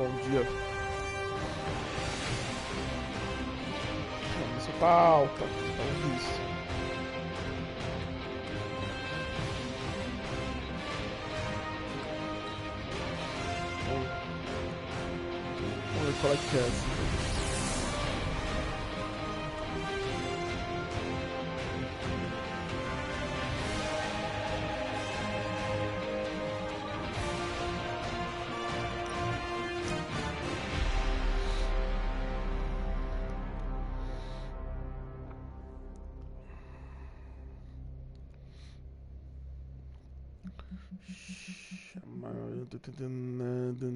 bom dia. Isso tá alta, então isso. Vamos ver qual é que é essa. Eu não tô entendendo nada.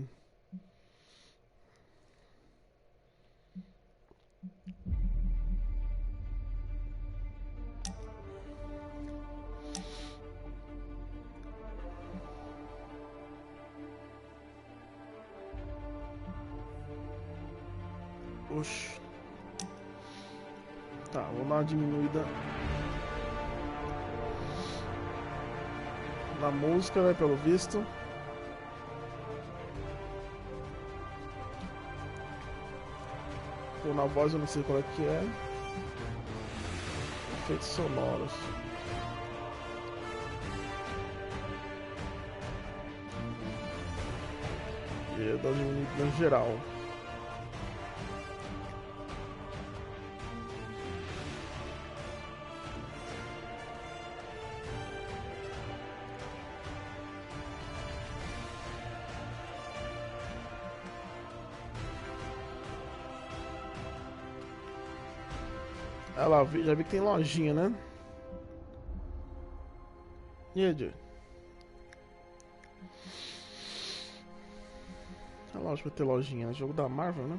Oxi. Tá, vou dar uma diminuída na música, né, pelo visto. Ou na voz eu não sei qual é que é. Efeitos sonoros. E eu dou uma diminuída no geral. Olha lá, já vi que tem lojinha, né? E aí, Joey? É lógico que vai ter lojinha, é jogo da Marvel, né?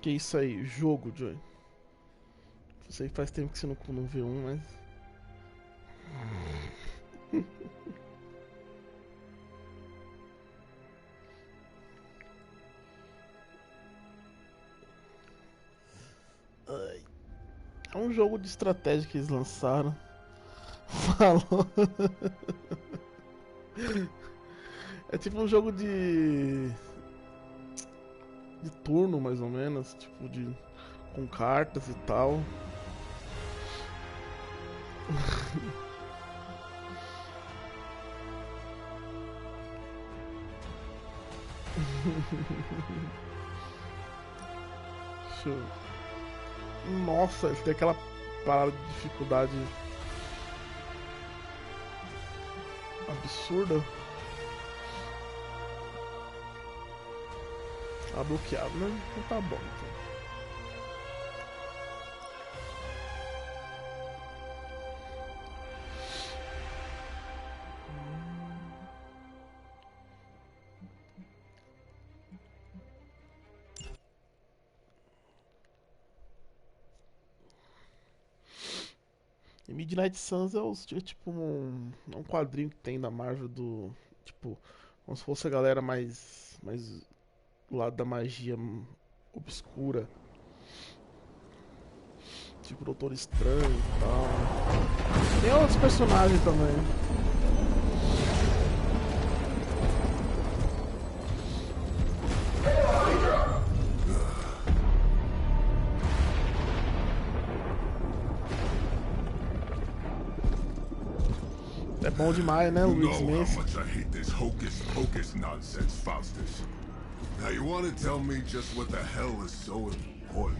Que isso aí, jogo, Joey? Não sei, faz tempo que você não vê um, mas... É um jogo de estratégia que eles lançaram. Falou. É tipo um jogo de turno, mais ou menos, tipo de com cartas e tal. Show. Nossa, ele tem aquela parada de dificuldade absurda. Tá bloqueado, né? Então tá bom, então. E Midnight Suns é tipo um quadrinho que tem da Marvel do. Tipo, como se fosse a galera mais do lado da magia obscura. Tipo Doutor Estranho e tal. Tem outros personagens também. É bom demais, né, Luiz Smith? I hate this hocus pocus nonsense, Faustus. Now you want to tell me just what the hell is so important?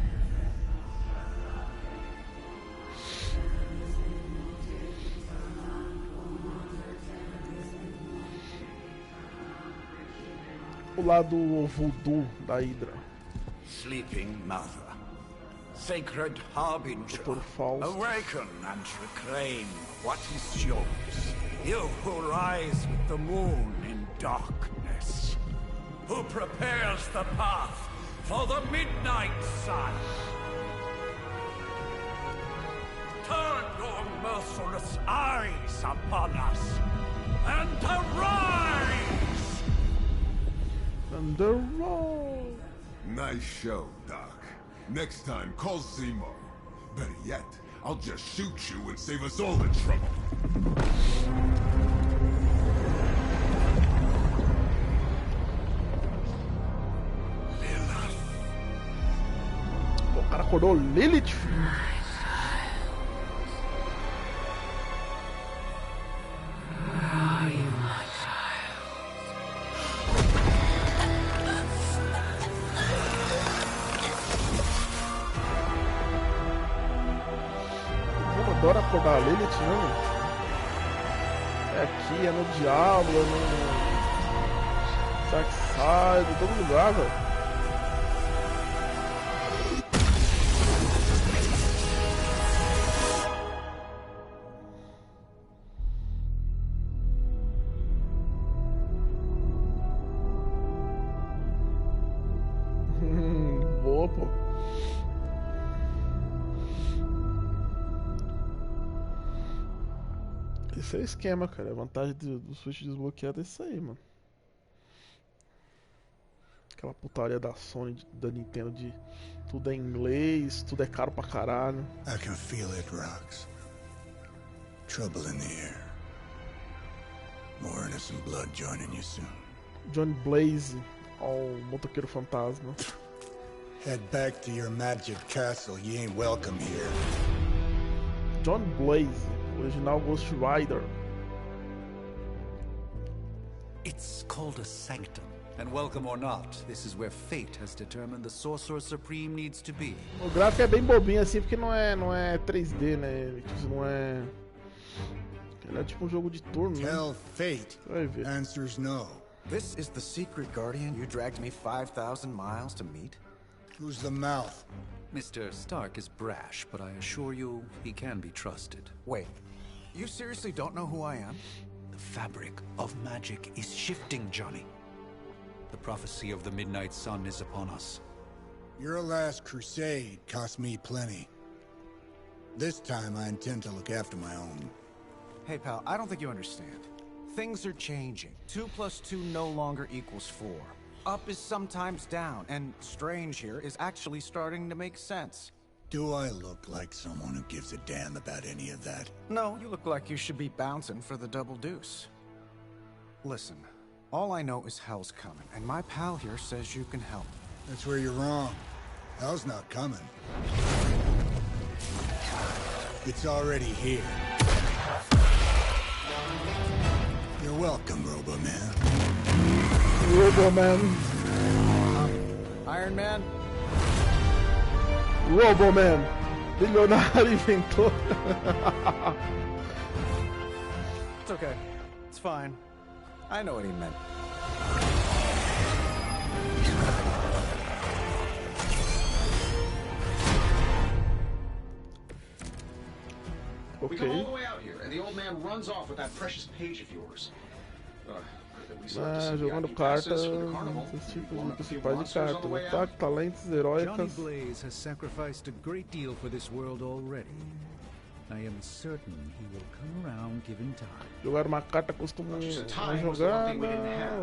O lado voodoo da Hydra. Sleeping Mother, sacred harbinger, awaken and reclaim what is yours. You who rise with the moon in darkness, who prepares the path for the midnight sun. Turn your merciless eyes upon us and arise! And arise! Nice show, Doc. Next time, call Seymour. Better yet, I'll just shoot you and save us all the trouble. cara acordou Lilith, filho. Eu adoro acordar a Lilith, né? É aqui, é no Diablo, é no Darkseid, em todo lugar, velho. Boa, pô. Esse é o esquema, cara. A vantagem do Switch desbloqueado é isso aí, mano. Aquela putaria da Sony, da Nintendo de tudo é inglês, tudo é caro pra caralho. I can feel it, Rox. Trouble in the air. More innocent blood joining you soon. Johnny Blaze, o motoqueiro fantasma. Head back to your magic castle. You ain't welcome here. John Blaze, original Ghost Rider. It's called a sanctum. And welcome or not, this is where fate has determined the Sorcerer Supreme needs to be. O gráfico é bem bobinho assim, porque não é 3D, né? Ele não é... Ele é tipo um jogo de turno, né? Tell fate. Vai ver. Answers no. This is the secret guardian you dragged me 5,000 miles to meet? Who's the mouth? Mr. Stark is brash, but I assure you, he can be trusted. Wait, you seriously don't know who I am? The fabric of magic is shifting, Johnny. The prophecy of the Midnight Sun is upon us. Your last crusade cost me plenty. This time I intend to look after my own. Hey pal, I don't think you understand. Things are changing. 2 + 2 no longer equals 4. Up is sometimes down, and strange here is actually starting to make sense. Do I look like someone who gives a damn about any of that? No, you look like you should be bouncing for the double deuce. Listen, all I know is hell's coming, and my pal here says you can help. That's where you're wrong. Hell's not coming. It's already here. You're welcome, Robo-Man. Robo-Man. Iron Man? Robo-Man. Bilionário inventor. It's okay. It's fine. I know what he meant. We come all the way out here, and the old man runs off with that precious page of yours. Jogando cartas, esses tipos de principais de cartas. Ataque, talentos, Johnny heróicas. Blaze has sacrificed a great deal for this world already. I am certain he will come around given time. Jogar uma carta custa uma jogada,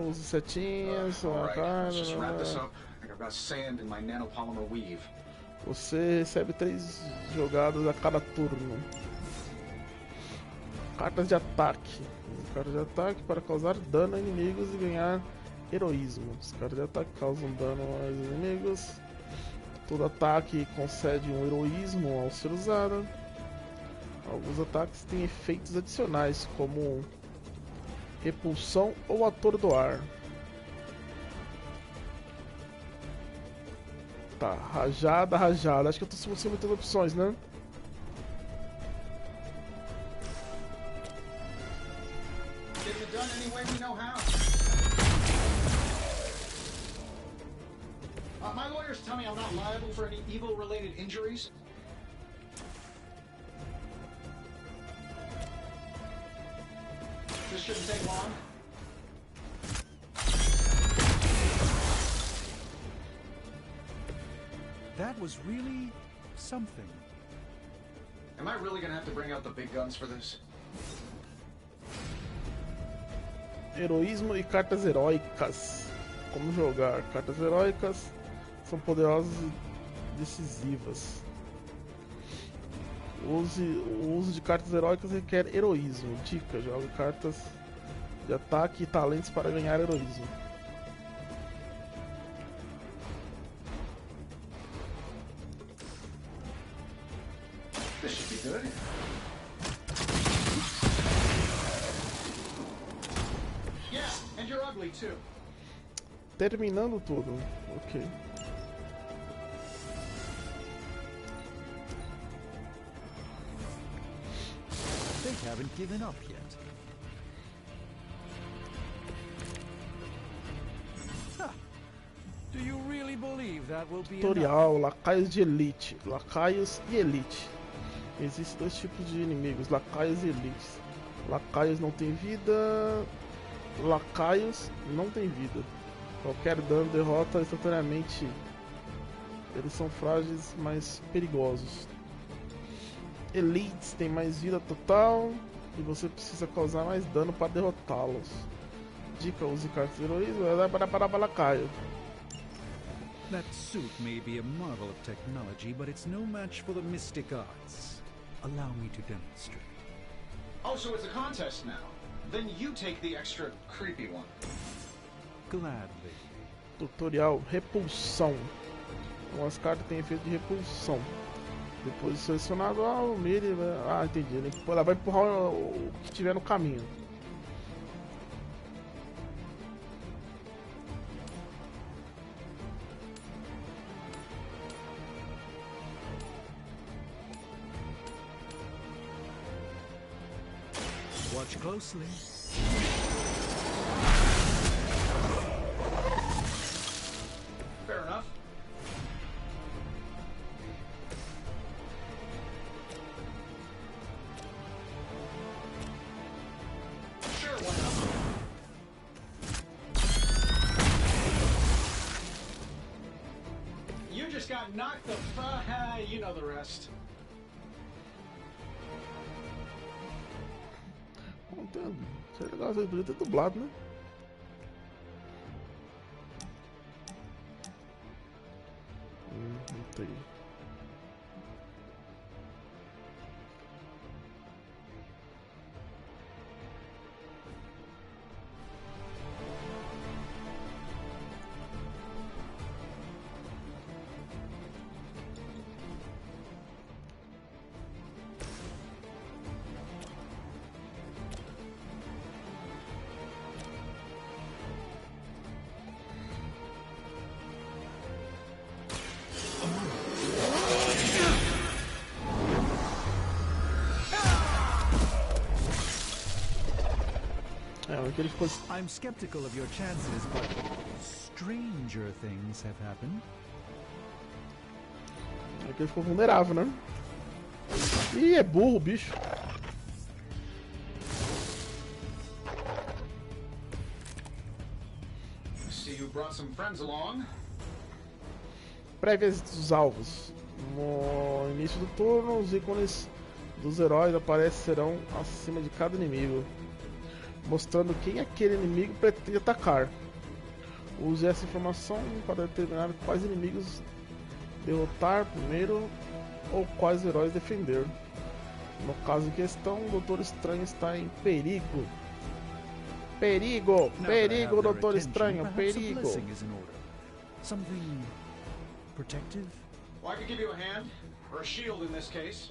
usa setinhas, uma carta. Just wrap this up. I got sand in my nanopolymer weave. Você recebe 3 jogadas a cada turno. Cartas de ataque. Cartas de ataque para causar dano a inimigos e ganhar heroísmo. As cartas de ataque causam dano aos inimigos. Todo ataque concede um heroísmo ao ser usado. Alguns ataques têm efeitos adicionais, como repulsão ou atordoar. Tá, rajada, rajada. Acho que eu tô sem muitas opções, né? Getting it done any way we know how. My lawyers tell me I'm not liable for any evil-related injuries. This shouldn't take long. That was really something. Am I really gonna have to bring out the big guns for this? Heroísmo e cartas heróicas. Como jogar? Cartas heróicas são poderosas e decisivas. O uso de cartas heróicas requer heroísmo. Dica: jogue cartas de ataque e talentos para ganhar heroísmo. This should be good. Yeah, and you're ugly too. Terminando tudo. Ok. They haven't given up yet. Do you really believe that will be Tutorial, lacaios de elite. Lacaios e elite. Existem dois tipos de inimigos, lacaios e elites. Lacaios não tem vida. Lacaios não tem vida. Qualquer dano derrota instantaneamente. Eles são frágeis, mas perigosos. Elites têm mais vida total e você precisa causar mais dano para derrotá-los. Dica: use cartas de heroísmo para lacaio. That suit may be a marvel of technology, but it's no match for the mystic arts. Allow me to demonstrate. Oh, so it's a contest now. Then you take the extra creepy one. Gladly. Tutorial: repulsão. Umas cartas têm efeito de repulsão. Depois de selecionado, o mire. Ah, entendi. Ela vai empurrar o que tiver no caminho. Watch closely. Fair enough. Sure, why not? You just got knocked the you know the rest. Seria legal, você podia ter dublado, né? Não tem. Que ele ficou... I'm skeptical of your chances, but stranger things have happened. É que ele ficou vulnerável, né? Ih, é burro o bicho. See you brought some friends along. Prévias dos alvos. No início do turno, os ícones dos heróis aparecerão acima de cada inimigo, mostrando quem aquele inimigo pretende atacar. Use essa informação para determinar quais inimigos derrotar primeiro ou quais heróis defender. No caso em questão, o Doutor Estranho está em perigo. Perigo! Perigo, Doutor Estranho! Perigo! Something protective? Well, I could give you a hand, or a shield in this case.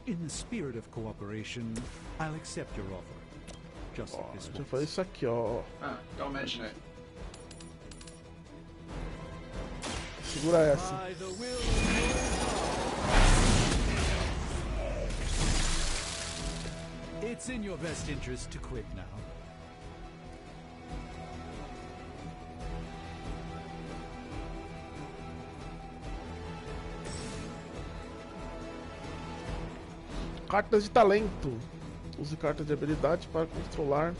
In the spirit of cooperation, I'll accept your offer. Just like this Deixa eu once. fazer isso aqui, ó. Don't mention it. Segura essa. By the will. It's in your best interest to quit now. Cartas de talento. Use cartas de habilidade para controlar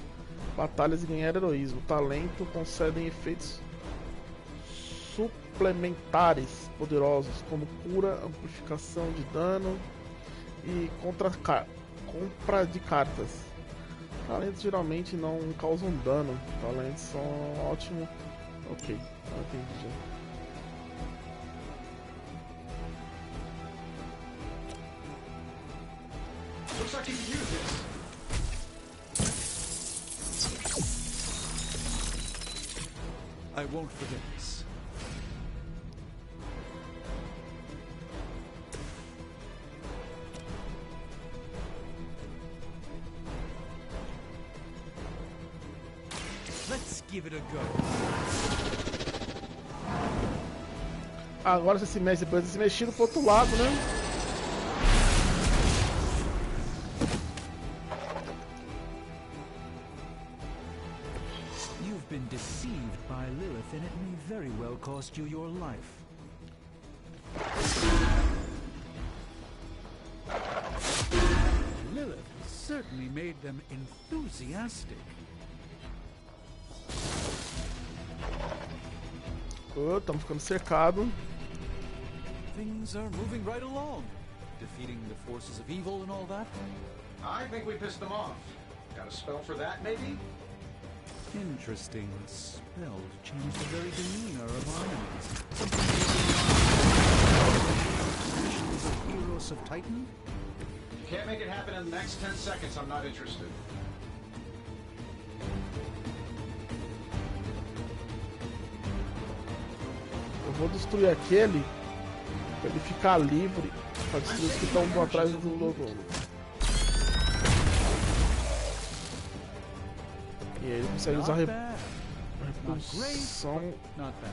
batalhas e ganhar heroísmo. Talento concedem efeitos suplementares poderosos, como cura, amplificação de dano e compra de cartas. Talentos geralmente não causam dano. Talentos são ótimos. Ok, entendi já. Looks like you can use this. I won't forget this. give it a go. Agora você se mexe, depois você se mexer pro outro lado, né? You've been deceived by Lilith, and it may very well cost you your life. Lilith certainly made them enthusiastic. Oh, estamos ficando cercados. Things are moving right along. Defeating the forces of evil and all that. I think we pissed them off. Got a spell for that, maybe? Interesting. Spell to change the very demeanor of our enemies. Visions of heroes of Titan? If you can't make it happen in the next 10 seconds, I'm not interested. Eu vou destruir aquele pra ele ficar livre pra destruir os que estão atrás do logo. E aí ele consegue usar a repulsão. Not bad.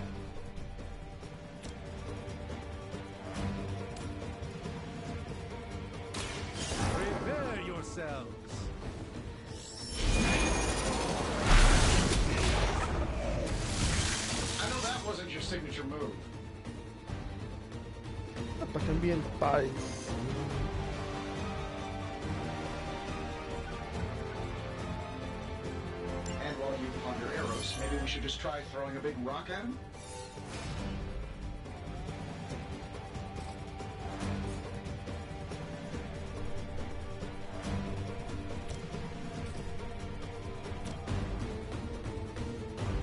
Prepare yourselves. I know that wasn't your signature move. Ataque ambientais. And while you ponder arrows, maybe we should just try throwing a big rock at him?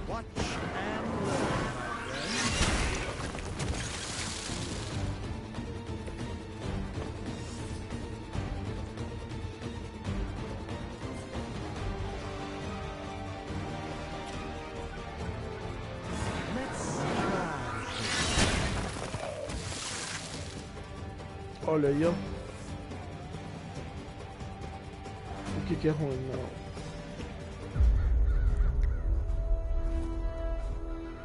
Watch and learn, my friend. Let's try. Olha aí, ó. O que é ruim, não.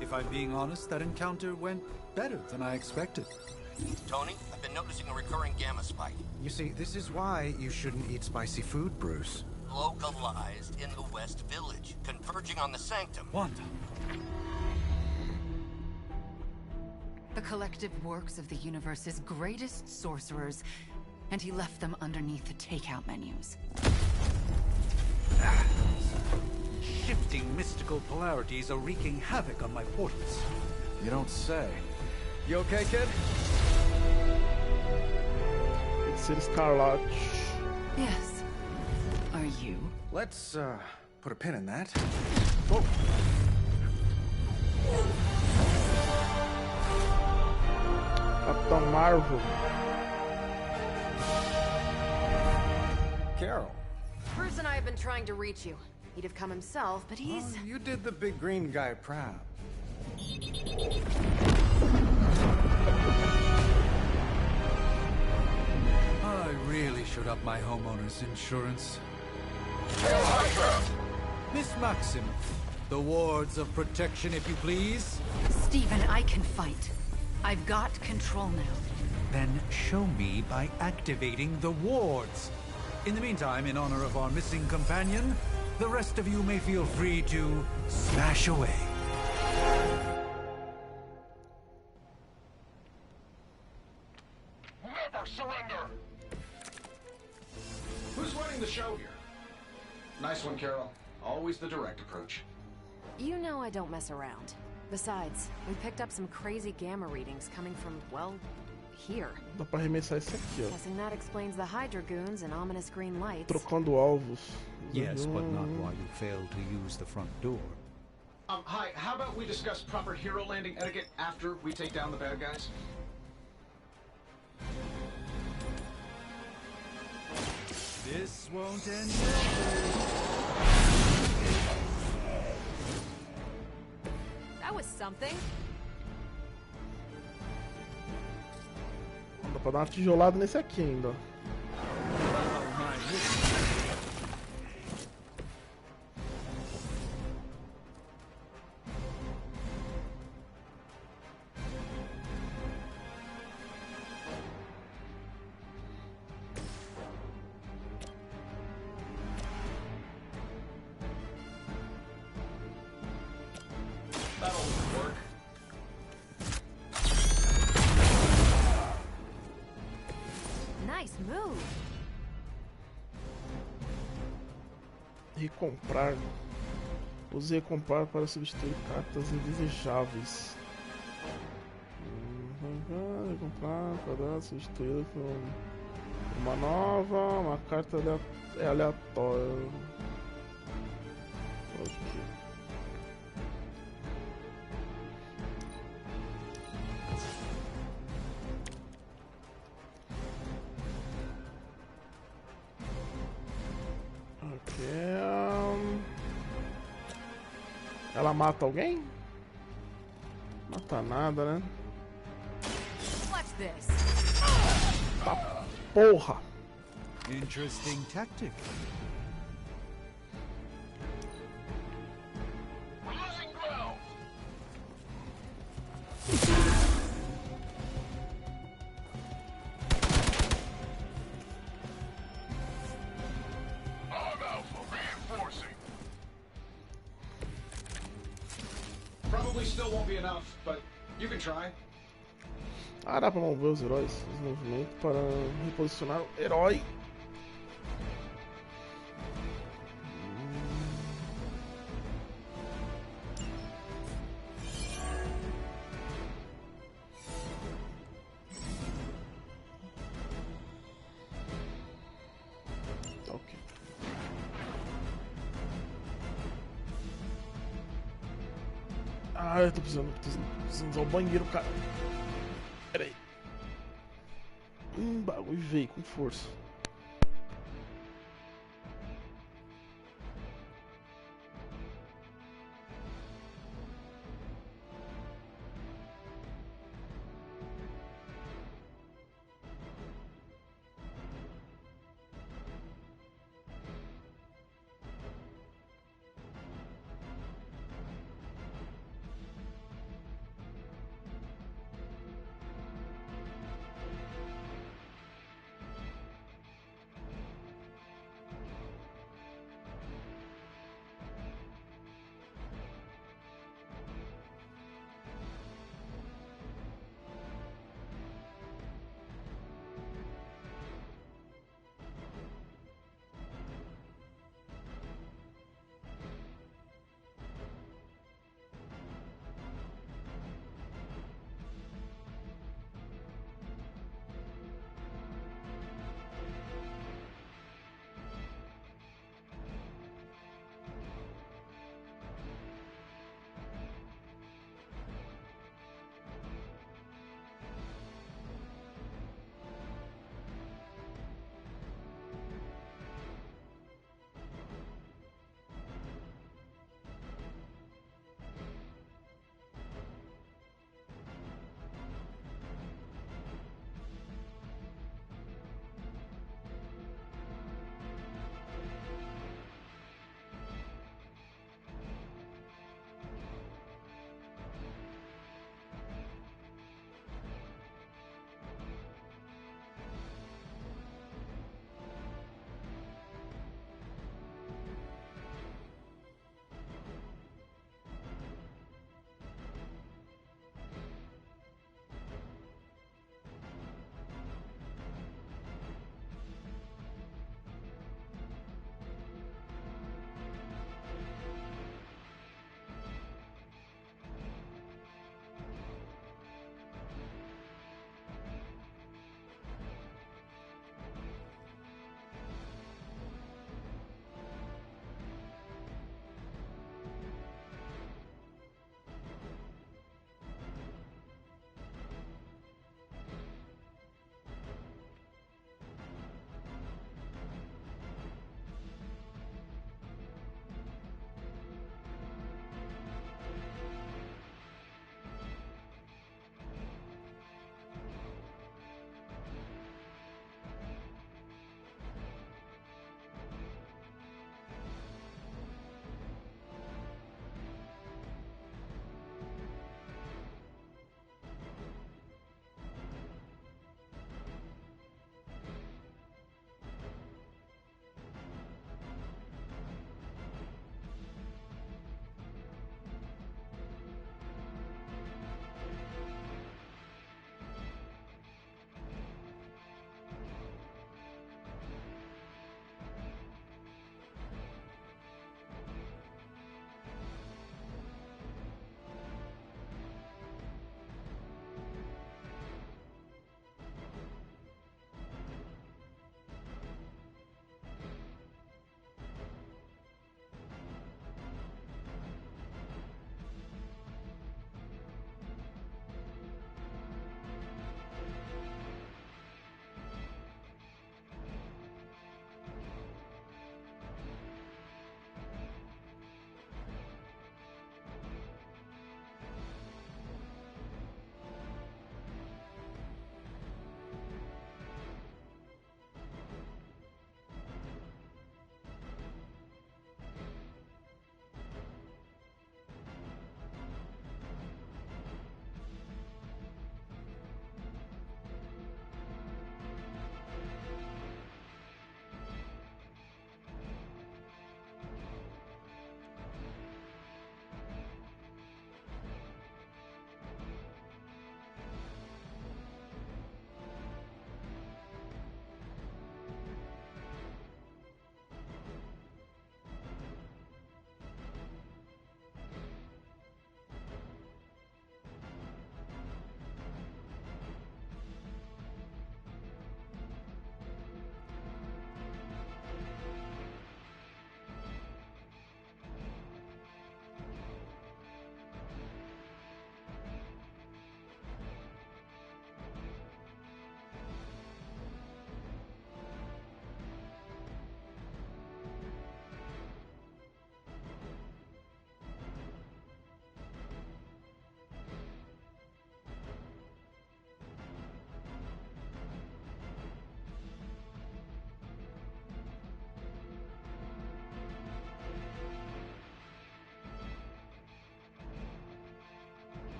If I'm being honest, that encounter went better than I expected. Tony, I've been noticing a recurring gamma spike. You see, this is why you shouldn't eat spicy food, Bruce. Localized in the West Village, converging on the Sanctum. Wanda. The collective works of the universe's greatest sorcerers, and he left them underneath the takeout menus. Shifting mystical polarities are wreaking havoc on my portals. You don't say. You okay, kid? Feiticeiro Escarlate. Yes. Are you? Let's, put a pin in that. Oh. Capitão Marvel. Carol. Bruce and I have been trying to reach you. He'd have come himself, but he's... Oh, you did the big green guy proud. I really should up my homeowner's insurance. Miss Maximoff, the wards of protection, if you please. Stephen, I can fight. I've got control now. Then show me by activating the wards. In the meantime, in honor of our missing companion, the rest of you may feel free to smash away. Never surrender! Who's running the show here? Nice one, Carol. Always the direct approach. You know I don't mess around. Besides, we picked up some crazy gamma readings coming from, well, here. Dá pra arremessar esse aqui, ó. Guessing that explains the Hydra goons and ominous green lights. Trocando alvos. Yes, but not while you failed to use the front door. Hi, how about we discuss proper hero landing etiquette after we take down the bad guys? This won't end well. That was something. Dá pra dar uma tijolada nesse aqui ainda, ó. Nice move. Recomprar. Use recomprar para substituir cartas indesejáveis. Recomprar para substituir por uma nova, uma carta aleatória. Ok. Ela mata alguém? Mata nada, né? Tá porra! Interesting tactic. Probably still won't be enough, but you can try. Ah, dá pra mover os heróis, os movimentos para reposicionar o herói. Ok. Ah, eu tô precisando usar o banheiro, cara. Pera aí. Bagulho veio com força.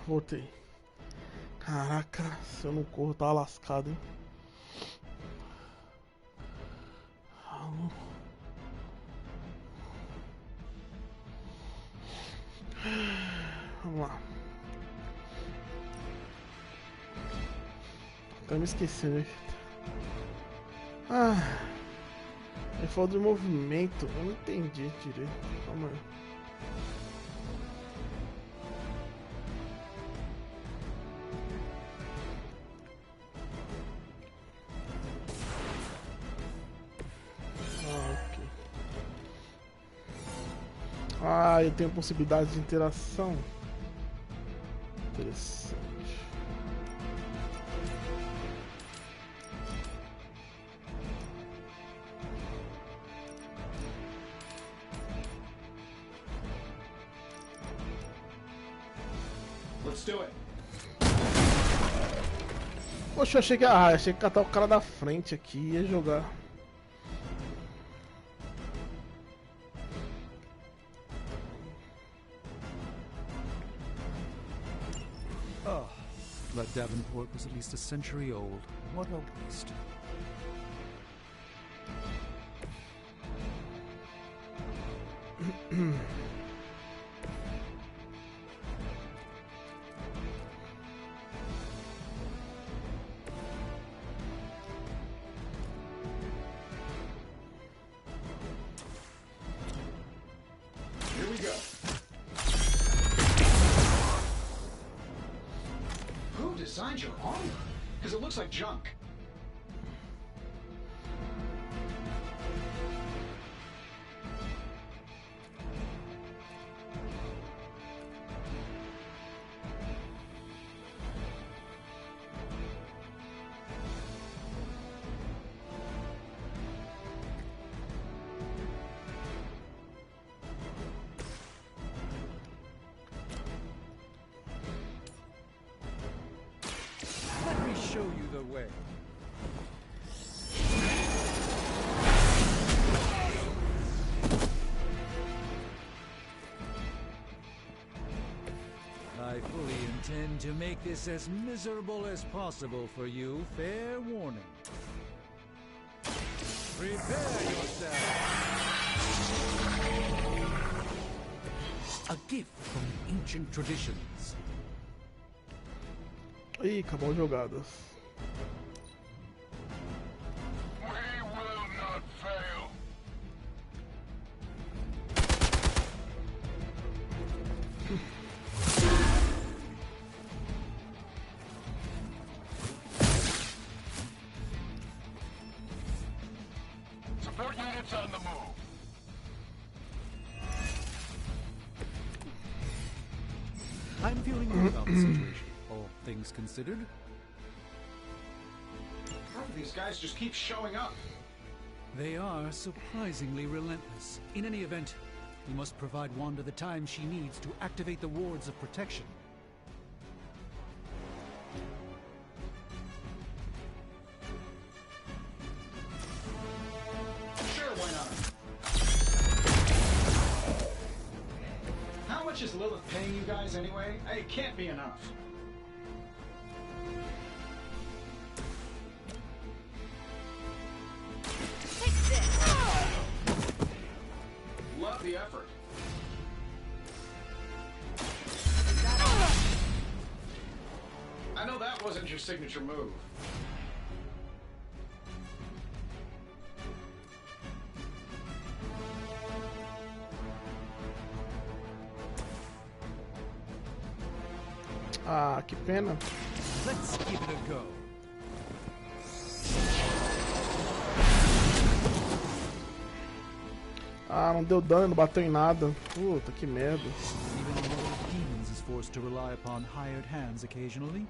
voltei. Caraca, se eu não corro, eu tava lascado, hein? Vamos lá. Até me esqueci, né? Ele falou de movimento. Eu não entendi direito. Calma aí. Eu tenho possibilidade de interação. Interessante. Let's do it. Poxa, achei que catar o cara da frente aqui e ia jogar. Oh, that Davenport was at least a century old. What a waste. Here we go. Who designed your armor? Because it looks like junk. Let me show you the way. I fully intend to make this as miserable as possible for you. Fair warning. Prepare yourself. A gift from ancient traditions. Ih, acabou as jogadas. We will not fail. Support units on the move. I'm feeling good about the situation, all things considered. How do these guys just keep showing up? They are surprisingly relentless. In any event, we must provide Wanda the time she needs to activate the wards of protection. Sure, why not? How much is Lilith paying you guys anyway? It can't be enough. Love the effort. I know that wasn't your signature move. Ah, que pena. Let's give it a go. Ah, não deu dano, não bateu em nada. Puta, que merda. Even the Lord of Demons is forced to rely upon hired hands occasionally.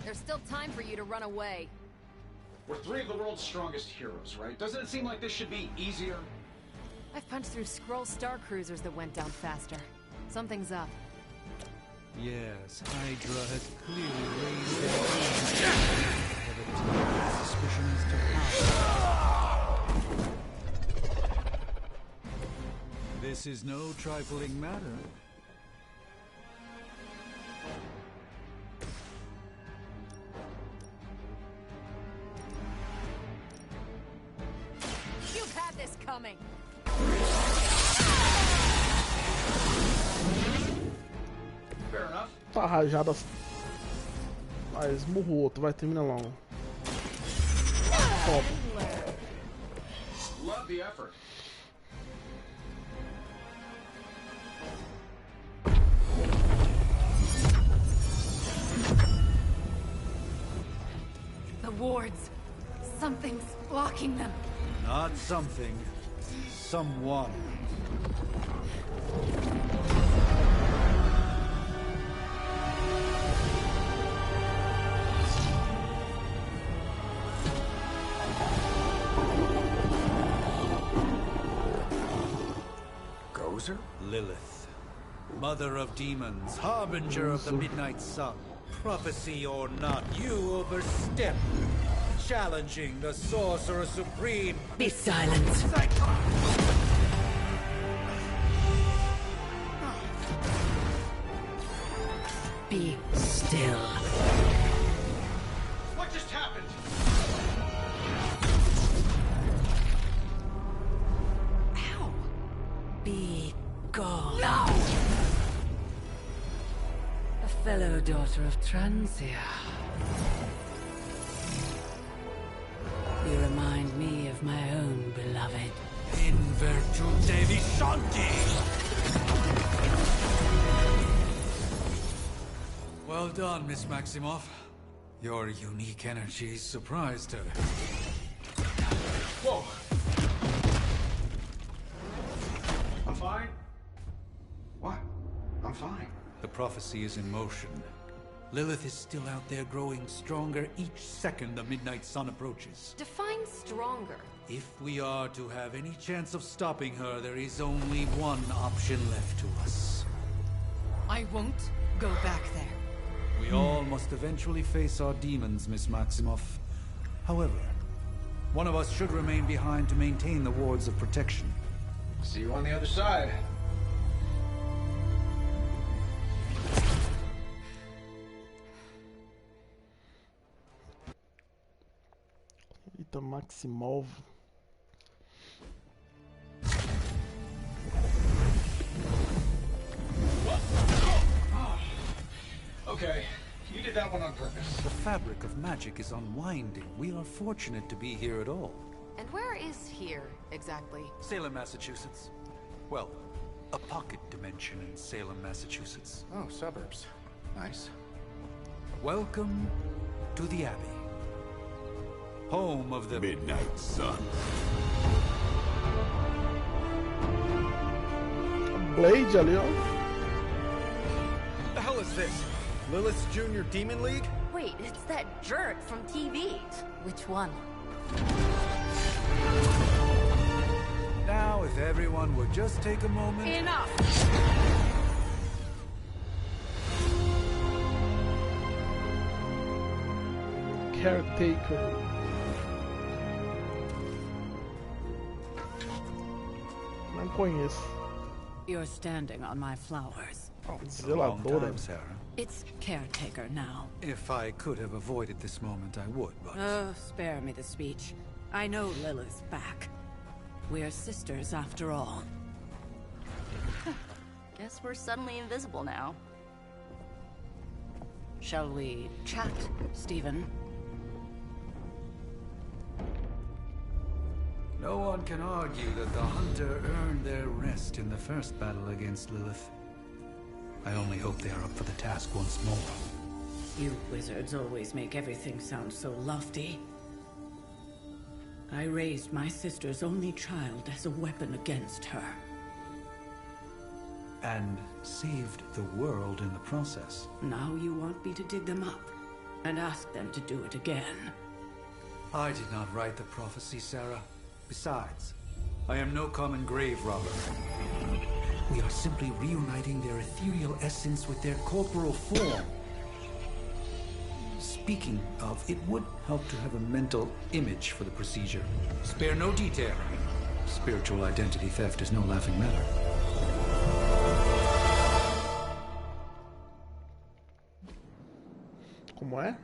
There's still time for you to run away. We're three of the world's strongest heroes, right? Doesn't it seem like this should be easier? I've punched through Skrull Star Cruisers that went down faster. Something's up. Yes, Hydra has clearly raised their hand. Suspicions to power. This is no trifling matter. You've had this coming. Fair enough. Tá rajada. Ah, esmurra o outro, vai, termina logo. Top. Love the effort. The wards. Something's blocking them. Not something. Someone. Gozer? Lilith. Mother of demons, harbinger of the midnight sun. Prophecy or not, you overstep. Challenging the Sorcerer Supreme. Be silent. Be still. What just happened? Ow. Be gone. No! A fellow daughter of Transia. You remind me of my own beloved. In virtute vishanti! Well done, Miss Maximoff. Your unique energy surprised her. Whoa. I'm fine. What? I'm fine. The prophecy is in motion. Lilith is still out there growing stronger each second the midnight sun approaches. Define stronger. If we are to have any chance of stopping her, there is only one option left to us. I won't go back there. We all must eventually face our demons, Miss Maximoff. However, one of us should remain behind to maintain the wards of protection. See you on the other side. Eita, Maximov. Okay, you did that one on purpose. The fabric of magic is unwinding. We are fortunate to be here at all. And where is here, exactly? Salem, Massachusetts. Well, a pocket dimension in Salem, Massachusetts. Oh, suburbs. Nice. Welcome to the Abbey. Home of the Midnight Sun. Blade ali, ó. The hell is this? Lilith's Junior Demon League? Wait, it's that jerk from TV. Which one? Now, if everyone would just take a moment... Enough! Caretaker. Não conheço. You're standing on my flowers. Long Zeladora. time, Sarah. It's caretaker now. If I could have avoided this moment, I would, but... Oh, spare me the speech. I know Lilith's back. We're sisters after all. Guess we're suddenly invisible now. Shall we chat, Stephen? No one can argue that the Hunter earned their rest in the first battle against Lilith. I only hope they are up for the task once more. You wizards always make everything sound so lofty. I raised my sister's only child as a weapon against her. And saved the world in the process. Now you want me to dig them up and ask them to do it again. I did not write the prophecy, Sarah. Besides, I am no common grave robber. We are simply reuniting their ethereal essence with their corporal form. Speaking of, it would help to have a mental image for the procedure. Spare no detail. Spiritual identity theft is no laughing matter. Como é?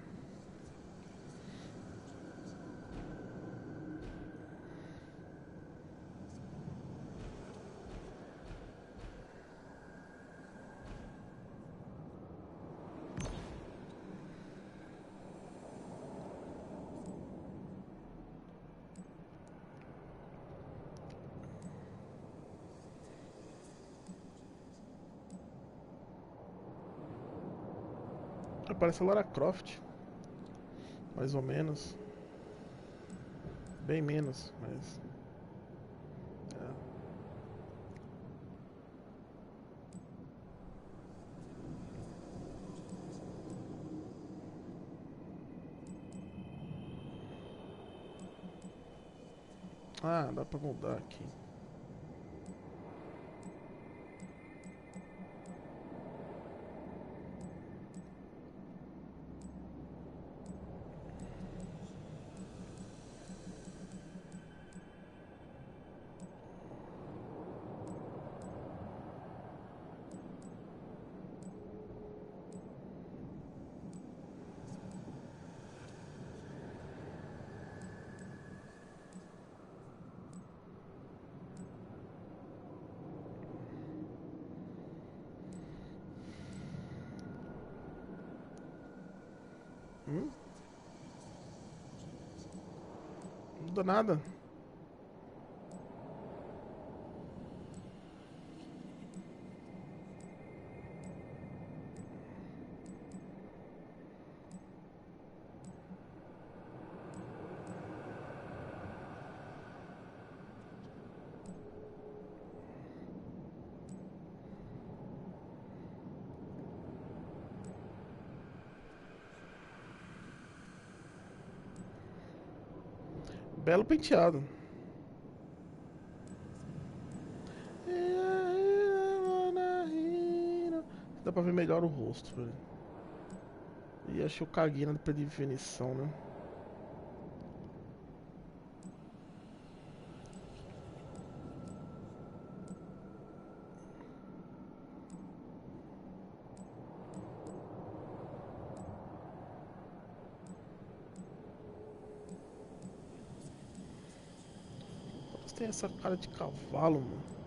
Parece a Lara Croft. Mais ou menos. Bem menos, mas... Ah, dá pra mudar aqui. Não muda nada. Belo penteado. Dá pra ver melhor o rosto, velho. E achei o caguei na definição, né? Tem essa cara de cavalo, mano.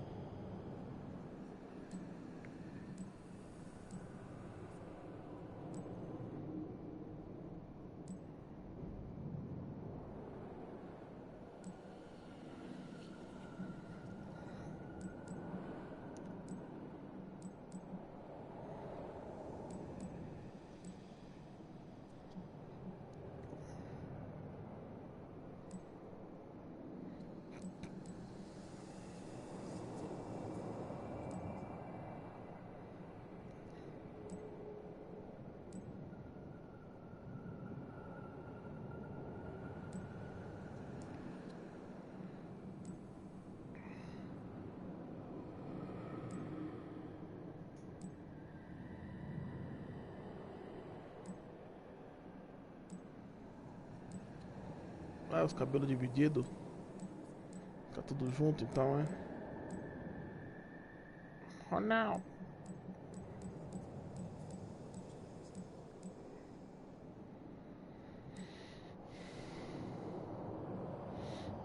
Ah, os cabelos divididos. Fica tudo junto então, é? Oh não!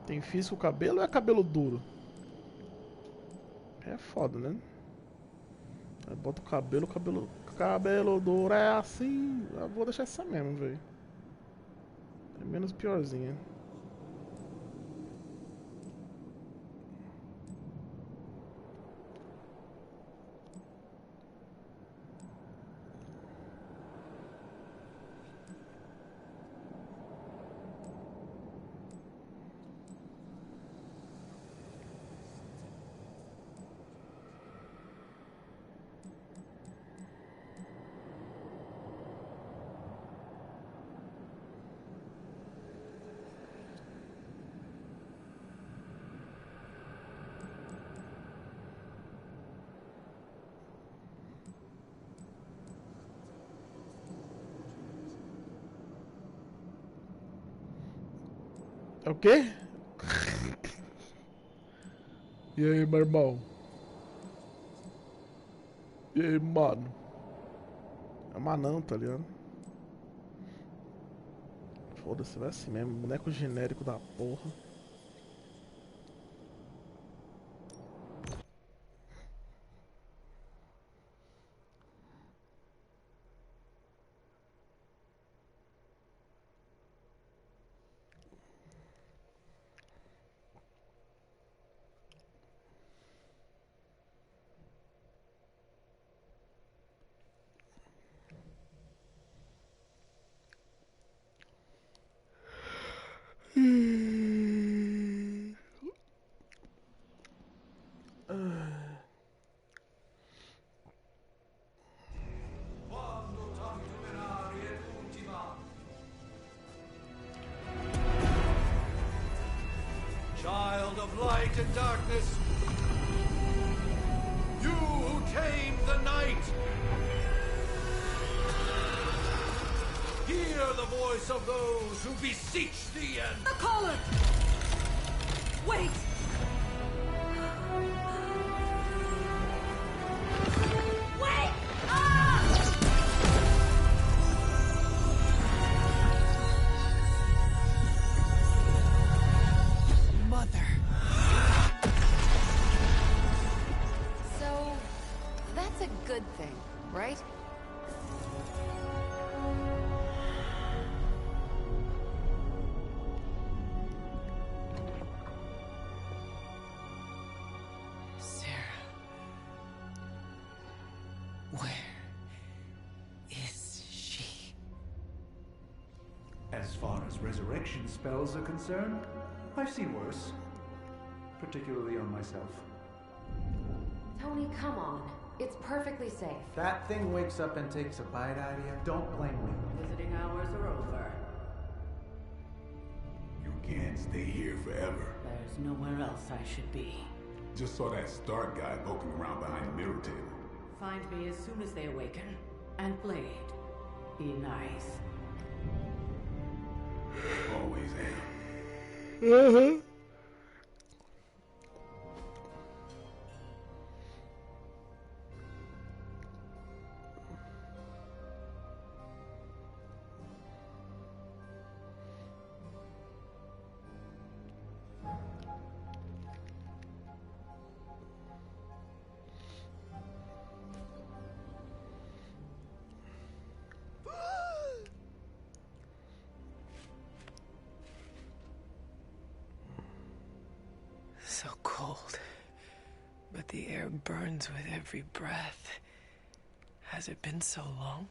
Tem físico o cabelo ou é cabelo duro? É foda, né? Aí bota o cabelo, cabelo duro é assim. Eu vou deixar essa mesmo, velho. É menos piorzinha. É o quê? E aí, meu irmão? E aí, mano? É manão, tá ligado? Foda-se, vai assim mesmo. Boneco genérico da porra. Child of light and darkness, you who tamed the night, hear the voice of those who beseech thee and... The caller! Wait! Wait! Mother. So, that's a good thing, right? As far as resurrection spells are concerned, I've seen worse. Particularly on myself. Tony, come on. It's perfectly safe. That thing wakes up and takes a bite out of you. Don't blame me. Visiting hours are over. You can't stay here forever. There's nowhere else I should be. Just saw that Stark guy poking around behind the mirror table. Find me as soon as they awaken. And Blade, be nice. Always am. Uhum. So cold, but the air burns with every breath. Has it been so long?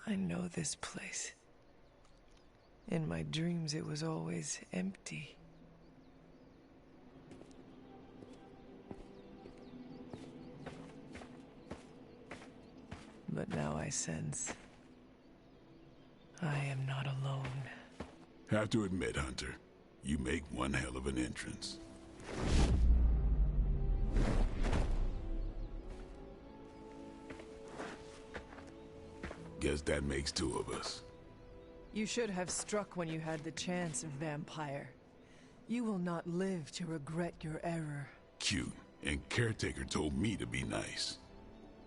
I know this place. In my dreams, it was always empty. But now I sense I am not alone. Have to admit, Hunter, you make one hell of an entrance. Guess that makes two of us. You should have struck when you had the chance, vampire. You will not live to regret your error. Cute, and Caretaker told me to be nice.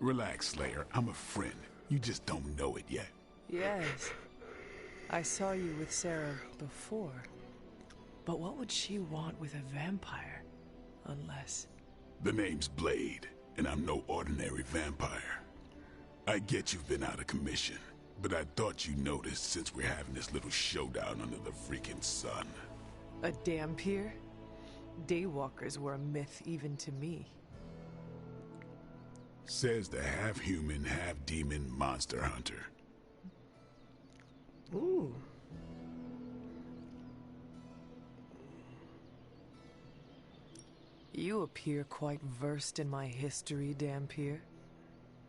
Relax, Slayer. I'm a friend. You just don't know it yet. Yes. I saw you with Sarah before. But what would she want with a vampire? Unless... The name's Blade, and I'm no ordinary vampire. I get you've been out of commission, but I thought you noticed since we're having this little showdown under the freaking sun. A dampier? Daywalkers were a myth even to me. Says the half-human, half-demon monster hunter. Ooh. You appear quite versed in my history, Dampier.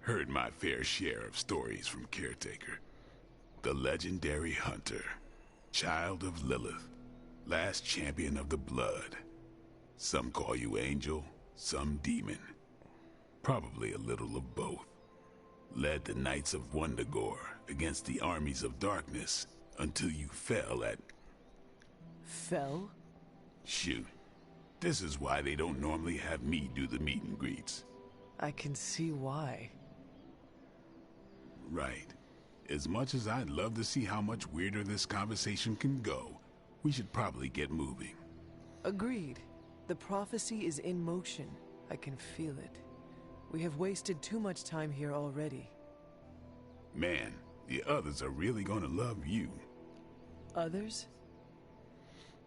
Heard my fair share of stories from Caretaker. The legendary hunter, child of Lilith, Last champion of the blood. Some call you angel, some demon. Probably a little of both. Led the Knights of Wundagore against the armies of darkness until you fell at... Fell? Shoot. This is why they don't normally have me do the meet and greets. I can see why. Right. As much as I'd love to see how much weirder this conversation can go, we should probably get moving. Agreed. The prophecy is in motion. I can feel it. We have wasted too much time here already. Man, the others are really gonna love you. Others?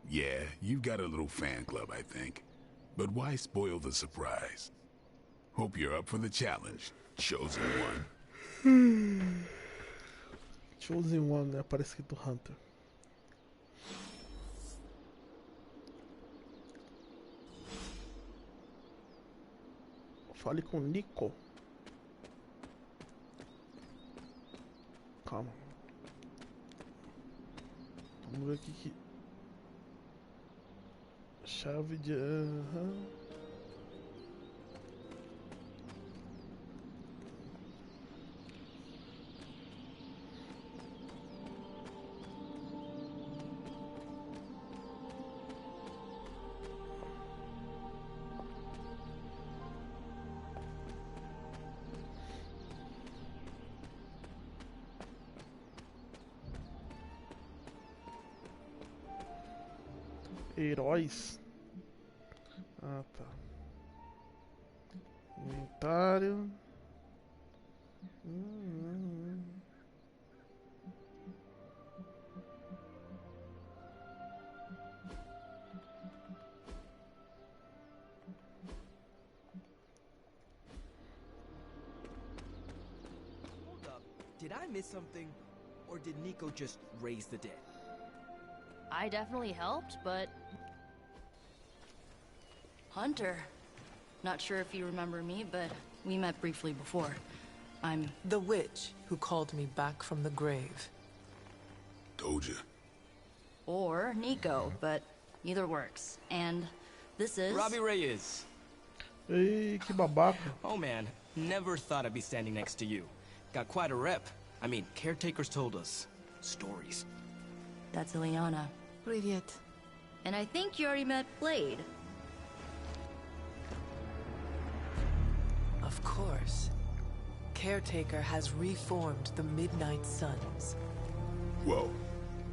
Yeah, you've got a little fan club, I think. But why spoil the surprise? Hope you're up for the challenge, Chosen One. Chosen One, né? Parece escrito Hunter. Fale com Nico. Calma. Vamos ver aqui que... Chave de... Heróis. Ah, tá. Inventário. Hold up. Did I miss something? Or did Nico just raise the dead? I definitely helped, but... Hunter. Not sure if you remember me, but we met briefly before. I'm... The witch who called me back from the grave. Told ya. Or Nico, but either works. And this is... Robbie Reyes. Ei, que babaca. Oh man, never thought I'd be standing next to you. Got quite a rep. I mean, caretakers told us stories. That's Ileana. Привет. And I think you already met Blade. Of course. Caretaker has reformed the Midnight Suns. Whoa.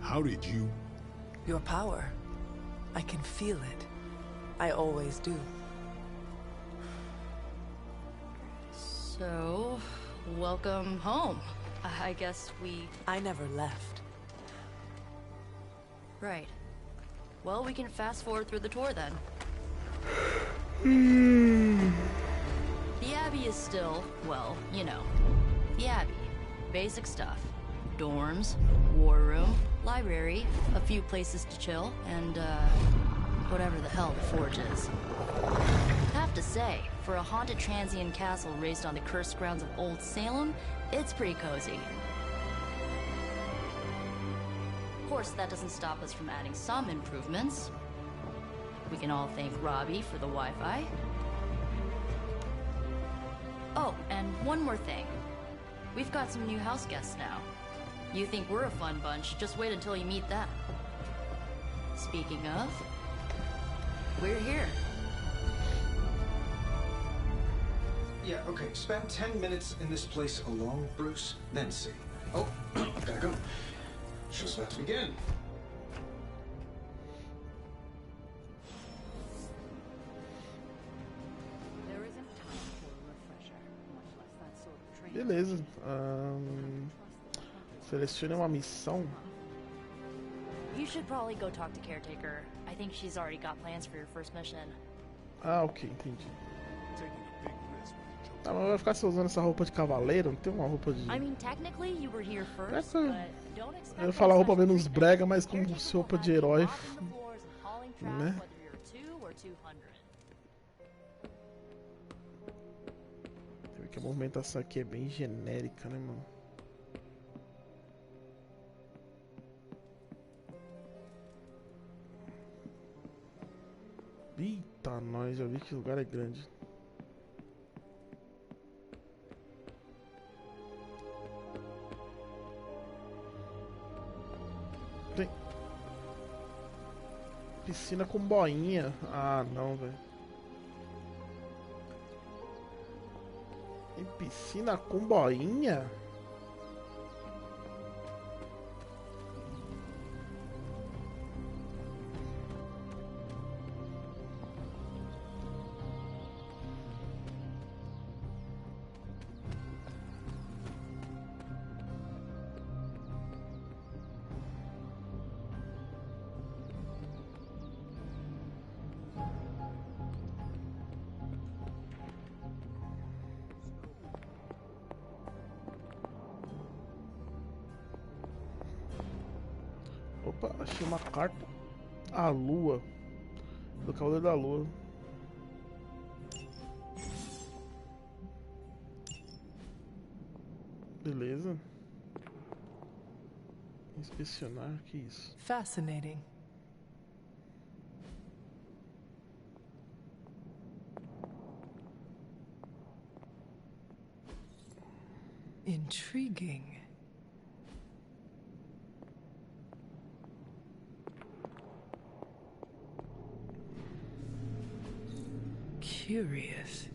How did you... Your power. I can feel it. I always do. So... welcome home. I guess we... I never left. Right. Well, we can fast forward through the tour then. The Abbey is still, well, you know, the Abbey. Basic stuff. Dorms, war room, library, a few places to chill, and, whatever the hell the Forge is. Have to say, for a haunted transient castle raised on the cursed grounds of Old Salem, it's pretty cozy. Of course, that doesn't stop us from adding some improvements. We can all thank Robbie for the Wi-Fi. Oh, and one more thing. We've got some new house guests now. You think we're a fun bunch, just wait until you meet them. Speaking of, we're here. Yeah, okay. Spend 10 minutes in this place alone, Bruce, then see. Oh, I've gotta go. Show's about to begin. Beleza. Selecione uma missão. You should probably go talk to Caretaker. I think she's already got plans for your first mission. Ah, ok, entendi. Ah, mas vai ficar se usando essa roupa de cavaleiro? Não tem uma roupa de... I mean, technically you were here first, but don't expect... Eu ia falar roupa menos brega, mas como se roupa de herói... Né? Você vê que a movimentação aqui é bem genérica, né, mano? Eita, nós, já vi que o lugar é grande. Tem piscina com boinha. Ah, não, velho. Tem piscina com boinha? Opa, achei uma carta. A lua. Do Cavaleiro da Lua. Beleza. Inspecionar, que isso? Fascinating. Intriguing. Curious.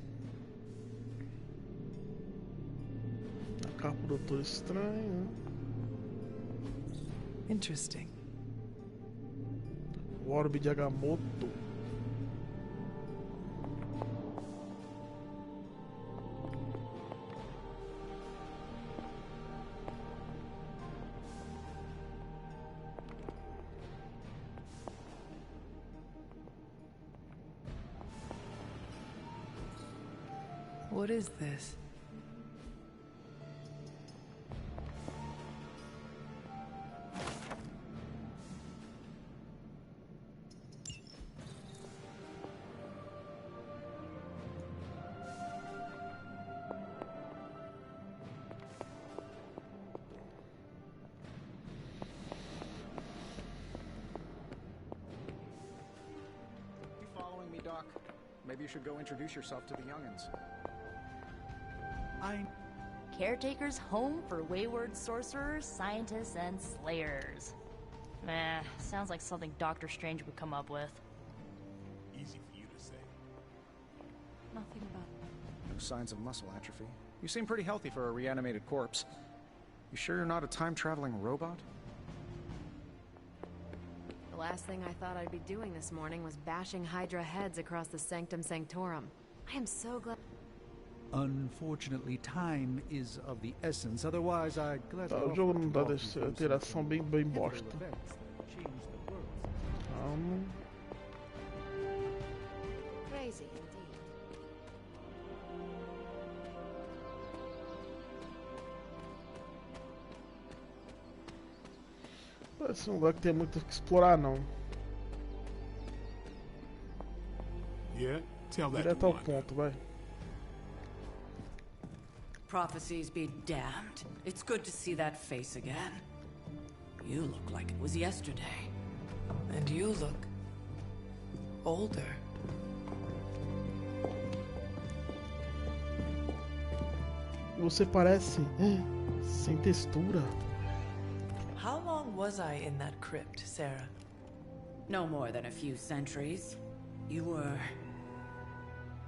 A capa do Doutor Estranho. Interesting. O orbe de Agamotto. What is this? You following me, Doc? Maybe you should go introduce yourself to the youngins. Caretaker's home for wayward sorcerers, scientists, and slayers. Nah, sounds like something Doctor Strange would come up with. Easy for you to say. Nothing about... No signs of muscle atrophy. You seem pretty healthy for a reanimated corpse. You sure you're not a time-traveling robot? The last thing I thought I'd be doing this morning was bashing Hydra heads across the Sanctum Sanctorum. I am so glad... Unfortunately, time is of the essence. Otherwise, I'd gladly O jogo não dá interação bem bosta. Crazy indeed. Parece um lugar que tem muito que explorar, não. Yeah, tell that Direto to ao Wanda. ponto, vai. Prophecies be damned. It's good to see that face again. You look like it was yesterday. And you look older. Você parece sem textura. How long was I in that crypt, Sarah? No more than a few centuries. You were...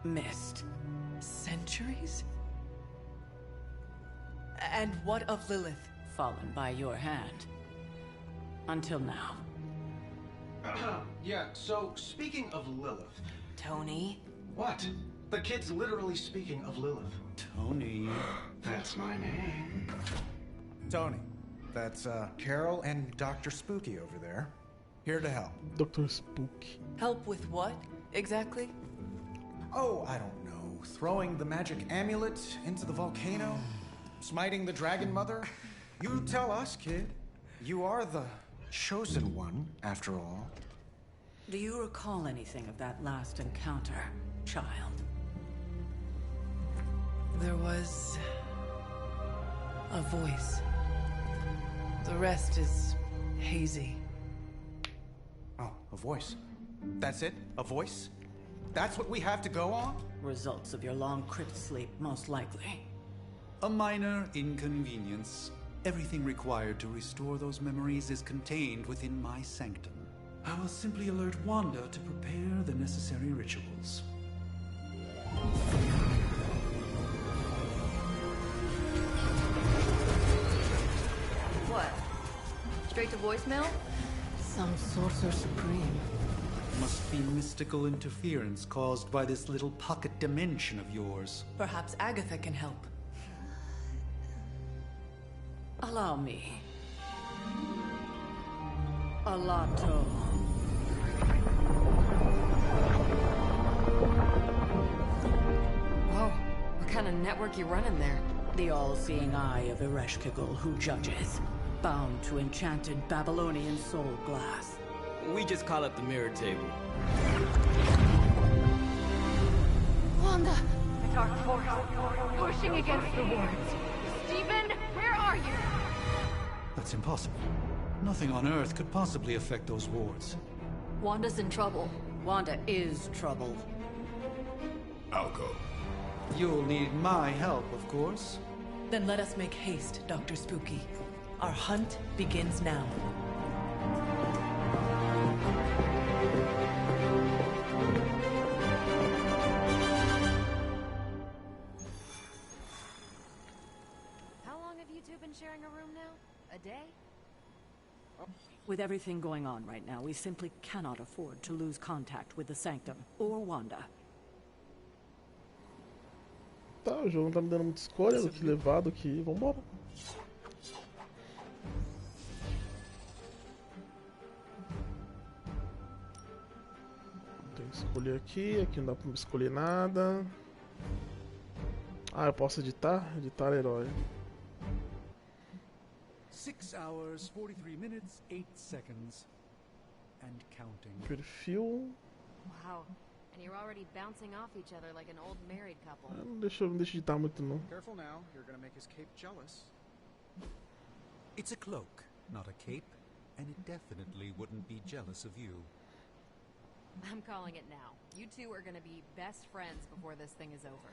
missed. Centuries? And what of Lilith? Fallen by your hand. Until now. Yeah, so speaking of Lilith... Tony? What? The kid's literally speaking of Lilith. Tony. That's my name. Tony. That's, Carol and Dr. Spooky over there. Here to help. Dr. Spooky. Help with what, exactly? Oh, I don't know. Throwing the magic amulet into the volcano? Smiting the Dragon Mother? You tell us, kid. You are the chosen one, after all. Do you recall anything of that last encounter, child? There was... a voice. The rest is hazy. Oh, a voice. That's it? A voice? That's what we have to go on? Results of your long crypt sleep, most likely. A minor inconvenience. Everything required to restore those memories is contained within my sanctum. I will simply alert Wanda to prepare the necessary rituals. What? Straight to voicemail? Some Sorcerer Supreme. Must be mystical interference caused by this little pocket dimension of yours. Perhaps Agatha can help. Allow me. Alato. Whoa, what kind of network you running there? The all-seeing eye of Ereshkigal who judges. Bound to enchanted Babylonian soul glass. We just call it the mirror table. Wanda! The dark force, pushing against the wards. Stephen, where are you? That's impossible. Nothing on Earth could possibly affect those wards. Wanda's in trouble. Wanda is trouble. I'll go. You'll need my help, of course. Then let us make haste, Dr. Spooky. Our hunt begins now. How long have you two been sharing a room now? A day? With everything going on right now, we simply cannot afford to lose contact with the Sanctum or Wanda. Tá, o jogo não tá me dando muita escolha do que levar, do que ir. Vambora. Tem que escolher aqui, aqui não dá pra escolher nada. Ah, eu posso editar? Editar herói. 6 hours, 43 minutes, 8 seconds. And counting. Perfil. Wow. And you're already bouncing off each other like an old married couple. Não deixa editar muito não. Careful now, you're gonna make his cape jealous. It's a cloak, not a cape, and it definitely wouldn't be jealous of you. I'm calling it now. You two are gonna be best friends before this thing is over.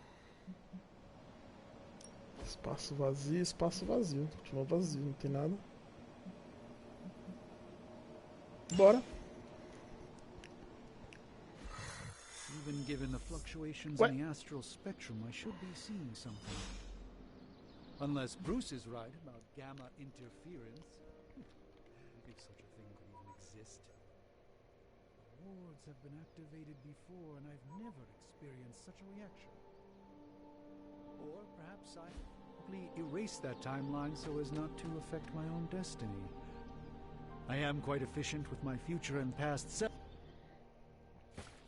Espaço vazio, espaço vazio. Continua vazio, não tem nada. Bora. Even given the fluctuations in the astral spectrum, I should be seeing something. Unless Bruce is right about gamma interference. If such a thing could even exist. The wards have been activated before, and I've never experienced such a reaction. Or perhaps I simply erased that timeline so as not to affect my own destiny. I am quite efficient with my future and past self.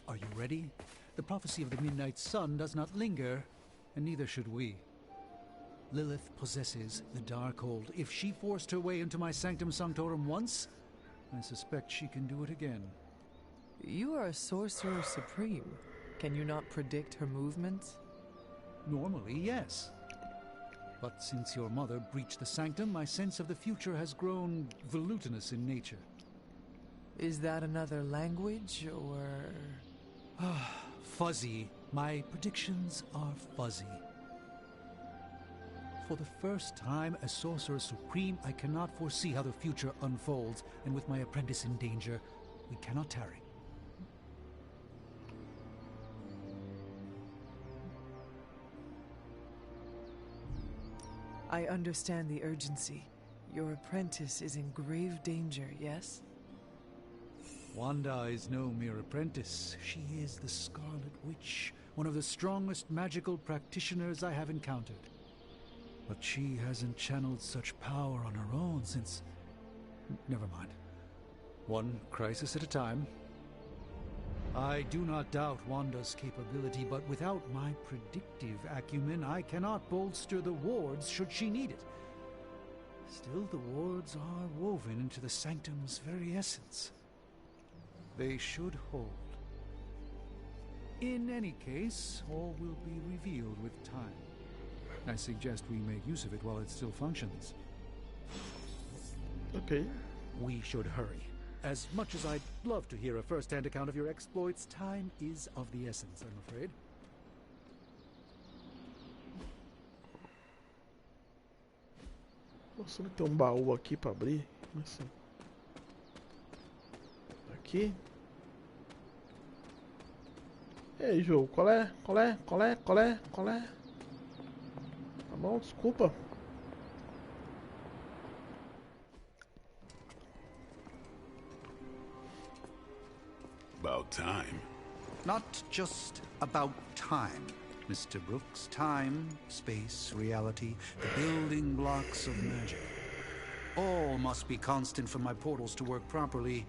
Are you ready? The prophecy of the Midnight Sun does not linger, and neither should we. Lilith possesses the Darkhold. If she forced her way into my Sanctum Sanctorum once, I suspect she can do it again. You are a Sorcerer Supreme. Can you not predict her movements? Normally, yes. But since your mother breached the Sanctum, my sense of the future has grown volutinous in nature. Is that another language, or...? Fuzzy. My predictions are fuzzy. For the first time as Sorcerer Supreme, I cannot foresee how the future unfolds, and with my apprentice in danger, we cannot tarry. I understand the urgency. Your apprentice is in grave danger, yes? Wanda is no mere apprentice. She is the Scarlet Witch, one of the strongest magical practitioners I have encountered. But she hasn't channeled such power on her own since... Never mind. One crisis at a time. I do not doubt Wanda's capability, but without my predictive acumen, I cannot bolster the wards should she need it. Still, the wards are woven into the Sanctum's very essence. They should hold. In any case, all will be revealed with time. I suggest we make use of it while it still functions. Okay. We should hurry. As much as I'd love to hear a first-hand account of your exploits, time is of the essence, I'm afraid. Nossa, não tem baú aqui pra abrir? Assim. Aqui. E aí, jogo, qual é? Tá bom, desculpa. About time. Not just about time, Mr. Brooks. Time, space, reality, the building blocks of magic. All must be constant for my portals to work properly,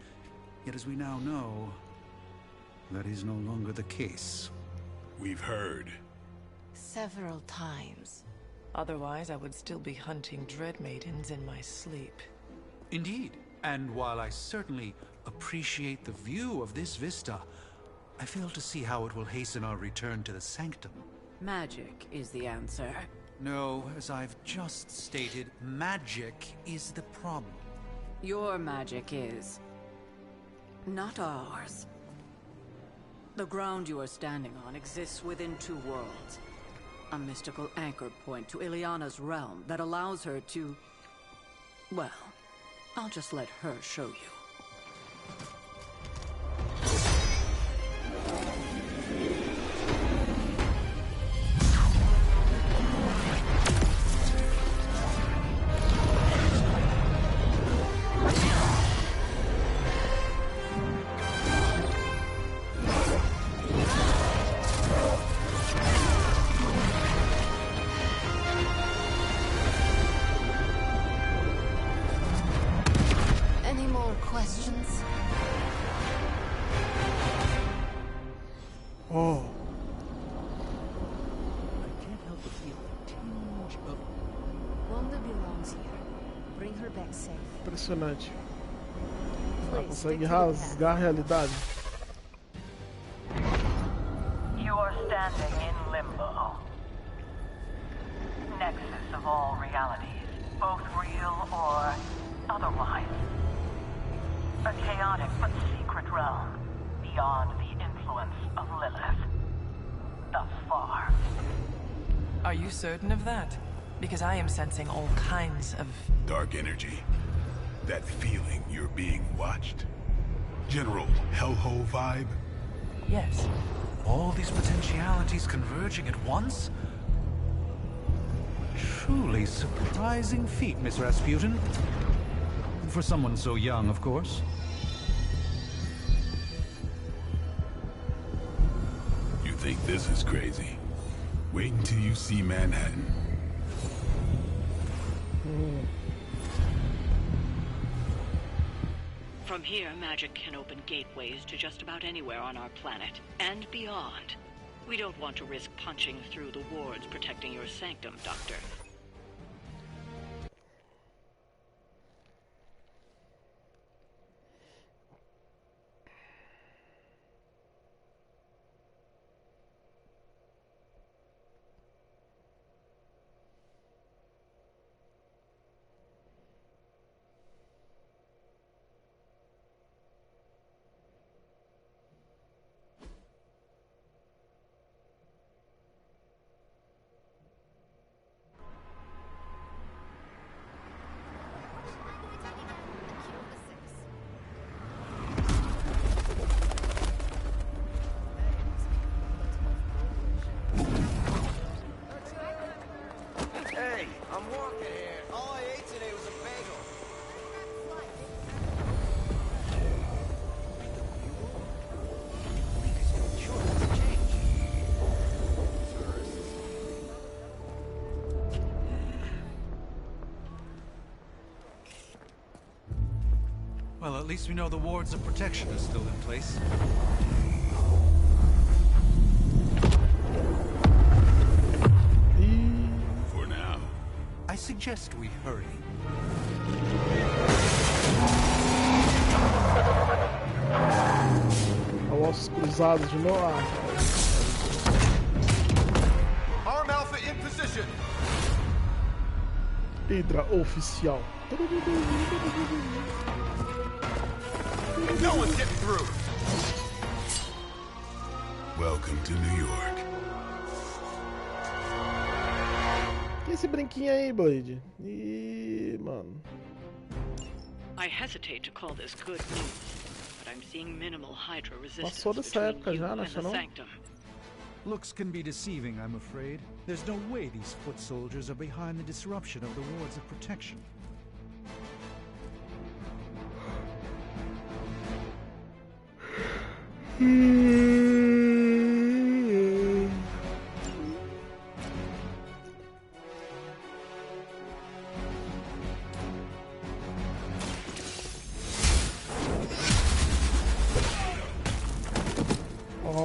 yet as we now know, that is no longer the case. We've heard. Several times. Otherwise, I would still be hunting dread maidens in my sleep. Indeed. And while I certainly appreciate the view of this vista, I fail to see how it will hasten our return to the sanctum. Magic is the answer. No, as I've just stated, magic is the problem. Your magic is. Not ours. The ground you are standing on exists within two worlds. A mystical anchor point to Ileana's realm that allows her to... Well, I'll just let her show you. Impressionante. Ela consegue rasgar a realidade. You are standing in limbo. Nexus of all realities, both real or otherwise. A chaotic but secret realm, beyond the influence of Lilith. Thus far. Are you certain of that? Because I am sensing all kinds of... dark energy. That feeling you're being watched? General hellhole vibe? Yes. All these potentialities converging at once? Truly surprising feat, Miss Rasputin. For someone so young, of course. You think this is crazy? Wait until you see Manhattan. From here, magic can open gateways to just about anywhere on our planet, and beyond. We don't want to risk punching through the wards protecting your sanctum, Doctor. Well, at least we know the wards of protection are still in place. For now. I suggest we hurry. Ossos cruzados de novo. Arm Alpha in position. Hydra oficial. No one's getting through. Welcome to New York. Que esse brinquinho aí, Blade? Ih, mano. I hesitate to call this good news, but I'm seeing minimal Hydra resistance Passou dessa between época you já, não and acha the não? Sanctum. Looks can be deceiving, I'm afraid. There's no way these foot soldiers are behind the disruption of the wards of protection.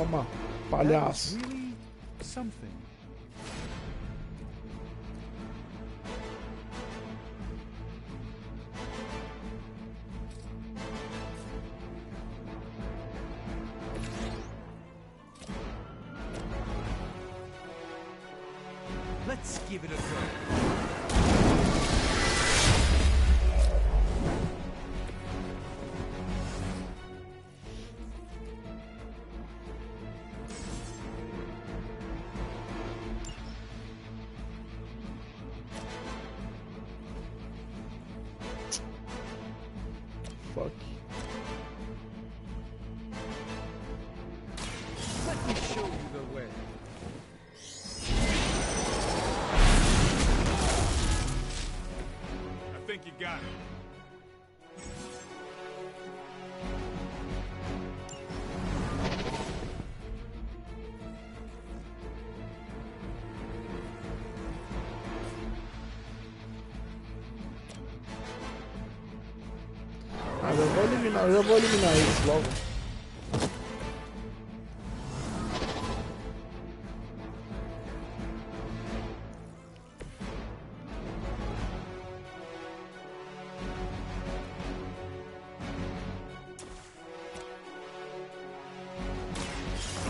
Toma, palhaço. Really something. Let's give it a go. Fuck. Let me show you the way. I think you got it. Ah, já vou eliminar eles logo.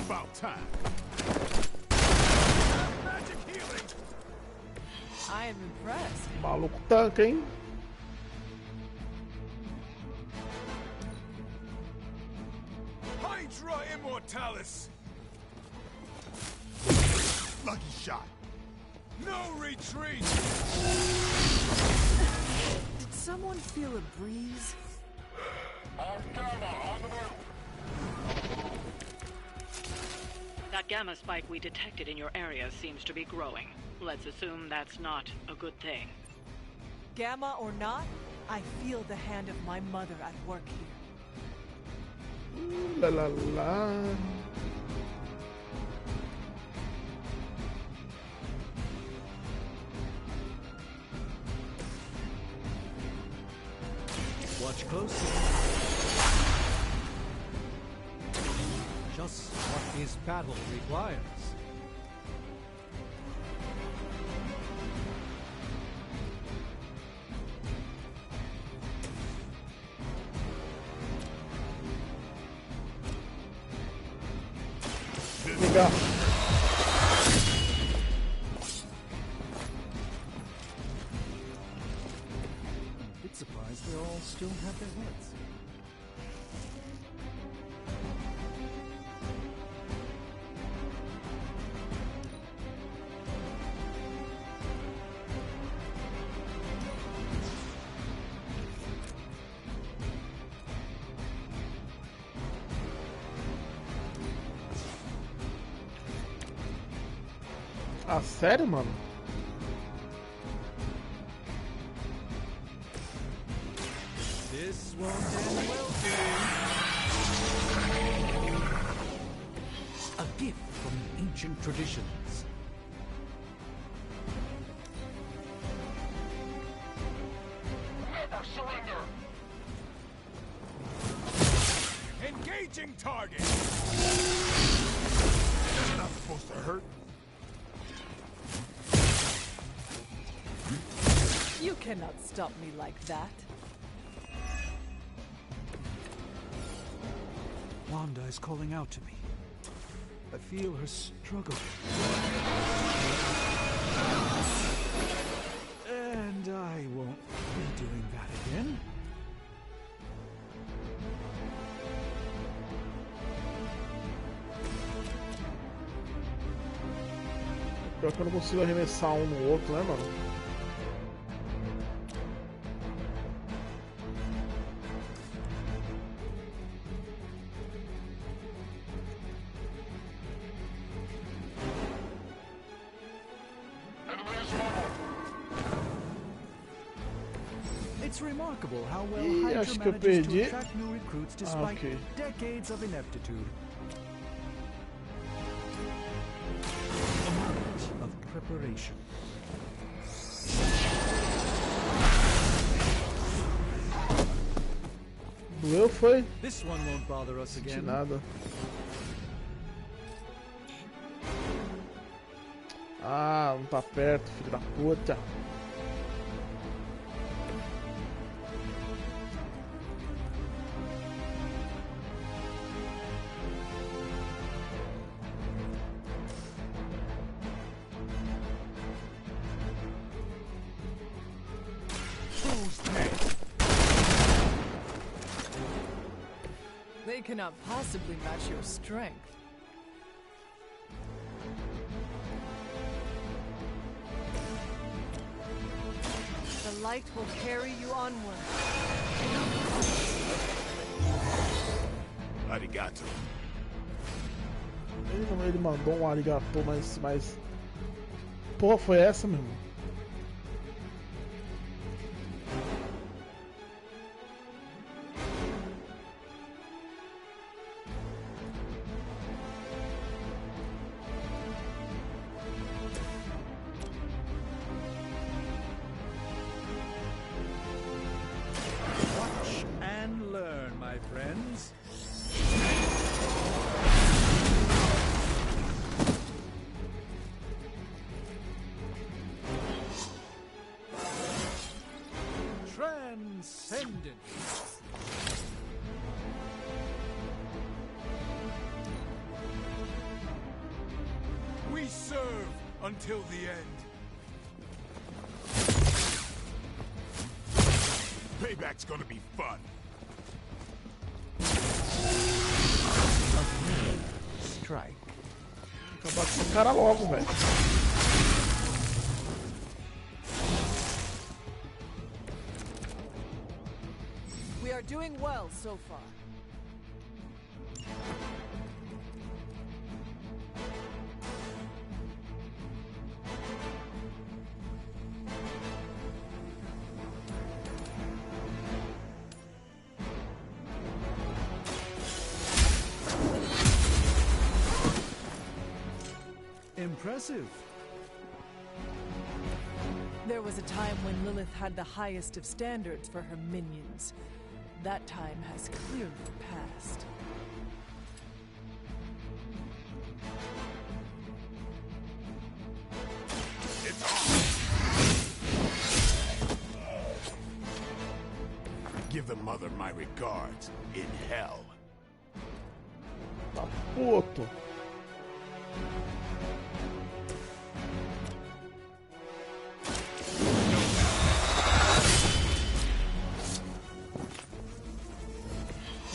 About time. Magic healing. I am impressed. Maluco tanca, hein? Hydra Immortalis. Lucky shot. No retreat. Did someone feel a breeze? That gamma spike we detected in your area seems to be growing. Let's assume that's not a good thing. Gamma or not, I feel the hand of my mother at work here. Ooh, la la la. Watch closely. Just what his battle requires. Legal. I'm a bit surprised they all still have their heads. Ah, sério, mano? This won't end well. A gift from ancient traditions. Never surrender. Engaging target. That's not supposed to hurt. You cannot stop me like that. Wanda is calling out to me. I feel her struggle. And I won't be doing that again. Pior que eu não consigo arremessar um no outro, né, mano? It's remarkable how well Ih, Hydra acho que eu manages to perdi. attract new recruits despite Ok. decades of ineptitude. A moment of preparation. Doeu, foi? This one won't bother us Senti again. nada. Ah, não tá perto, filho da puta. They cannot possibly match your strength. The light will carry you onward. Arigato. Ele mandou um arigato, mas... Porra, foi essa, meu irmão? Watch and learn, my friends. Transcendent. We serve until the end. Payback's gonna be fun. Strike. Acabar com esse cara logo, velho. We are doing well so far. Impressive. There was a time when Lilith had the highest of standards for her minions. That time has clearly passed. It's on. Give the mother my regards in hell. Tá puto.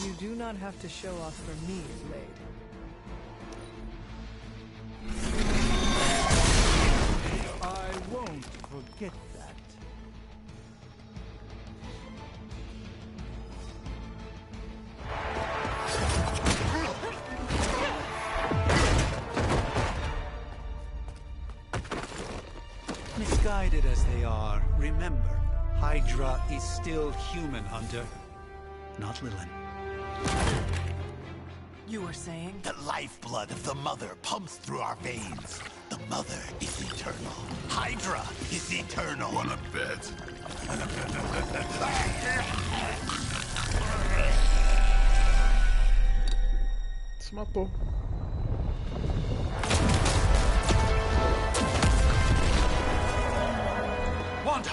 You do not have to show off for me, Blade. I won't forget that. Misguided as they are, remember, Hydra is still human, Hunter. Not Lilin. You were saying? The lifeblood of the Mother pumps through our veins. The Mother is eternal. Hydra is eternal. Wanna bet? Se matou. Wanda!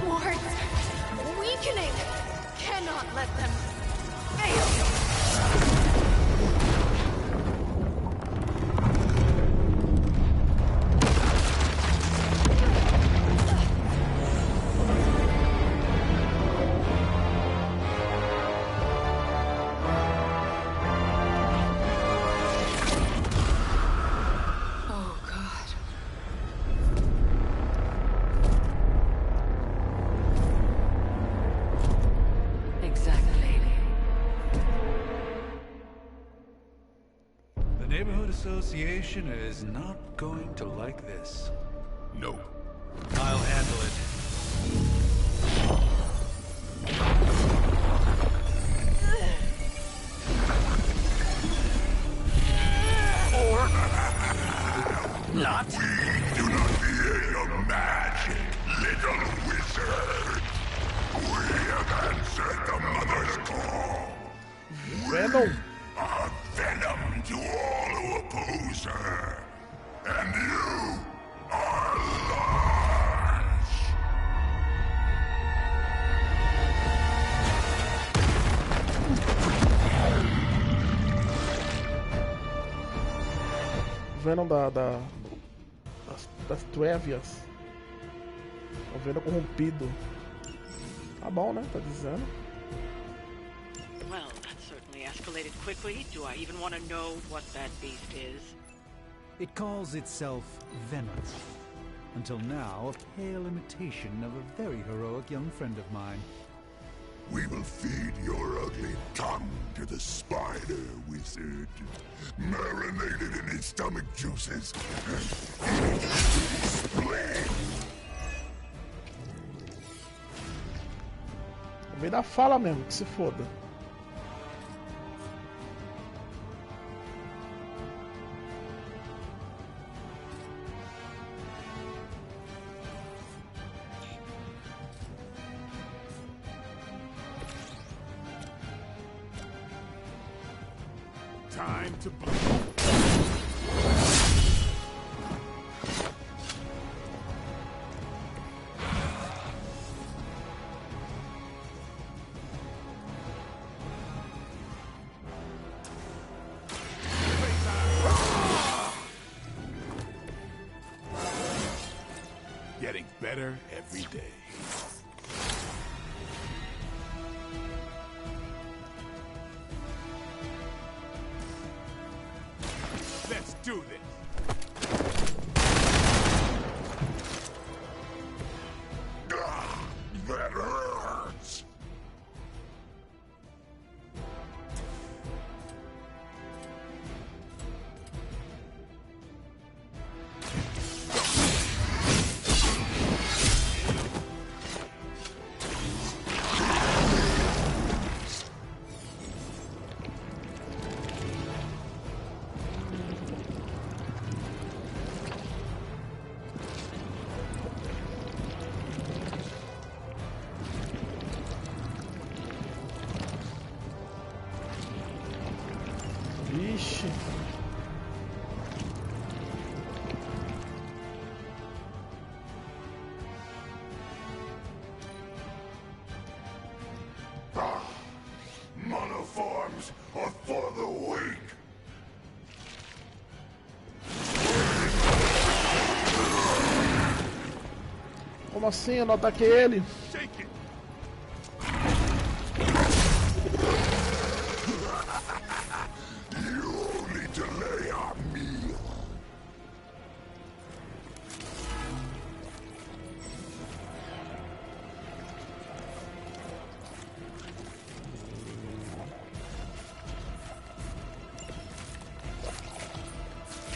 Wards! Weakening! Cannot let them fail! Oh, Association is not going to like this. Nope. I'll handle it. Or not. We do not fear your magic, little wizard. We have answered the Mother's call. Venom. We are venom to all who oppose her. And you are large. Venom das Trévias. O Venom corrompido. Tá bom, né? Tá dizendo. Well, that certainly escalated quickly. Do I even want to know what that beast is? It calls itself Venom. Until now, a pale imitation of a very heroic young friend of mine. We will feed your ugly tongue to the spider wizard, marinated in his stomach juices, and eat his spleen. Vem da fala mesmo, que se foda. Time to getting better every day. Let's do this. That hurts. Vixe. Monoforms are for the weak. Como assim? Eu não ataquei ele? Shake it. You only delay our meal.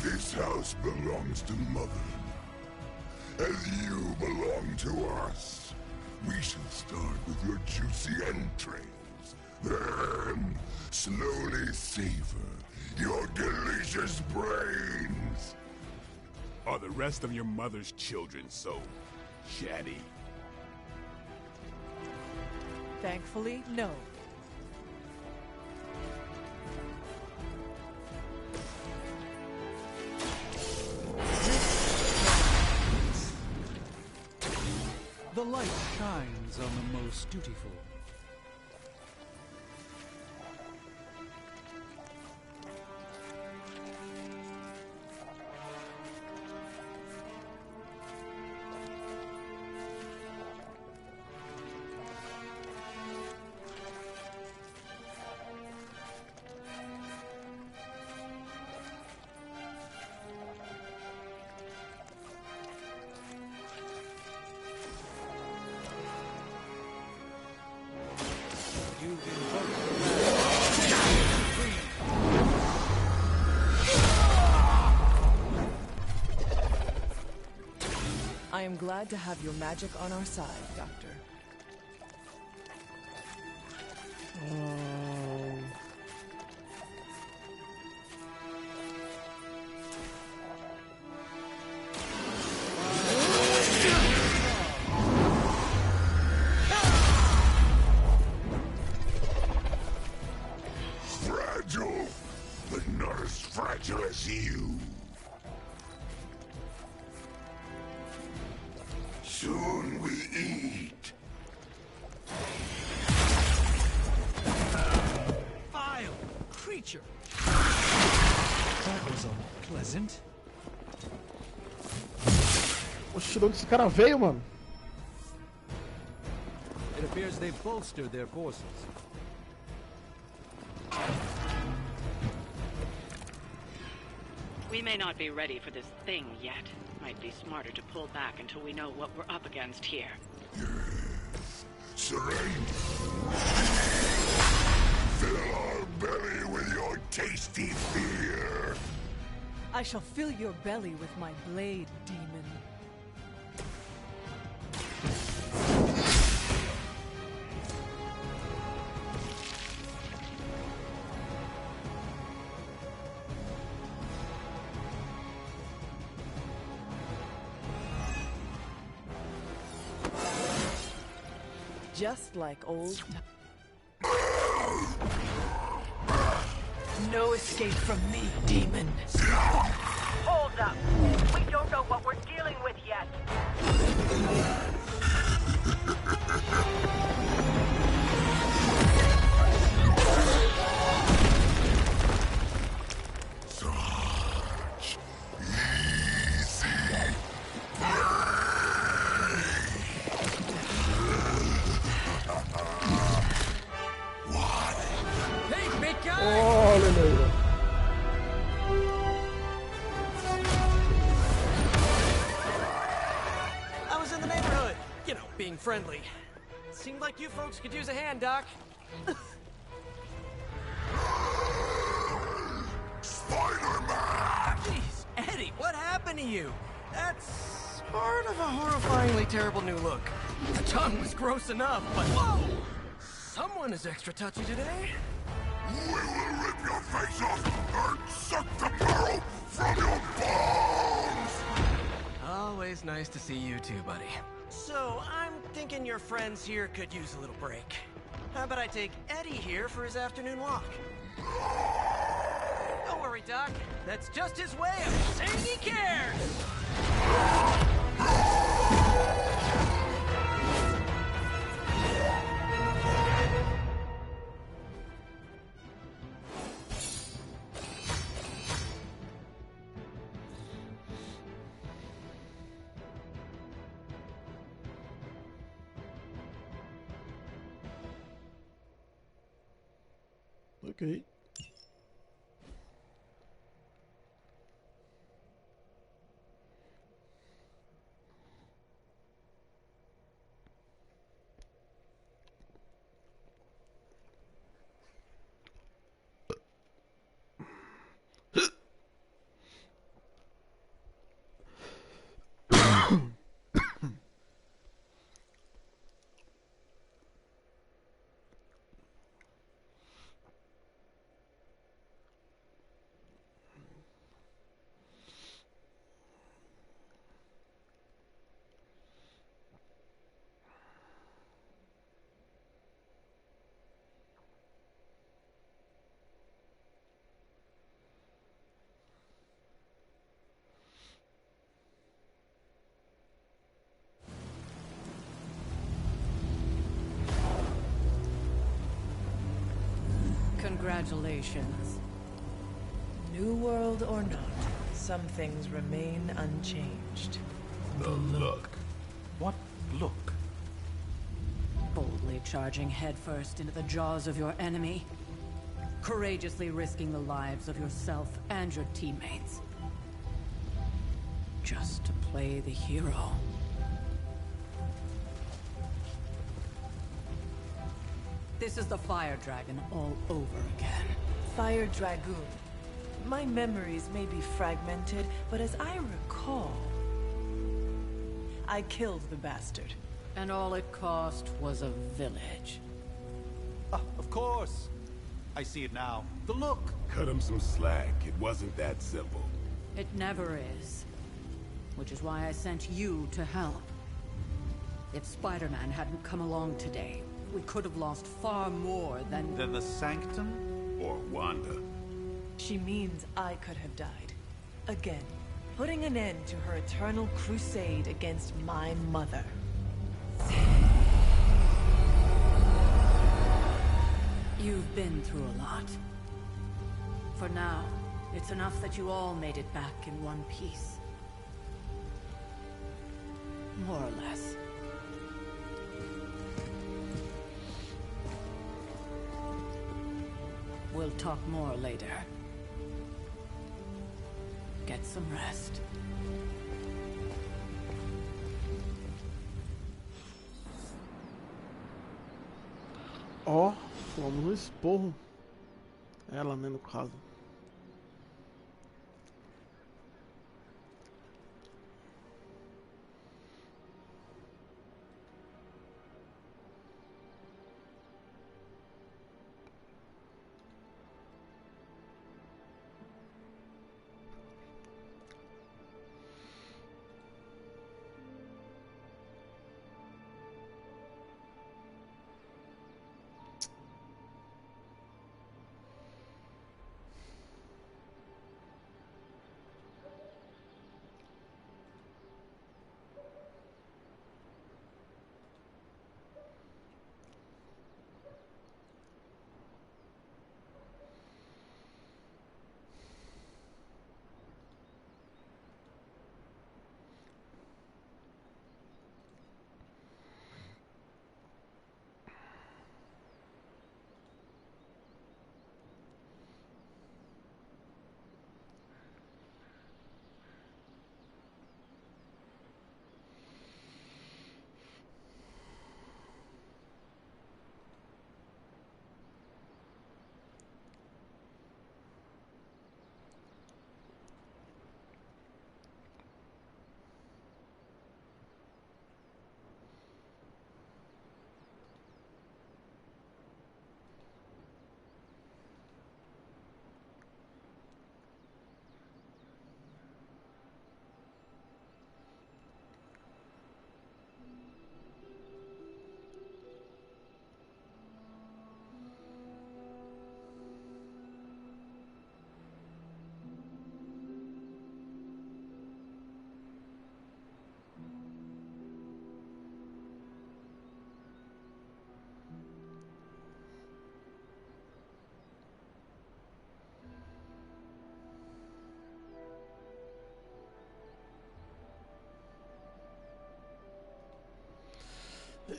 This house belongs to Mother. As you belong to us. We shall start with your juicy entrails. Then, slowly savor your delicious brains. Are the rest of your mother's children so chatty? Thankfully, no. The light shines on the most dutiful. am glad to have your magic on our side, Doctor. Fragile, but not as fragile as you. Soon we eat. Vile creature. That was unpleasant. Oxi, de onde esse cara veio, mano? It appears they've bolstered their forces. We may not be ready for this thing yet. Might be smarter to pull back until we know what we're up against here. Surrender. Fill our belly with your tasty fear. I shall fill your belly with my blade, demon. Just like old No escape from me, demon. Hold up. We don't know what we're dealing with yet. Such easy Hey, big guy! Hallelujah. I was in the neighborhood. You know, being friendly. Seemed like you folks could use a hand, Doc. Spider-Man! Jeez, Eddie, what happened to you? That's sort of a horrifyingly terrible new look. The tongue was gross enough, but whoa! Someone is extra touchy today. We will rip your face off and suck the marrow from your bones! Always nice to see you too, buddy. So, I'm thinking your friends here could use a little break. How about I take Eddie here for his afternoon walk? Don't worry, Doc. That's just his way of saying he cares! Ok. Congratulations. New world or not, some things remain unchanged. The look. What look? Boldly charging headfirst into the jaws of your enemy. Courageously risking the lives of yourself and your teammates. Just to play the hero. This is the Fire Dragon all over again. Fire Dragoon. My memories may be fragmented, but as I recall, I killed the bastard. And all it cost was a village. Of course. I see it now. The look. Cut him some slack. It wasn't that simple. It never is. Which is why I sent you to help. If Spider-Man hadn't come along today, we could have lost far more than... Than the Sanctum? Or Wanda. She means I could have died. Again, putting an end to her eternal crusade against my mother. You've been through a lot. For now, it's enough that you all made it back in one piece. More or less. We'll talk more later. Get some rest. Ó, fomos no esporro. Ela, né, no caso.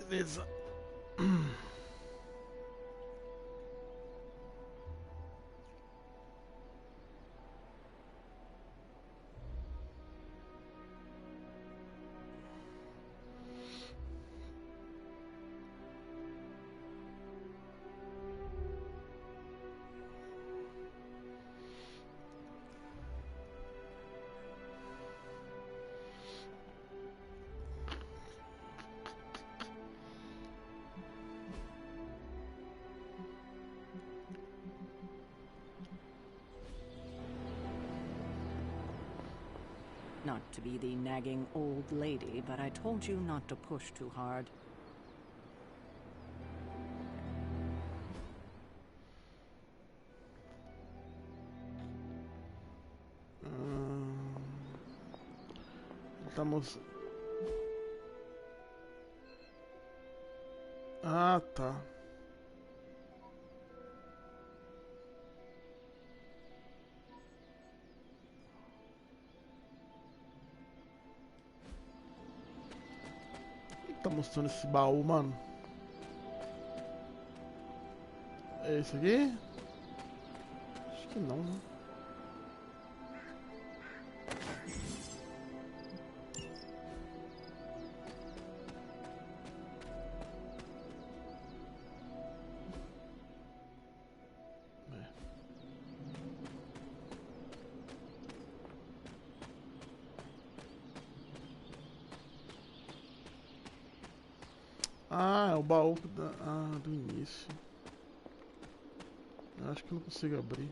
Beleza. Not to be the nagging old lady, but I told you not to push too hard. Estamos... Ah, tá. Tá mostrando esse baú, mano? É esse aqui? Acho que não, né? Ah, é o baú do início. Eu acho que eu não consigo abrir.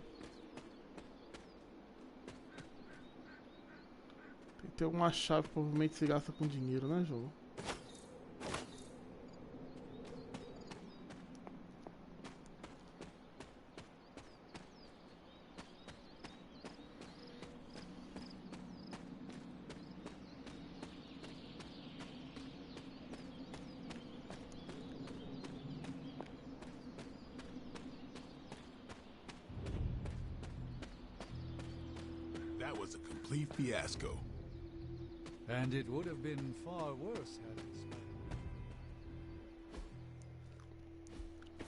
Tem que ter alguma chave, provavelmente se gasta com dinheiro, né, jogo? That was a complete fiasco. And it would have been far worse had it.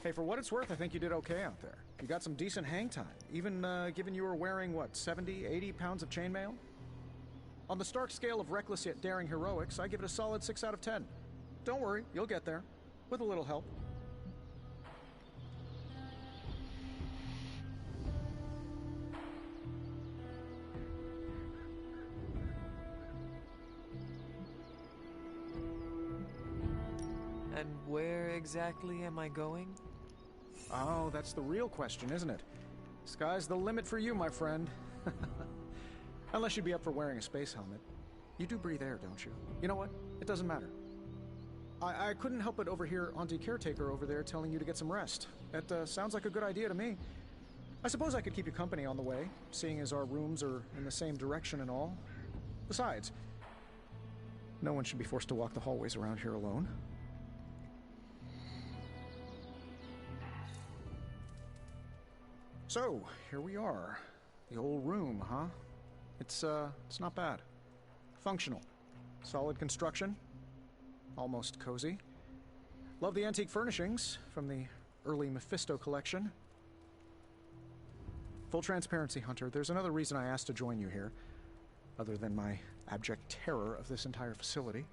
Hey, for what it's worth, I think you did okay out there. You got some decent hang time, even given you were wearing, what, 70, 80 pounds of chainmail? On the Stark scale of reckless yet daring heroics, I give it a solid 6 out of 10. Don't worry, you'll get there. With a little help. And where exactly am I going? Oh, that's the real question, isn't it? Sky's the limit for you, my friend. Unless you'd be up for wearing a space helmet. You do breathe air, don't you? You know what? It doesn't matter. I couldn't help but overhear Auntie Caretaker over there telling you to get some rest. That sounds like a good idea to me. I suppose I could keep you company on the way, seeing as our rooms are in the same direction and all. Besides, no one should be forced to walk the hallways around here alone. So, here we are. The old room, huh? It's not bad. Functional. Solid construction. Almost cozy. Love the antique furnishings from the early Mephisto collection. Full transparency, Hunter, there's another reason I asked to join you here, other than my abject terror of this entire facility.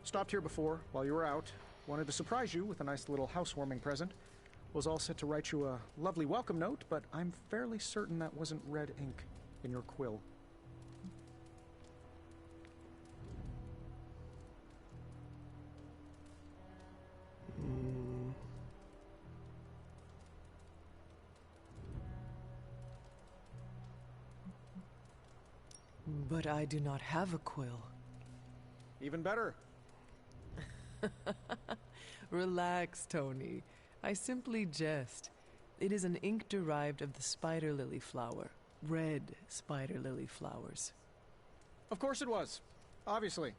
Stopped here before, while you were out. Wanted to surprise you with a nice little housewarming present. Was all set to write you a lovely welcome note, but I'm fairly certain that wasn't red ink in your quill. But I do not have a quill. Even better. Relax, Tony. I simply jest. It is an ink derived of the spider lily flower. Red spider lily flowers. Of course it was. Obviously.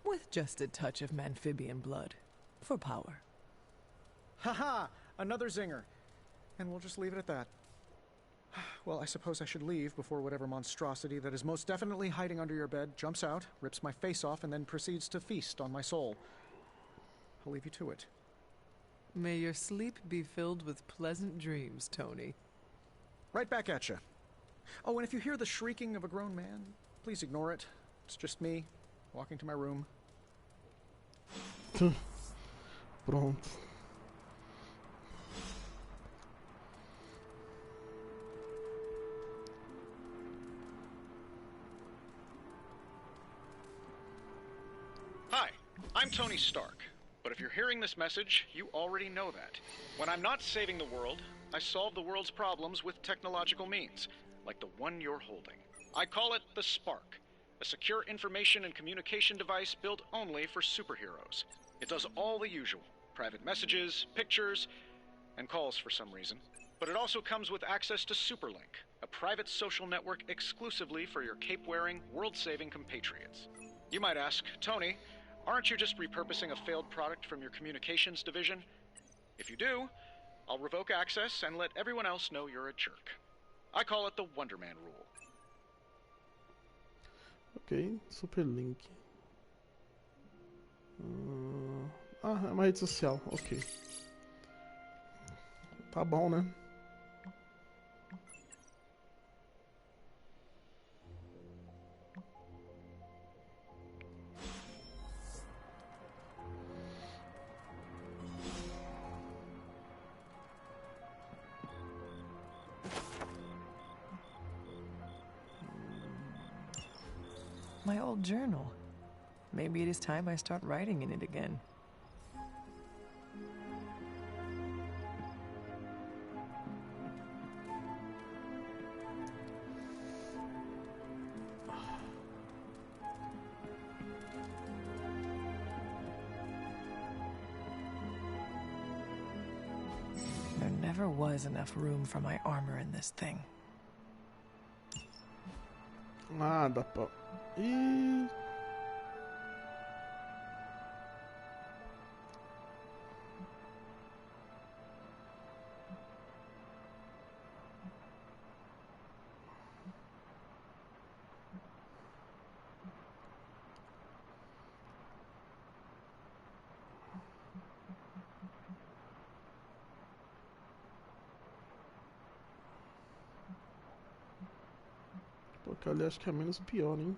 With just a touch of amphibian blood. For power. Haha! Another zinger. And we'll just leave it at that. Well, I suppose I should leave before whatever monstrosity that is most definitely hiding under your bed jumps out, rips my face off, and then proceeds to feast on my soul. I'll leave you to it. May your sleep be filled with pleasant dreams, Tony. Right back at you. Oh, and if you hear the shrieking of a grown man, please ignore it. It's just me, walking to my room. Pronto. Hi, I'm Tony Stark. But if you're hearing this message, you already know that. When I'm not saving the world, I solve the world's problems with technological means, like the one you're holding. I call it the Spark, a secure information and communication device built only for superheroes. It does all the usual, private messages, pictures, and calls for some reason. But it also comes with access to Superlink, a private social network exclusively for your cape-wearing, world-saving compatriots. You might ask, Tony, aren't you just repurposing a failed product from your communications division? If you do, I'll revoke access and let everyone else know you're a jerk. I call it the Wonder Man rule. Ok, Superlink. É uma rede social, ok. Tá bom, né? My old journal. Maybe it is time I start writing in it again. never was enough room for my armor in this thing. Ah, dá pra... Ih... Porque ali acho que é menos pior, hein?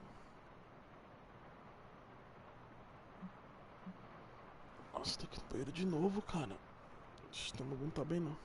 Nossa, tem que ir no banheiro de novo, cara. O estômago não tá bem, não.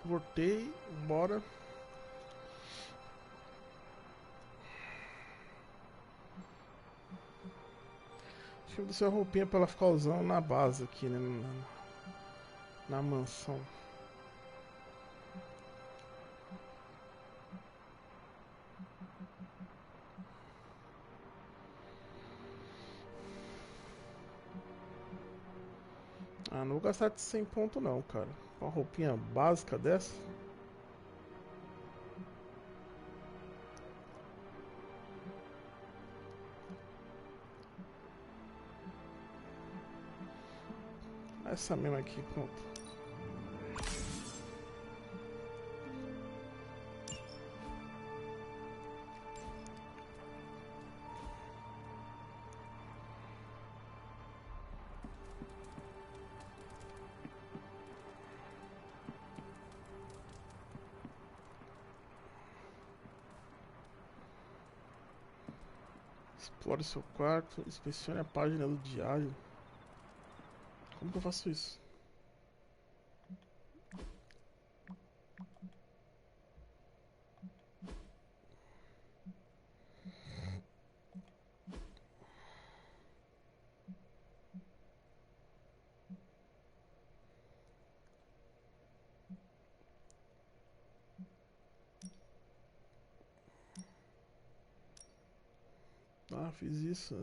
Voltei, bora. Acho que eu descer a roupinha pra ela ficar usando na base aqui, né? Na mansão. Ah, não vou gastar de 100 pontos não, cara. Uma roupinha básica dessa. Essa mesma aqui, pronto. Explore seu quarto, inspecione a página do diário. Como que eu faço isso? Ah, fiz isso.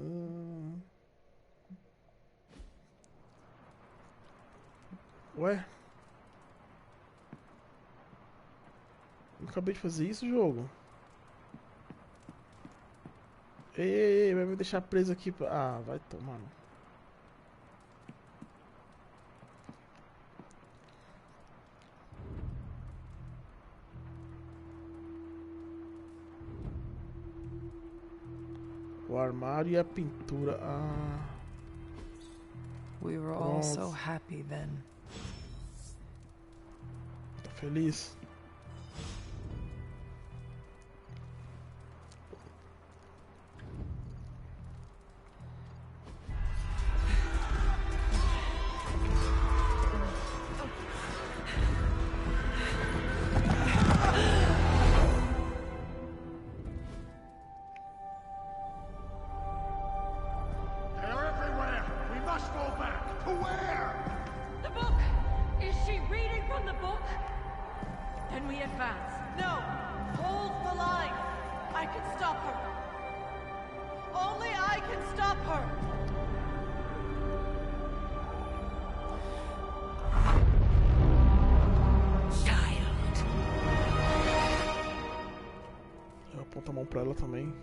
Ué? Eu acabei de fazer isso, jogo? Ei, vai me deixar preso aqui. Ah, vai tomar. O armário e a pintura. Ah. We were all so happy then. Tá feliz? Aponta a mão pra ela também.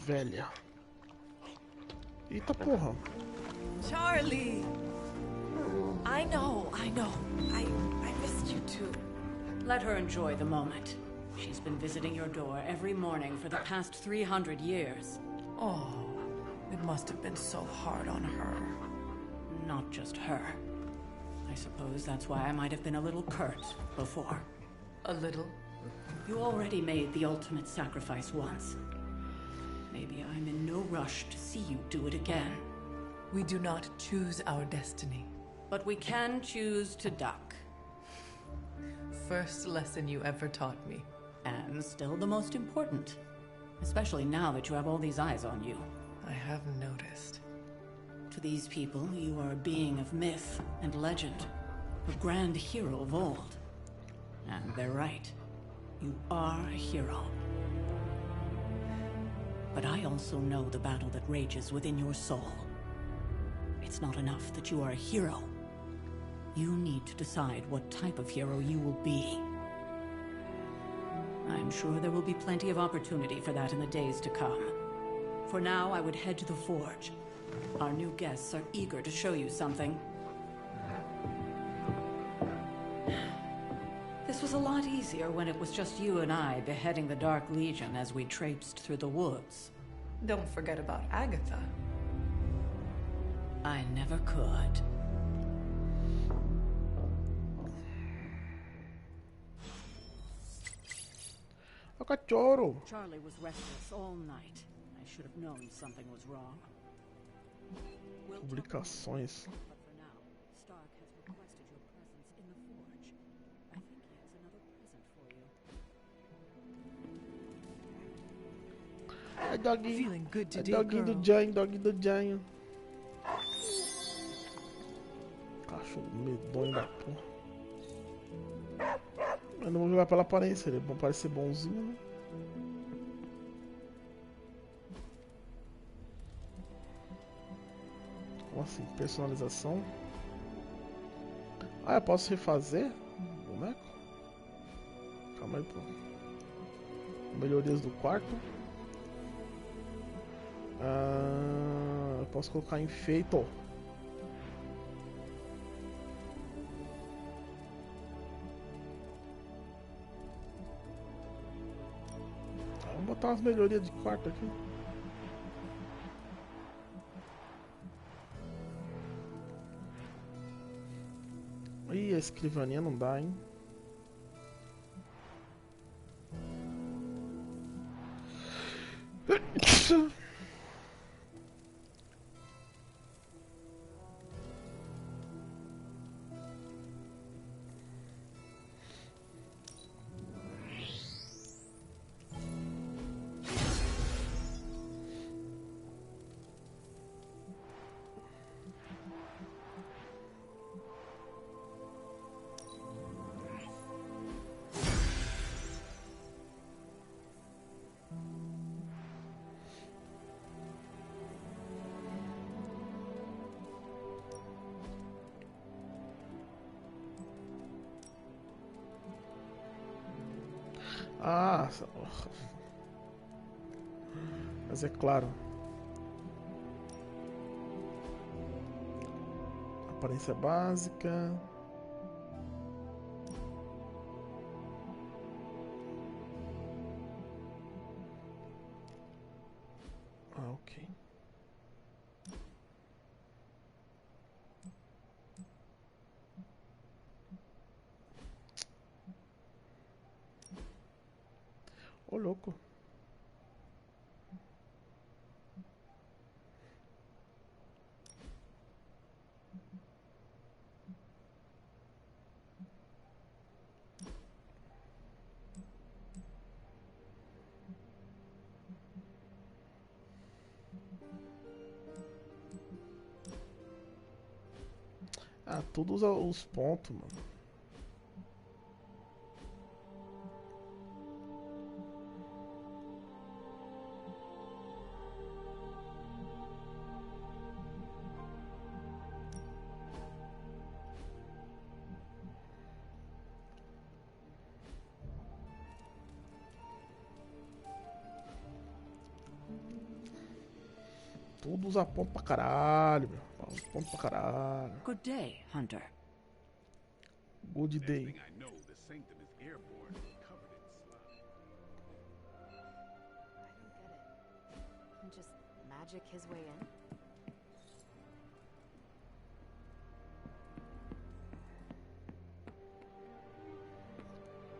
Velha. Eita porra. Charlie! I know. I missed you too. Let her enjoy the moment. She's been visiting your door every morning for the past 300 years. Oh, it must have been so hard on her. Not just her. I suppose that's why I might have been a little curt before. A little? You already made the ultimate sacrifice once. Maybe I'm in no rush to see you do it again. We do not choose our destiny. But we can choose to duck. First lesson you ever taught me. And still the most important. Especially now that you have all these eyes on you. I have noticed. To these people, you are a being of myth and legend. A grand hero of old. And they're right. You are a hero. But I also know the battle that rages within your soul. It's not enough that you are a hero. You need to decide what type of hero you will be. I'm sure there will be plenty of opportunity for that in the days to come. For now, I would head to the forge. Our new guests are eager to show you something. This was a lot easier when it was just you and I beheading the Dark Legion as we traipsed through the woods. Don't forget about Agatha. I never could. O cachorro. Charlie was restless all night. I should have known something was wrong. Publicações. But for now, Stark has requested your presence in the forge. I think he has É doguinho. Feeling good É today, doguinho do girl. Janho, doguinho do Janho. Cachorro medonho da porra. Eu não vou jogar pela aparência, ele é bom, parece ser bonzinho, né? Como assim? Personalização? Ah, eu posso refazer o boneco? Calma aí, pô. Melhorias do quarto. Eu posso colocar enfeito. Vamos botar umas melhorias de quarto aqui. Ih, a escrivaninha não dá, hein? Ah, mas é claro. Aparência básica. Ah, ok. Ô, louco. Ah, tudo usa os pontos, mano. Tudo usa ponto pra caralho, meu. Ponto pra caralho. Good day, Hunter. Good day. Can just magic his way in?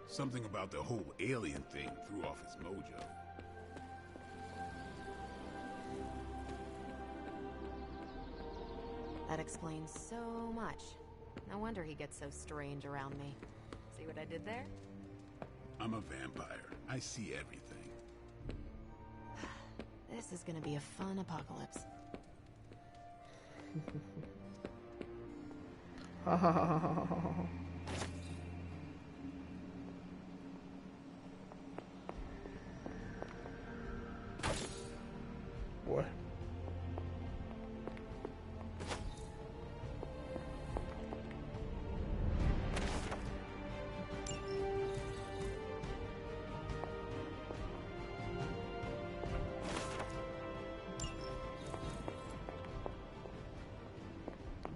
Something about the whole alien thing threw off his mojo. That explains so much. No wonder he gets so strange around me. See what I did there? I'm a vampire. I see everything. This is gonna be a fun apocalypse. Boy.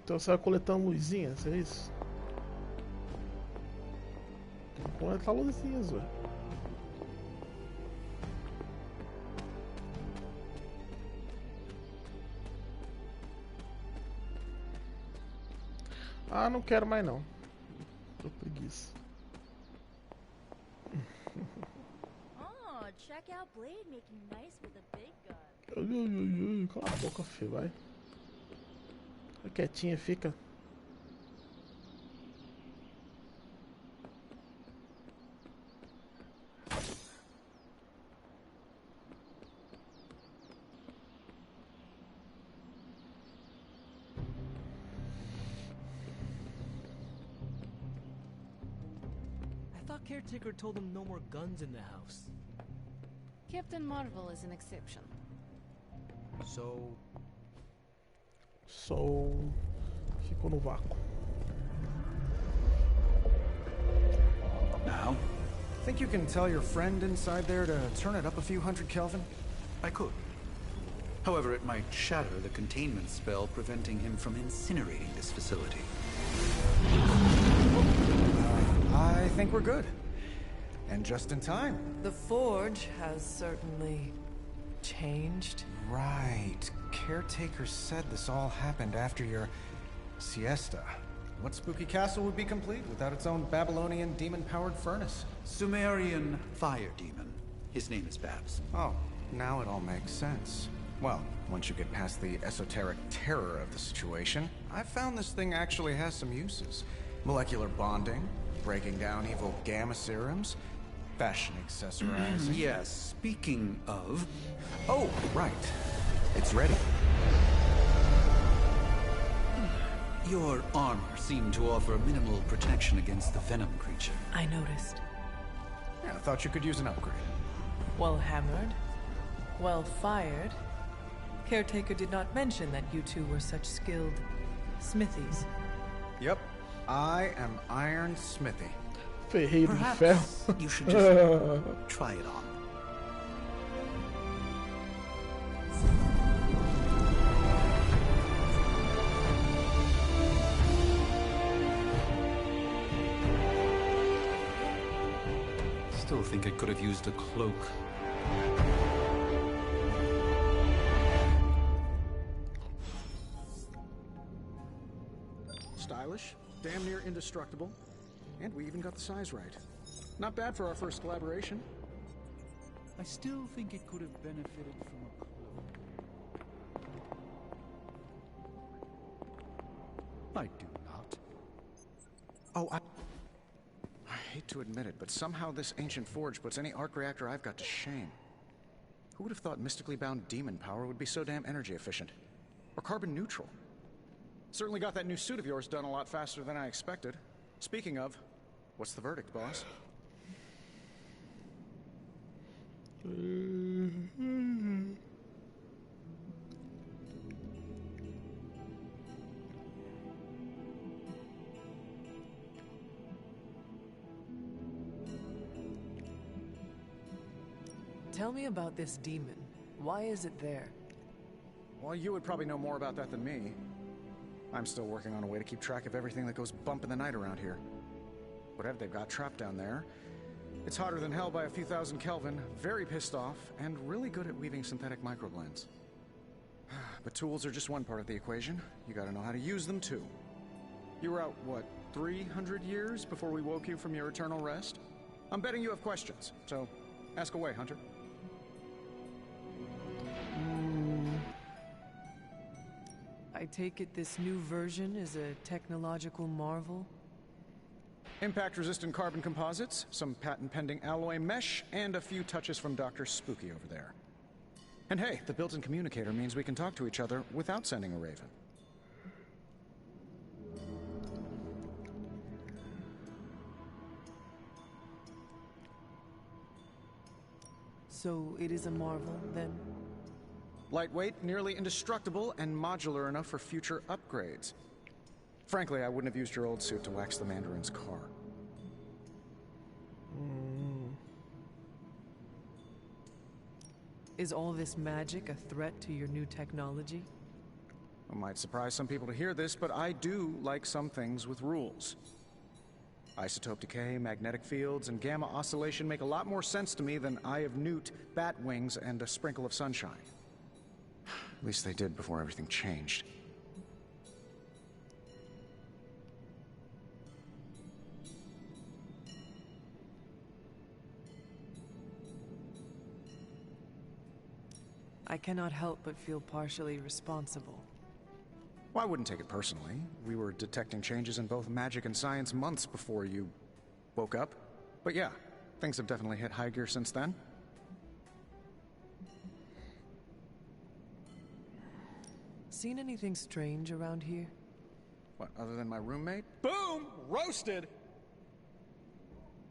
Então você vai coletando luzinhas, é isso? Tem que coletar luzinhas, velho. Ah, não quero mais não. Tô preguiça. Oh, check out Blade making nice with a big gun. Cala a boca, filho, vai. Fica quietinha, fica. thought Caretaker told them no more guns in the house. Captain Marvel is an exception. So... Ficou no vácuo. Now? Think you can tell your friend inside there to turn it up a few hundred Kelvin? I could. However, it might shatter the containment spell preventing him from incinerating this facility. I think we're good. And just in time. The Forge has certainly changed. Right. Caretaker said this all happened after your siesta. What spooky castle would be complete without its own Babylonian demon-powered furnace? Sumerian fire demon. His name is Babs. Oh, now it all makes sense. Well, once you get past the esoteric terror of the situation, I've found this thing actually has some uses. Molecular bonding, breaking down evil gamma serums, fashion accessorizing. Yes, speaking of... Oh, right. It's ready. Your armor seemed to offer minimal protection against the venom creature. I noticed. Yeah, I thought you could use an upgrade. Well hammered. Well fired. Caretaker did not mention that you two were such skilled smithies. Yep. I am Iron Smithy. Ferreiro de ferro. You should just try it on. Still think I could have used a cloak. Stylish, damn near indestructible, and we even got the size right. Not bad for our first collaboration. I still think it could have benefited from a cloak. I do not. Oh, I hate to admit it, but somehow this ancient forge puts any arc reactor I've got to shame. Who would have thought mystically bound demon power would be so damn energy efficient? Or carbon neutral? Certainly got that new suit of yours done a lot faster than I expected. Speaking of, what's the verdict, boss? Tell me about this demon. Why is it there? Well, you would probably know more about that than me. I'm still working on a way to keep track of everything that goes bump in the night around here. Whatever they've got trapped down there, it's hotter than hell by a few thousand Kelvin, very pissed off, and really good at weaving synthetic microblends. But tools are just one part of the equation. You gotta know how to use them too. You were out, what, 300 years before we woke you from your eternal rest? I'm betting you have questions, so ask away, Hunter. I take it this new version is a technological marvel? Impact-resistant carbon composites, some patent-pending alloy mesh, and a few touches from Dr. Spooky over there. And hey, the built-in communicator means we can talk to each other without sending a raven. So it is a marvel, then? Lightweight, nearly indestructible, and modular enough for future upgrades. Frankly, I wouldn't have used your old suit to wax the Mandarin's car. Is all this magic a threat to your new technology? It might surprise some people to hear this, but I do like some things with rules. Isotope decay, magnetic fields, and gamma oscillation make a lot more sense to me than Eye of Newt, bat wings, and a sprinkle of sunshine. At least they did before everything changed. I cannot help but feel partially responsible. Well, I wouldn't take it personally. We were detecting changes in both magic and science months before you woke up. But yeah, things have definitely hit high gear since then. Seen anything strange around here? What, other than my roommate? Boom! Roasted!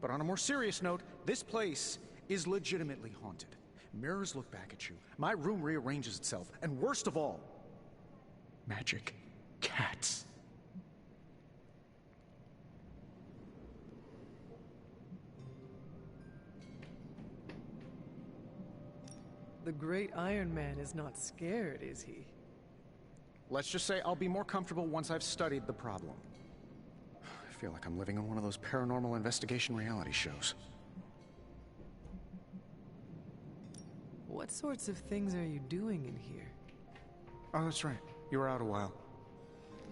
But on a more serious note, this place is legitimately haunted. Mirrors look back at you. My room rearranges itself. And worst of all, magic cats. The great Iron Man is not scared, is he? Let's just say I'll be more comfortable once I've studied the problem. I feel like I'm living in one of those paranormal investigation reality shows. What sorts of things are you doing in here? Oh, that's right. You were out a while.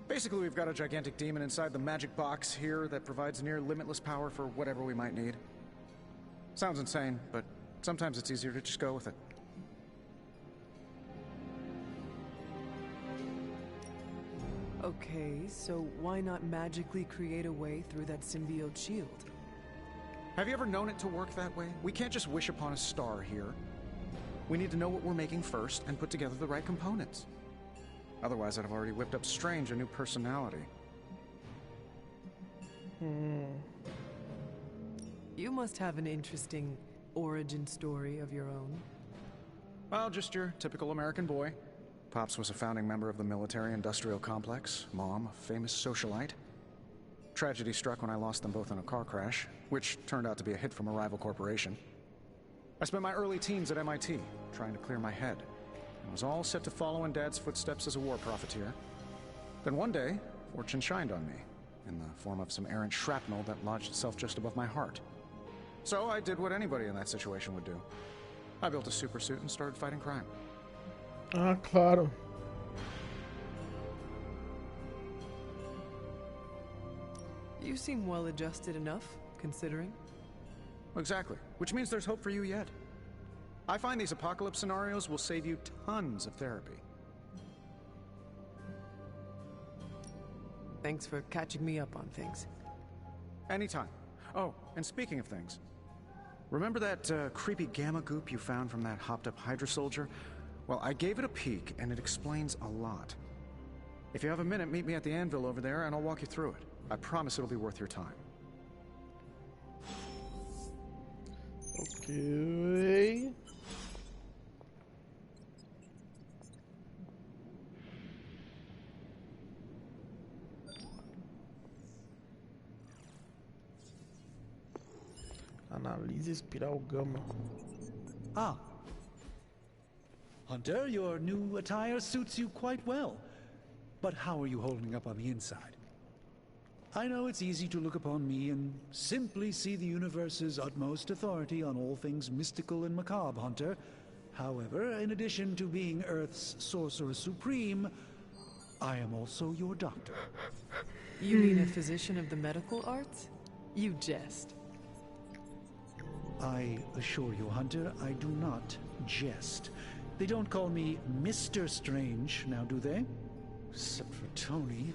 Basically, we've got a gigantic demon inside the magic box here that provides near limitless power for whatever we might need. Sounds insane, but sometimes it's easier to just go with it. Okay, so why not magically create a way through that symbiote shield? Have you ever known it to work that way? We can't just wish upon a star here. We need to know what we're making first and put together the right components. Otherwise, I'd have already whipped up Strange a new personality. You must have an interesting origin story of your own. Well, just your typical American boy. Pops was a founding member of the military-industrial complex. Mom, a famous socialite. Tragedy struck when I lost them both in a car crash, which turned out to be a hit from a rival corporation. I spent my early teens at MIT, trying to clear my head, and was all set to follow in Dad's footsteps as a war profiteer. Then one day, fortune shined on me, in the form of some errant shrapnel that lodged itself just above my heart. So I did what anybody in that situation would do. I built a supersuit and started fighting crime. Ah, claro. You seem well adjusted enough, considering. Exactly, which means there's hope for you yet. I find these apocalypse scenarios will save you tons of therapy. Thanks for catching me up on things. Anytime. Oh, and speaking of things, remember that creepy gamma goop you found from that hopped-up Hydra soldier? Well, I gave it a peek, and it explains a lot. If you have a minute, meet me at the anvil over there, and I'll walk you through it. I promise it'll be worth your time. Okay. Analise espiral gamma. Ah. Hunter, your new attire suits you quite well. But how are you holding up on the inside? I know it's easy to look upon me and simply see the universe's utmost authority on all things mystical and macabre, Hunter. However, in addition to being Earth's Sorcerer Supreme, I am also your doctor. You mean a physician of the medical arts? You jest. I assure you, Hunter, I do not jest. They don't call me Mr. Strange, now do they? Except for Tony.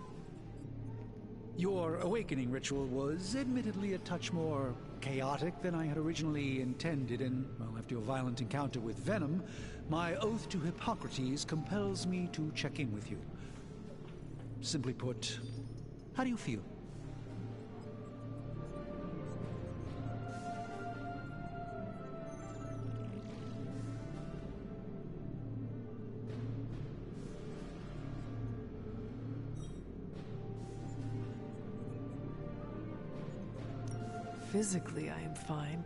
Your awakening ritual was admittedly a touch more chaotic than I had originally intended, and, well, after your violent encounter with Venom, my oath to Hippocrates compels me to check in with you. Simply put, how do you feel? Physically, I am fine.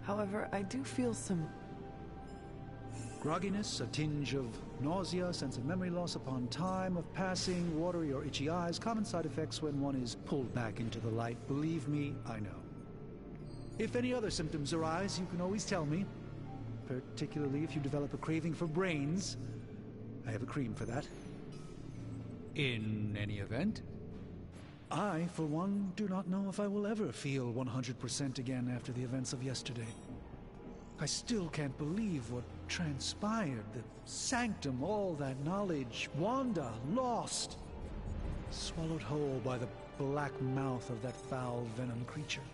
However, I do feel some... grogginess, a tinge of nausea, sense of memory loss upon time of passing, watery or itchy eyes, common side effects when one is pulled back into the light. Believe me, I know. If any other symptoms arise, you can always tell me. Particularly if you develop a craving for brains. I have a cream for that. In any event, I, for one, do not know if I will ever feel 100% again after the events of yesterday. I still can't believe what transpired. The sanctum, all that knowledge, Wanda, lost. Swallowed whole by the black mouth of that foul venom creature.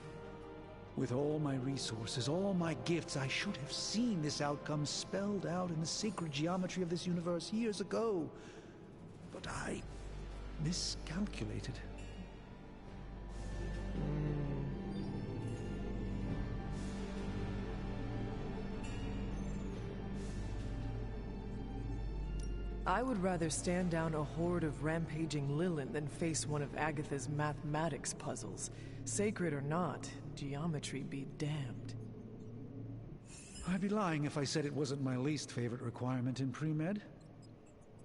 With all my resources, all my gifts, I should have seen this outcome spelled out in the sacred geometry of this universe years ago. But I miscalculated. I would rather stand down a horde of rampaging Lilin than face one of Agatha's mathematics puzzles. Sacred or not, geometry be damned. I'd be lying if I said it wasn't my least favorite requirement in pre-med.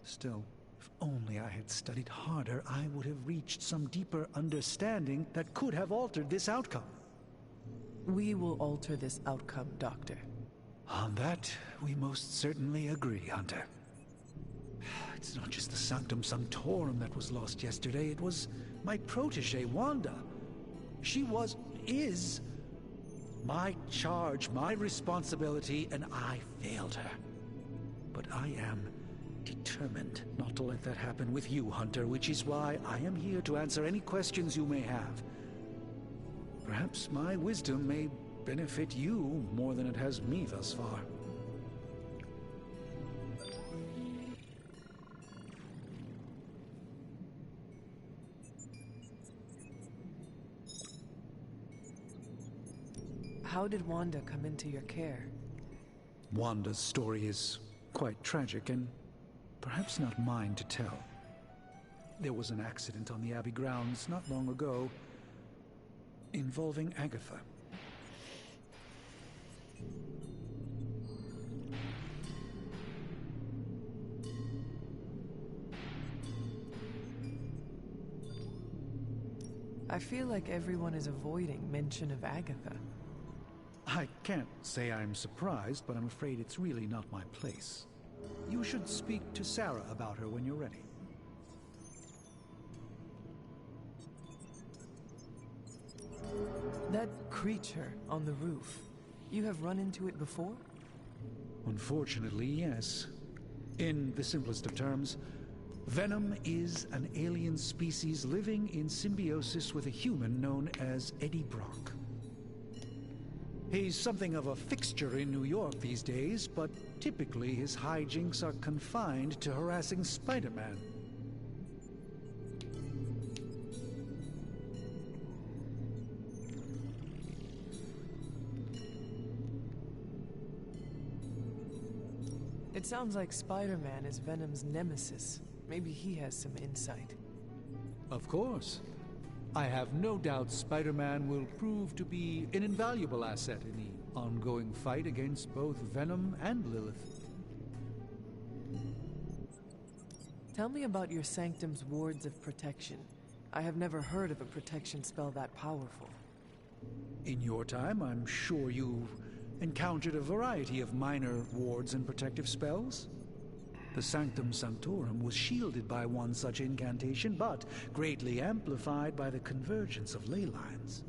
Still, if only I had studied harder, I would have reached some deeper understanding that could have altered this outcome. We will alter this outcome, Doctor. On that, we most certainly agree, Hunter. It's not just the Sanctum Sanctorum that was lost yesterday, it was my protege, Wanda. She is my charge, my responsibility, and I failed her. But I am determined not to let that happen with you, Hunter, which is why I am here to answer any questions you may have. Perhaps my wisdom may benefit you more than it has me thus far. How did Wanda come into your care? Wanda's story is quite tragic and perhaps not mine to tell. There was an accident on the Abbey grounds not long ago involving Agatha. I feel like everyone is avoiding mention of Agatha. I can't say I'm surprised, but I'm afraid it's really not my place. You should speak to Sarah about her when you're ready. That creature on the roof, you have run into it before? Unfortunately, yes. In the simplest of terms, Venom is an alien species living in symbiosis with a human known as Eddie Brock. He's something of a fixture in New York these days, but typically his hijinks are confined to harassing Spider-Man. It sounds like Spider-Man is Venom's nemesis. Maybe he has some insight. Of course. I have no doubt Spider-Man will prove to be an invaluable asset in the ongoing fight against both Venom and Lilith. Tell me about your Sanctum's wards of protection. I have never heard of a protection spell that powerful. In your time, I'm sure you've encountered a variety of minor wards and protective spells. The Sanctum Sanctorum was shielded by one such incantation, but greatly amplified by the convergence of ley lines.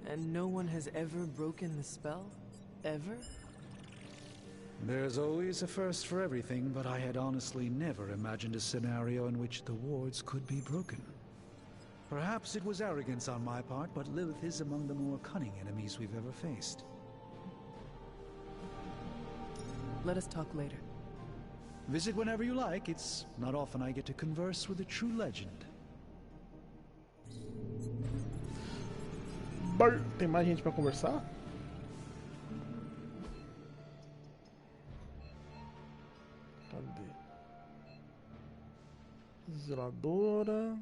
And no one has ever broken the spell? Ever? There's always a first for everything, but I had honestly never imagined a scenario in which the wards could be broken. Perhaps it was arrogance on my part, but Lilith is among the more cunning enemies we've ever faced. Let us talk later. Visit whenever you like. It's not often I get to converse with a true legend. Tem mais gente pra conversar? Cadê? Zeladora.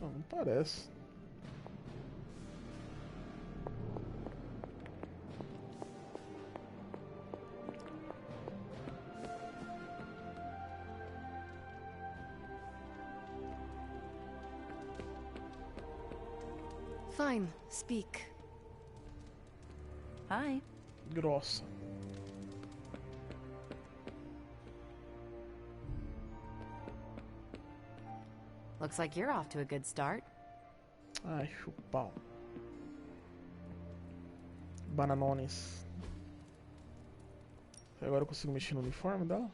Não parece. Fine, speak. Hi. Grossa. Looks like you're off to a good start. Ai, chupau. Bananones. Agora eu consigo mexer no uniforme dela?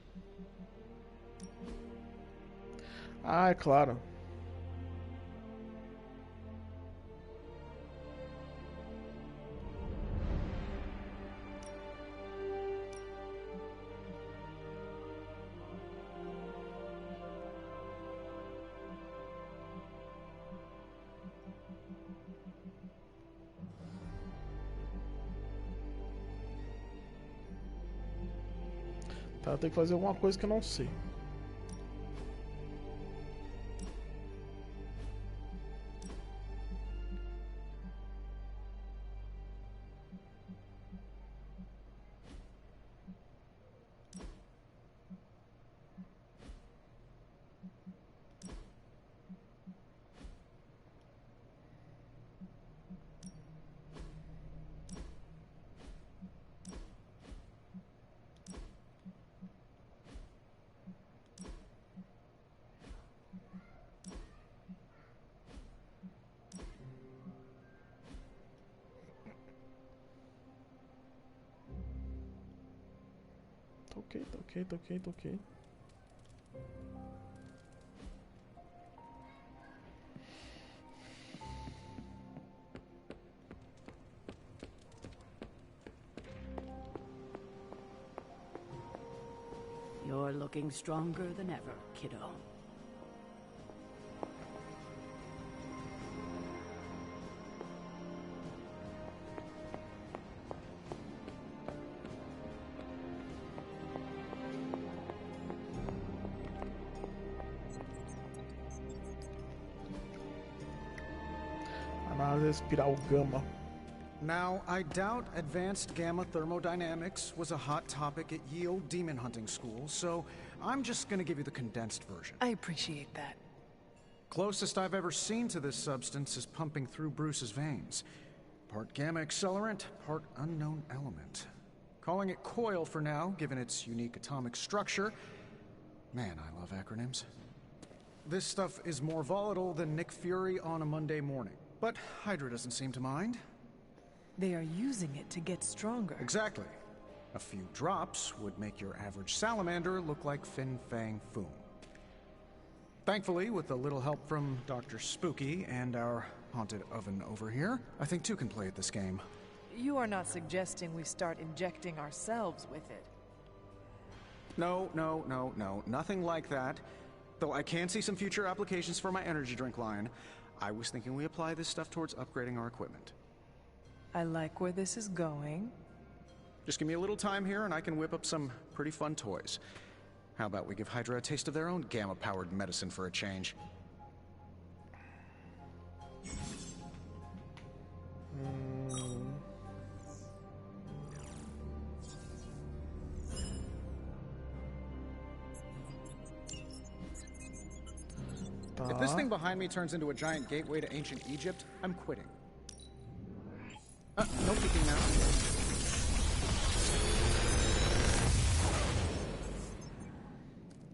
Ah, é claro. Tá, tem que fazer alguma coisa que eu não sei. Tá ok. You're looking stronger than ever, kiddo. Análise espiral gama. Now, I doubt advanced gamma thermodynamics was a hot topic at ye old demon hunting school, so I'm just gonna give you the condensed version. I appreciate that. Closest I've ever seen to this substance is pumping through Bruce's veins. Part gamma accelerant, part unknown element. Calling it coil for now, given its unique atomic structure. Man, I love acronyms. This stuff is more volatile than Nick Fury on a Monday morning. But Hydra doesn't seem to mind. They are using it to get stronger. Exactly. A few drops would make your average salamander look like Fin Fang Foom. Thankfully, with a little help from Dr. Spooky and our haunted oven over here, I think two can play at this game. You are not suggesting we start injecting ourselves with it. No. Nothing like that. Though I can see some future applications for my energy drink line. I was thinking we apply this stuff towards upgrading our equipment. I like where this is going. Just give me a little time here and I can whip up some pretty fun toys. How about we give Hydra a taste of their own gamma-powered medicine for a change? If this thing behind me turns into a giant gateway to ancient Egypt, I'm quitting. No peeking now.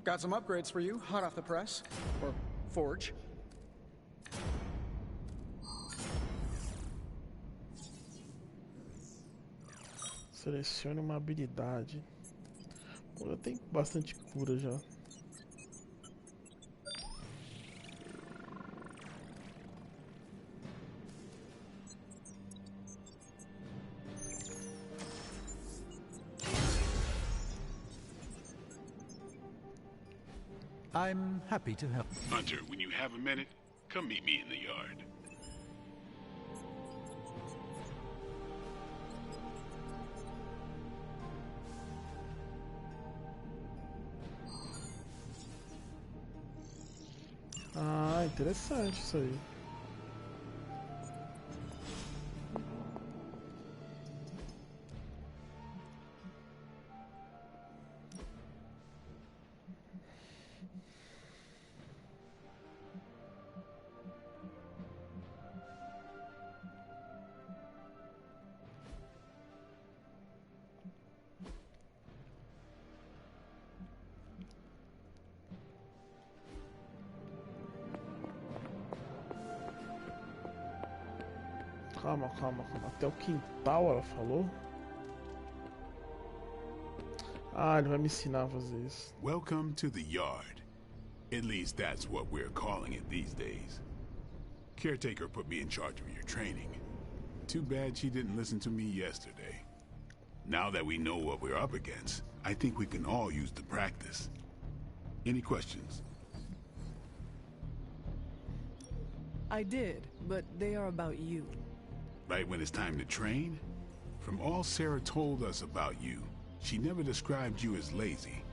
Got some upgrades for you, hot off the press. Or forge. Selecione uma habilidade. Pô, eu tenho bastante cura já. I'm happy to help. Hunter, when you have a minute, come meet me in the yard. Ah, interessante isso aí. Calma. Até o quintal, ela falou? Ah, ele vai me ensinar a fazer isso. Welcome to the yard. At least that's what we're calling it these days. Caretaker put me in charge of your training. Too bad she didn't listen to me yesterday. Now that we know what we're up against, I think we can all use the practice. Any questions? I did, but they are about you. Right when it's time to train? From all Sarah told us about you, She never described you as lazy.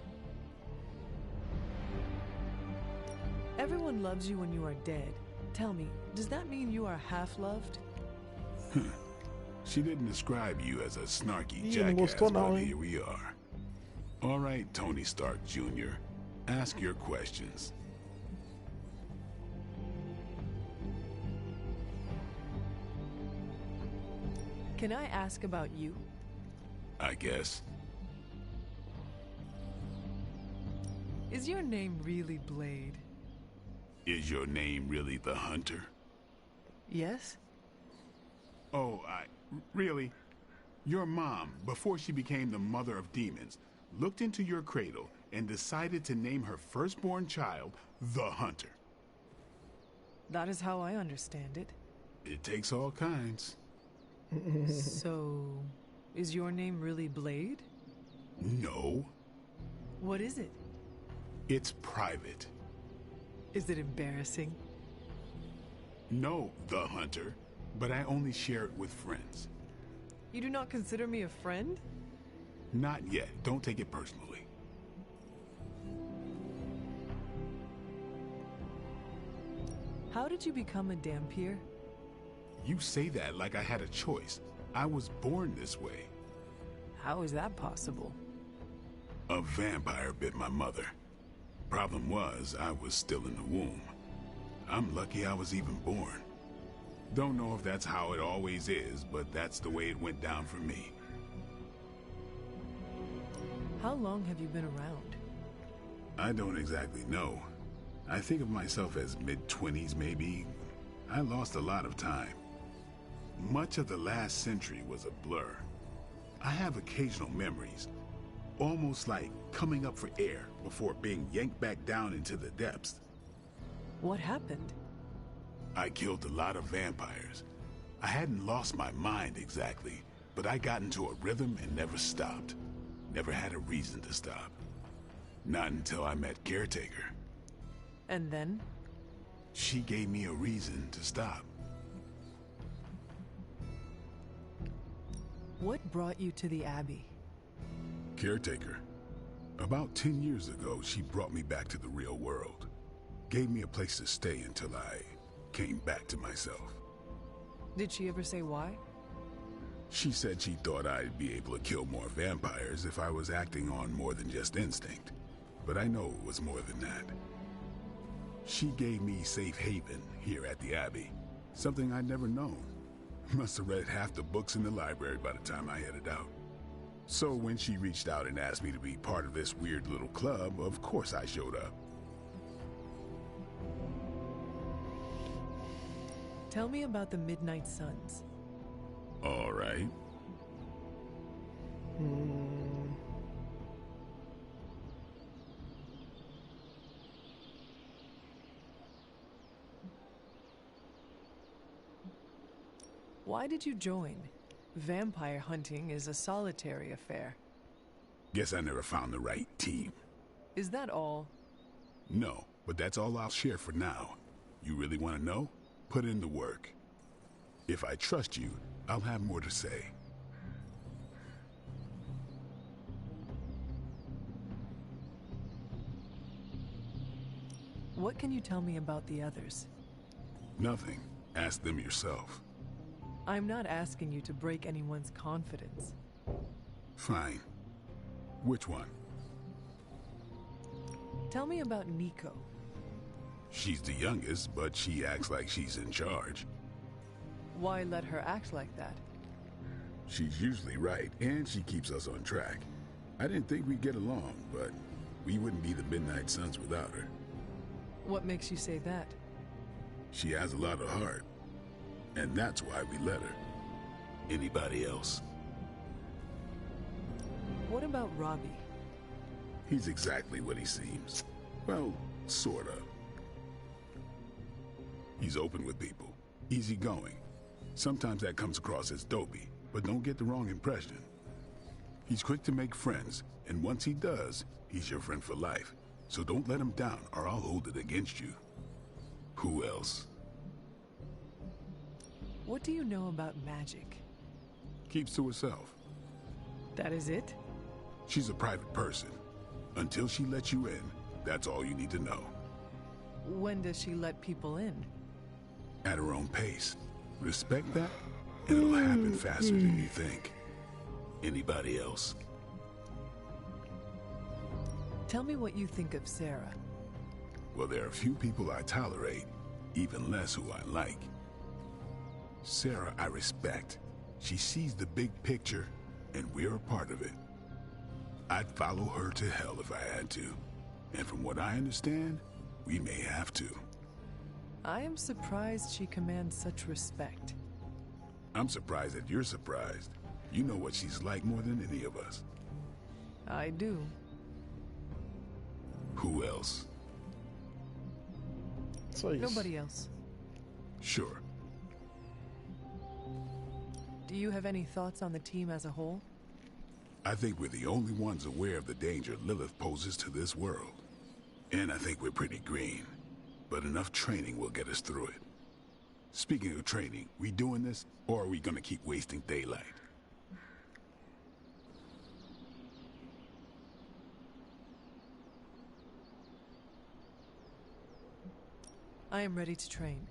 Everyone loves you when you are dead. Tell me, does that mean you are half-loved? She didn't describe you as a snarky não jackass, gostou but não, hein? here we are. All right, Tony Stark Jr., ask your questions. Can I ask about you? I guess. Is your name really Blade? Is your name really the Hunter? Yes? Oh, really? Your mom, before she became the mother of demons, looked into your cradle and decided to name her firstborn child the Hunter. That is how I understand it. It takes all kinds. So, is your name really Blade? No. What is it? It's private. Is it embarrassing? No, the Hunter, but I only share it with friends. You do not consider me a friend? Not yet. Don't take it personally. How did you become a Dampier? You say that like I had a choice. I was born this way. How is that possible? A vampire bit my mother. Problem was, I was still in the womb. I'm lucky I was even born. Don't know if that's how it always is, but that's the way it went down for me. How long have you been around? I don't exactly know. I think of myself as mid-20s, maybe. I lost a lot of time. Much of the last century was a blur. I have occasional memories, almost like coming up for air before being yanked back down into the depths. What happened? I killed a lot of vampires. I hadn't lost my mind exactly, but I got into a rhythm and never stopped. Never had a reason to stop. Not until I met Caretaker. And then? She gave me a reason to stop. What brought you to the Abbey? Caretaker. About 10 years ago, she brought me back to the real world. Gave me a place to stay until I came back to myself. Did she ever say why? She said she thought I'd be able to kill more vampires if I was acting on more than just instinct. But I know it was more than that. She gave me safe haven here at the Abbey. Something I'd never known. Must have read half the books in the library by the time I headed out. So when she reached out and asked me to be part of this weird little club, of course I showed up. Tell me about the Midnight Suns. All right. Why did you join? Vampire hunting is a solitary affair. Guess I never found the right team. Is that all? No, but that's all I'll share for now. You really want to know? Put in the work. If I trust you, I'll have more to say. What can you tell me about the others? Nothing. Ask them yourself. I'm not asking you to break anyone's confidence. Fine. Which one? Tell me about Nico. She's the youngest, but she acts like she's in charge. Why let her act like that? She's usually right, and she keeps us on track. I didn't think we'd get along, but we wouldn't be the Midnight Suns without her. What makes you say that? She has a lot of heart, and that's why we let her. Anybody else? What about Robbie? He's exactly what he seems. Well, sort of. He's open with people, easygoing. Sometimes that comes across as dopey, but don't get the wrong impression. He's quick to make friends, and once he does, he's your friend for life. So don't let him down, or I'll hold it against you. Who else? What do you know about magic? Keeps to herself. That is it? She's a private person. Until she lets you in, that's all you need to know. When does she let people in? At her own pace. Respect that, and it'll happen faster than you think. Anybody else? Tell me what you think of Sarah. Well, there are a few people I tolerate, even less who I like. Sarah, I respect. She sees the big picture, and we're a part of it. I'd follow her to hell if I had to. And from what I understand, we may have to. I am surprised she commands such respect. I'm surprised that you're surprised. You know what she's like more than any of us. I do. Who else? Nobody else. Sure. Do you have any thoughts on the team as a whole? I think we're the only ones aware of the danger Lilith poses to this world. And I think we're pretty green. But enough training will get us through it. Speaking of training, we doing this, or are we gonna keep wasting daylight? I am ready to train.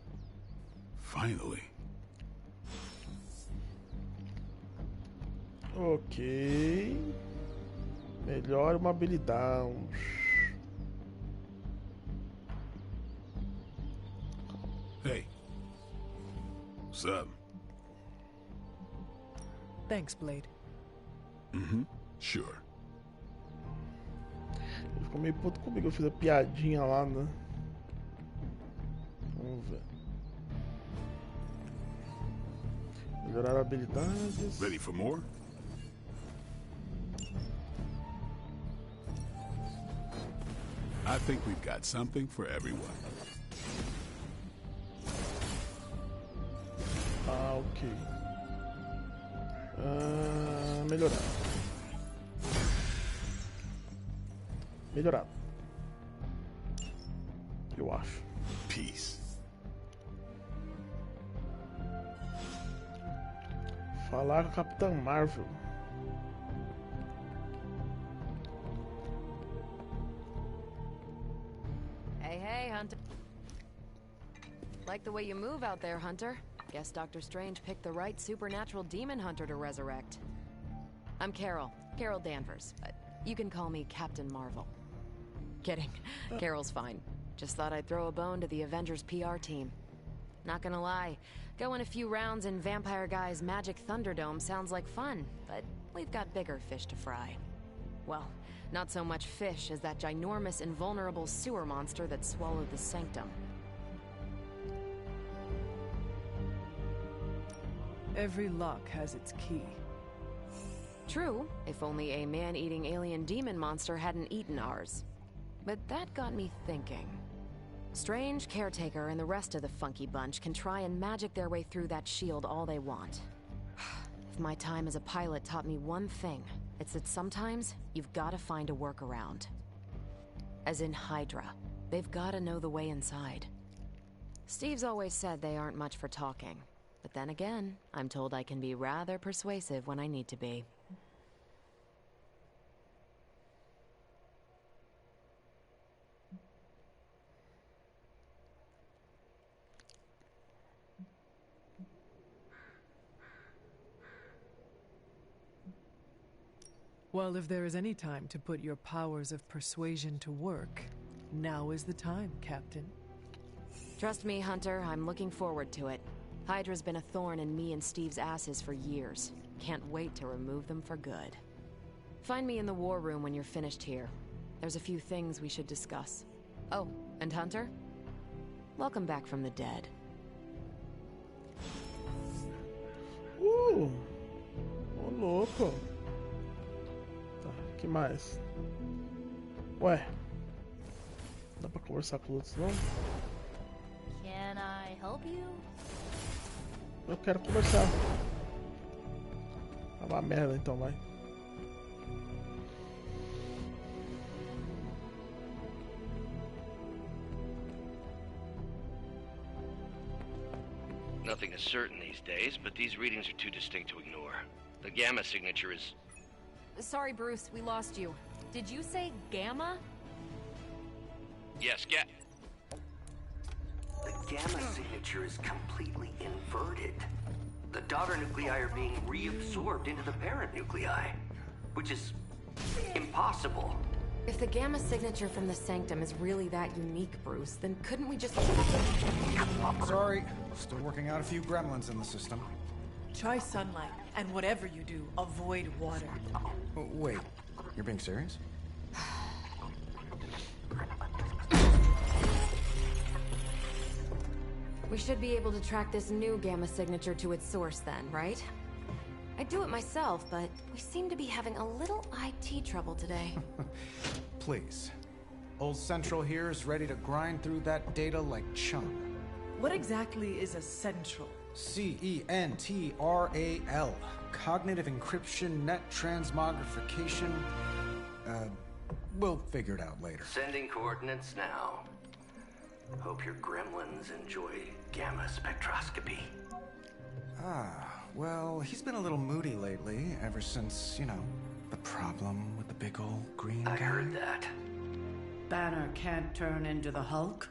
Finally. Ok. Melhore uma habilidade. Hey. What's up? Thanks, Blade. Sure. Ele ficou meio puto comigo, eu fiz a piadinha lá, né? Vamos ver. Melhorar habilidades. Ready for more? I think we've got something for everyone. Ah, ok. Melhorar. Melhorar. Eu acho. Peace. Falar com a Capitã Marvel. Hey, Hunter. Like the way you move out there, Hunter. Guess Dr. Strange picked the right supernatural demon hunter to resurrect. I'm Carol Danvers, but you can call me Captain Marvel. Kidding. Carol's fine. Just thought I'd throw a bone to the Avengers PR team. Not gonna lie, going a few rounds in Vampire Guy's Magic Thunderdome sounds like fun, but we've got bigger fish to fry. Well, not so much fish as that ginormous invulnerable sewer monster that swallowed the Sanctum. Every lock has its key. True, if only a man-eating alien demon monster hadn't eaten ours. But that got me thinking. Strange, Caretaker, and the rest of the funky bunch can try and magic their way through that shield all they want. If my time as a pilot taught me one thing, it's that sometimes you've gotta find a workaround. As in Hydra. They've gotta know the way inside. Steve's always said they aren't much for talking. But then again, I'm told I can be rather persuasive when I need to be. Well, if there is any time to put your powers of persuasion to work, now is the time, Captain. Trust me, Hunter, I'm looking forward to it. Hydra's been a thorn in me and Steve's asses for years. Can't wait to remove them for good. Find me in the war room when you're finished here. There's a few things we should discuss. Oh, and Hunter? Welcome back from the dead. Ô louco. Tá, que mais? Ué. Dá pra conversar com os outros, não? Can I help you? Eu quero conversar. Tá uma merda, então vai. Nothing is certain these days, but these readings are too distinct to ignore. The gamma signature is Sorry, Bruce, we lost you. Did you say Gamma? Yes, The Gamma signature is completely inverted. The daughter nuclei are being reabsorbed into the parent nuclei, which is impossible. If the Gamma signature from the Sanctum is really that unique, Bruce, then couldn't we just... Sorry, still working out a few gremlins in the system. Try sunlight, and whatever you do, avoid water. Wait, you're being serious? We should be able to track this new Gamma signature to its source then, right? I'd do it myself, but we seem to be having a little IT trouble today. Please. Old Central here is ready to grind through that data like chum. What exactly is a central? CENTRAL. Cognitive encryption, net transmogrification. We'll figure it out later. Sending coordinates now. Hope your gremlins enjoy gamma spectroscopy. Well, he's been a little moody lately, ever since, the problem with the big old green guy. I heard that. Banner can't turn into the Hulk?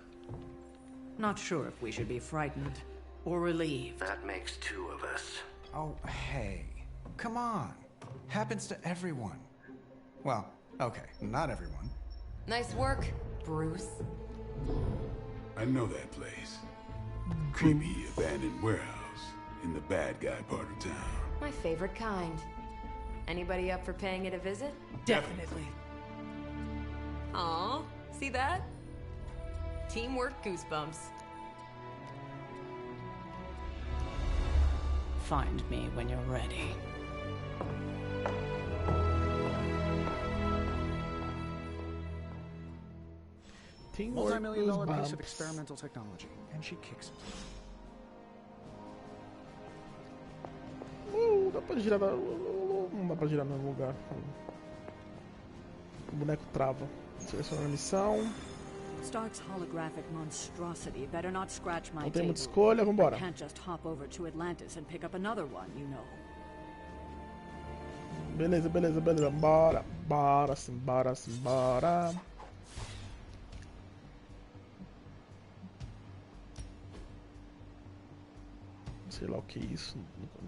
Not sure if we should be frightened or relieved. That makes two of us. Oh, hey. Come on. Happens to everyone. Well, okay, not everyone. Nice work, Bruce. I know that place. Creepy abandoned warehouse in the bad guy part of town. My favorite kind. Anybody up for paying it a visit? Definitely. Aw, see that? Teamwork goosebumps. Find me when you're ready. Multi-million-dollar piece of experimental technology, and she kicks it. Dá pra girar. Não dá pra girar no lugar. O boneco trava. Selecionar a missão. Stark's holographic monstrosity better not scratch my Não tem muita table. escolha, vambora. I can't just hop over to Atlantis and pick up another one, you know. Beleza. Bora. Simbora. Sei lá o que é isso.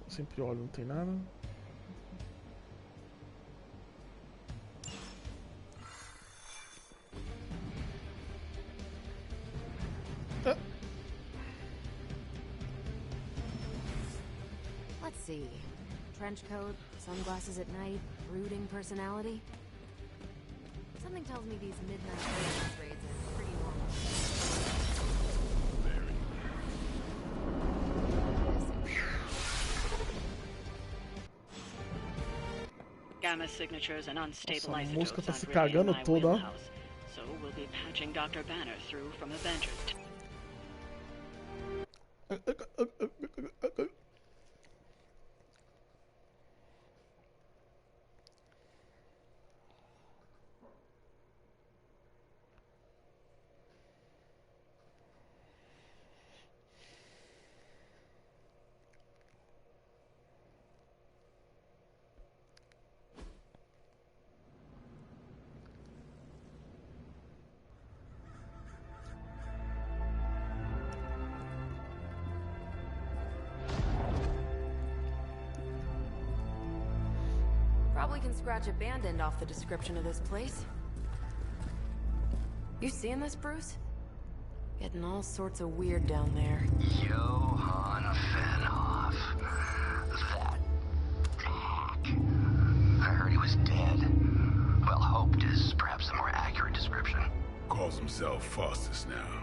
Sempre olho, não tem nada. Let's see. Trench coat, sunglasses at night, brooding personality. Something tells me these midnight raids are pretty normal. Gamma signatures and unstable Nossa, a isotopes música tá aren't se really in cagando my toda, ó. wheelhouse, so we'll be patching Dr. Banner through from Avengers. Probably can scratch abandoned off the description of this place. You seeing this, Bruce? Getting all sorts of weird down there. Johann Fenhoff. That hack. I heard he was dead. Well, hoped is perhaps a more accurate description. Calls himself Faustus now.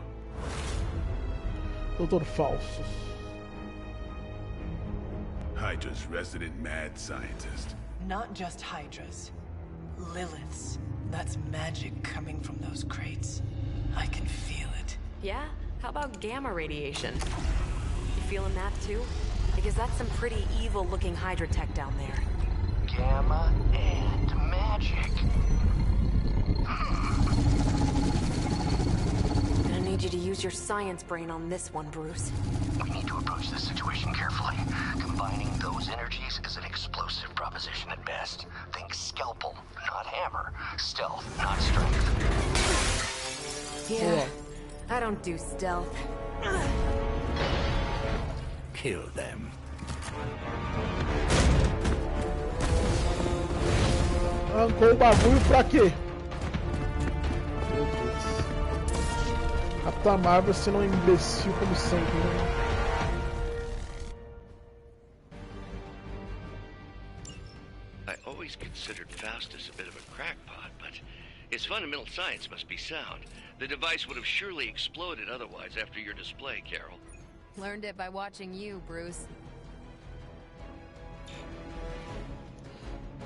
Doutor Falsos. Hydra's resident mad scientist. Not just Hydras. Liliths. That's magic coming from those crates. I can feel it. Yeah? How about gamma radiation? You feeling that too? Because that's some pretty evil-looking Hydra tech down there. Gamma and magic. Gonna need need you to use your science brain on this one, Bruce. We need to approach this situation carefully. Combining those energies is an explosive proposition at best. Think scalpel, not hammer. Stealth, not strength. Yeah, I don't do stealth. Kill them. Arrancou o bagulho pra quê? Meu Deus. Capitã Marvel sendo um imbecil como sempre, né? I always considered Faustus a bit of a crackpot, but his fundamental science must be sound. The device would have surely exploded otherwise after your display, Carol. Learned it by watching you, Bruce.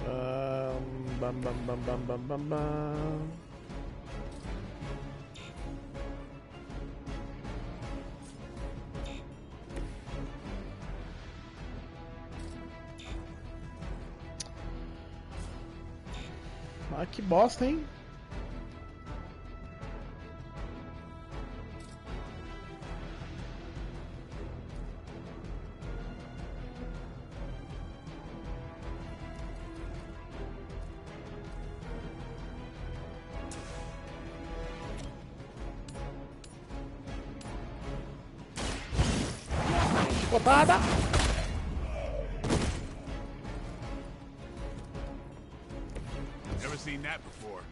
Bam, bam, bam, bam, bam, bam, bam. Ah, que bosta, hein? Botada! Never seen that before.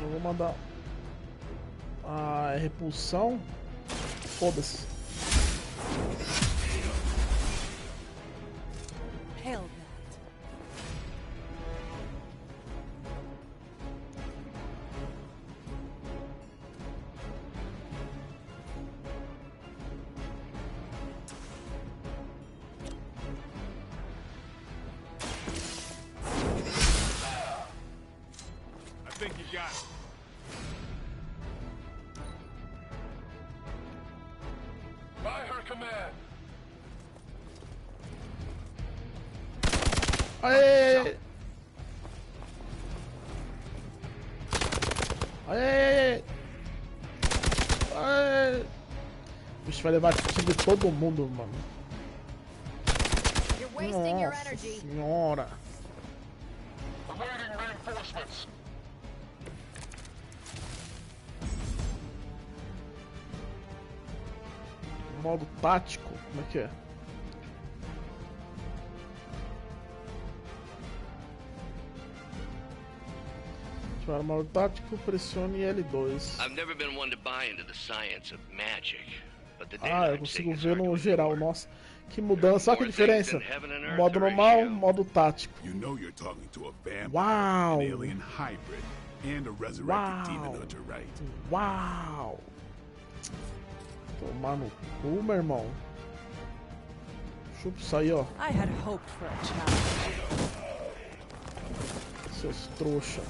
Eu vou mandar a repulsão. Foda-se. Hail that. I think you got it. By her command. Aê! Aê! Aê! O bicho vai levar tiro de todo mundo, mano. Nossa senhora! Awaiting reinforcements. Modo tático, como é que é? Ativar o modo tático, pressione L2. I've never been one to buy into the science of magic, but the Ah, eu daytime consigo signals ver are no geral, nossa. Que mudança, olha que More things diferença. than heaven and earth Modo to normal, ratio. modo tático. You know you're talking to a vampire, Wow. an alien hybrid, and a resurrected Wow. demon hunter, right? Uau! Tomar no cu, meu irmão. Chupa isso aí, ó. I had hoped for a challenge. Seus trouxa.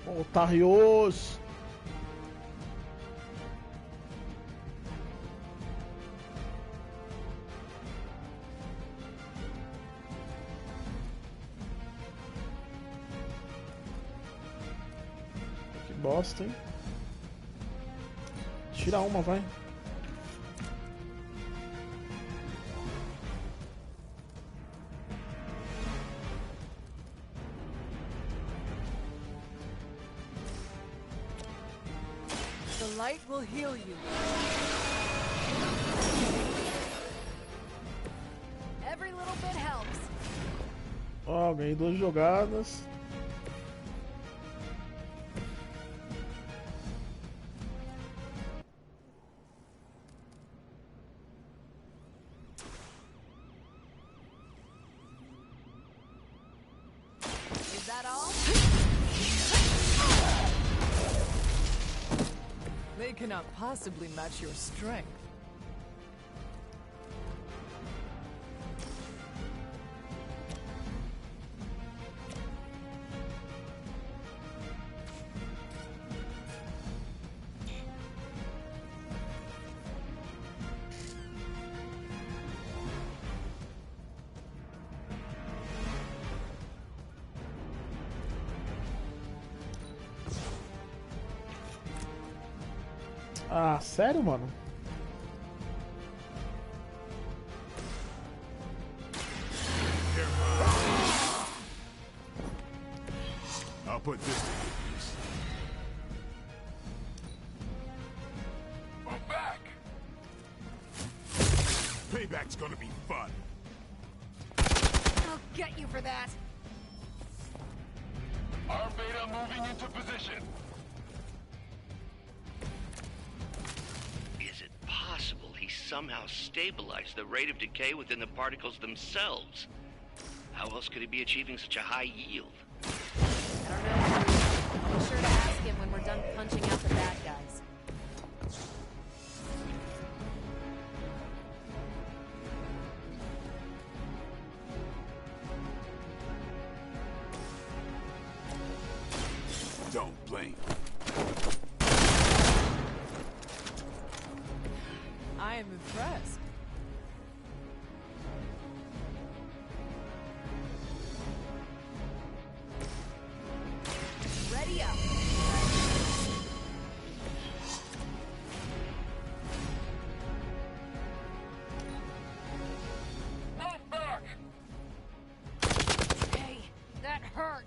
Otários! Que bosta, hein? Tira uma, vai. The light will heal you. Every little bit helps. Ó, ganhei 2 jogadas. Is that all? May They cannot possibly match your strength. Ah, sério, mano? I'll put this to good use. I'm back! Payback's gonna be fun. I'll get you for that. Our beta moving into position. Is it possible he somehow stabilized the rate of decay within the particles themselves? How else could he be achieving such a high yield? I don't know. Be sure to ask him when we're done punching out the bad guys. Don't blame. I am impressed. Ready up. Not back! Hey, that hurt.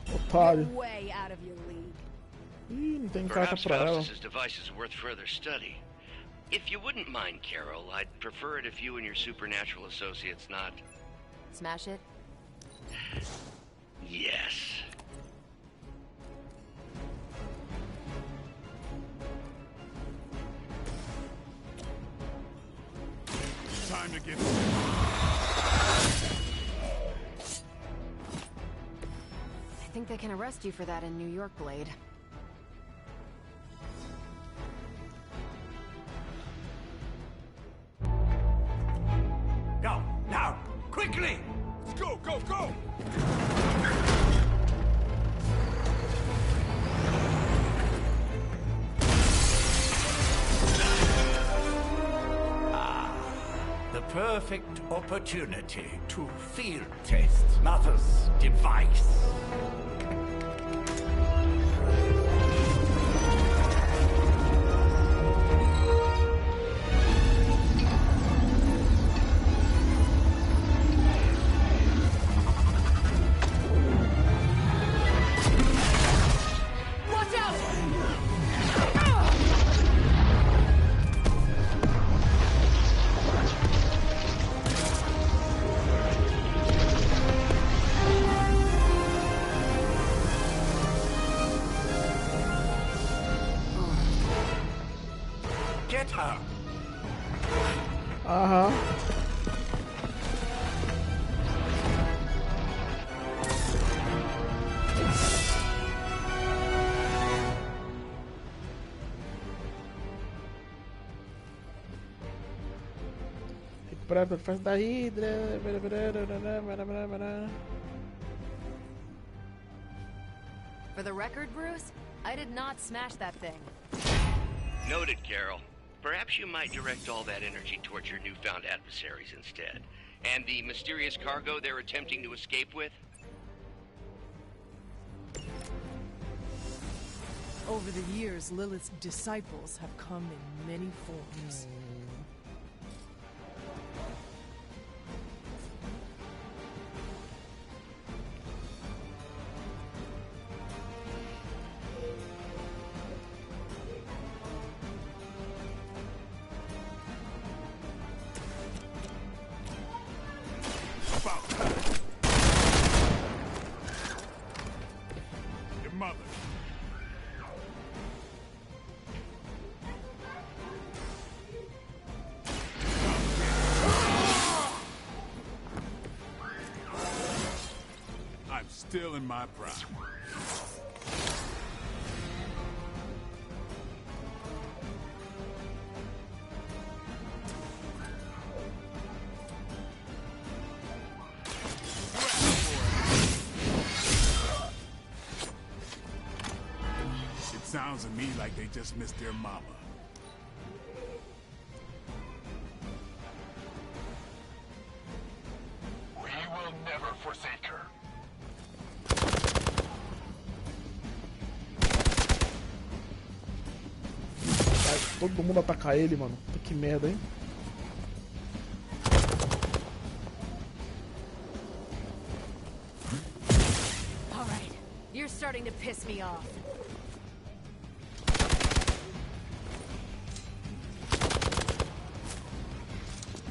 Otário. Way out of your league. Ih, não tem carta Perhaps pra ela. Faustus's device is worth further study. If you wouldn't mind, Carol, I'd prefer it if you and your supernatural associates not... Smash it? Yes. Time to get... I think they can arrest you for that in New York, Blade. Go, now, quickly! Let's go, go, go! The perfect opportunity to field test Mother's device. Watch out! Get her! Aham. Recuperar a face da Hydra. For the record, Bruce, I did not smash that thing. Noted, Carol. Perhaps you might direct all that energy towards your newfound adversaries instead. And the mysterious cargo they're attempting to escape with? Over the years, Lilith's disciples have come in many forms. Your mother. I'm still in my prime. It sounds to me like they just missed their mama. We will never forsake her. Vai todo mundo atacar ele, mano. Puta que merda, hein? All right, you're starting to piss me off.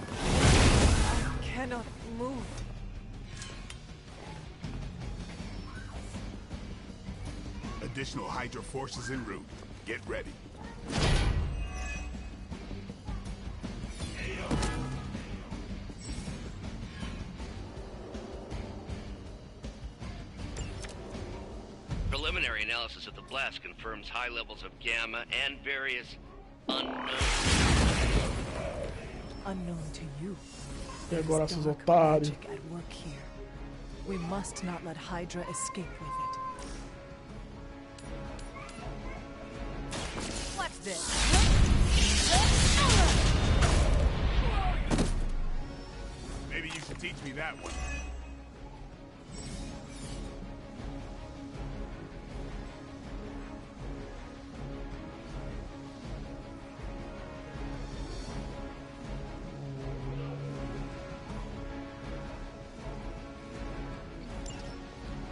I cannot move. Additional Hydra forces en route. Get ready. Preliminary analysis of the blast confirms high levels of gamma and various unknown. Unknown to you. E agora, There's seus dark otários. magic at work here. We must not let Hydra escape with it. What's this? Maybe you should teach me that one.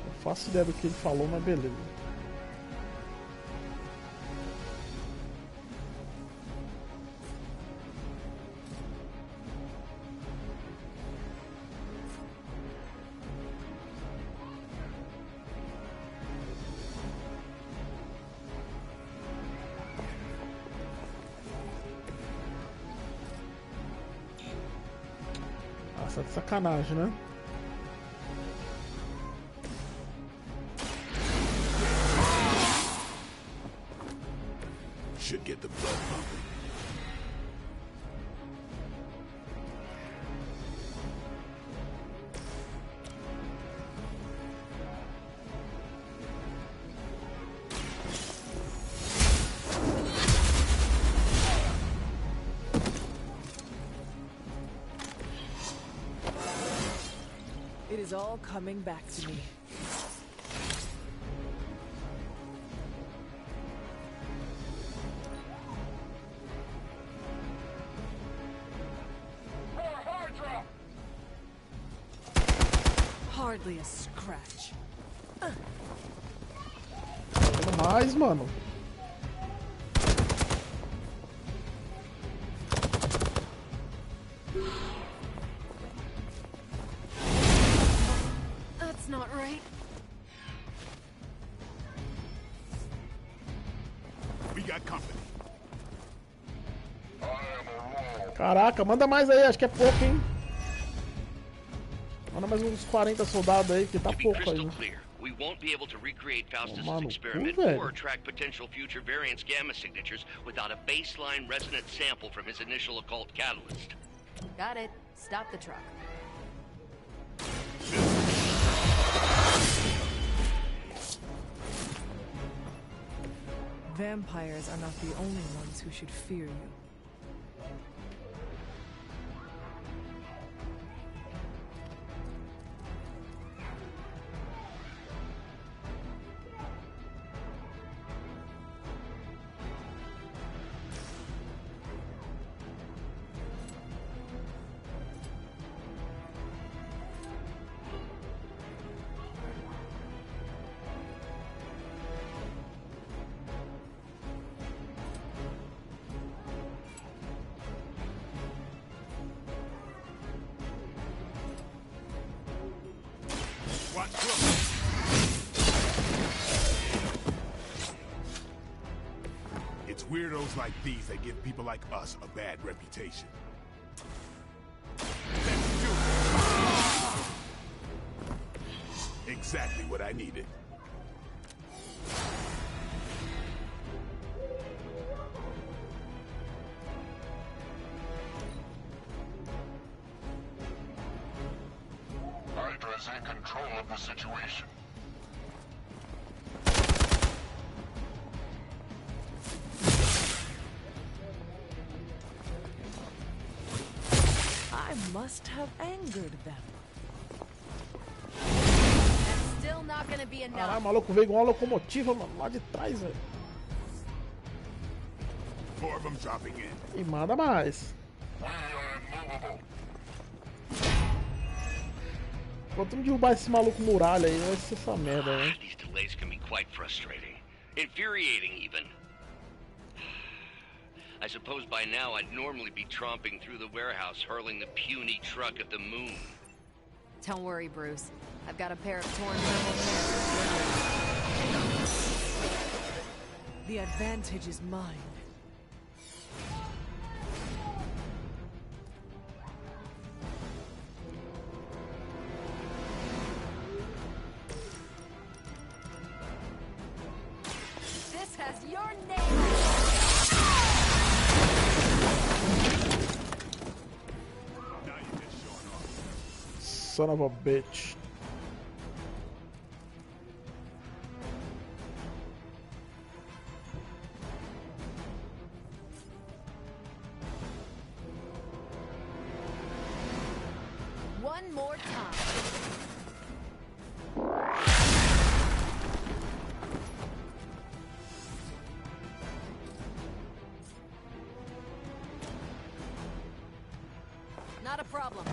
Não faço ideia do que ele falou, mas beleza. Nossa, de sacanagem, né? Should get the blood pumping. It is all coming back to me. Hardly a scratch. Quero mais, mano. That's not right. We got company. Caraca, manda mais aí, acho que é pouco, hein? Manda mais uns 40 soldados aí, que tá To be pouco crystal aí. clear, we won't be able to recreate Faustus's Mano, experiment velho. or track potential future variance gamma signatures without a baseline resonant sample from his initial occult catalyst. Got it. Stop the truck. Vampires are not the only ones who should fear you. Watch close. It's weirdos like these that give people like us a bad reputation. Let's do it. Exactly what I needed. Hydra's in control of the situation. I must have angered them. That's still not gonna be enough. Caralho, o maluco veio igual uma locomotiva, mano, lá de trás, velho. More of them dropping in. E manda mais. Quanto derrubar esse maluco muralha aí, vai ser essa merda, né? These delays can be quite frustrating. Infuriating, even. I suppose by now I'd normally be tromping through the warehouse, hurling the puny truck at the moon. Don't worry, Bruce. I've got a pair of torn purple pants. The advantage is mine. This has your name. Son of a bitch. One more time. Not a problem.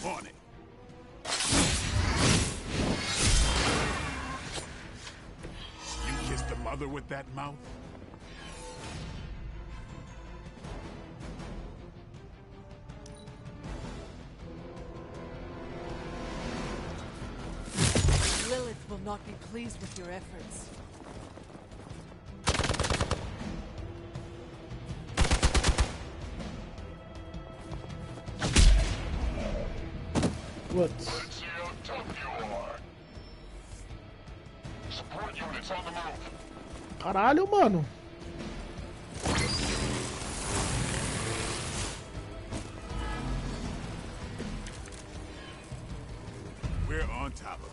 I'm on it. You kissed a mother with that mouth? Lilith will not be pleased with your efforts. What? Let's see how tough you are. Support units on the move. Caralho, mano. We're on top of it.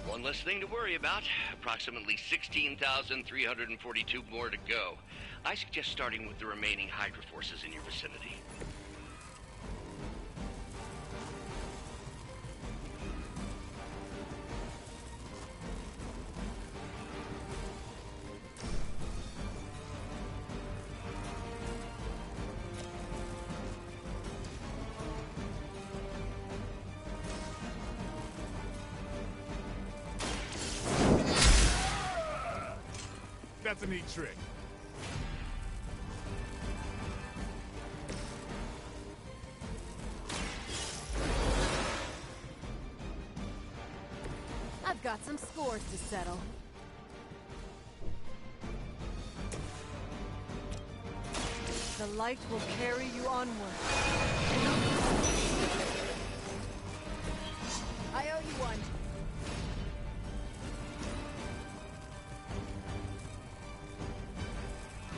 One less thing to worry about. Approximately 16,342 more to go. I suggest starting with the remaining Hydra forces in your vicinity. That's a neat trick. I've got some scores to settle. The light will carry you onward. I owe you one.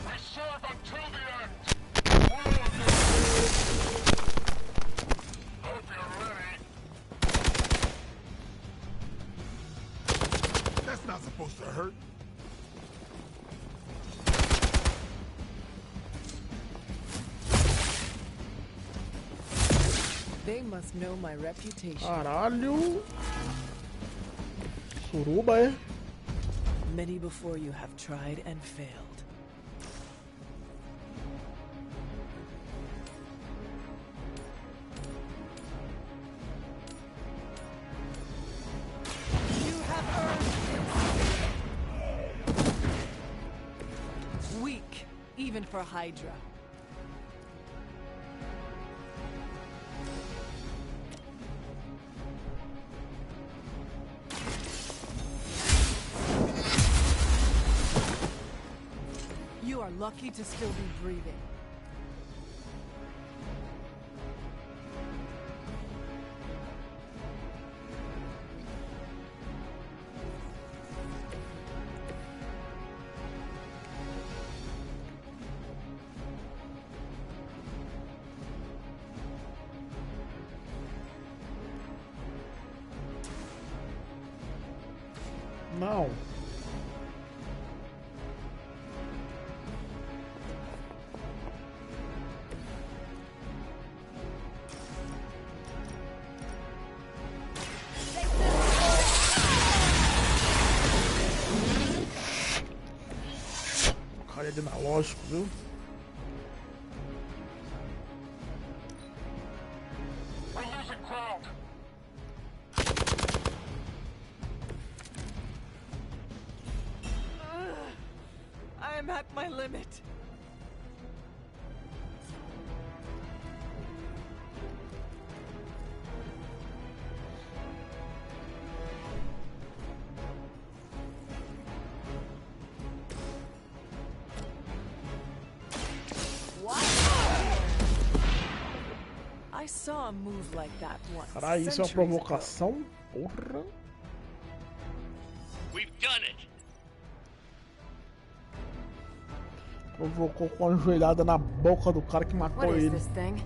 We serve until the end. Hope you're ready. That's not supposed to hurt. They must know my reputation. Caralho. Suruba, é? Many before you have tried and failed. You have earned it. Weak, even for Hydra. You are lucky to still be breathing. Não. Cara, é de analógico, viu? We're losing ground. I am at my limit. I saw a move like that once. Caralho, isso é uma centuries ago. provocação? Porra. We've done it. Provocou com a joelhada na boca do cara que matou What is ele. this thing?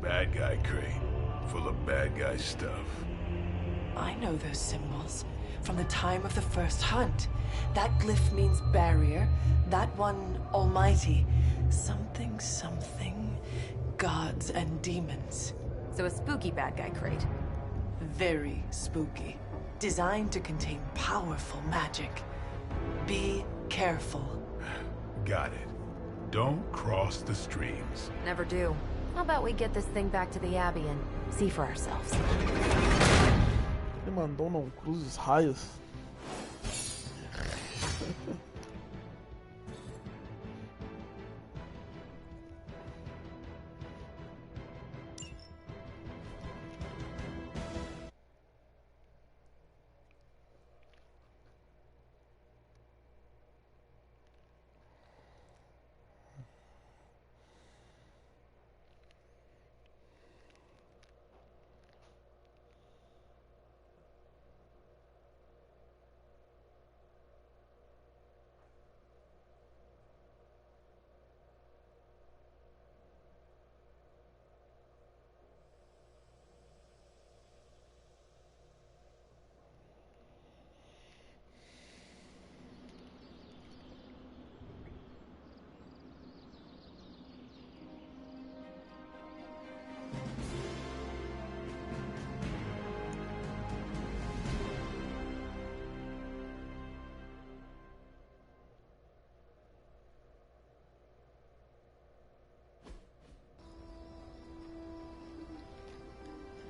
Bad guy crate, full of bad guy stuff. I know those symbols from the time of the first hunt. That glyph means barrier, that one almighty. Something, something, gods and demons. So a spooky bad guy crate. Very spooky. Designed to contain powerful magic. Be careful. Got it. Don't cross the streams. Never do. How about we get this thing back to the Abbey and see for ourselves? Ele mandou não cruze os raios.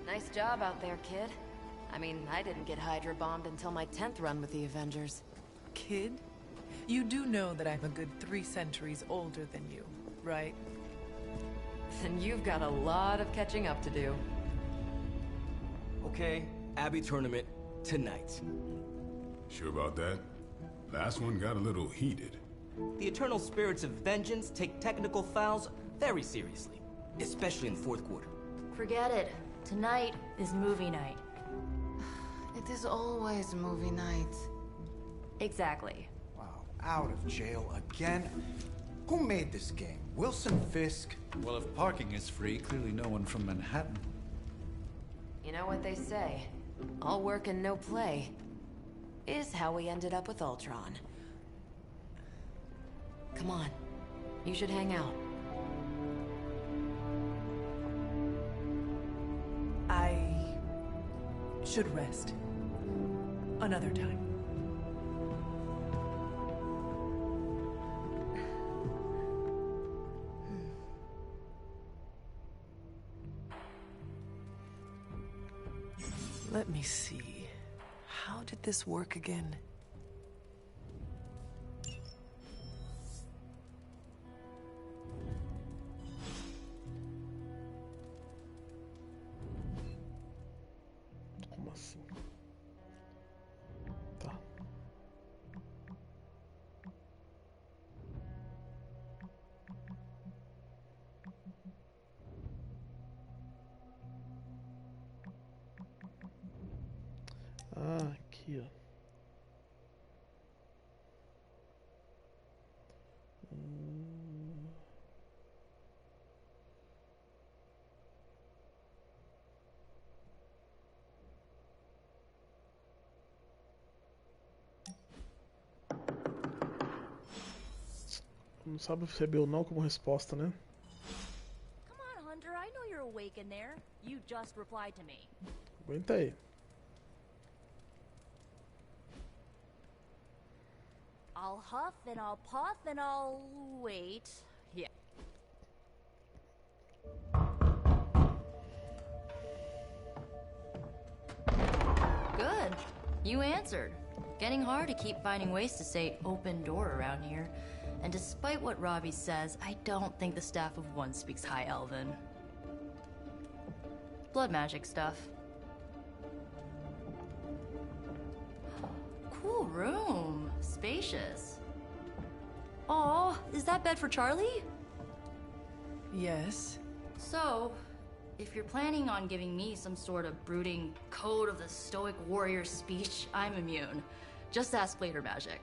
Nice job out there, kid. I mean, I didn't get Hydra bombed until my 10th run with the Avengers. Kid, you do know that I'm a good 3 centuries older than you, right? Then you've got a lot of catching up to do. Okay, Abbey tournament tonight. Sure about that? Last one got a little heated. The eternal spirits of vengeance take technical fouls very seriously, especially in the fourth quarter. Forget it. Tonight is movie night. It is always movie night. Exactly. Wow, out of jail again? Who made this game? Wilson Fisk? Well, if parking is free, clearly no one from Manhattan. You know what they say? All work and no play is how we ended up with Ultron. Come on. You should hang out. I should rest. Another time. Let me see. How did this work again? Como assim? Tá. Ah, aqui, ó. Não sabe receber o não como resposta, né? Come on, Hunter. I know you're awake in there. You just replied to me. Aguenta aí. I'll huff and I'll puff and I'll wait. Yeah. Good. You answered. Getting hard to keep finding ways to say open door around here. And despite what Robbie says, I don't think the staff of one speaks High Elven. Blood magic stuff. Cool room. Spacious. Aw, is that bed for Charlie? Yes. So, if you're planning on giving me some sort of brooding code of the stoic warrior speech, I'm immune. Just ask later, Magic.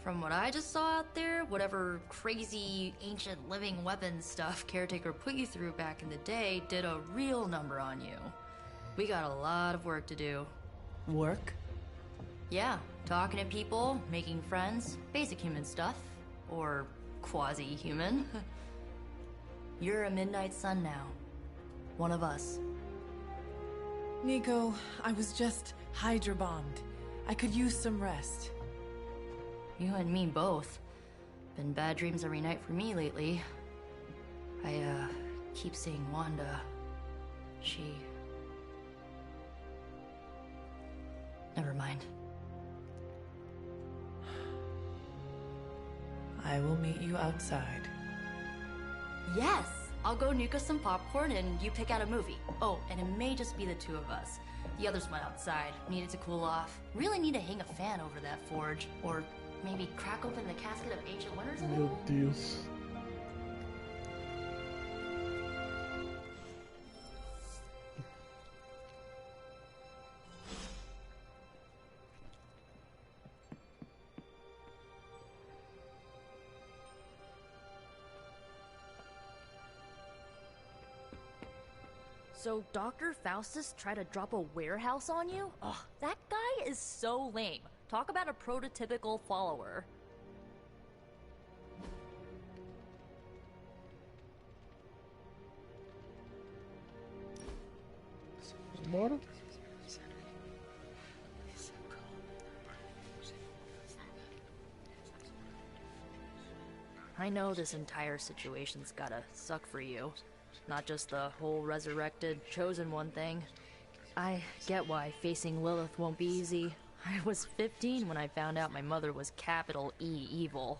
From what I just saw out there, whatever crazy ancient living weapons stuff Caretaker put you through back in the day did a real number on you. We got a lot of work to do. Work? Yeah, talking to people, making friends, basic human stuff. Or quasi-human. You're a Midnight Sun now. One of us. Nico, I was just Hydra bombed. I could use some rest. You and me both. Been bad dreams every night for me lately. I, keep seeing Wanda. She... Never mind. I will meet you outside. Yes! I'll go nuke us some popcorn and you pick out a movie. Oh, and it may just be the two of us. The others went outside, needed to cool off. Really need to hang a fan over that forge. Or maybe crack open the casket of ancient wonders a Meu little? Deus. So Dr. Faustus tried to drop a warehouse on you? Ugh, that guy is so lame. Talk about a prototypical follower. Bora. I know this entire situation's gotta suck for you. Not just the whole resurrected, chosen one thing. I get why facing Lilith won't be easy. I was 15 when I found out my mother was capital E evil.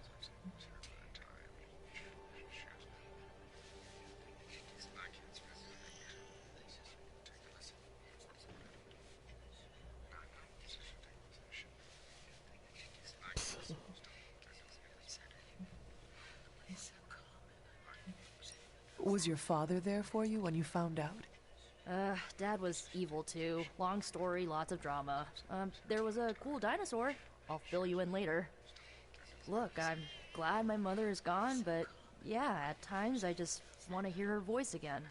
Was your father there for you when you found out? Dad was evil too. Long story, lots of drama. There was a cool dinosaur. I'll fill you in later. Look, I'm glad my mother is gone, but yeah, at times I just want to hear her voice again.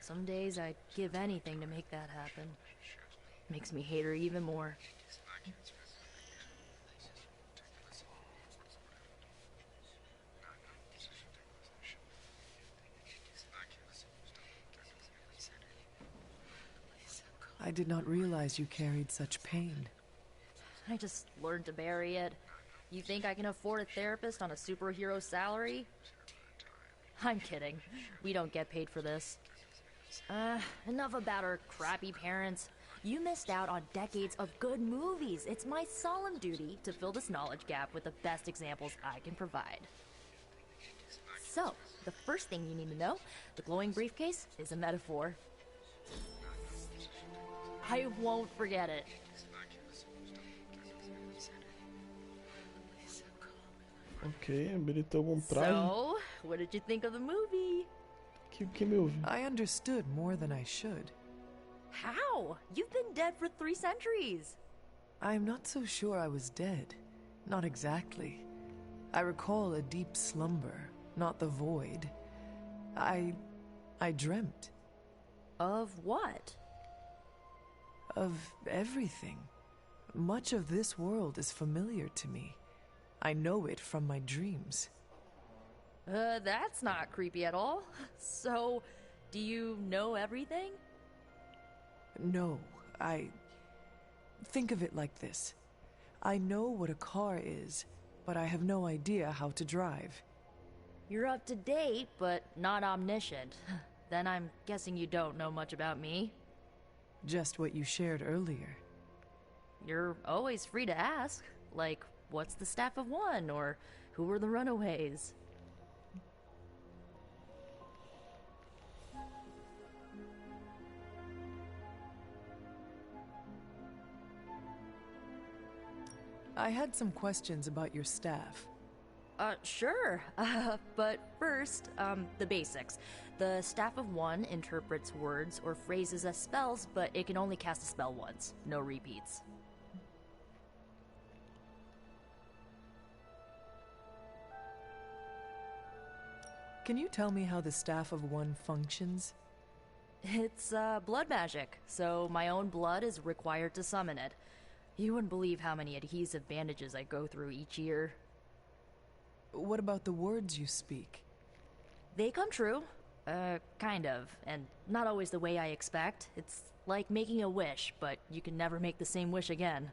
Some days I'd give anything to make that happen. Makes me hate her even more. I did not realize you carried such pain. I just learned to bury it. You think I can afford a therapist on a superhero salary? I'm kidding. We don't get paid for this. Enough about our crappy parents. You missed out on decades of good movies. It's my solemn duty to fill this knowledge gap with the best examples I can provide. So, the first thing you need to know, the glowing briefcase is a metaphor. I won't forget it. Ok, habilitou algum traje. So, what did you think of the movie? Que me ouve? I understood more than I should. How? You've been dead for 3 centuries. I'm not so sure I was dead. Not exactly. I recall a deep slumber, not the void. I dreamt. Of what? Of everything. Much of this world is familiar to me. I know it from my dreams. That's not creepy at all. So, do you know everything? No, Think of it like this. I know what a car is, but I have no idea how to drive. You're up to date, but not omniscient. Then I'm guessing you don't know much about me. Just what you shared earlier. You're always free to ask. Like, what's the Staff of One? Or who were the Runaways? I had some questions about your staff. Sure. But first, the basics. The Staff of One interprets words or phrases as spells, but it can only cast a spell once. No repeats. Can you tell me how the Staff of One functions? It's, blood magic, so my own blood is required to summon it. You wouldn't believe how many adhesive bandages I go through each year. What about the words you speak? They come true. Kind of. And not always the way I expect. It's like making a wish, but you can never make the same wish again.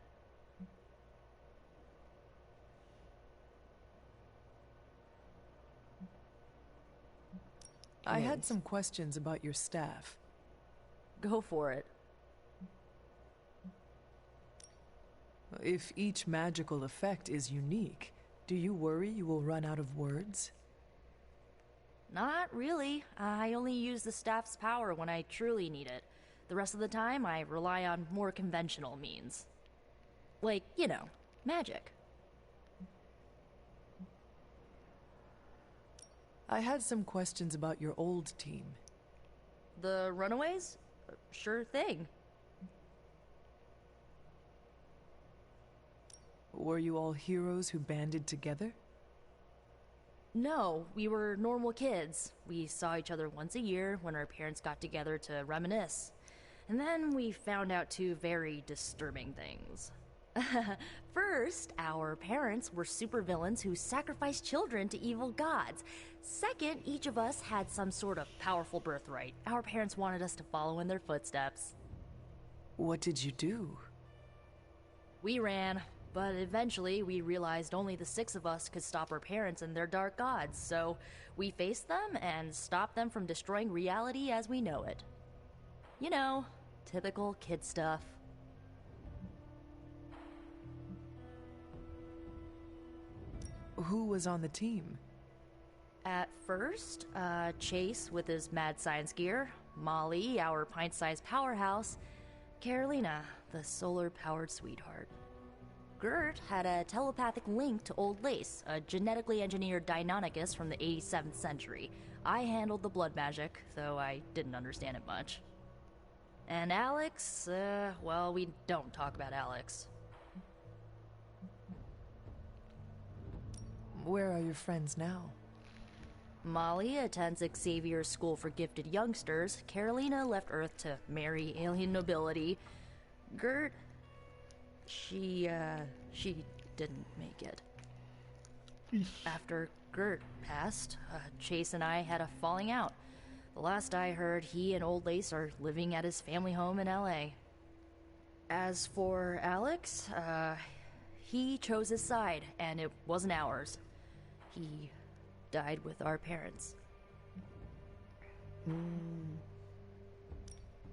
I had some questions about your staff. Go for it. If each magical effect is unique, do you worry you will run out of words? Not really. I only use the staff's power when I truly need it. The rest of the time, I rely on more conventional means. Like, you know, magic. I had some questions about your old team. The Runaways? Sure thing. Were you all heroes who banded together? No, we were normal kids. We saw each other once a year when our parents got together to reminisce. And then we found out 2 very disturbing things. First, our parents were supervillains who sacrificed children to evil gods. Second, each of us had some sort of powerful birthright. Our parents wanted us to follow in their footsteps. What did you do? We ran, but eventually we realized only the 6 of us could stop our parents and their dark gods, so we faced them and stopped them from destroying reality as we know it. You know, typical kid stuff. Who was on the team? At first, Chase with his mad science gear, Molly, our pint-sized powerhouse, Carolina, the solar-powered sweetheart. Gert had a telepathic link to Old Lace, a genetically engineered Deinonychus from the 87th century. I handled the blood magic, though I didn't understand it much. And Alex, well, we don't talk about Alex. Where are your friends now? Molly attends Xavier's School for Gifted Youngsters. Carolina left Earth to marry alien nobility. Gert, she didn't make it. After Gert passed, Chase and I had a falling out. The last I heard, he and Old Lace are living at his family home in LA. As for Alex, he chose his side, and it wasn't ours. He died with our parents.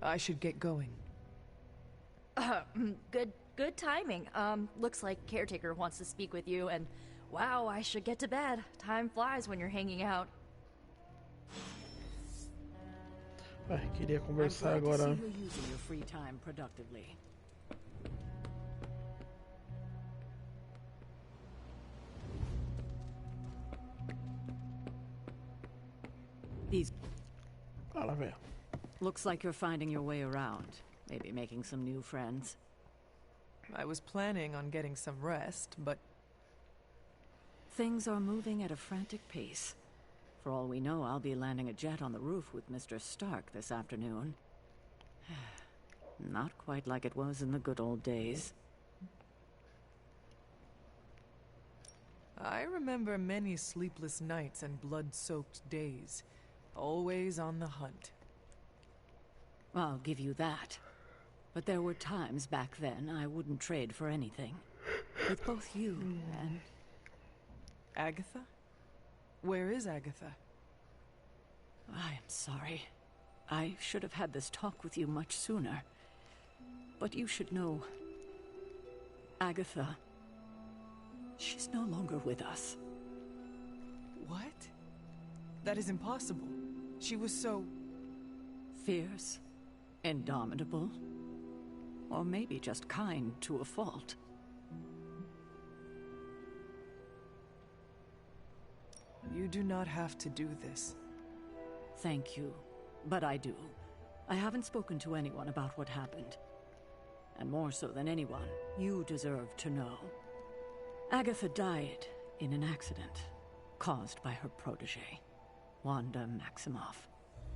I should get going. Good timing. Looks like caretaker wants to speak with you, and wow, I should get to bed. Time flies when you're hanging out. Queria conversar I'm glad to agora. see you're using your free time productively. These. Fala, velho. Looks like you're finding your way around. Maybe making some new friends. I was planning on getting some rest, but... Things are moving at a frantic pace. For all we know, I'll be landing a jet on the roof with Mr. Stark this afternoon. Not quite like it was in the good old days. I remember many sleepless nights and blood-soaked days. Always on the hunt. I'll give you that. But there were times back then I wouldn't trade for anything. With both you and... Agatha? Where is Agatha? I am sorry. I should have had this talk with you much sooner. But you should know... Agatha... She's no longer with us. What? That is impossible. She was so... Fierce, indomitable, or maybe just kind to a fault. You do not have to do this. Thank you, but I do. I haven't spoken to anyone about what happened. And more so than anyone, you deserve to know. Agatha died in an accident caused by her protege, Wanda Maximoff,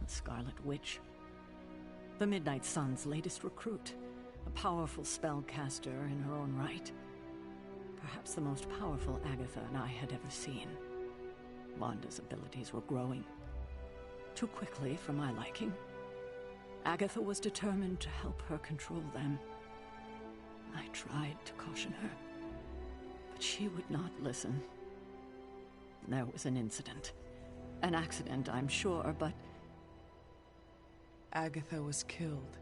the Scarlet Witch. The Midnight Sun's latest recruit, a powerful spellcaster in her own right. Perhaps the most powerful Agatha and I had ever seen. Wanda's abilities were growing. Too quickly for my liking. Agatha was determined to help her control them. I tried to caution her, but she would not listen. There was an incident. An accident, I'm sure, but... Agatha was killed.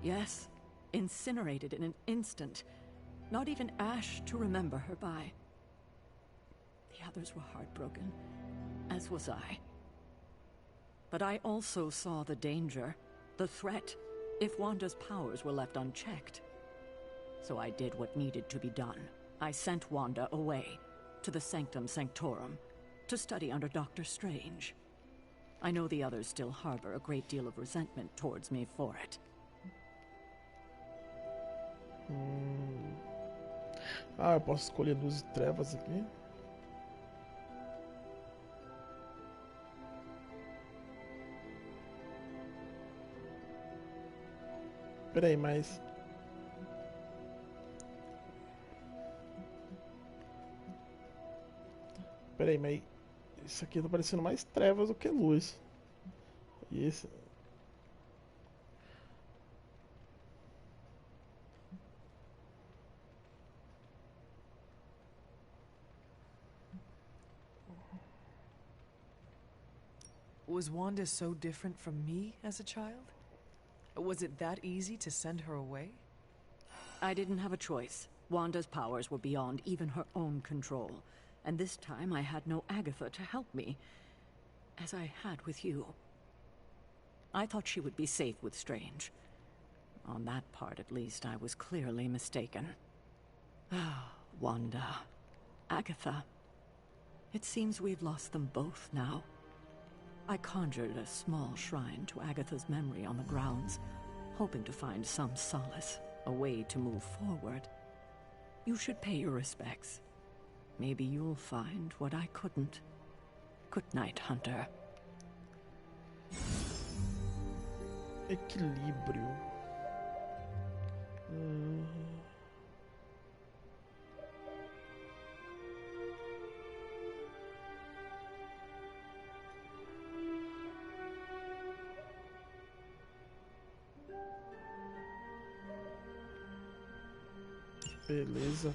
Yes, incinerated in an instant. Not even ash to remember her by. The others were heartbroken, as was I. But I also saw the danger, the threat, if Wanda's powers were left unchecked. So I did what needed to be done. I sent Wanda away, to the Sanctum Sanctorum, to study under Dr. Strange. I know the others still harbor a great deal of resentment towards me for it. Ah, eu posso escolher luz e trevas aqui. Peraí, mas... Peraí, mas... Isso aqui tá parecendo mais trevas do que luz. E esse... Was Wanda so different from me as a child? Was it that easy to send her away? I didn't have a choice. Wanda's powers were beyond even her own control. And this time I had no Agatha to help me, as I had with you. I thought she would be safe with Strange. On that part, at least, I was clearly mistaken. Ah, Wanda. Agatha. It seems we've lost them both now. I conjured a small shrine to Agatha's memory on the grounds, hoping to find some solace, a way to move forward. You should pay your respects. Maybe you'll find what I couldn't. Good night, Hunter. Equilíbrio. Beleza.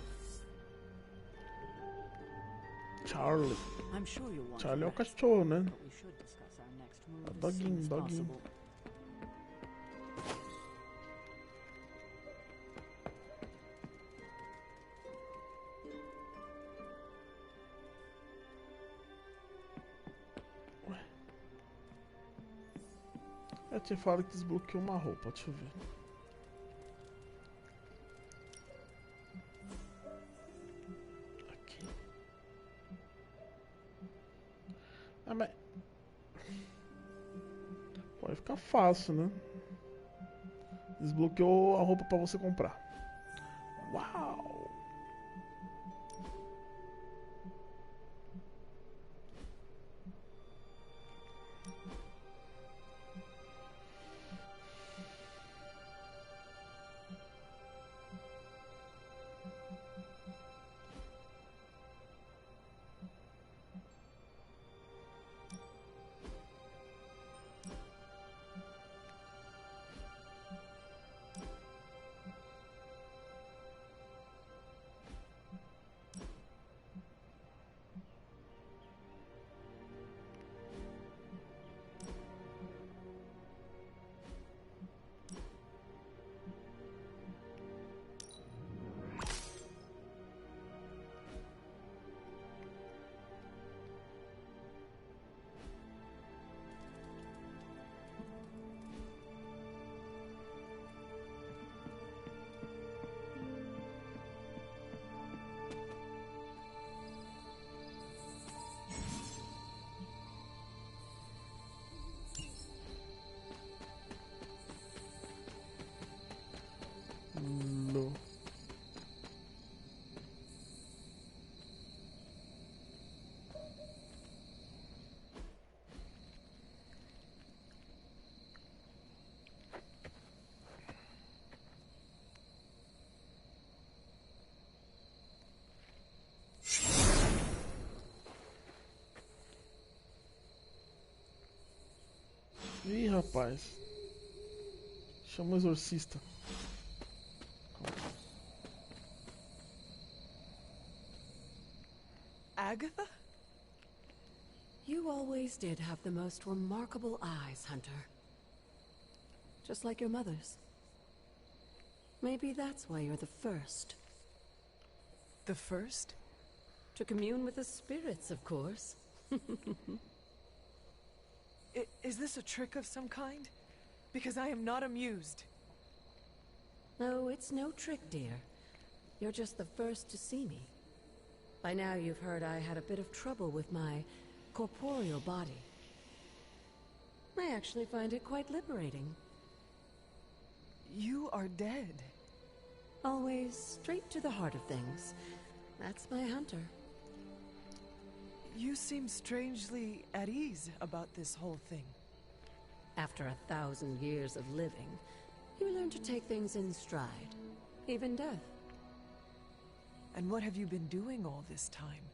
Charlie. I'm sure you want Charlie é o to rest, cachorro, né? but we should discuss our next move as soon Doguinho, as doguinho. possible. Eu tinha falado que desbloqueou uma roupa, deixa eu ver. Aqui. Ah, mas... Pode ficar fácil, né? Desbloqueou a roupa pra você comprar. Uau! No. Ih, rapaz. Chama o exorcista. Agatha? You always did have the most remarkable eyes, Hunter. Just like your mother's. Maybe that's why you're the first. The first? To commune with the spirits, of course. Is this a trick of some kind? Because I am not amused. No, it's no trick, dear. You're just the first to see me. By now you've heard I had a bit of trouble with my corporeal body. I actually find it quite liberating. You are dead. Always straight to the heart of things. That's my Hunter. You seem strangely at ease about this whole thing. After 1,000 years of living, you learn to take things in stride. Even death. And what have you been doing all this time?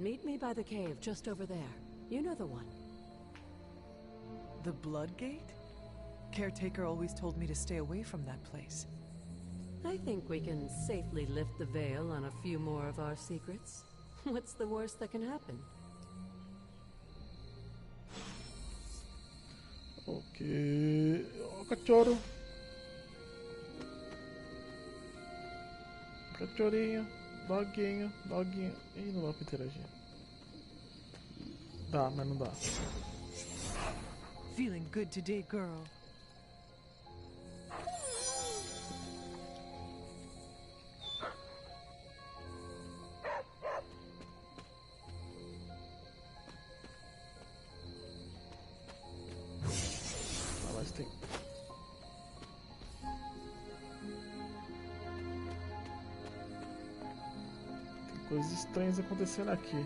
Meet me by the cave just over there. You know the one. The Blood Gate? Caretaker always told me to stay away from that place. I think we can safely lift the veil on a few more of our secrets. What's the worst that can happen? Ok. Ó, cachorro. Cachorrinho. Doguinho. Doguinho. Ih, não dá pra interagir. Dá, mas não dá. Feeling good today, girl. Mas tem... Tem coisas estranhas acontecendo aqui.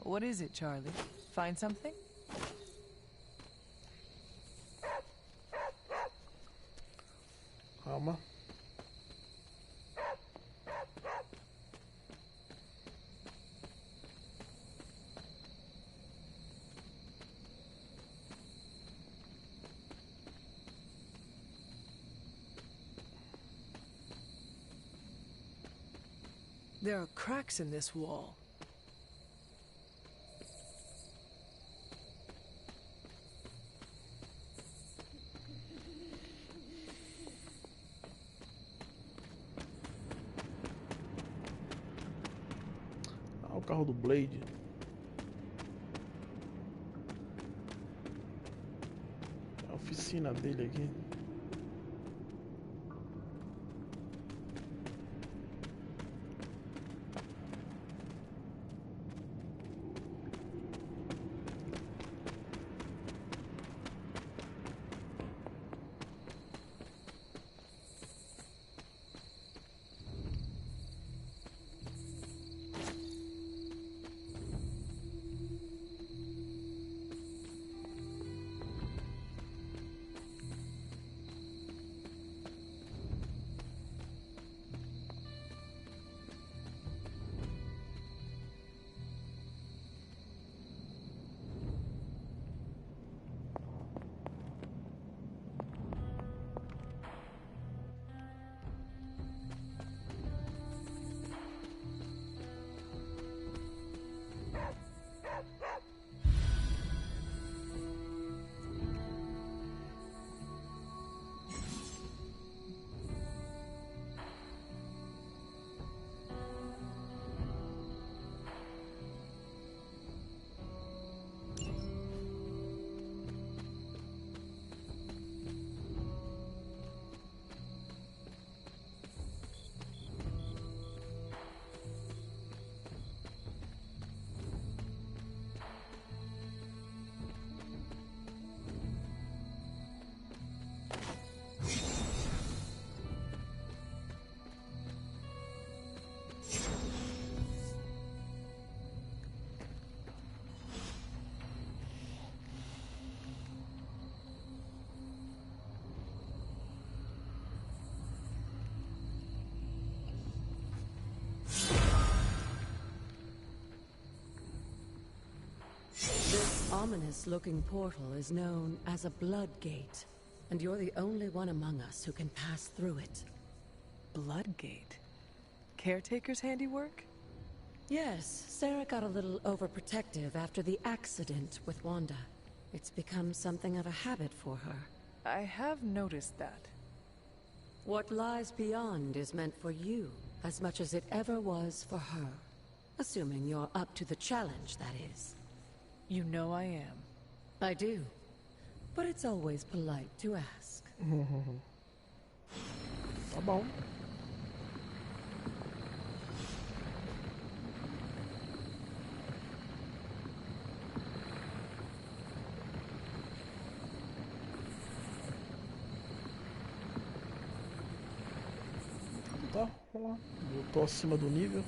What is it, Charlie? Find something? Calma. There are cracks in this wall. Ah, o carro do Blade. A oficina dele aqui. This ominous-looking portal is known as a blood gate, and you're the only one among us who can pass through it. Bloodgate? Caretaker's handiwork? Yes, Sarah got a little overprotective after the accident with Wanda. It's become something of a habit for her. I have noticed that. What lies beyond is meant for you, as much as it ever was for her. Assuming you're up to the challenge, that is. You know I am. I do. But it's always polite to ask. Tá bom. Tá, vamos lá. Voltou acima do nível.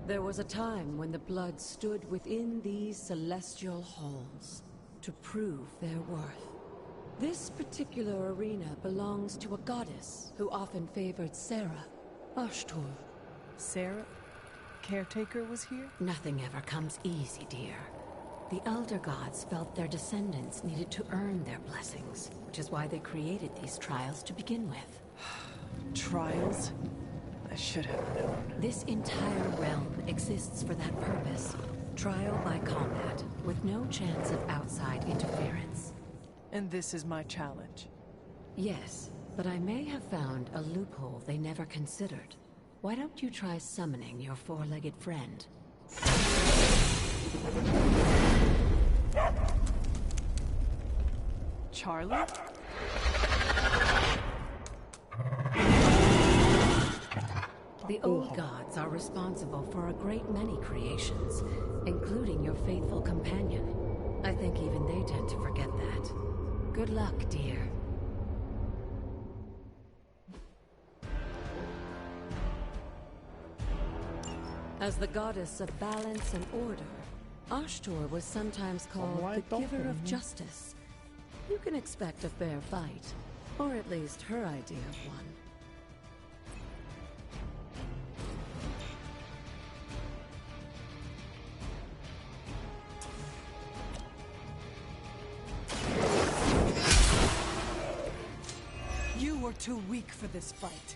There was a time when the blood stood within these celestial halls to prove their worth. This particular arena belongs to a goddess who often favored Sarah, Ashtur. Sarah? Caretaker was here? Nothing ever comes easy, dear. The Elder Gods felt their descendants needed to earn their blessings, which is why they created these trials to begin with. Trials? I should have known. This entire realm exists for that purpose. Trial by combat, with no chance of outside interference. And this is my challenge? Yes, but I may have found a loophole they never considered. Why don't you try summoning your four-legged friend? Charlie? The old gods are responsible for a great many creations, including your faithful companion. I think even they tend to forget that. Good luck, dear. As the goddess of balance and order, Ashtor was sometimes called the giver of justice. You can expect a fair fight, or at least her idea of one. You were too weak for this fight.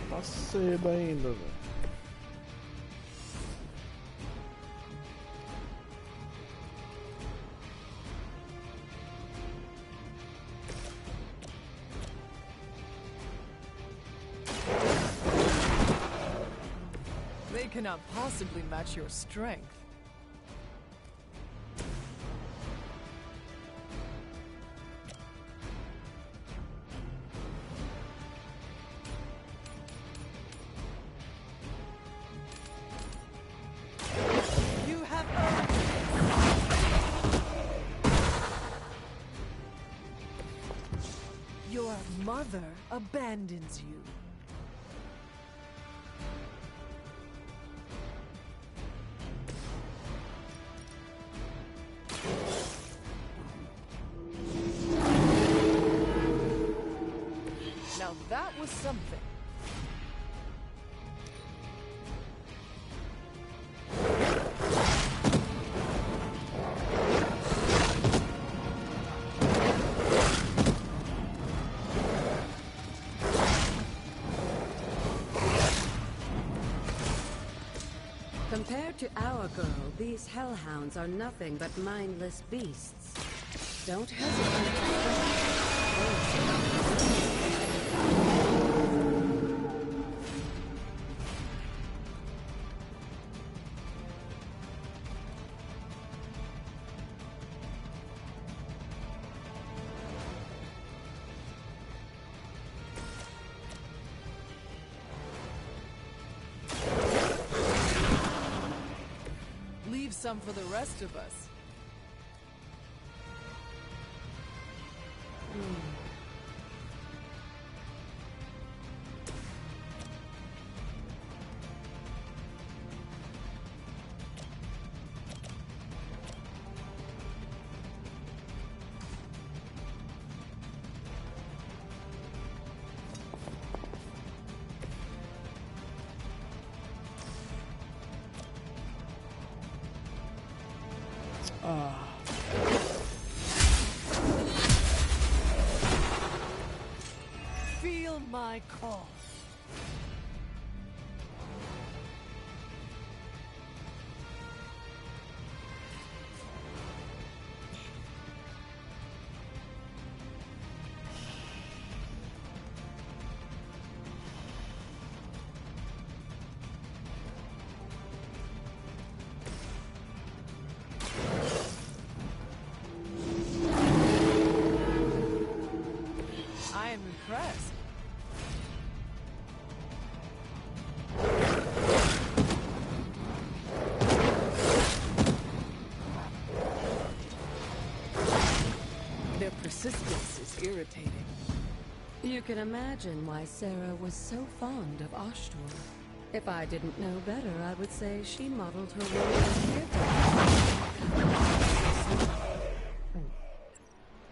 Tá cedo ainda, velho. They cannot possibly match your strength. You have earned this. Your mother abandons you. Now that was something. Compared to our girl, these hellhounds are nothing but mindless beasts. Don't hesitate to Leave some for the rest of us. Feel my call. I am impressed. Their persistence is irritating. You can imagine why Sarah was so fond of Ashtor. If I didn't know better, I would say she modeled her role as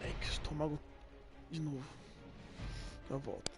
É que estômago de novo. Já volto.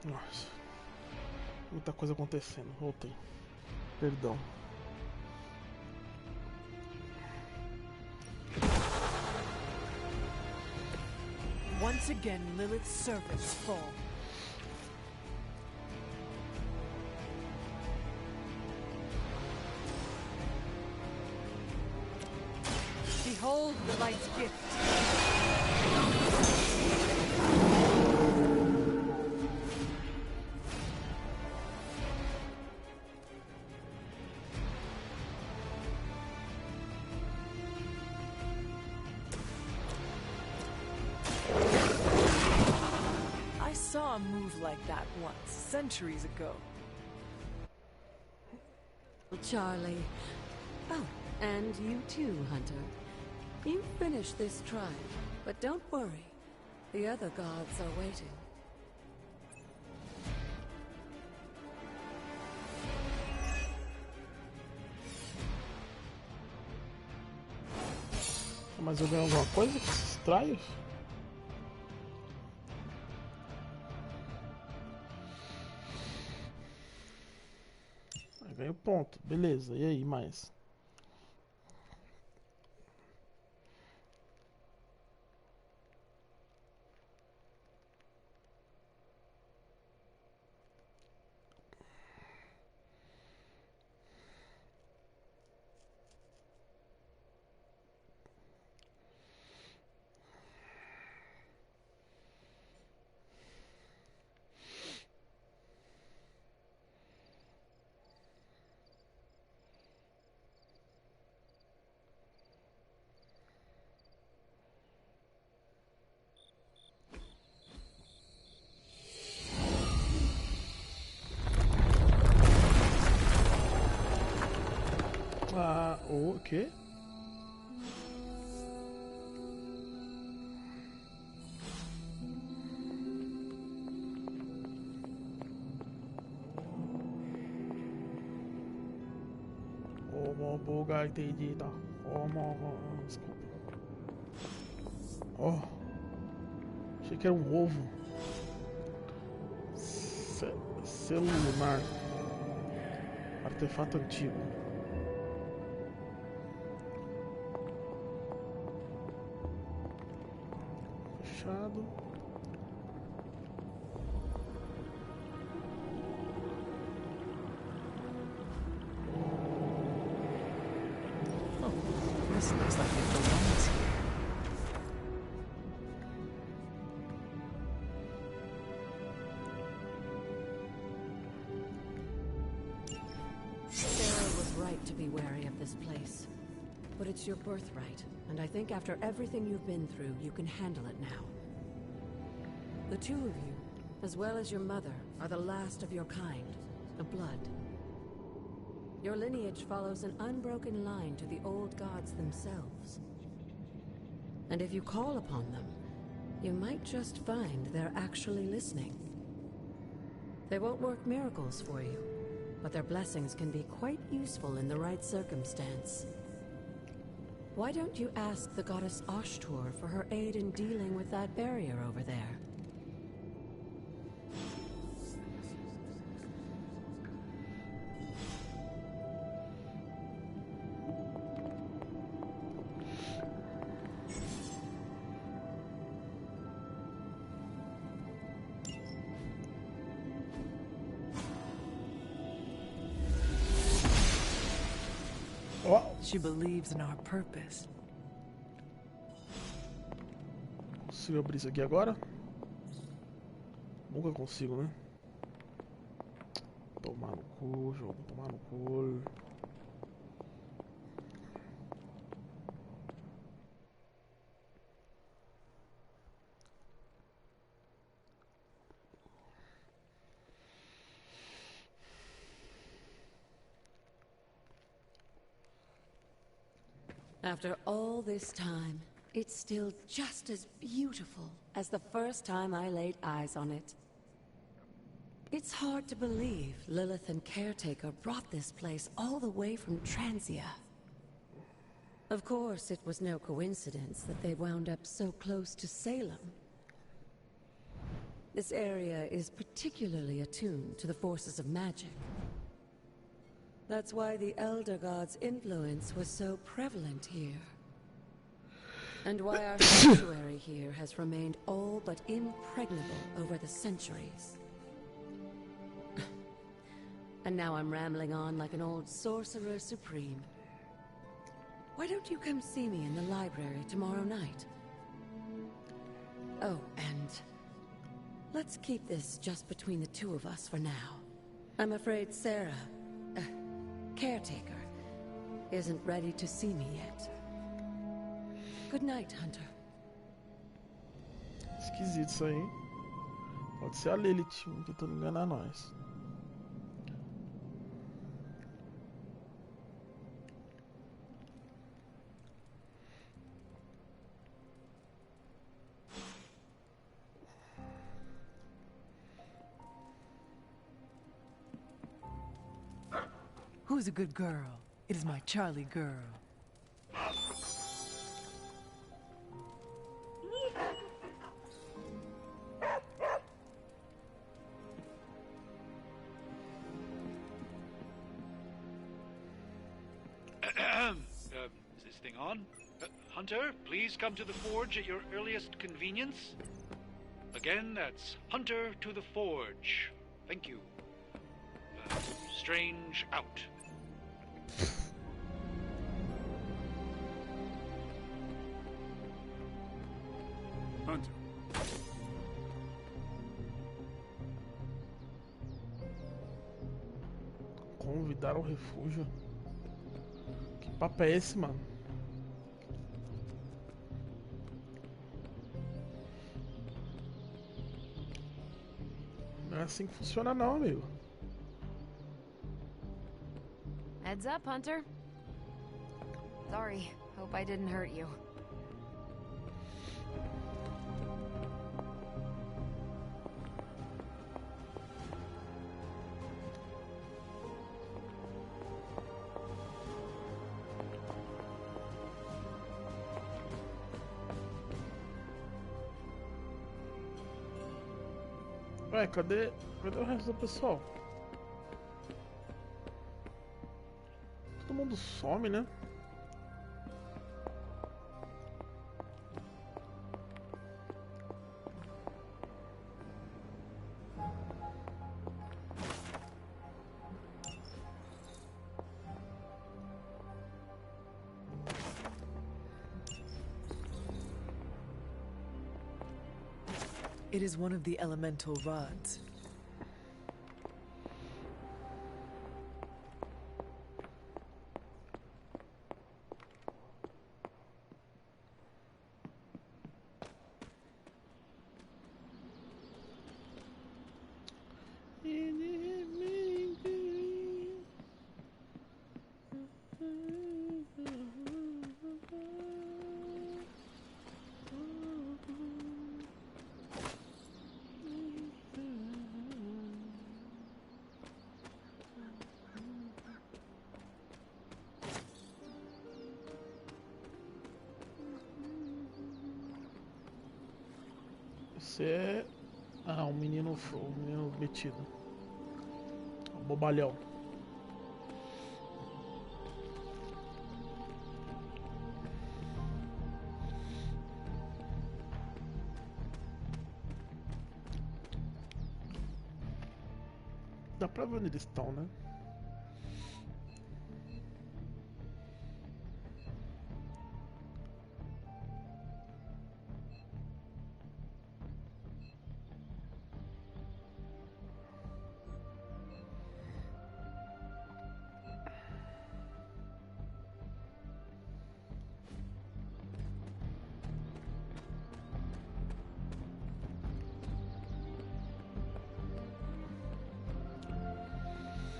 Nossa. Muita coisa acontecendo. Voltei. Perdão. Once again, Lilith's servants fall. Behold the light's gift. I saw a move like that once, centuries ago. Charlie. Oh, and you too, Hunter. You finished this trial, but don't worry. The other gods are waiting. Mas eu ganho alguma coisa com esses trials? Ganho ponto, beleza. E aí, mais? Ah, o quê? Buga, entendi, tá. Desculpa. Ó. Achei que era um ovo. Selo lunar. Artefato antigo. Fechado. This looks like it belongs here. Sarah was right to be wary of this place. But it's your birthright, and I think after everything you've been through, you can handle it now. The two of you, as well as your mother, are the last of your kind, the blood. Your lineage follows an unbroken line to the old gods themselves. And if you call upon them, you might just find they're actually listening. They won't work miracles for you, but their blessings can be quite useful in the right circumstance. Why don't you ask the goddess Ashtur for her aid in dealing with that barrier over there? She believes in our purpose. Consigo abrir isso aqui agora? Nunca consigo, né? Tomar no cu, jogo, tomar no cu. After all this time, it's still just as beautiful as the first time I laid eyes on it. It's hard to believe Lilith and Caretaker brought this place all the way from Transia. Of course, it was no coincidence that they wound up so close to Salem. This area is particularly attuned to the forces of magic. That's why the Elder God's influence was so prevalent here. And why our sanctuary here has remained all but impregnable over the centuries. And now I'm rambling on like an old sorcerer supreme. Why don't you come see me in the library tomorrow night? Oh, and let's keep this just between the two of us for now. I'm afraid Sarah, caretaker, isn't ready to see me yet. Good night, Hunter. Esquisito isso aí, hein? Pode ser a Lilith tentando enganar nós. Who's a good girl? It is my Charlie girl. Is this thing on? Hunter, please come to the forge at your earliest convenience. Again, that's Hunter to the forge. Thank you. Strange out. Hunter. Convidar ao refúgio? Que papo é esse, mano? Não é assim que funciona não, amigo. Heads up, Hunter. Sorry, hope I didn't hurt you. Ué, cadê o resto do pessoal? Todo mundo some, né? It is one of the elemental rods. Você é... Ah, um menino metido. Um bobalhão. Dá pra ver onde eles estão, né?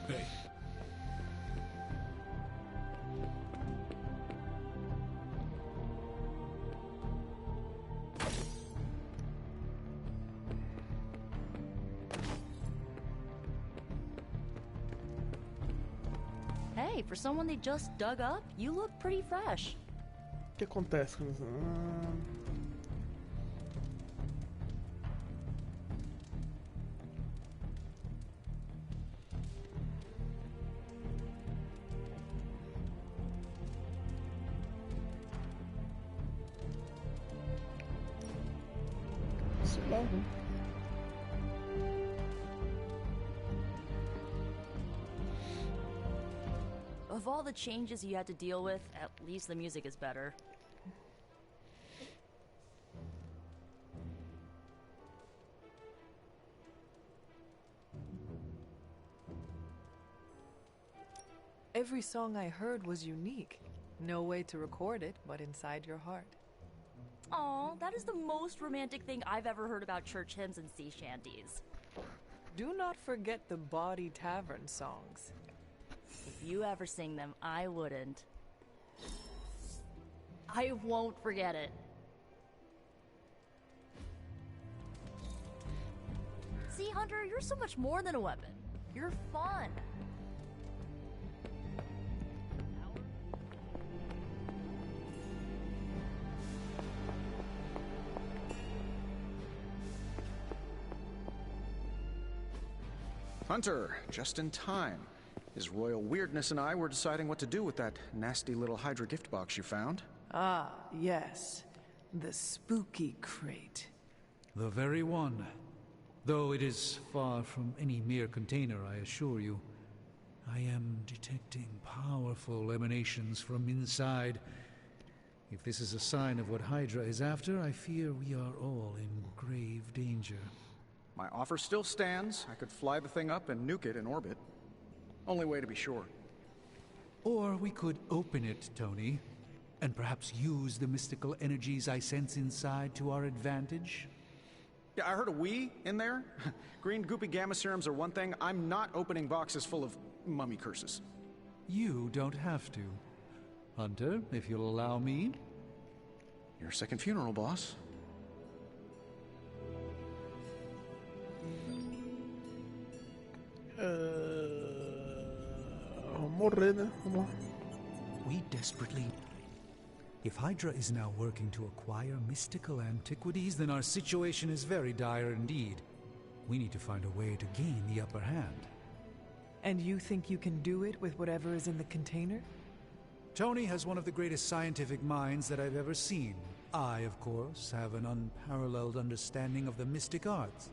Hey. Hey, for someone they just dug up, you look pretty fresh. O que acontece com isso? bom. Of all the changes you had to deal with, at least the music is better. Every song I heard was unique. No way to record it, but inside your heart. Aw, that is the most romantic thing I've ever heard about church hymns and sea shanties. Do not forget the Bawdy Tavern songs. If you ever sing them, I wouldn't. I won't forget it. See, Hunter, you're so much more than a weapon. You're fun. Hunter, just in time. His royal weirdness and I were deciding what to do with that nasty little Hydra gift box you found. Ah, yes. The spooky crate. The very one. Though it is far from any mere container, I assure you. I am detecting powerful emanations from inside. If this is a sign of what Hydra is after, I fear we are all in grave danger. My offer still stands. I could fly the thing up and nuke it in orbit. Only way to be sure. Or we could open it, Tony, and perhaps use the mystical energies I sense inside to our advantage. Yeah, I heard a "we" in there. Green goopy gamma serums are one thing. I'm not opening boxes full of mummy curses. You don't have to. Hunter, if you'll allow me. Your second funeral, boss. Morrer, né? Vamos lá. We desperately... If Hydra is now working to acquire mystical antiquities, then our situation is very dire indeed. We need to find a way to gain the upper hand. And you think you can do it with whatever is in the container? Tony has one of the greatest scientific minds that I've ever seen. I, of course, have an unparalleled understanding of the mystic arts.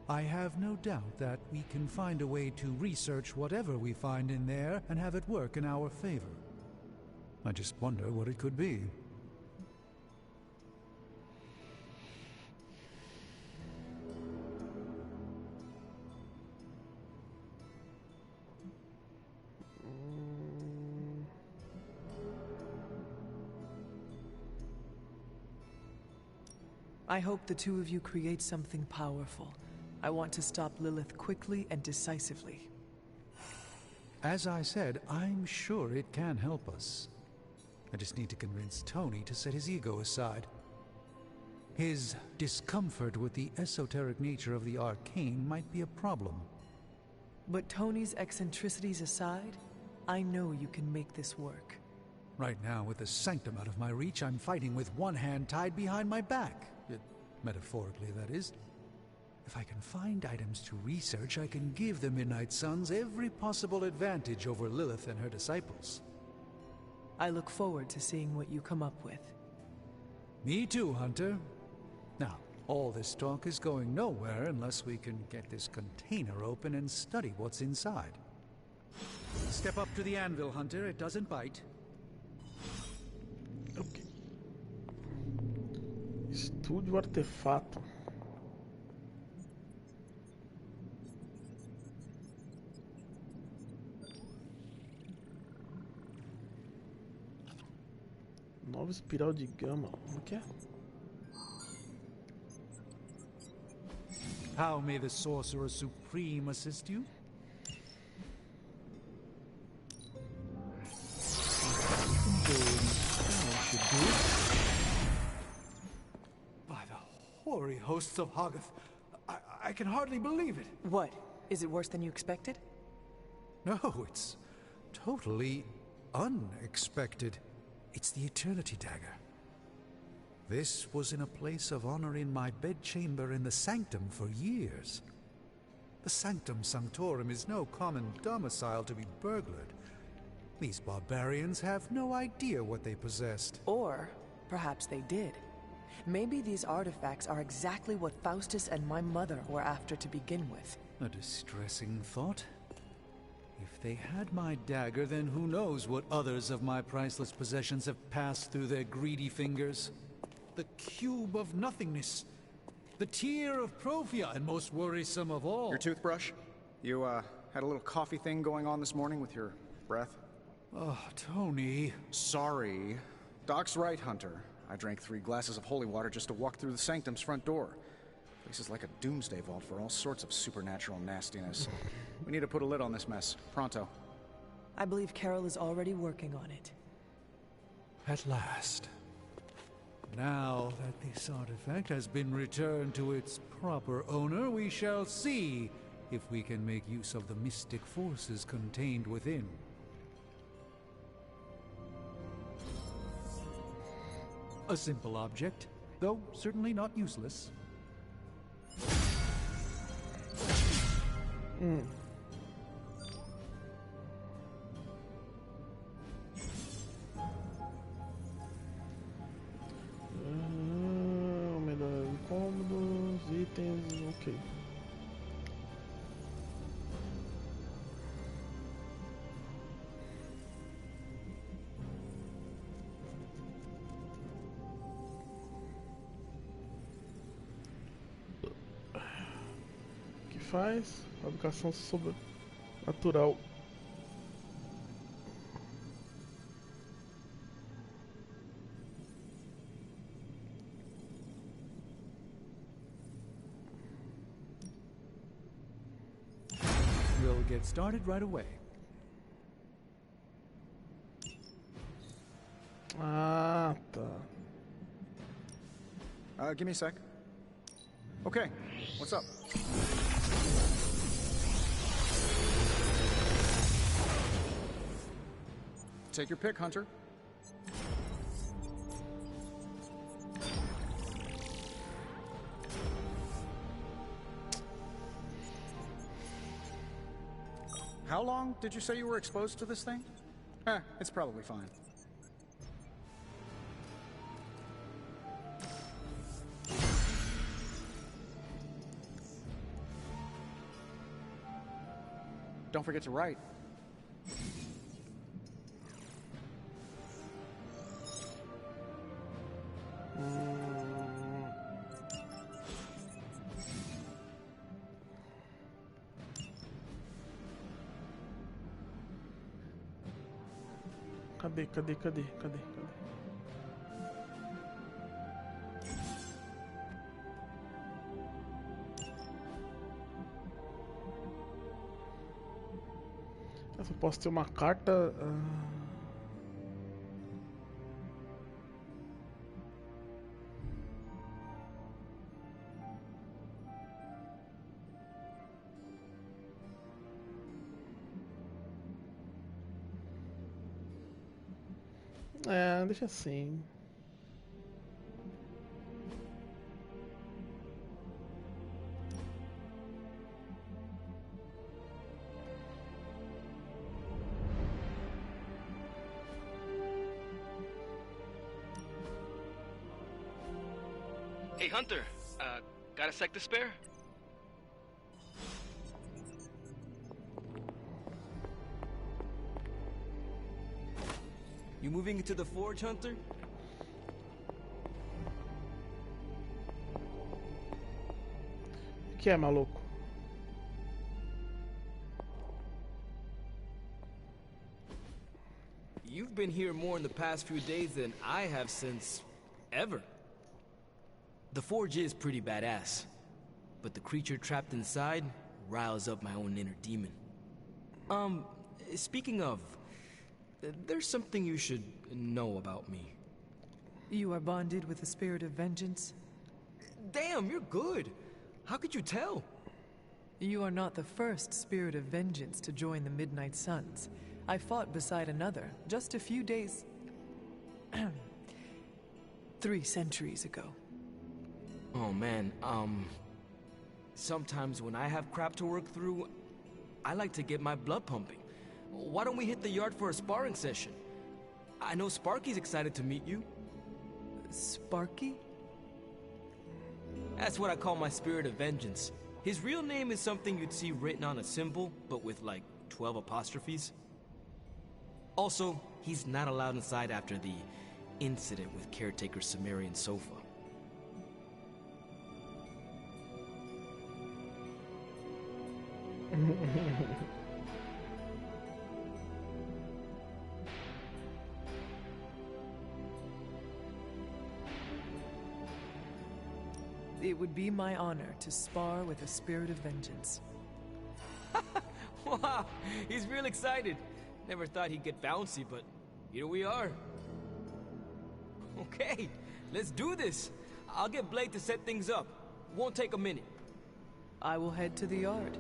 I have no doubt that we can find a way to research whatever we find in there and have it work in our favor. I just wonder what it could be. I hope the two of you create something powerful. I want to stop Lilith quickly and decisively. As I said, I'm sure it can help us. I just need to convince Tony to set his ego aside. His discomfort with the esoteric nature of the arcane might be a problem. But Tony's eccentricities aside, I know you can make this work. Right now, with the sanctum out of my reach, I'm fighting with one hand tied behind my back. Metaphorically, that is. If I can find items to research, I can give the Midnight Suns every possible advantage over Lilith and her disciples. I look forward to seeing what you come up with. Me too, Hunter. Now, all this talk is going nowhere unless we can get this container open and study what's inside. Step up to the anvil, Hunter. It doesn't bite. Ok. Estude o artefato. Nova espiral de gama. Como que é? How may the Sorcerer Supreme assist you? By the hoary hosts of Hoggoth, I can hardly believe it. What? Is it worse than you expected? No, it's totally unexpected. It's the Eternity Dagger. This was in a place of honor in my bedchamber in the Sanctum for years. The Sanctum Sanctorum is no common domicile to be burglared. These barbarians have no idea what they possessed. Or perhaps they did. Maybe these artifacts are exactly what Faustus and my mother were after to begin with. A distressing thought. If they had my dagger, then who knows what others of my priceless possessions have passed through their greedy fingers. The cube of nothingness. The tear of Profia, and most worrisome of all. Your toothbrush? You, had a little coffee thing going on this morning with your breath? Oh, Tony. Sorry. Doc's right, Hunter. I drank 3 glasses of holy water just to walk through the sanctum's front door. This is like a doomsday vault for all sorts of supernatural nastiness. We need to put a lid on this mess. Pronto. I believe Carol is already working on it. At last. Now that this artifact has been returned to its proper owner, we shall see if we can make use of the mystic forces contained within. A simple object, though certainly not useless. Melhor incômodos, itens, ok. Que faz? Fabricação sobrenatural. We'll get started right away. Ah, tá. Give me a sec. Okay, what's up? Take your pick, Hunter. How long did you say you were exposed to this thing? It's probably fine. Don't forget to write. Cadê? Eu só posso ter uma carta. Deixa assim. Hey, Hunter, got a sec to spare? You moving into the forge, Hunter? O que é, maluco? You've been here more in the past few days than I have since ever. The forge is pretty badass, but the creature trapped inside riles up my own inner demon. Speaking of, there's something you should know about me. You are bonded with the spirit of vengeance? Damn, you're good. How could you tell? You are not the first spirit of vengeance to join the Midnight Suns. I fought beside another just a few days... 3 centuries ago. Oh man, sometimes when I have crap to work through, I like to get my blood pumping. Why don't we hit the yard for a sparring session? I know Sparky's excited to meet you. Sparky? That's what I call my spirit of vengeance. His real name is something you'd see written on a symbol, but with like 12 apostrophes. Also, he's not allowed inside after the incident with caretaker Sumerian sofa. It would be my honor to spar with a spirit of vengeance. Wow, he's real excited. Never thought he'd get bouncy, but here we are. Okay, let's do this. I'll get Blake to set things up. Won't take a minute. I will head to the yard.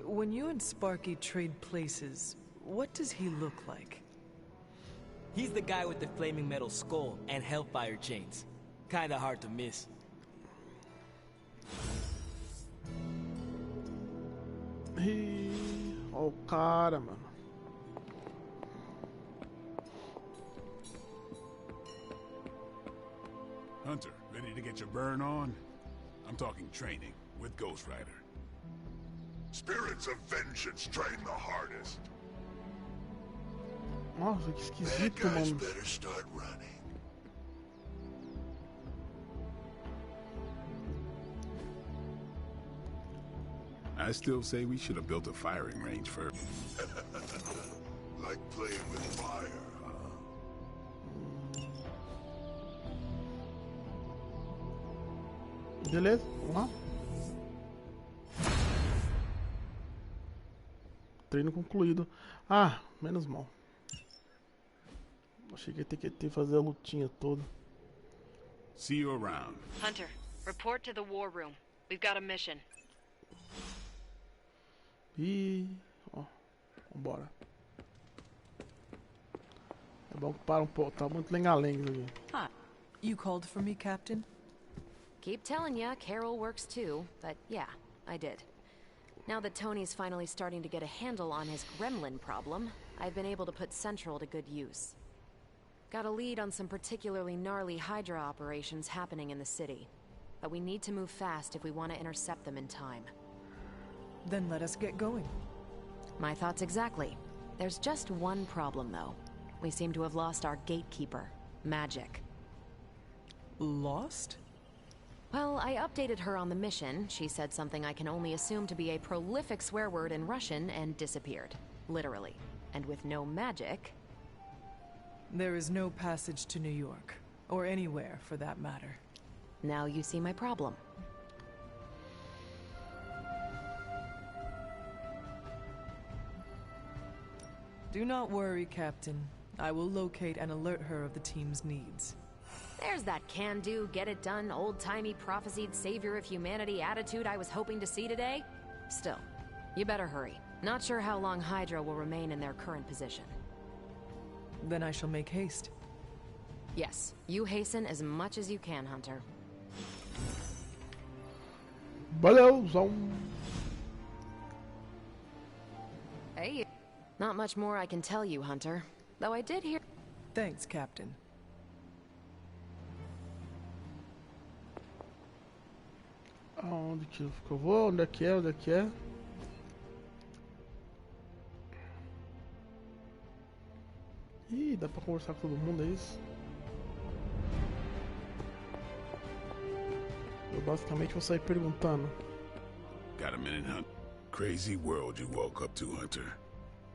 When you and Sparky trade places, what does he look like? He's the guy with the flaming metal skull and hellfire chains. Kinda hard to miss. Oh, cara, mano. Hunter, ready to get your burn on? I'm talking training with Ghost Rider. Spirits of vengeance train the hardest. Nossa, que esquisito, mano. Better start running. I still say we should have built a firing range first. Like playing with fire, huh? Beleza, vamos lá. Treino concluído. Ah, menos mal. Achei que ia ter que fazer a lutinha toda. See you around. Hunter, report to the war room. We've got a mission. Ih, ó, vambora. É bom que para um pouco, tá muito lenga-lenga aqui. Hi. You called for me, Captain? Keep telling ya, Carol works too, but yeah, I did. Now that Tony's finally starting to get a handle on his gremlin problem, I've been able to put Central to good use. Got a lead on some particularly gnarly Hydra operations happening in the city, but we need to move fast if we want to intercept them in time. Then let us get going. My thoughts exactly. There's just one problem, though. We seem to have lost our gatekeeper, Magic. Lost? Well, I updated her on the mission. She said something I can only assume to be a prolific swear word in Russian and disappeared. Literally. And with no magic... There is no passage to New York. Or anywhere, for that matter. Now you see my problem. Do not worry, Captain. I will locate and alert her of the team's needs. There's that can-do, get-it-done, old-timey prophesied savior of humanity attitude I was hoping to see today. Still, you better hurry. Not sure how long Hydra will remain in their current position. Then I shall make haste. Yes, you hasten as much as you can, Hunter. Valeu, Hey. Not much more I can tell you, Hunter. Though I did hear... Thanks, Captain. Aonde que eu vou? Onde é que é? Onde é que é? Ih, dá pra conversar com todo mundo, é isso? Eu basicamente vou sair perguntando. Got a minute, Hunt? Crazy world you woke up to, Hunter.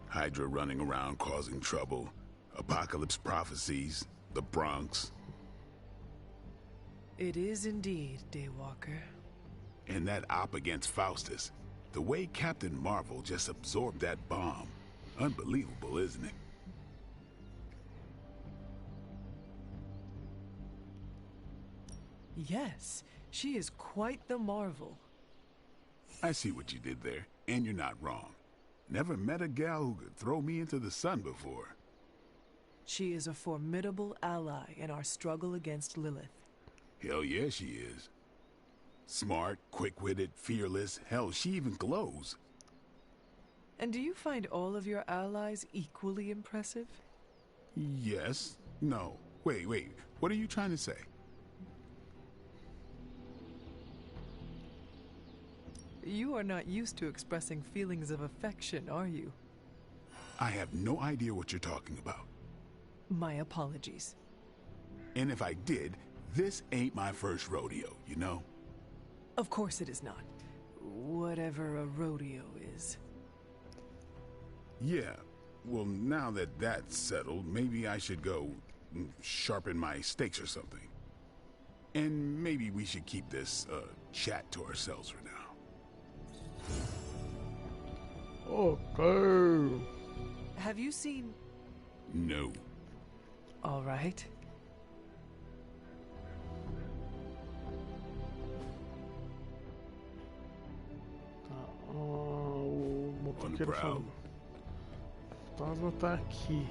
Hydra running around causing trouble. Apocalypse prophecies. The Bronx. It is indeed, Daywalker. And that op against Faustus. The way Captain Marvel just absorbed that bomb. Unbelievable, isn't it? Yes, she is quite the marvel. I see what you did there, and you're not wrong. Never met a gal who could throw me into the sun before. She is a formidable ally in our struggle against Lilith. Hell yeah, she is. Smart, quick-witted, fearless. Hell, she even glows. And do you find all of your allies equally impressive? Yes. No. Wait. What are you trying to say? You are not used to expressing feelings of affection, are you? I have no idea what you're talking about. My apologies. And if I did, this ain't my first rodeo, you know? Of course it is not. Whatever a rodeo is. Yeah. Well, now that that's settled, maybe I should go sharpen my stakes or something. And maybe we should keep this chat to ourselves for now. Okay. Have you seen... No. All right. O motoqueiro Prowl. falando. O fantasma tá aqui.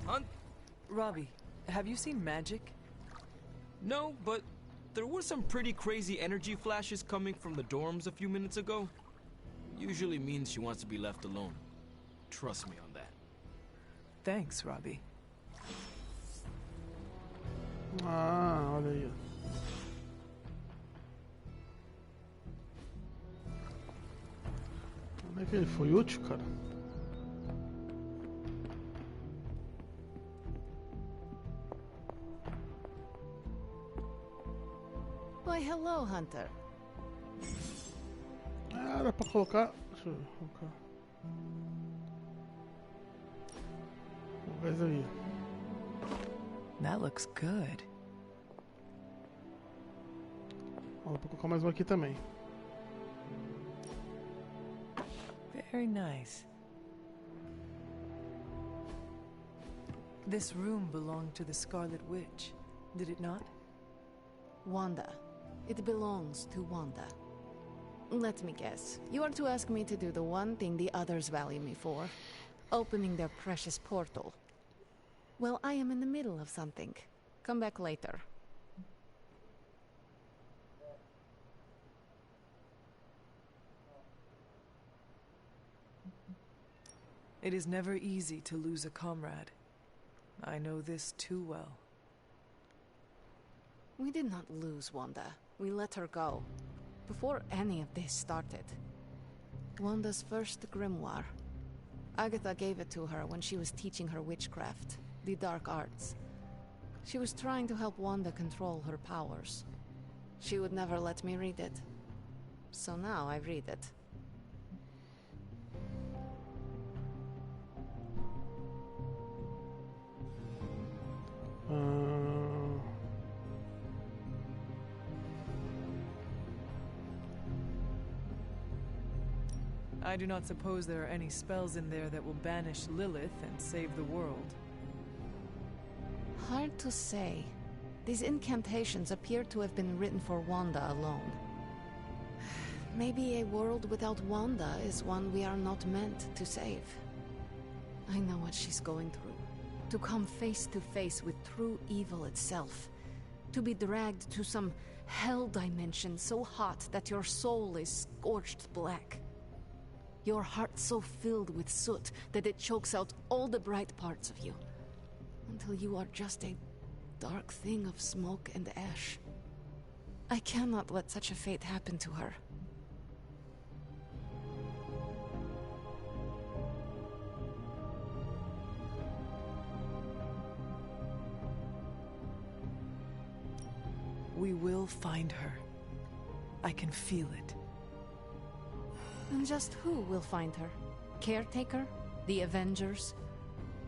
Hunt? Robbie, have you seen magic? No, but there were some pretty crazy energy flashes coming from the dorms a few minutes ago. Usually means she wants to be left alone. Trust me on that. Thanks, Robbie. Ah, olha aí. Onde é que ele foi útil, cara? Why, hello, Hunter. Ah, dá pra colocar. Deixa eu colocar. Vamos ver isso aí. That looks good. Ó, dá pra colocar mais um aqui também. Very nice. This room belonged to the Scarlet Witch, did it not? Wanda. It belongs to Wanda. Let me guess. You are to ask me to do the one thing the others value me for. Opening their precious portal. Well, I am in the middle of something. Come back later. It is never easy to lose a comrade. I know this too well. We did not lose Wanda. We let her go. Before any of this started. Wanda's first grimoire. Agatha gave it to her when she was teaching her witchcraft, the dark arts. She was trying to help Wanda control her powers. She would never let me read it. So now I read it. I do not suppose there are any spells in there that will banish Lilith and save the world. Hard to say. These incantations appear to have been written for Wanda alone. Maybe a world without Wanda is one we are not meant to save. I know what she's going through. To come face to face with true evil itself. To be dragged to some hell dimension so hot that your soul is scorched black. Your heart so filled with soot that it chokes out all the bright parts of you. Until you are just a dark thing of smoke and ash. I cannot let such a fate happen to her. We will find her. I can feel it. And just who will find her? Caretaker? The Avengers?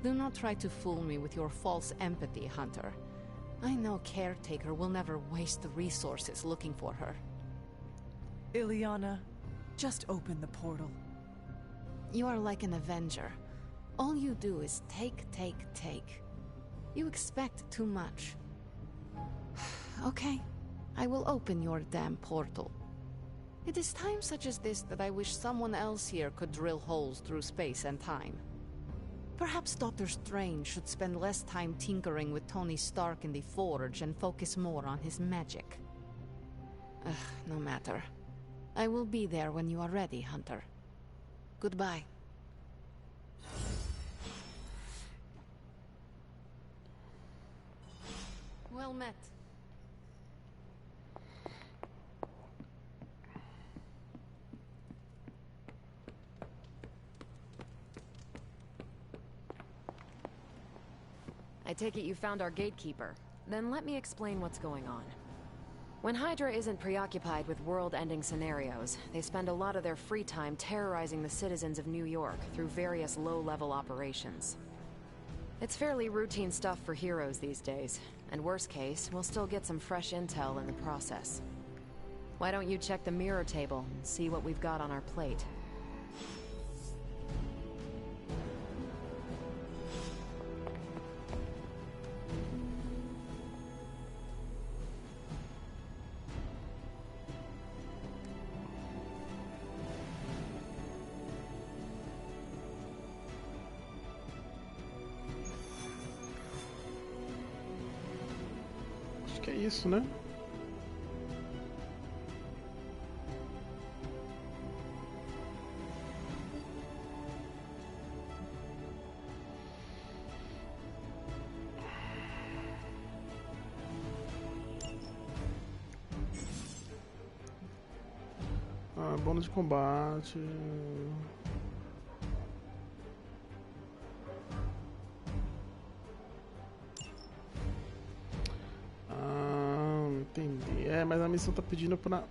Do not try to fool me with your false empathy, Hunter. I know Caretaker will never waste the resources looking for her. Ileana, just open the portal. You are like an Avenger. All you do is take, take, take. You expect too much. Okay, I will open your damn portal. It is times such as this that I wish someone else here could drill holes through space and time. Perhaps Doctor Strange should spend less time tinkering with Tony Stark in the Forge and focus more on his magic. No matter. I will be there when you are ready, Hunter. Goodbye. Well met. I take it you found our gatekeeper. Then let me explain what's going on. When Hydra isn't preoccupied with world-ending scenarios, they spend a lot of their free time terrorizing the citizens of New York through various low-level operations. It's fairly routine stuff for heroes these days, and worst case, we'll still get some fresh intel in the process. Why don't you check the mirror table and see what we've got on our plate? Acho que é isso, né? Ah, bônus de combate. Ah, entendi. É, mas a missão tá pedindo pra.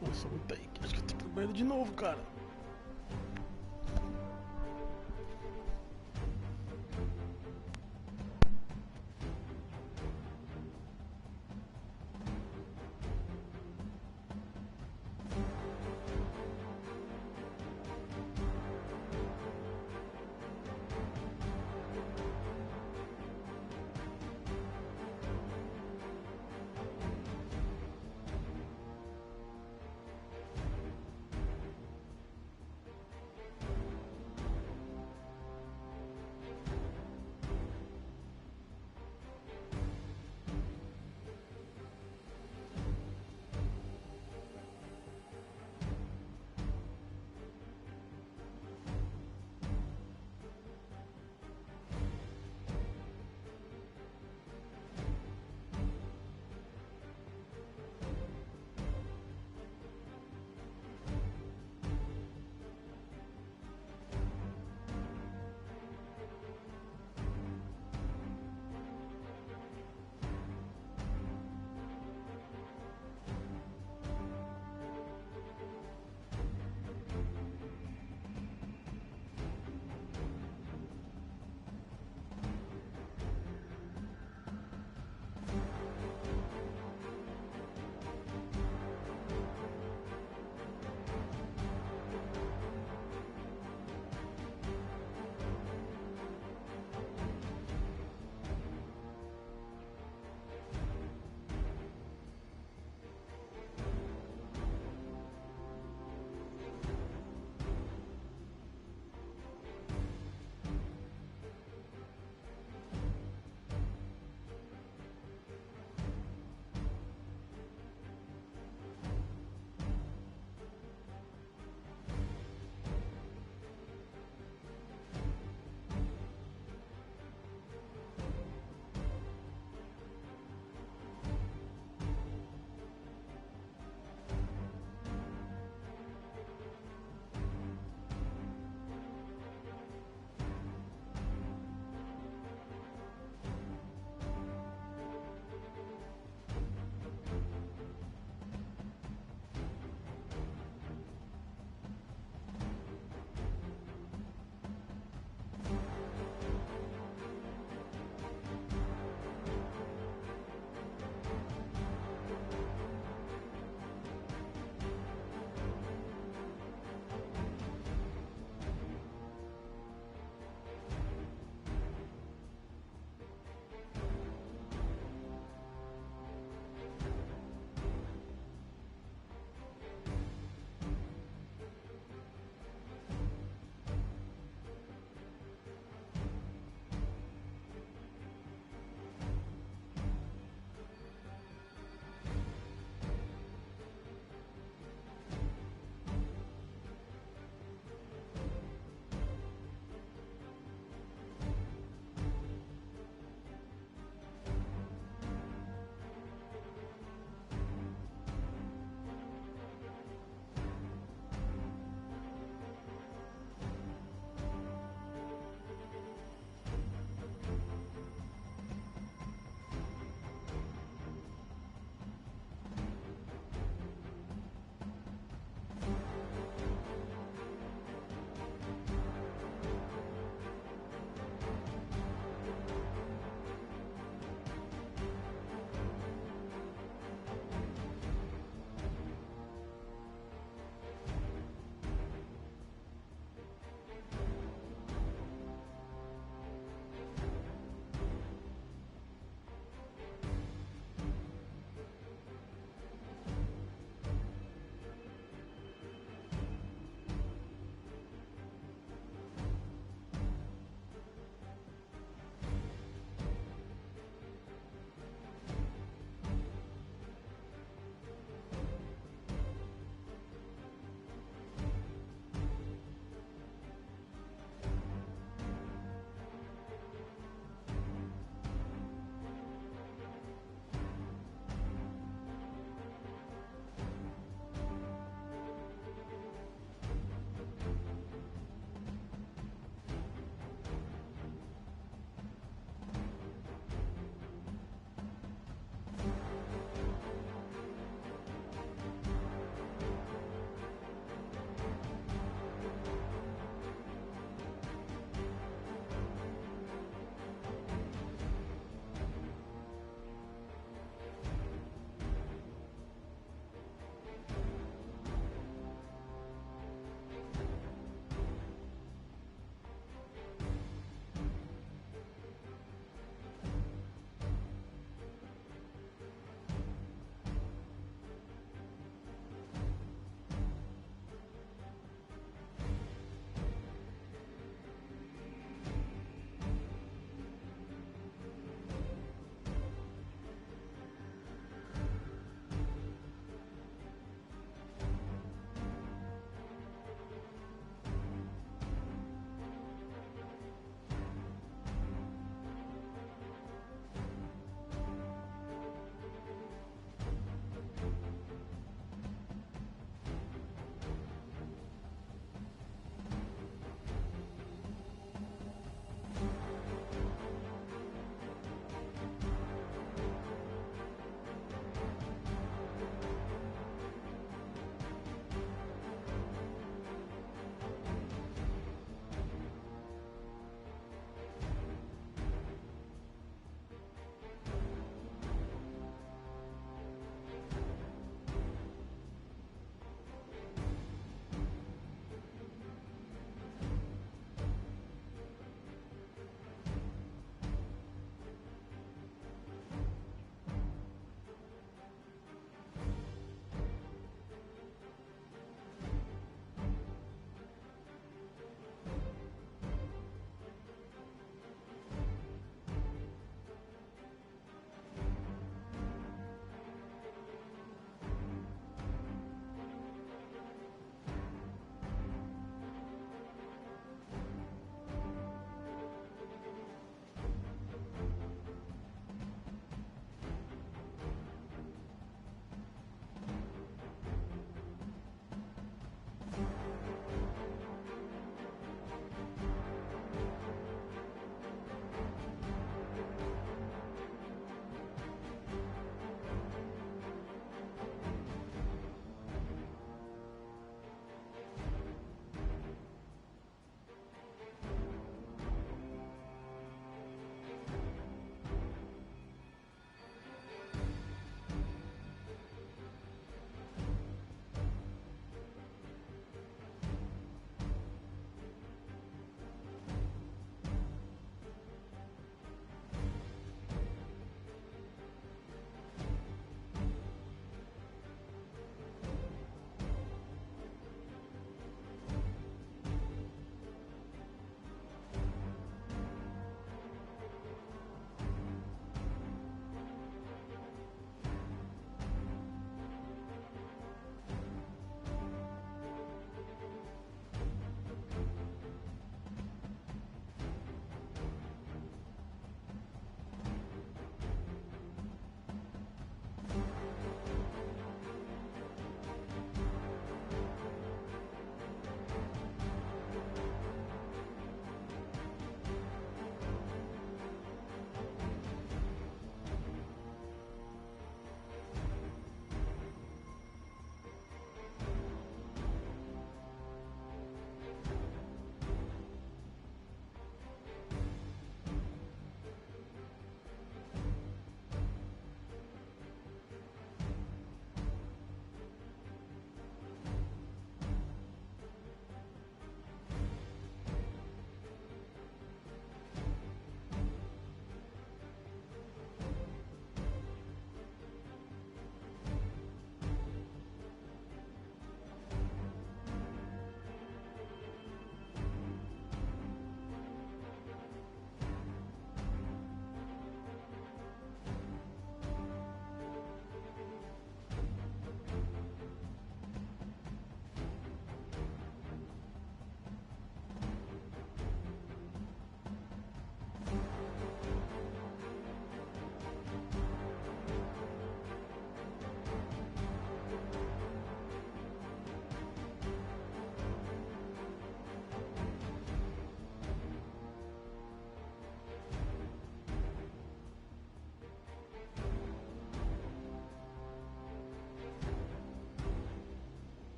Nossa, aguenta aí. Acho que eu tenho que ir pro banheiro de novo, cara.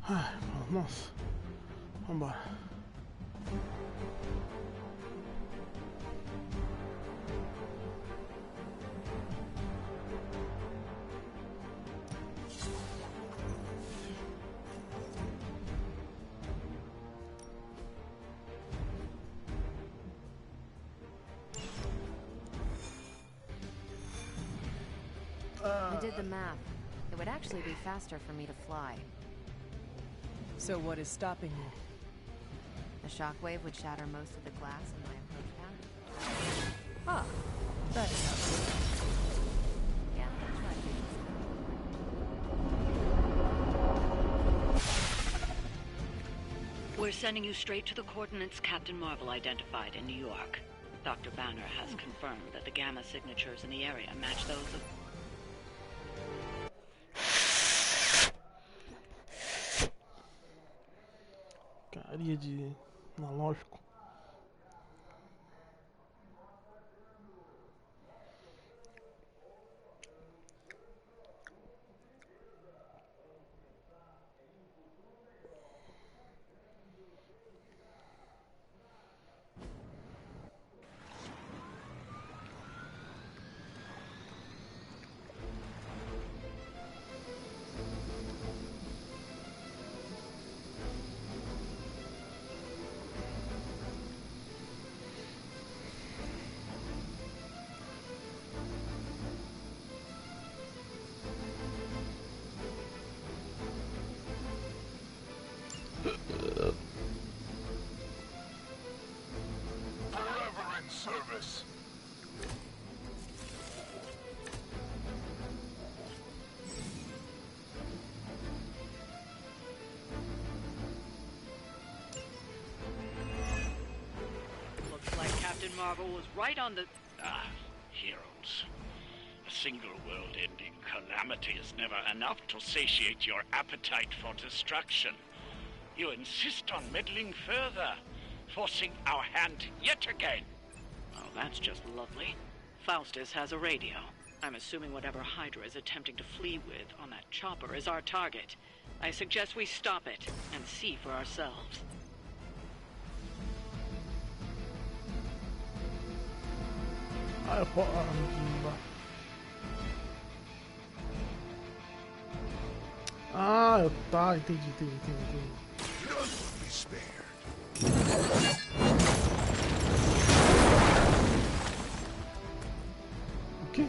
Ai, nossa. Vambora. I did the math. It would actually be faster for me to fly. So what is stopping you? The shockwave would shatter most of the glass in my approach path. Ah, that is helpful. Yeah, We're sending you straight to the coordinates Captain Marvel identified in New York. Dr. Banner has confirmed that the gamma signatures in the area match those of... Carinha de analógico. Forever in service. Looks like Captain Marvel was right on the... Heroes. A single world-ending calamity is never enough to satiate your appetite for destruction. You insist on meddling further, forcing our hand yet again. Oh, that's just lovely. Faustus has a radio. I'm assuming whatever Hydra is attempting to flee with on that chopper is our target. I suggest we stop it and see for ourselves. Tá, entendi. None will be spared. O quê?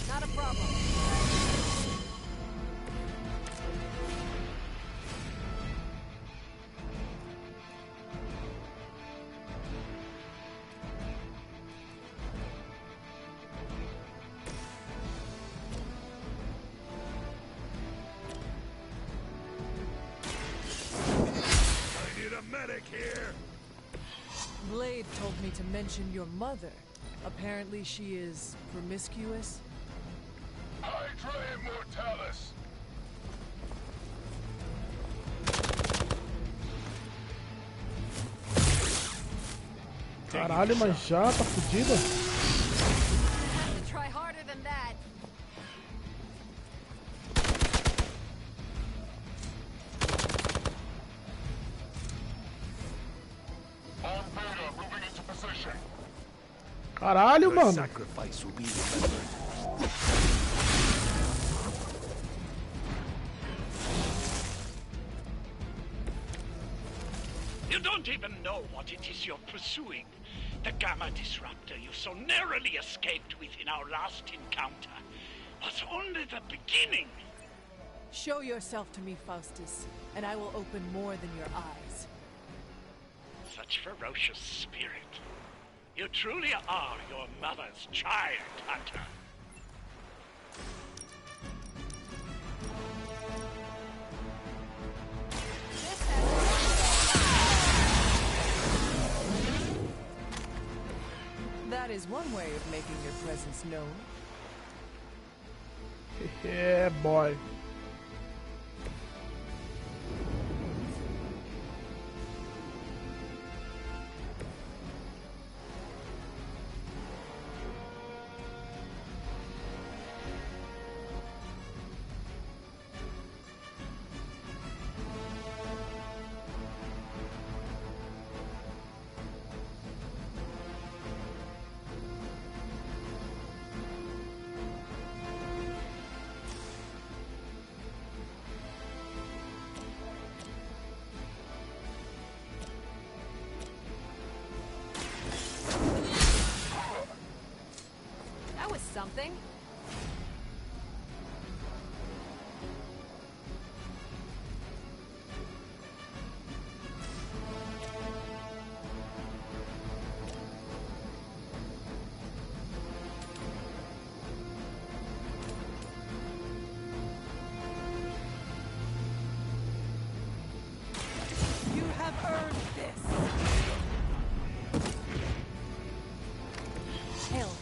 Not a problem. I need a medic here. Blade told me to mention your mother. Apparently she is promiscuous. Hydra Immortalis. Caralho, mas já tá fodida? Have to try harder than that. On Beta, moving into position. Caralho, Your mano. sacrifice will be remembered. You don't even know what it is you're pursuing. The Gamma Disruptor you so narrowly escaped with in our last encounter was only the beginning. Show yourself to me, Faustus, and I will open more than your eyes. Such ferocious spirit. You truly are your mother's child, Hunter. That is one way of making your presence known. Yeah, boy. That was something. You have earned this. Hell.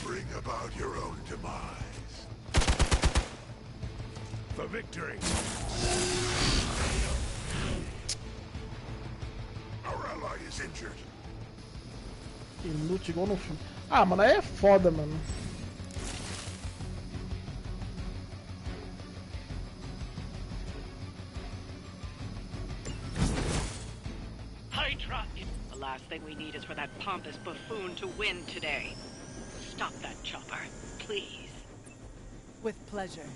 Bring about your own demise. For victory. Our ally is injured. Que lute igual no filme. Ah, mano, aí é foda, mano. Hydra! The last thing we need is for that pompous buffoon to win today. Stop that chopper, please. With pleasure.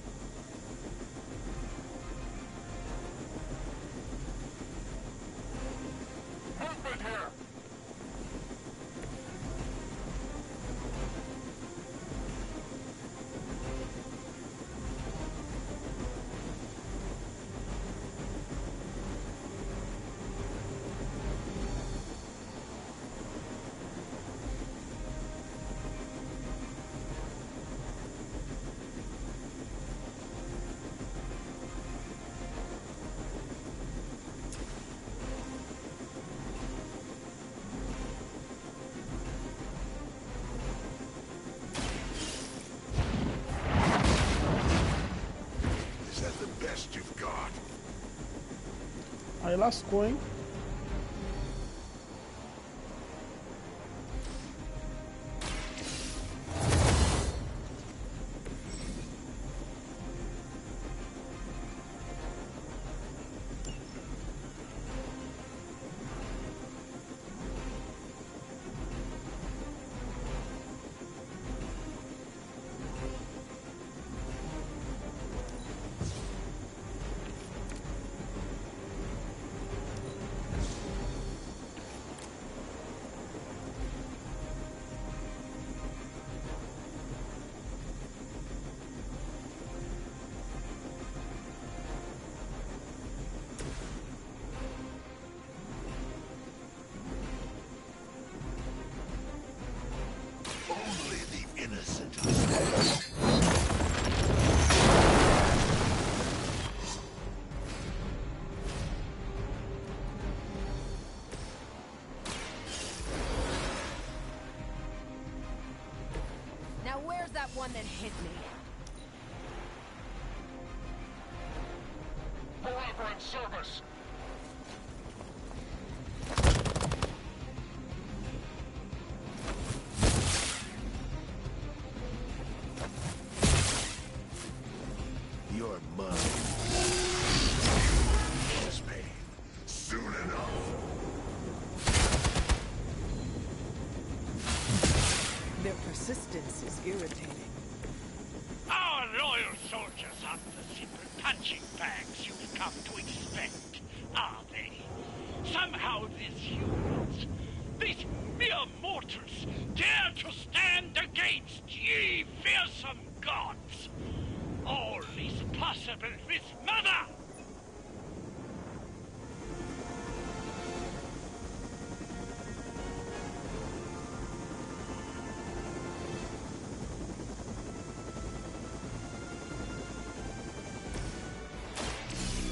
Movement here! Is that the best you've got? Aí lascou, hein? Only the innocent escape. Now where's that one that hit me? Forever in service! You're mine. Kiss me. Soon enough. Their persistence is irritating. Our loyal soldiers aren't the simple punching bags you've come to expect, are they? Somehow these humans, these mere mortals, dare to stand against ye fearsome gods. All is possible with Mother!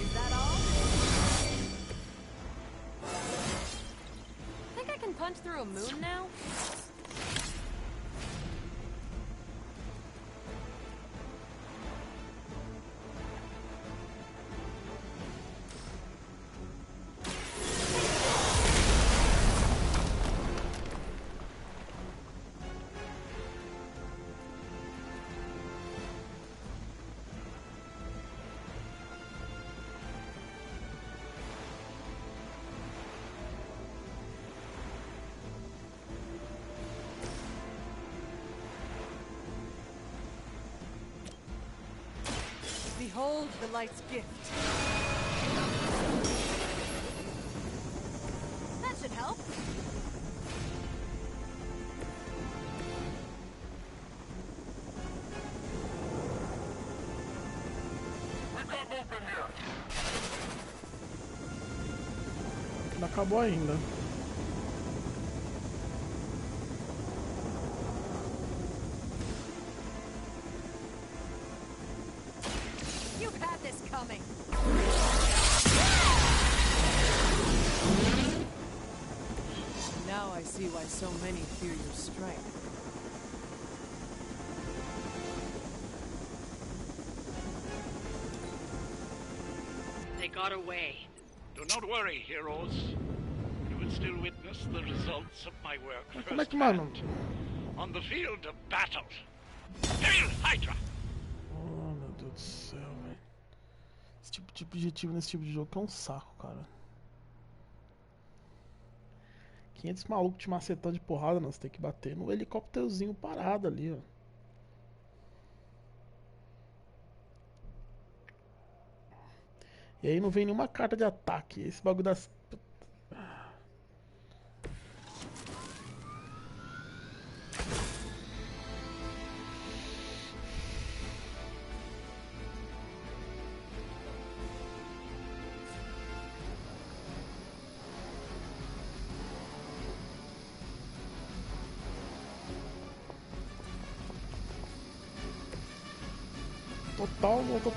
Is that all? Think I can punch through a moon now? Behold the light's gift. That should help. Não acabou ainda. You've had this coming. Now I see why so many fear your strength. They got away. Do not worry, heroes. You will still witness the results of my work Como é que, mano? on the field of battle. Hail, Hydra! Oh, meu Deus do céu, velho. Esse tipo de objetivo nesse tipo de jogo é um saco, cara. 500 malucos te macetando de porrada, não. Você tem que bater no helicópterozinho parado ali, ó. E aí não vem nenhuma carta de ataque. Esse bagulho das...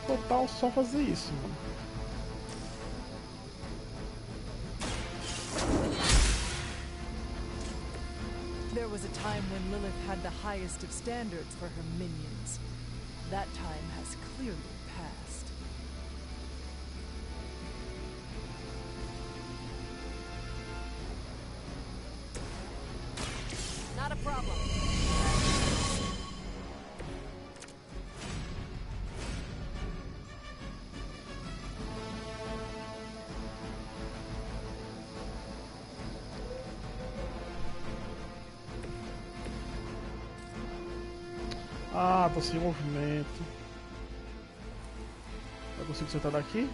Total só fazer isso, mano. There was a time when Lilith had the highest of standards for her minions. That time has clearly passed. Not a problem. Ah, tô sem movimento. Eu consigo acertar daqui?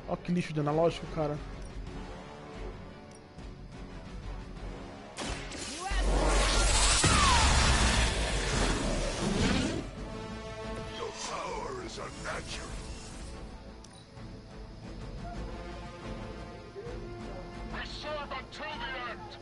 Ó que lixo de analógico, cara. Your power is unnatural. We serve until the end!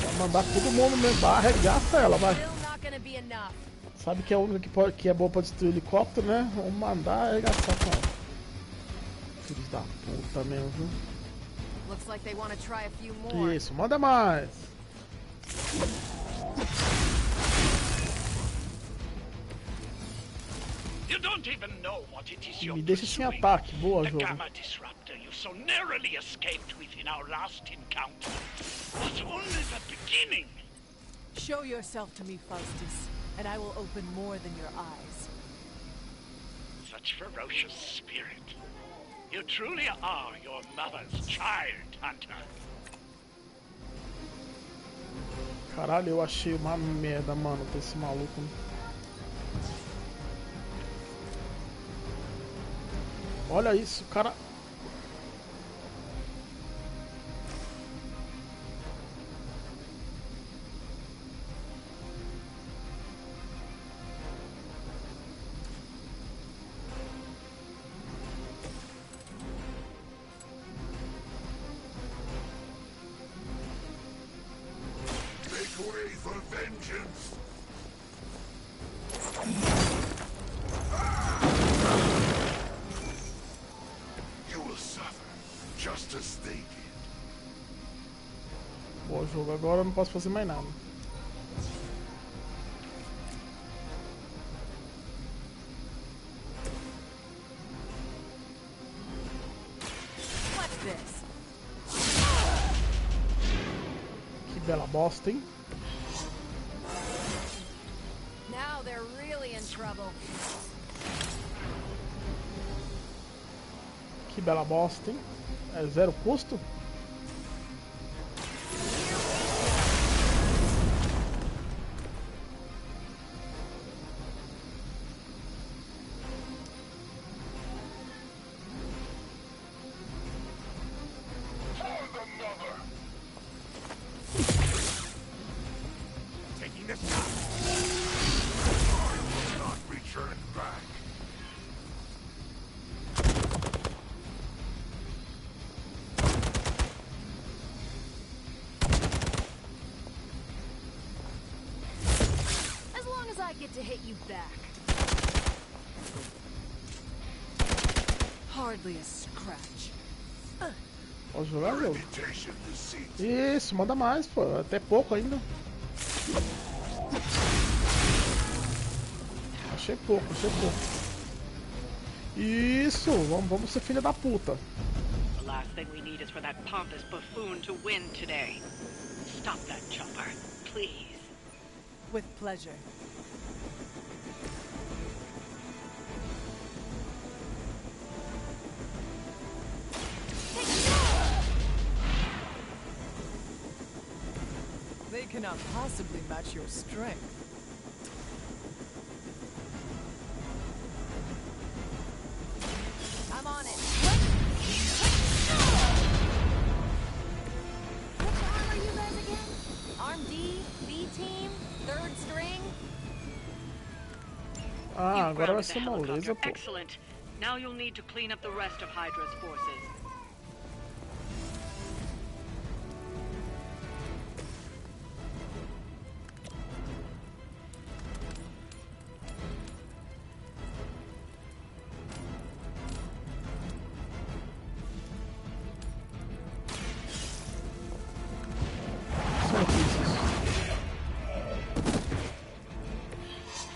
Vai mandar todo mundo mesmo. Arregaça ela, vai. Still not gonna be enough. Sabe que é a única que é boa pra destruir o helicóptero, né? Vamos mandar arregaçar com ela. Filhos da puta mesmo, viu? Looks like they want to try a few more. Isso, manda mais. You don't even know what it is you're Me deixa sem pursuing. ataque. Boa, The jogo. Gamma Disruptor you so narrowly escaped with in our last encounter. Not only the meaning? Show yourself to me, Faustus, and I will open more than your eyes. Such ferocious spirit. You truly are your mother's child, Hunter. Caralho, eu achei uma merda, mano, ter esse maluco. Olha isso, cara. Make way for vengeance. You will suffer, just as they did. Bom jogo, agora eu não posso fazer mais nada. What's this? Que bela bosta, hein? Now they're really in trouble. Que bela bosta, hein? É zero custo? Taking this shot. Not return back. As long as I get to hit you back. Hardly a scratch. Posso jogar, jogo? Isso, manda mais, pô. Até pouco ainda. Achei pouco, achei pouco. Isso, vamos ser filha da puta. The last thing we need is for that pompous buffoon to win today. Stop that chopper, please. With pleasure. They cannot possibly match your strength. I'm on it. Which arm are you guys again? Arm D, B team, third string? Ah, agora vai Grounded ser the moleza, helicopter. pô. Excellent. Now you'll need to clean up the rest of Hydra's forces.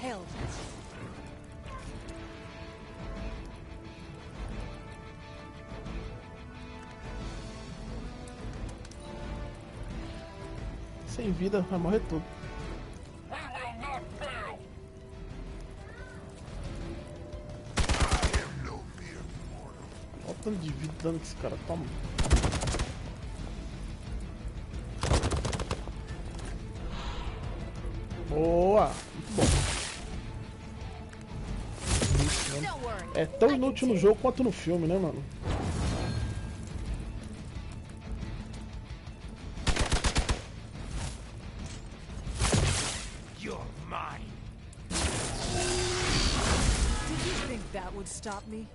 Held. Sem vida, vai morrer tudo. We will not fail. Olha o tanto de vida dando que esse cara toma. Boa! Muito bom. Isso, né? É tão inútil no jogo quanto no filme, né, mano? You're mine. Did you think that would stop me?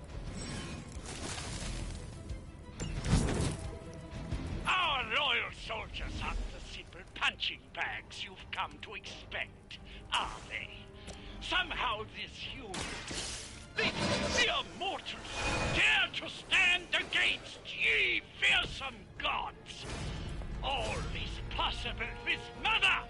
Our loyal soldiers aren't the simple punching bags you've come to expect, are they? Somehow these humans, these mere mortals, dare to stand against ye fearsome gods. All is possible with Mother!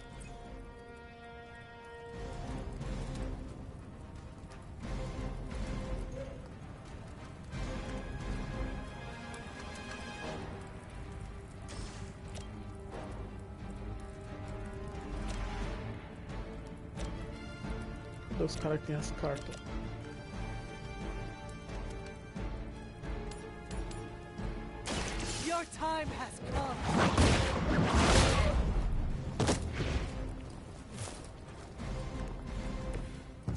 Cadê os caras que tem as cartas? Your time has come.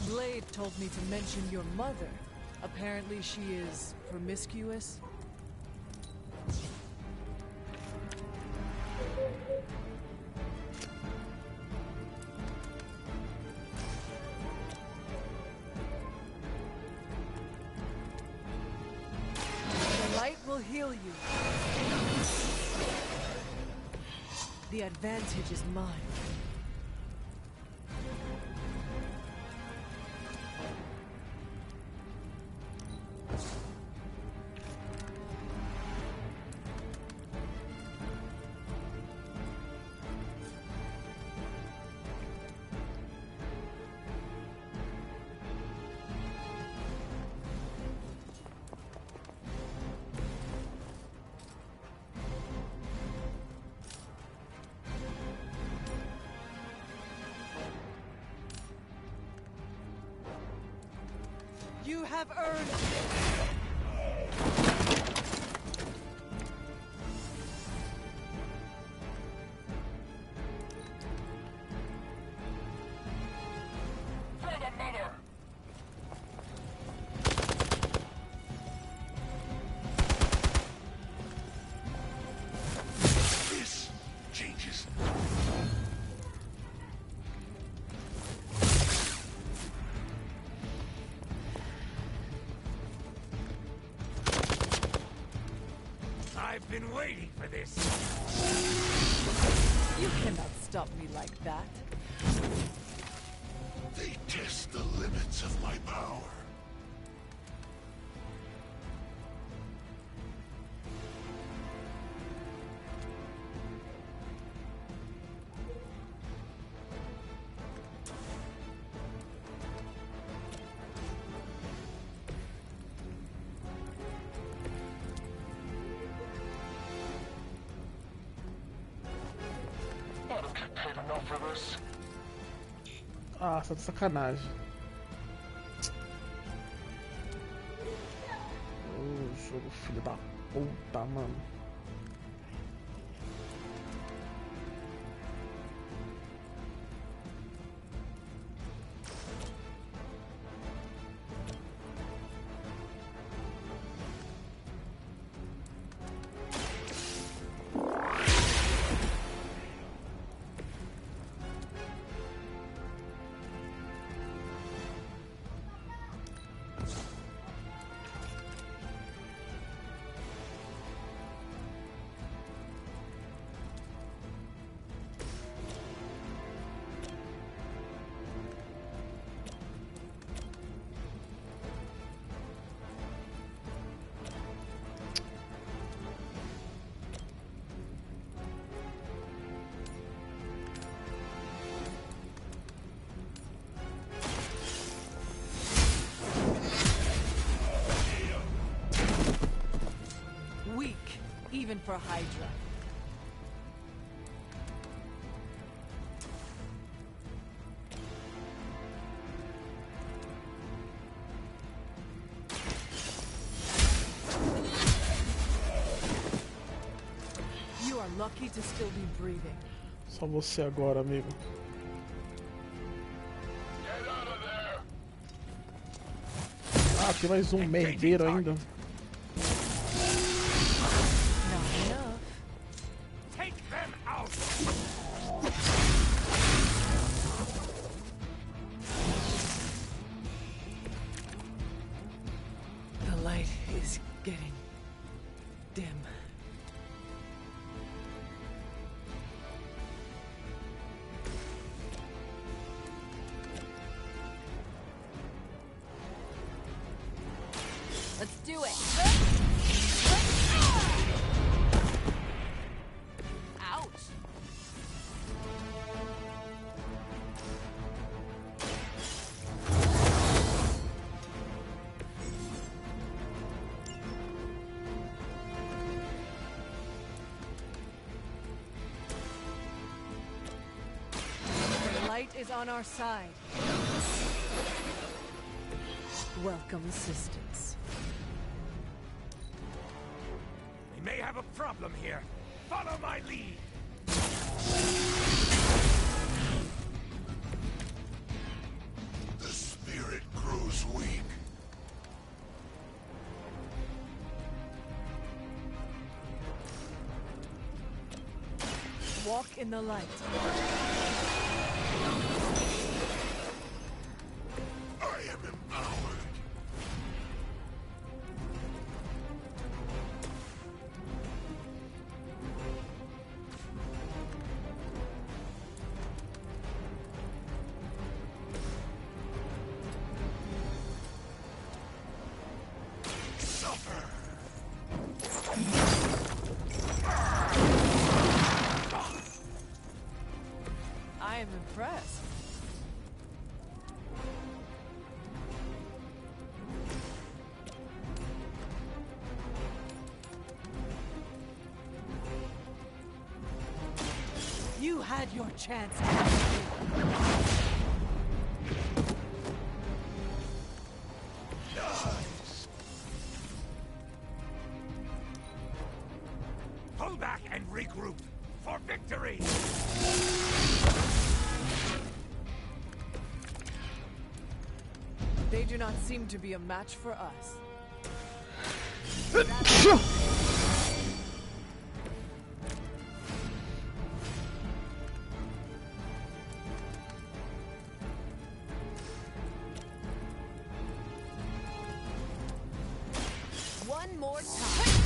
Blade told me to mention your mother. Apparently she is promiscuous. The light will heal you. The advantage is mine. You have earned For the mother! This changes. I've been waiting for this. You cannot stop me like that. They test the limits of my power. I don't get paid enough for this. Ah, tá de sacanagem. Ô, jogo filho da puta, mano. Weak, even for Hydra. You are lucky to still be breathing. Só você agora, amigo. Ah, tem mais um merdeiro ainda. Take them out. The light is getting dim. Let's do it. Ouch. The light is on our side. Welcome assistance. We may have a problem here. Follow my lead. The spirit grows weak. Walk in the light. I am empowered. Suffer. I am impressed. You had your chance. Pull back and regroup for victory. They do not seem to be a match for us. One more time.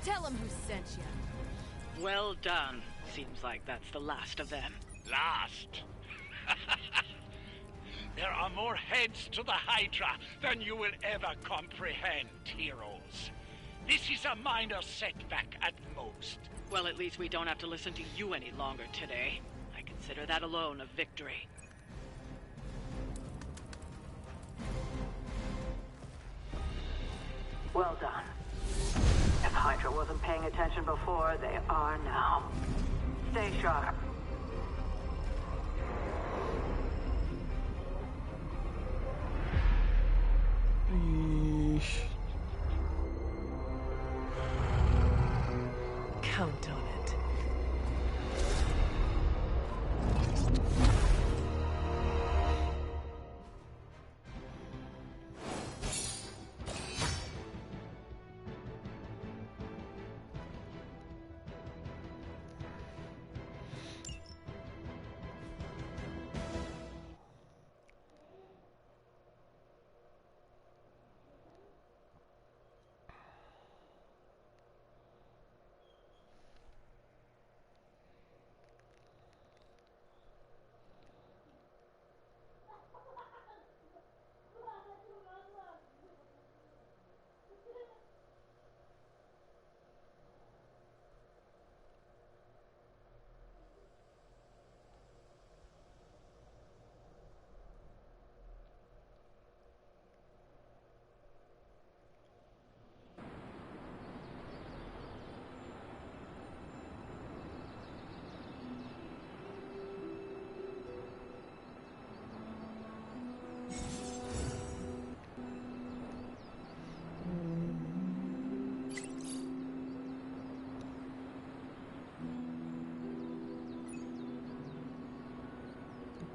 Tell him who sent you. Well done. Seems like that's the last of them. Last? There are more heads to the Hydra than you will ever comprehend, heroes. This is a minor setback at most. Well, at least we don't have to listen to you any longer today. I consider that alone a victory. Well done. If Hydra wasn't paying attention before, they are now. Stay sharp. Yeesh. Count on it.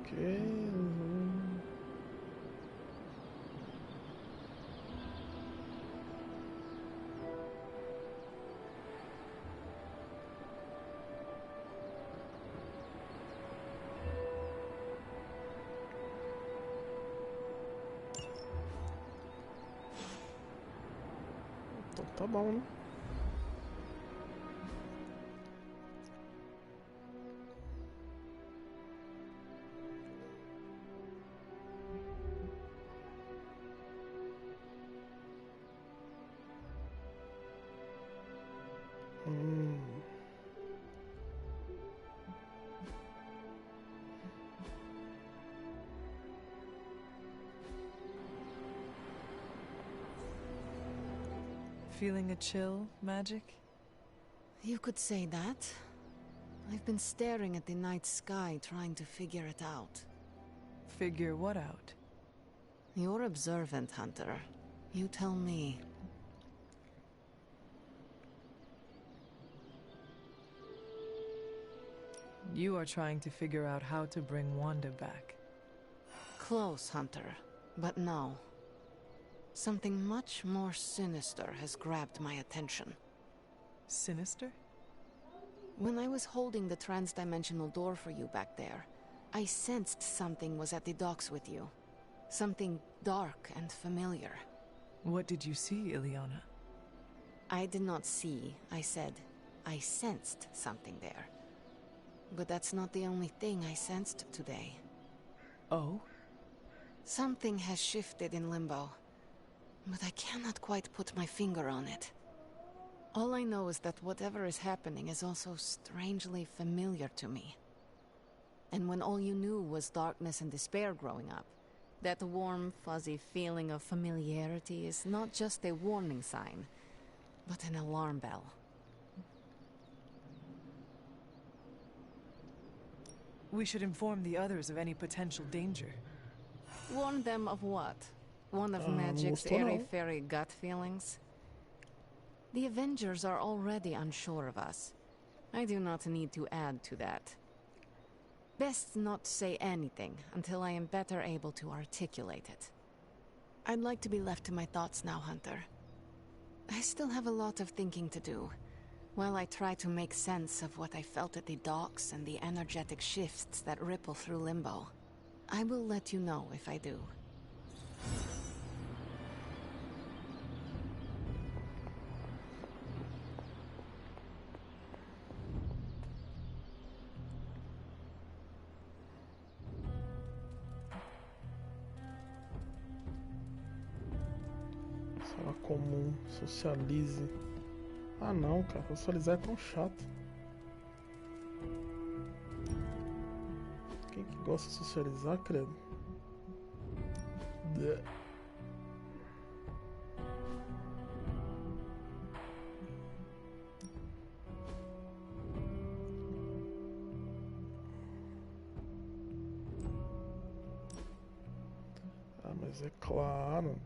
Okay. Então tá bom, né? Feeling a chill, Magic? You could say that. I've been staring at the night sky trying to figure it out. Figure what out? You're observant, Hunter. You tell me. You are trying to figure out how to bring Wanda back. Close, Hunter. But no. Something much more sinister has grabbed my attention. Sinister? When I was holding the trans-dimensional door for you back there, I sensed something was at the docks with you. Something dark and familiar. What did you see, Ileana? I did not see, I said. I sensed something there. But that's not the only thing I sensed today. Oh? Something has shifted in Limbo, but I cannot quite put my finger on it. All I know is that whatever is happening is also strangely familiar to me. And when all you knew was darkness and despair growing up, that warm, fuzzy feeling of familiarity is not just a warning sign, but an alarm bell. We should inform the others of any potential danger. Warn them of what? One of Magic's airy-fairy gut feelings? The Avengers are already unsure of us. I do not need to add to that. Best not say anything until I am better able to articulate it. I'd like to be left to my thoughts now, Hunter. I still have a lot of thinking to do, while I try to make sense of what I felt at the docks and the energetic shifts that ripple through Limbo. I will let you know if I do. Sala comum, socialize. Ah não, cara, socializar é tão chato. Quem que gosta de socializar, credo? Bleh. Ah, mas é claro.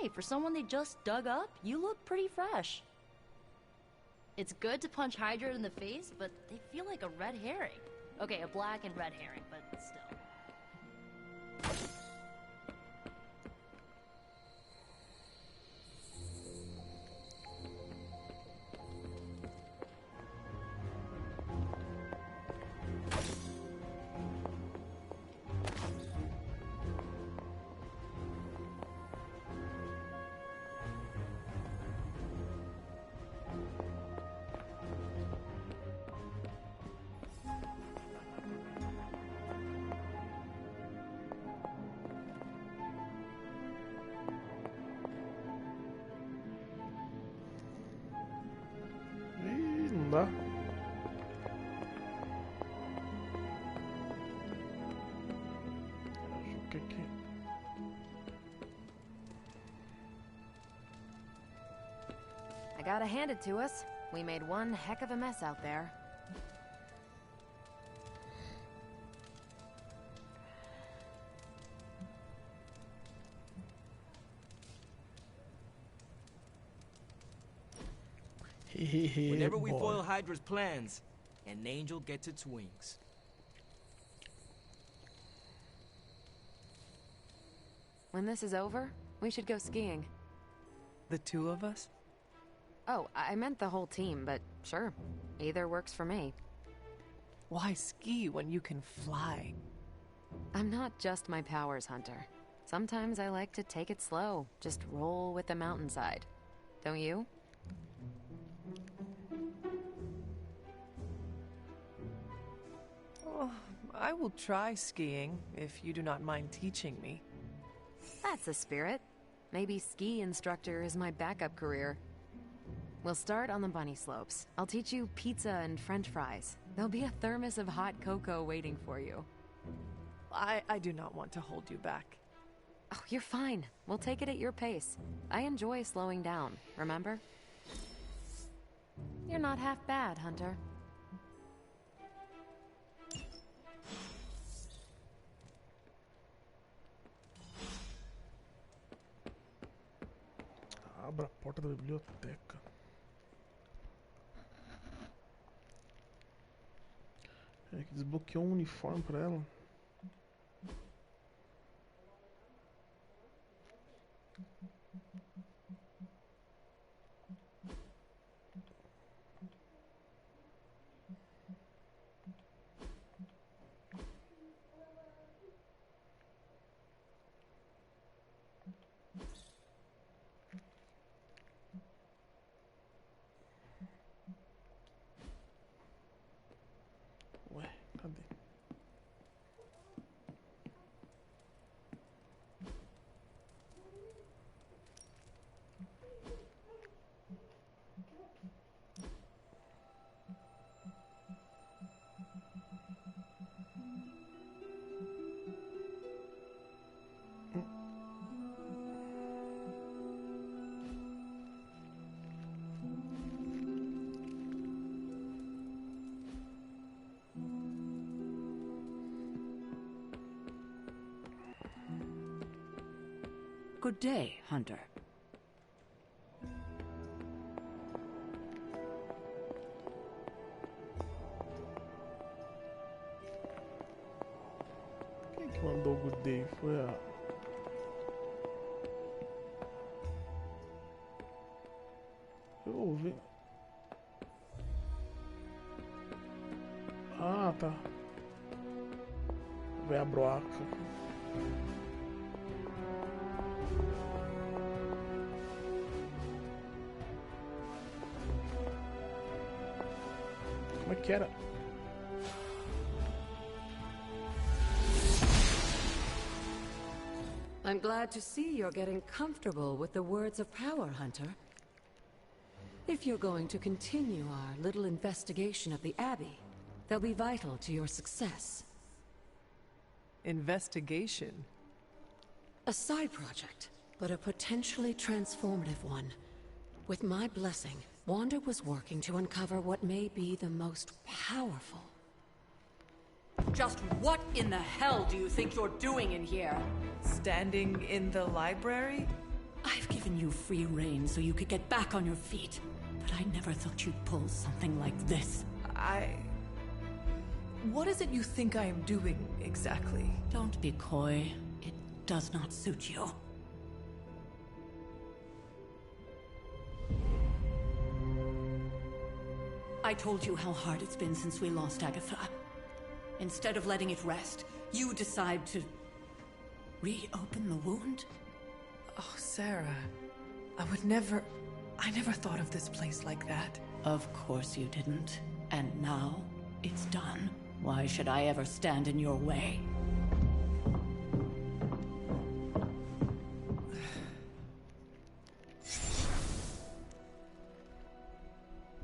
Hey, for someone they just dug up, you look pretty fresh. It's good to punch Hydra in the face, but they feel like a red herring. Okay, a black and red herring, but still. Não dá. O que que... I gotta hand it to us. We made one heck of a mess out there. Whenever we boy. foil Hydra's plans, an angel gets its wings. When this is over, we should go skiing. The two of us? Oh, I meant the whole team, but sure. Either works for me. Why ski when you can fly? I'm not just my powers, Hunter. Sometimes I like to take it slow, just roll with the mountainside. Don't you? Oh, I will try skiing, if you do not mind teaching me. That's the spirit. Maybe ski instructor is my backup career. We'll start on the bunny slopes. I'll teach you pizza and french fries. There'll be a thermos of hot cocoa waiting for you. I do not want to hold you back. Oh, you're fine. We'll take it at your pace. I enjoy slowing down, remember? You're not half bad, Hunter. Abra a porta da biblioteca. É que desbloqueou um uniforme pra ela. Ué, cadê? Good day, Hunter. Quem que mandou o good day? Foi a... Eu ouvi... Ah, tá. Vem a broaca. Como é que era? I'm glad to see you're getting comfortable with the words of power, Hunter. If you're going to continue our little investigation of the Abbey, they'll be vital to your success. Investigation? A side project, but a potentially transformative one. With my blessing, Wanda was working to uncover what may be the most powerful. Just what in the hell do you think you're doing in here? Standing in the library? I've given you free rein so you could get back on your feet. But I never thought you'd pull something like this. What is it you think I am doing, exactly? Don't be coy. It does not suit you. I told you how hard it's been since we lost Agatha. Instead of letting it rest, you decide to reopen the wound? Oh, Sarah. I never thought of this place like that. Of course you didn't. And now, it's done. Why should I ever stand in your way?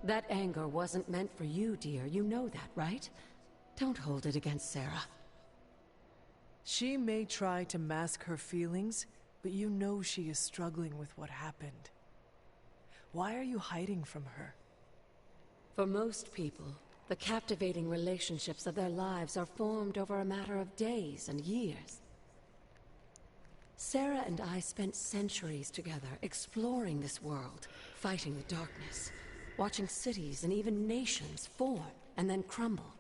That anger wasn't meant for you, dear. You know that, right? Don't hold it against Sarah. She may try to mask her feelings, but you know she is struggling with what happened. Why are you hiding from her? For most people, the captivating relationships of their lives are formed over a matter of days and years. Sarah and I spent centuries together exploring this world, fighting the darkness, watching cities and even nations form and then crumble.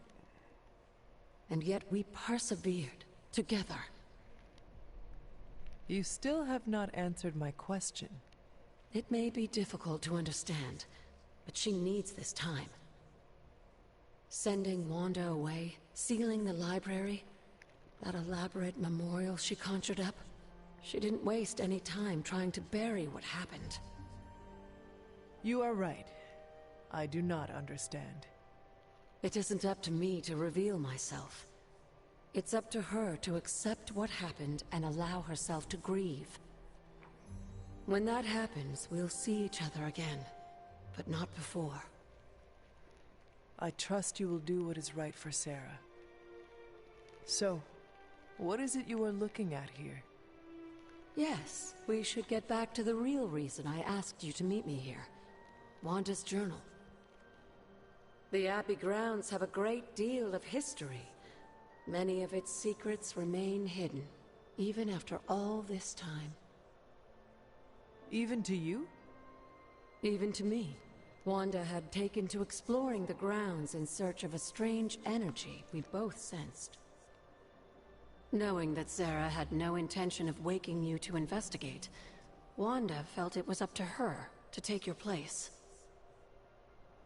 And yet we persevered together. You still have not answered my question. It may be difficult to understand, but she needs this time. Sending Wanda away, sealing the library, that elaborate memorial she conjured up, she didn't waste any time trying to bury what happened. You are right. I do not understand. It isn't up to me to reveal myself. It's up to her to accept what happened and allow herself to grieve. When that happens, we'll see each other again, but not before. I trust you will do what is right for Sarah. So, what is it you are looking at here? Yes, we should get back to the real reason I asked you to meet me here. Wanda's journal. The Abbey grounds have a great deal of history. Many of its secrets remain hidden, even after all this time. Even to you? Even to me. Wanda had taken to exploring the grounds in search of a strange energy we both sensed. Knowing that Sarah had no intention of waking you to investigate, Wanda felt it was up to her to take your place.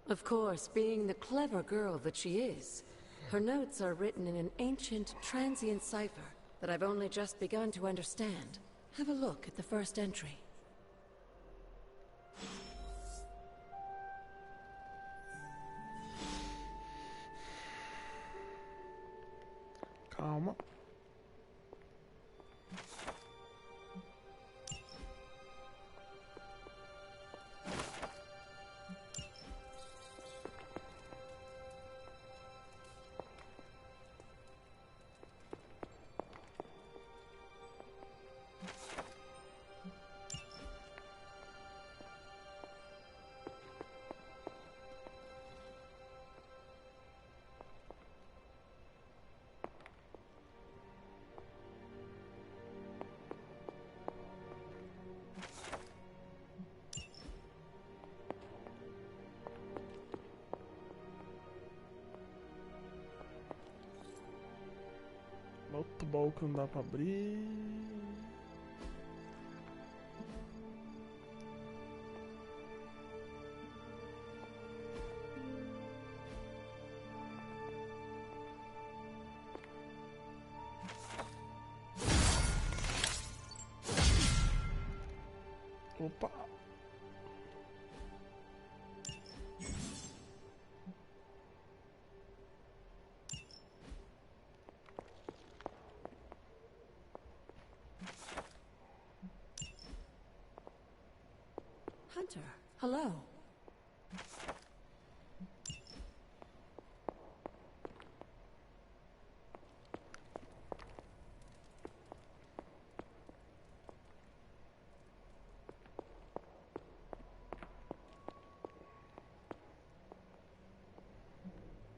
Of course, being the clever girl that she is, her notes are written in an ancient, transient cipher that I've only just begun to understand. Have a look at the first entry. Calma. Outro baú que não dá pra abrir. Opa! Hunter, hello.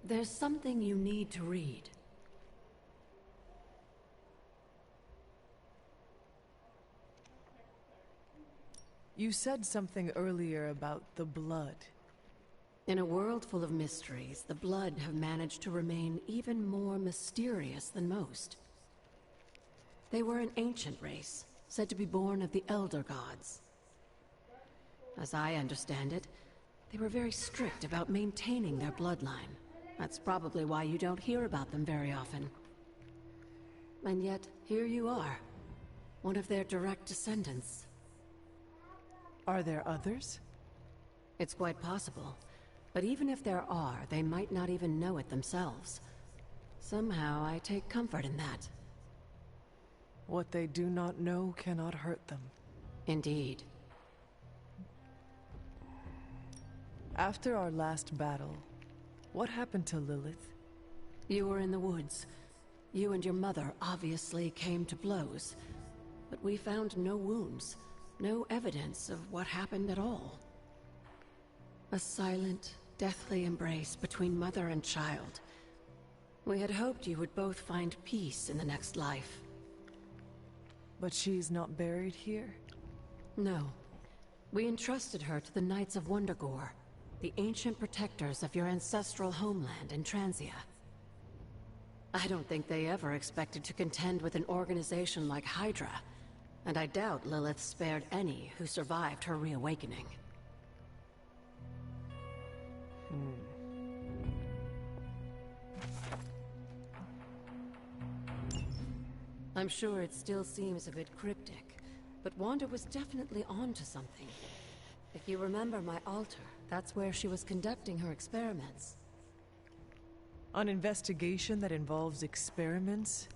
There's something you need to read. You said something earlier about the blood. In a world full of mysteries, the blood have managed to remain even more mysterious than most. They were an ancient race, said to be born of the Elder Gods. As I understand it, they were very strict about maintaining their bloodline. That's probably why you don't hear about them very often. And yet, here you are, one of their direct descendants. Are there others? It's quite possible. But even if there are, they might not even know it themselves. Somehow, I take comfort in that. What they do not know cannot hurt them. Indeed. After our last battle, what happened to Lilith? You were in the woods. You and your mother obviously came to blows. But we found no wounds, no evidence of what happened at all. A silent, deathly embrace between mother and child. We had hoped you would both find peace in the next life. But she's not buried here? No. We entrusted her to the Knights of Wundagore, the ancient protectors of your ancestral homeland in Transia. I don't think they ever expected to contend with an organization like Hydra, and I doubt Lilith spared any who survived her reawakening. I'm sure it still seems a bit cryptic, but Wanda was definitely onto something. If you remember my altar, that's where she was conducting her experiments. An investigation that involves experiments?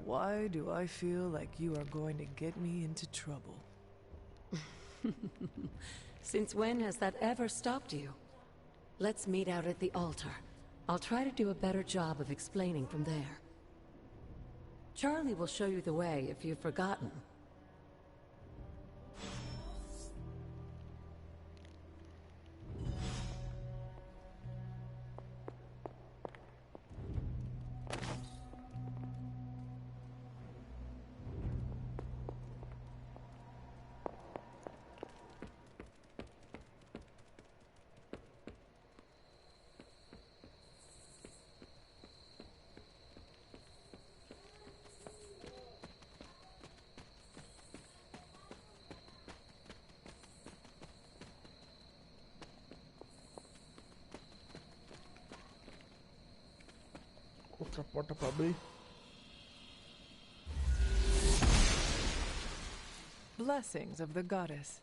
Why do I feel like you are going to get me into trouble? Since when has that ever stopped you? Let's meet out at the altar. I'll try to do a better job of explaining from there. Charlie will show you the way if you've forgotten. Outra porta pra abrir. Blessings of the goddess.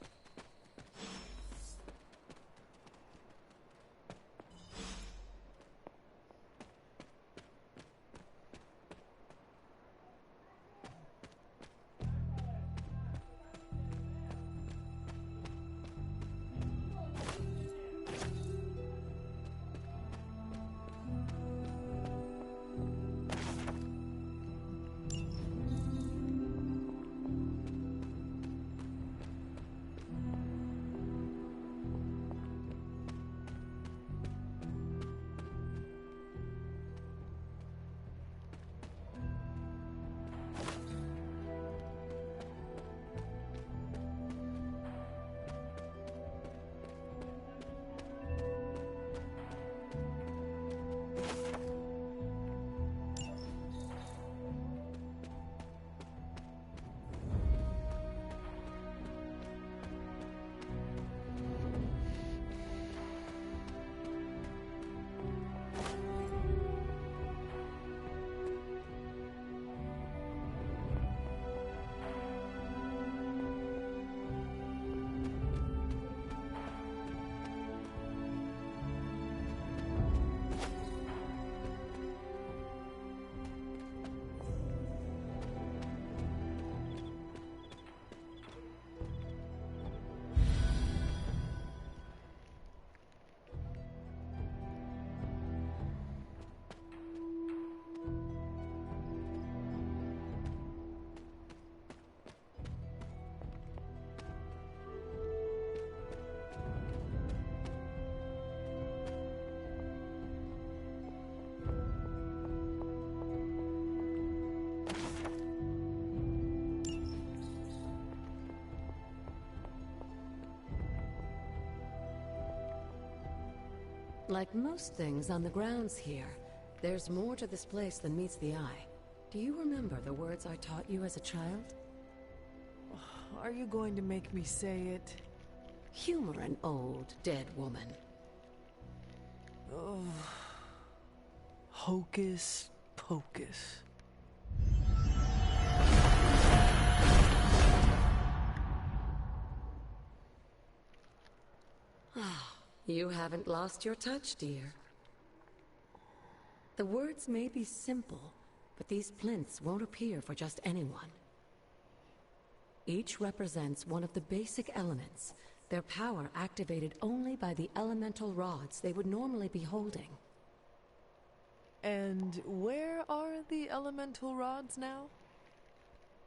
Like most things on the grounds here, there's more to this place than meets the eye. Do you remember the words I taught you as a child? Are you going to make me say it? Humor an old, dead woman. Oh. Hocus pocus. You haven't lost your touch, dear. The words may be simple, but these plinths won't appear for just anyone. Each represents one of the basic elements, their power activated only by the elemental rods they would normally be holding. And where are the elemental rods now?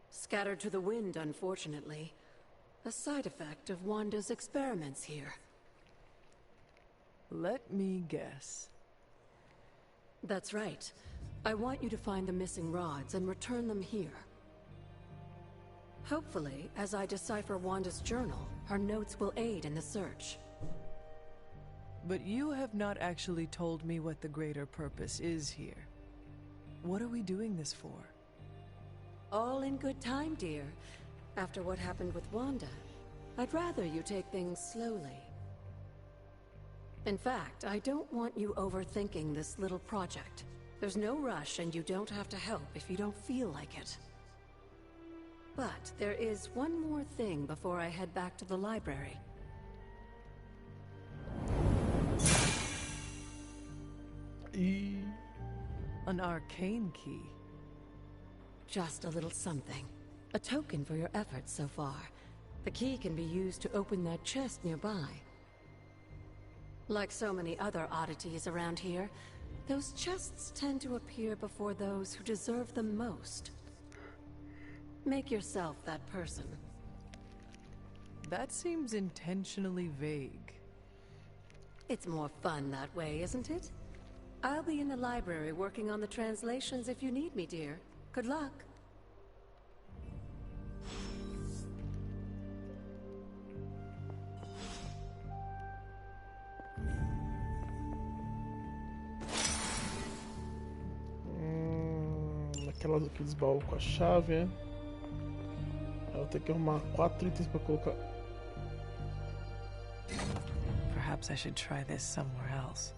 Scattered to the wind, unfortunately. A side effect of Wanda's experiments here. Let me guess. That's right. I want you to find the missing rods and return them here. Hopefully, as I decipher Wanda's journal, her notes will aid in the search. But you have not actually told me what the greater purpose is here. What are we doing this for? All in good time, dear. After what happened with Wanda, I'd rather you take things slowly. In fact, I don't want you overthinking this little project. There's no rush, and you don't have to help if you don't feel like it. But there is one more thing before I head back to the library. An arcane key. Just a little something. A token for your efforts so far. The key can be used to open that chest nearby. Like so many other oddities around here, those chests tend to appear before those who deserve them most. Make yourself that person. That seems intentionally vague. It's more fun that way, isn't it? I'll be in the library working on the translations if you need me, dear. Good luck. Aqueles baús com a chave, é? Eu vou ter que arrumar 4 itens pra colocar. Perhaps I should try this somewhere else.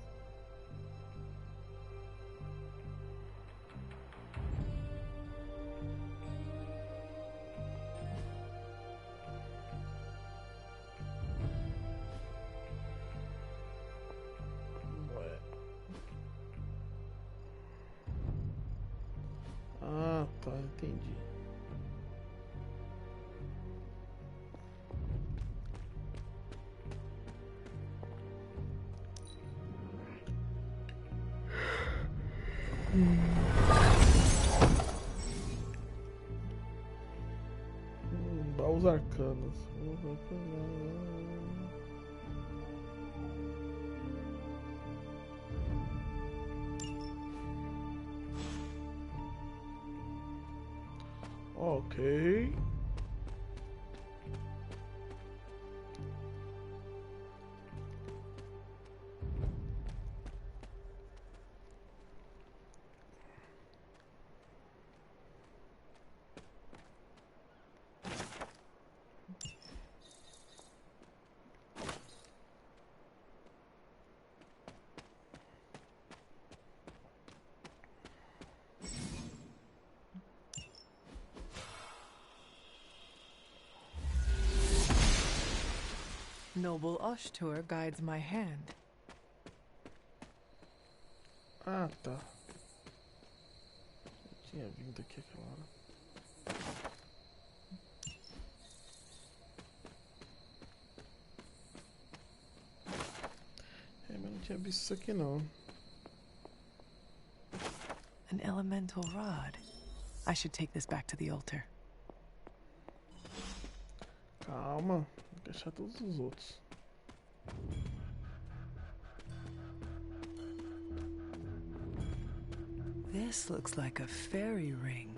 Ah, tá, entendi. Baús arcanos. Ok. Noble Ashtur guides my hand. Ah, tá. Eu tinha vindo aqui aquela hora. É, mas não tinha visto isso aqui não. An elemental rod. I should take this back to the altar. Calma, vou deixar todos os outros. This looks like a fairy ring.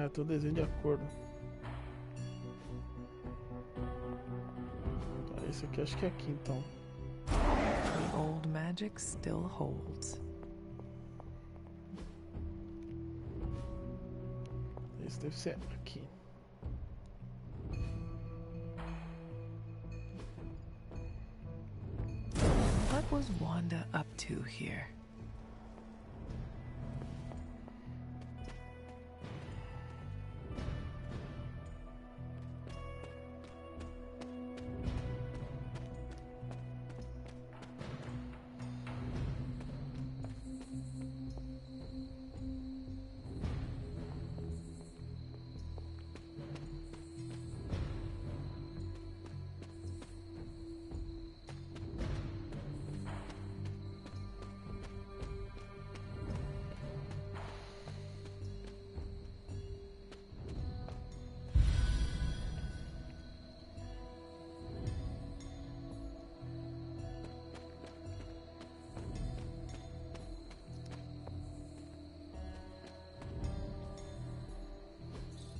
É, tem um desenho de acordo. Tá, esse aqui acho que é aqui então. The old magic still holds. Esse deve ser aqui. What was Wanda up to here?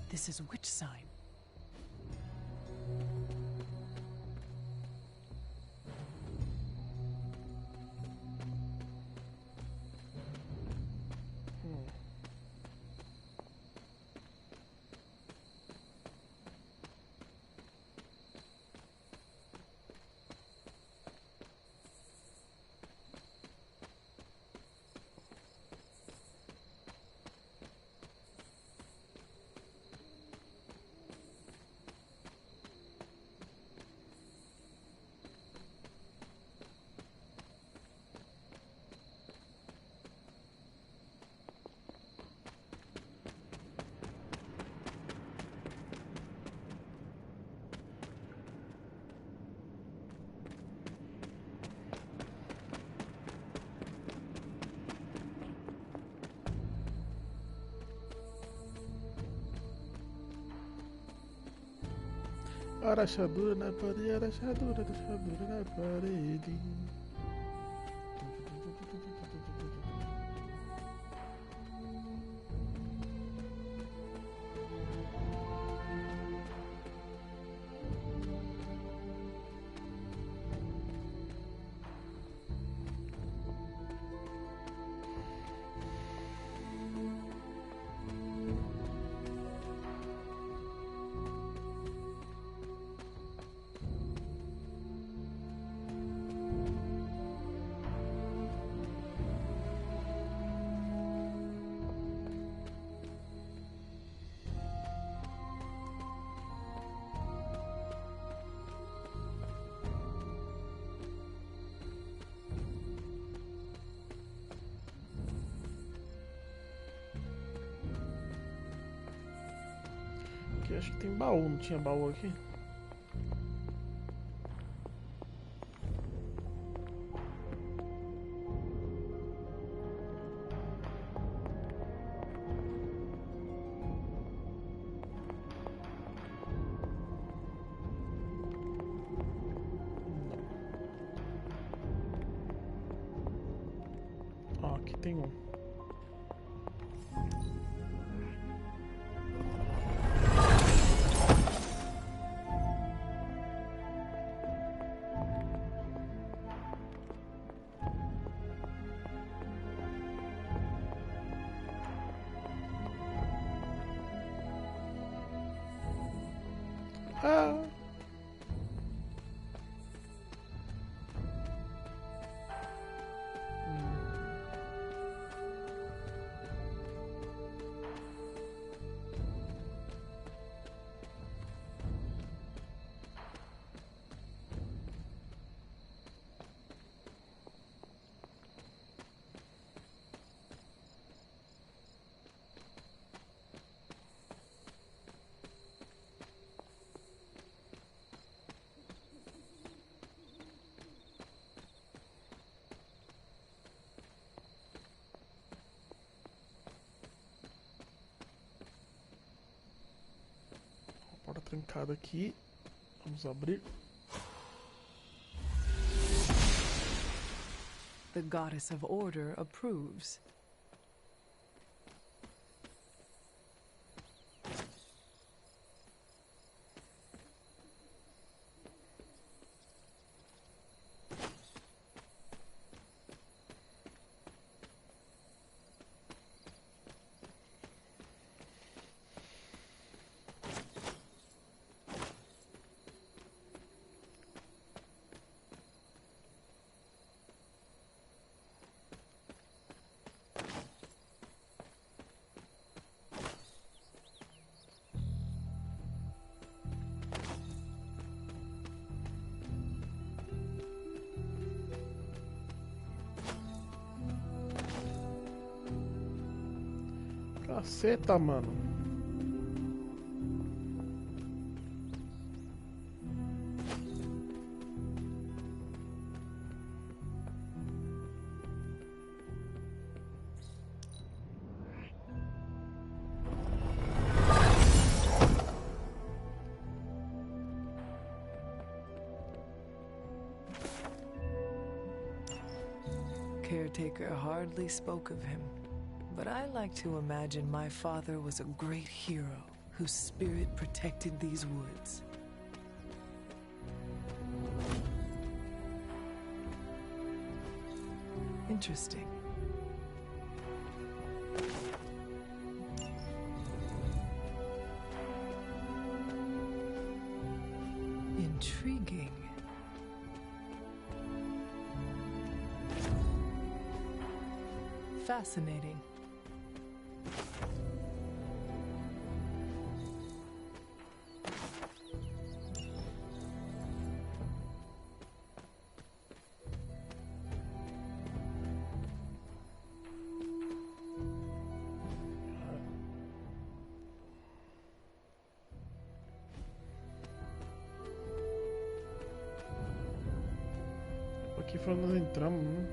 This is which sign? A rachadura na parede, a rachadura na parede. Aqui acho que tem baú, não tinha baú aqui? Ó, aqui tem um. Ah. Porta trancada aqui. Vamos abrir. The goddess of order approves. Caceta, mano. Caretaker hardly spoke of him, but I like to imagine my father was a great hero whose spirit protected these woods. Interesting. Intriguing. Fascinating. Aqui foi onde nós entramos, né?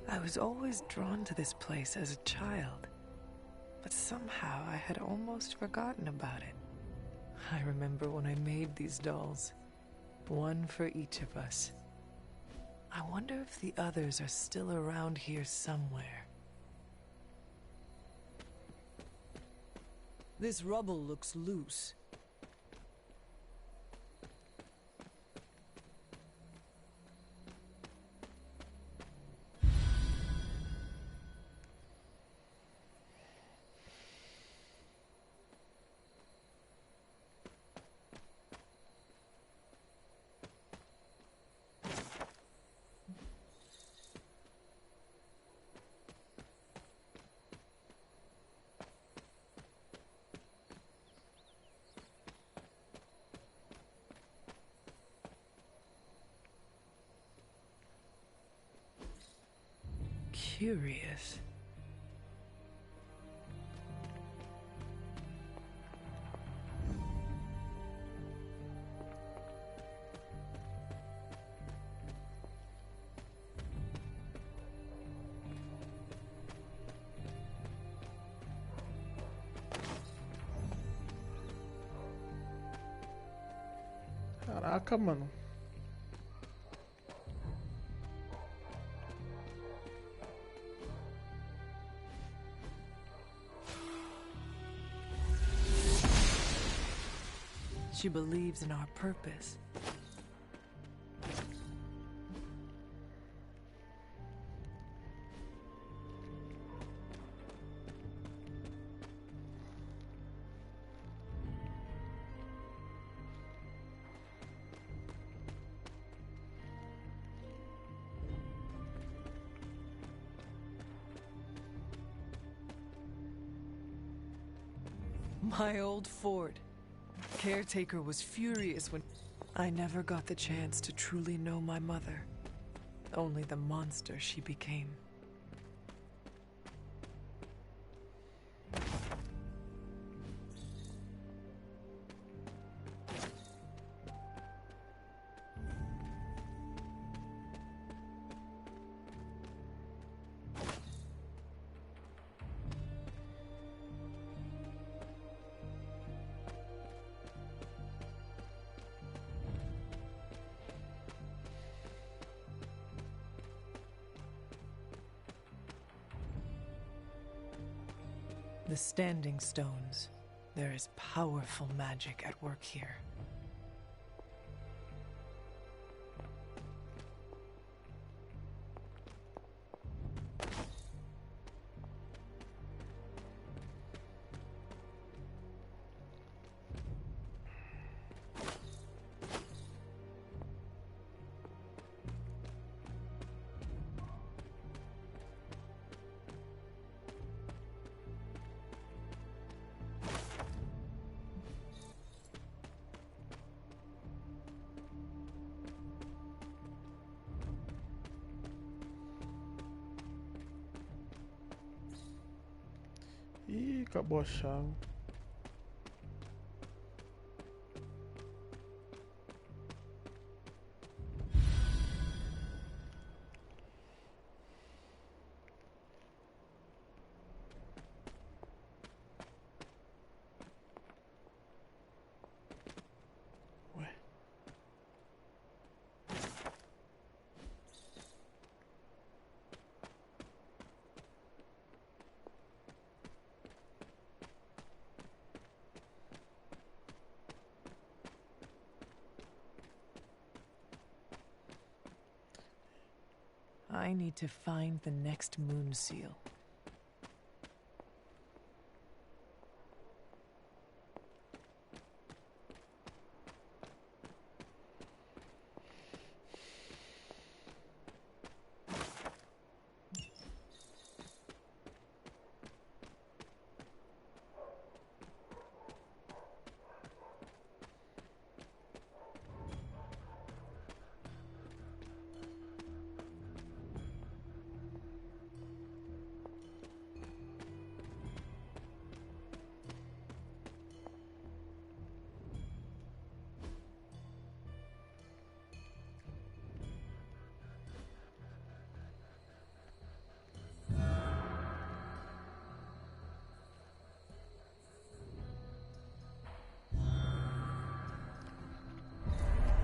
I was always drawn to this place as a child, but somehow I had almost forgotten about it. I remember when I made these dolls, one for each of us. I wonder if the others are still around here somewhere. This rubble looks loose. Curious. Caraca, mano. She believes in our purpose. My old fort. Caretaker was furious when I never got the chance to truly know my mother. Only the monster she became. The Standing Stones. There is powerful magic at work here. acabou a chave. I need to find the next moon seal.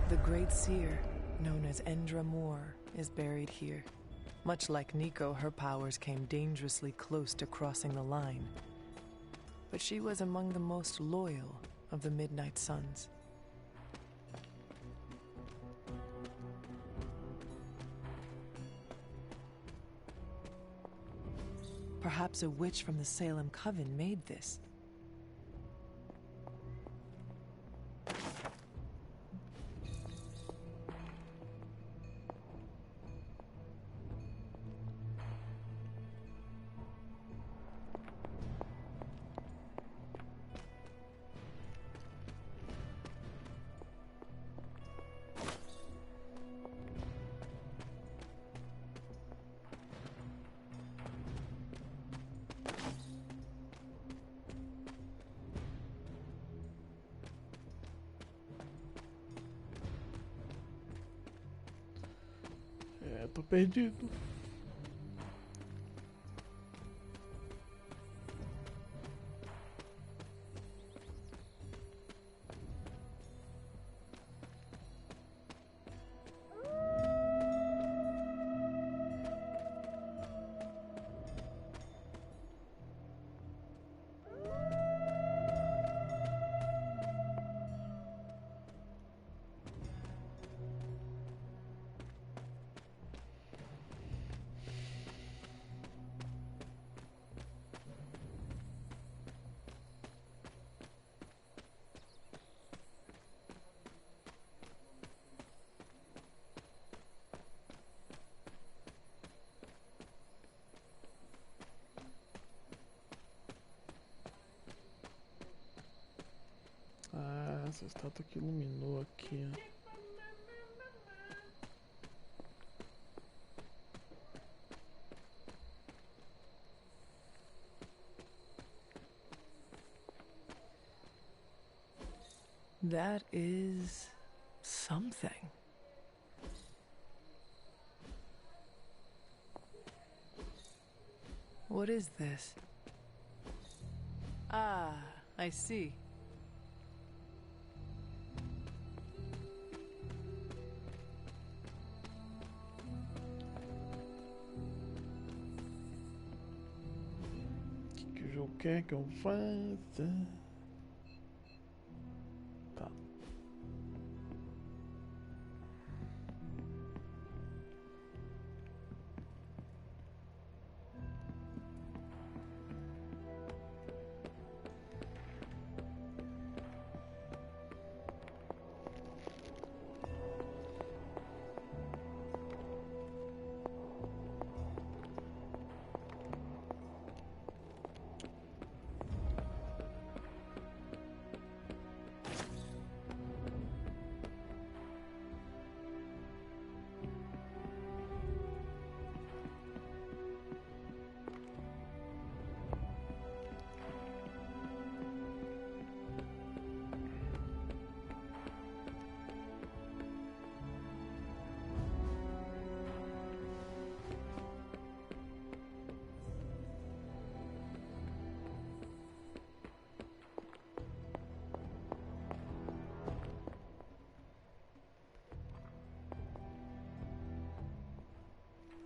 The Great Seer, known as Endra Moore, is buried here. Much like Nico, her powers came dangerously close to crossing the line. But she was among the most loyal of the Midnight Suns. Perhaps a witch from the Salem Coven made this. É, tô perdido. Ah, essa estátua que iluminou aqui, ó. That is something. What is this? Ah, I see. O que o jogo quer que eu faça? Tá.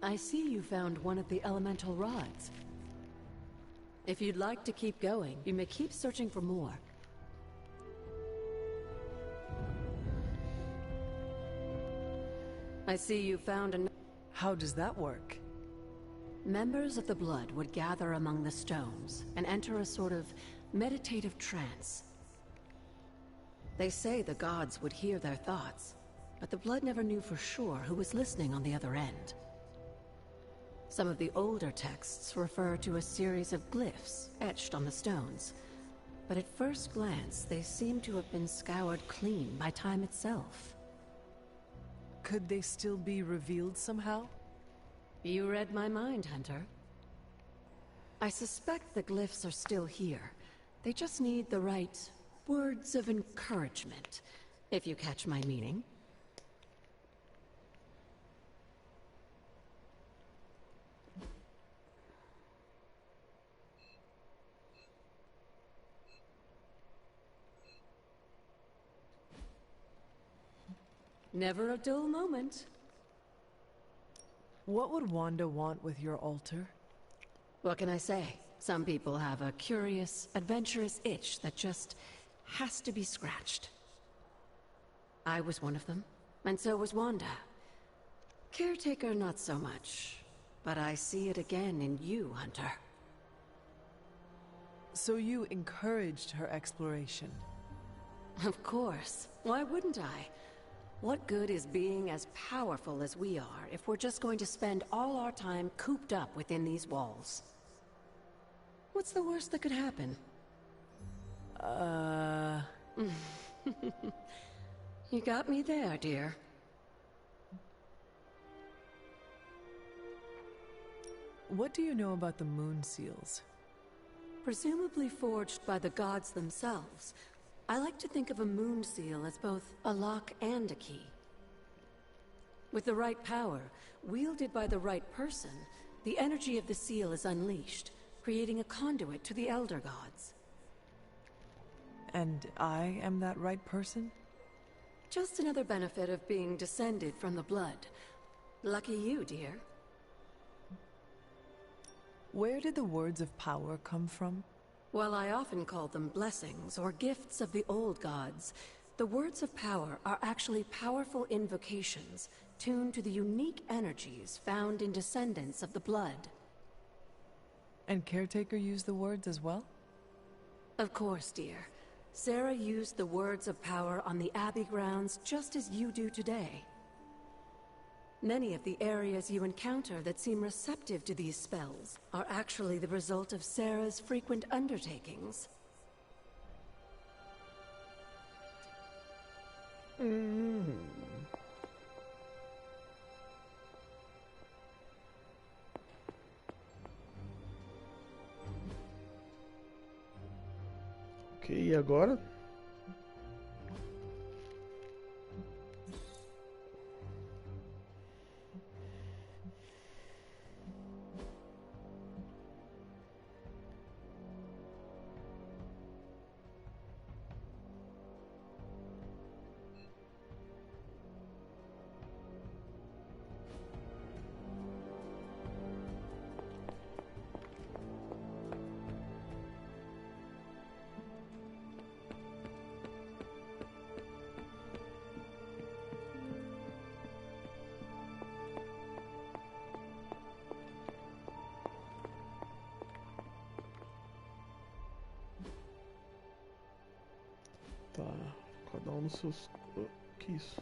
I see you found one of the elemental rods. If you'd like to keep going, you may keep searching for more. I see you found an... How does that work? Members of the Blood would gather among the stones and enter a sort of meditative trance. They say the gods would hear their thoughts, but the Blood never knew for sure who was listening on the other end. Some of the older texts refer to a series of glyphs etched on the stones, but at first glance they seem to have been scoured clean by time itself. Could they still be revealed somehow? You read my mind, Hunter. I suspect the glyphs are still here. They just need the right words of encouragement, if you catch my meaning. Never a dull moment. What would Wanda want with your altar? What can I say? Some people have a curious, adventurous itch that just has to be scratched. I was one of them, and so was Wanda. Caretaker, not so much. But I see it again in you, Hunter. So you encouraged her exploration? Of course. Why wouldn't I? What good is being as powerful as we are if we're just going to spend all our time cooped up within these walls? What's the worst that could happen? You got me there, dear. What do you know about the moon seals? Presumably forged by the gods themselves. I like to think of a moon seal as both a lock and a key. With the right power, wielded by the right person, the energy of the seal is unleashed, creating a conduit to the Elder Gods. And I am that right person? Just another benefit of being descended from the Blood. Lucky you, dear. Where did the words of power come from? While I often call them blessings or gifts of the old gods, the words of power are actually powerful invocations tuned to the unique energies found in descendants of the Blood. And Caretaker used the words as well? Of course, dear. Sarah used the words of power on the Abbey grounds just as you do today. Many of the areas you encounter that seem receptive to these spells are actually the result of Sarah's frequent undertakings. Ok, e agora? Tá, cada um nos seus... Que isso?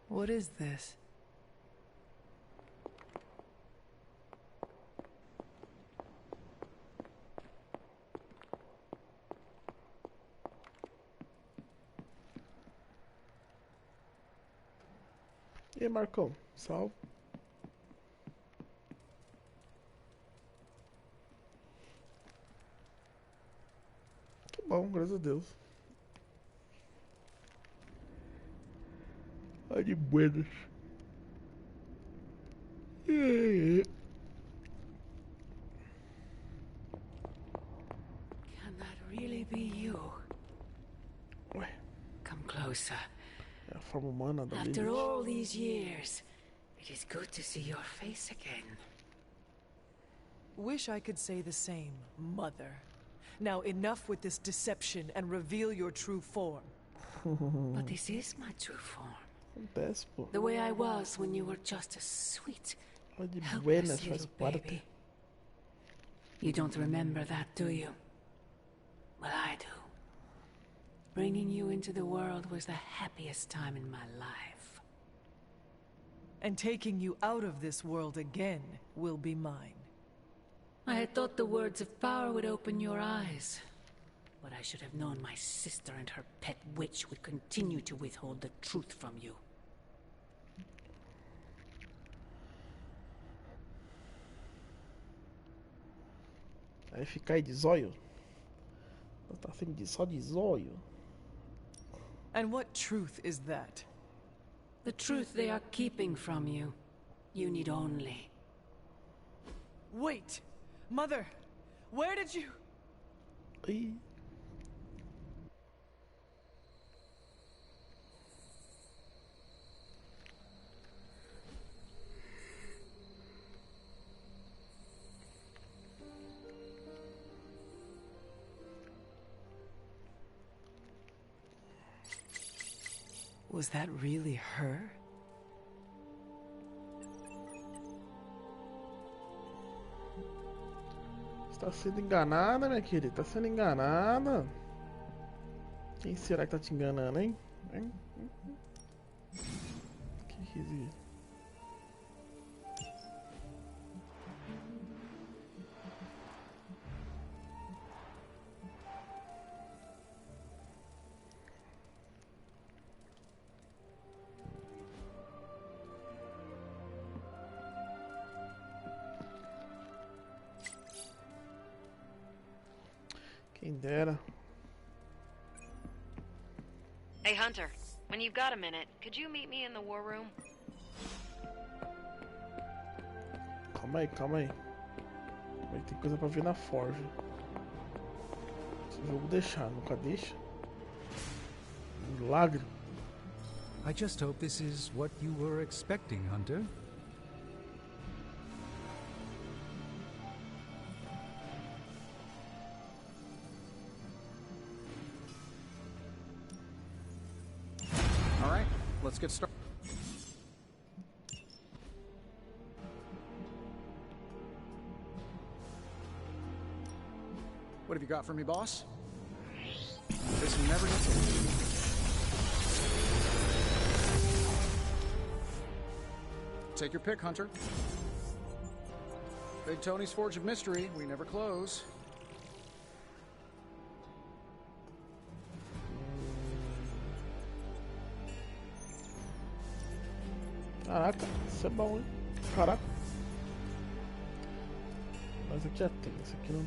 What is this? E aí, Marcão? Salve. Que bom, graças a Deus. Ai, de buenas. Can that really be you? Ué, Come closer. é a forma humana da After Lilith. all these years, It is good to see your face again. Wish I could say the same, Mother. Now enough with this deception and reveal your true form. But this is my true form. The way I was when you were just a sweet, helpless little baby. You don't remember that, do you? Well, I do. Bringing you into the world was the happiest time in my life. And taking you out of this world again will be mine. I had thought the words of power would open your eyes. But I should have known my sister and her pet witch would continue to withhold the truth from you. Aí fica aí de zóio. Tá sempre só de zóio. And what truth is that? The truth they are keeping from you. You need only. Wait! Mother! Where did you... Was that really her? Você tá sendo enganada, minha querida. Tá sendo enganada. Quem será que tá te enganando, hein? Que isso? Quem dera. Hey, Hunter. When you've got a minute, could you meet me in the war room? Calma aí, calma aí. Vai ter coisa pra ver na Forge. Esse jogo deixar, nunca deixa. Milagre. I just hope this is what you were expecting, Hunter. All right, let's get started. What have you got for me, boss? This never gets old. Take your pick, Hunter. Big Tony's Forge of Mystery. We never close. Caraca, isso é bom, hein? Caraca. Mas aqui já tem, esse aqui não.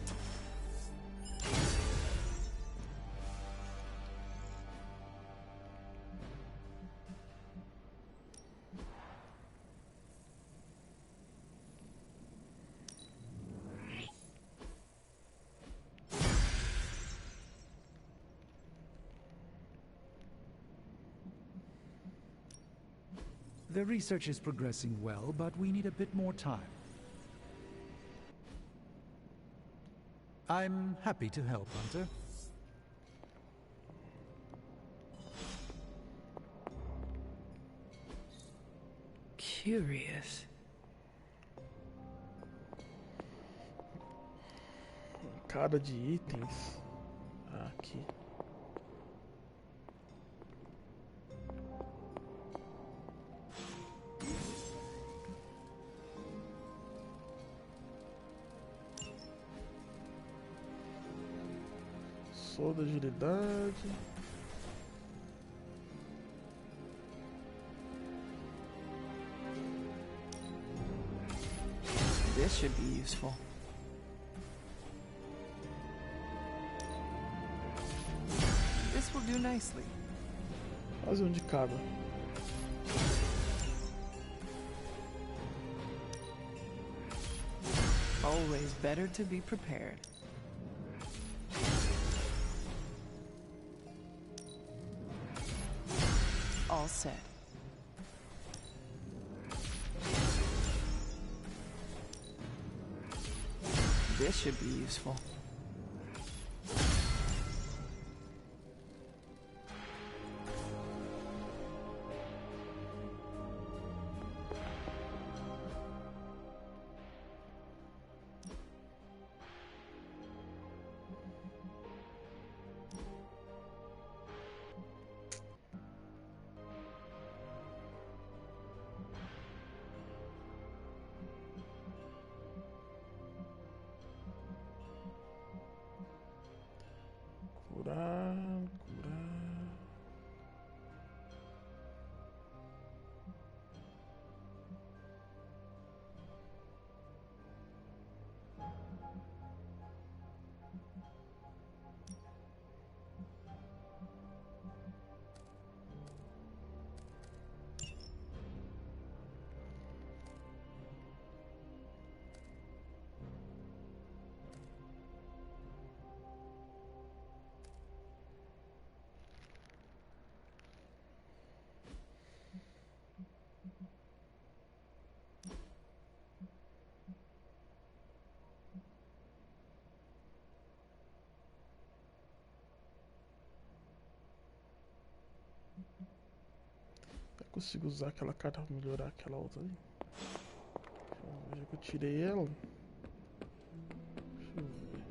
The research is progressing well, but we need a bit more time. I'm happy to help, Hunter. Curious. Cara de itens. Aqui. Toda agilidade. This should be useful. This will do nicely. Quase um de cada. Always better to be prepared. All set. This should be useful. Curar, curar. Eu consigo usar aquela carta pra melhorar aquela outra ali? Já que eu tirei ela. Deixa eu ver.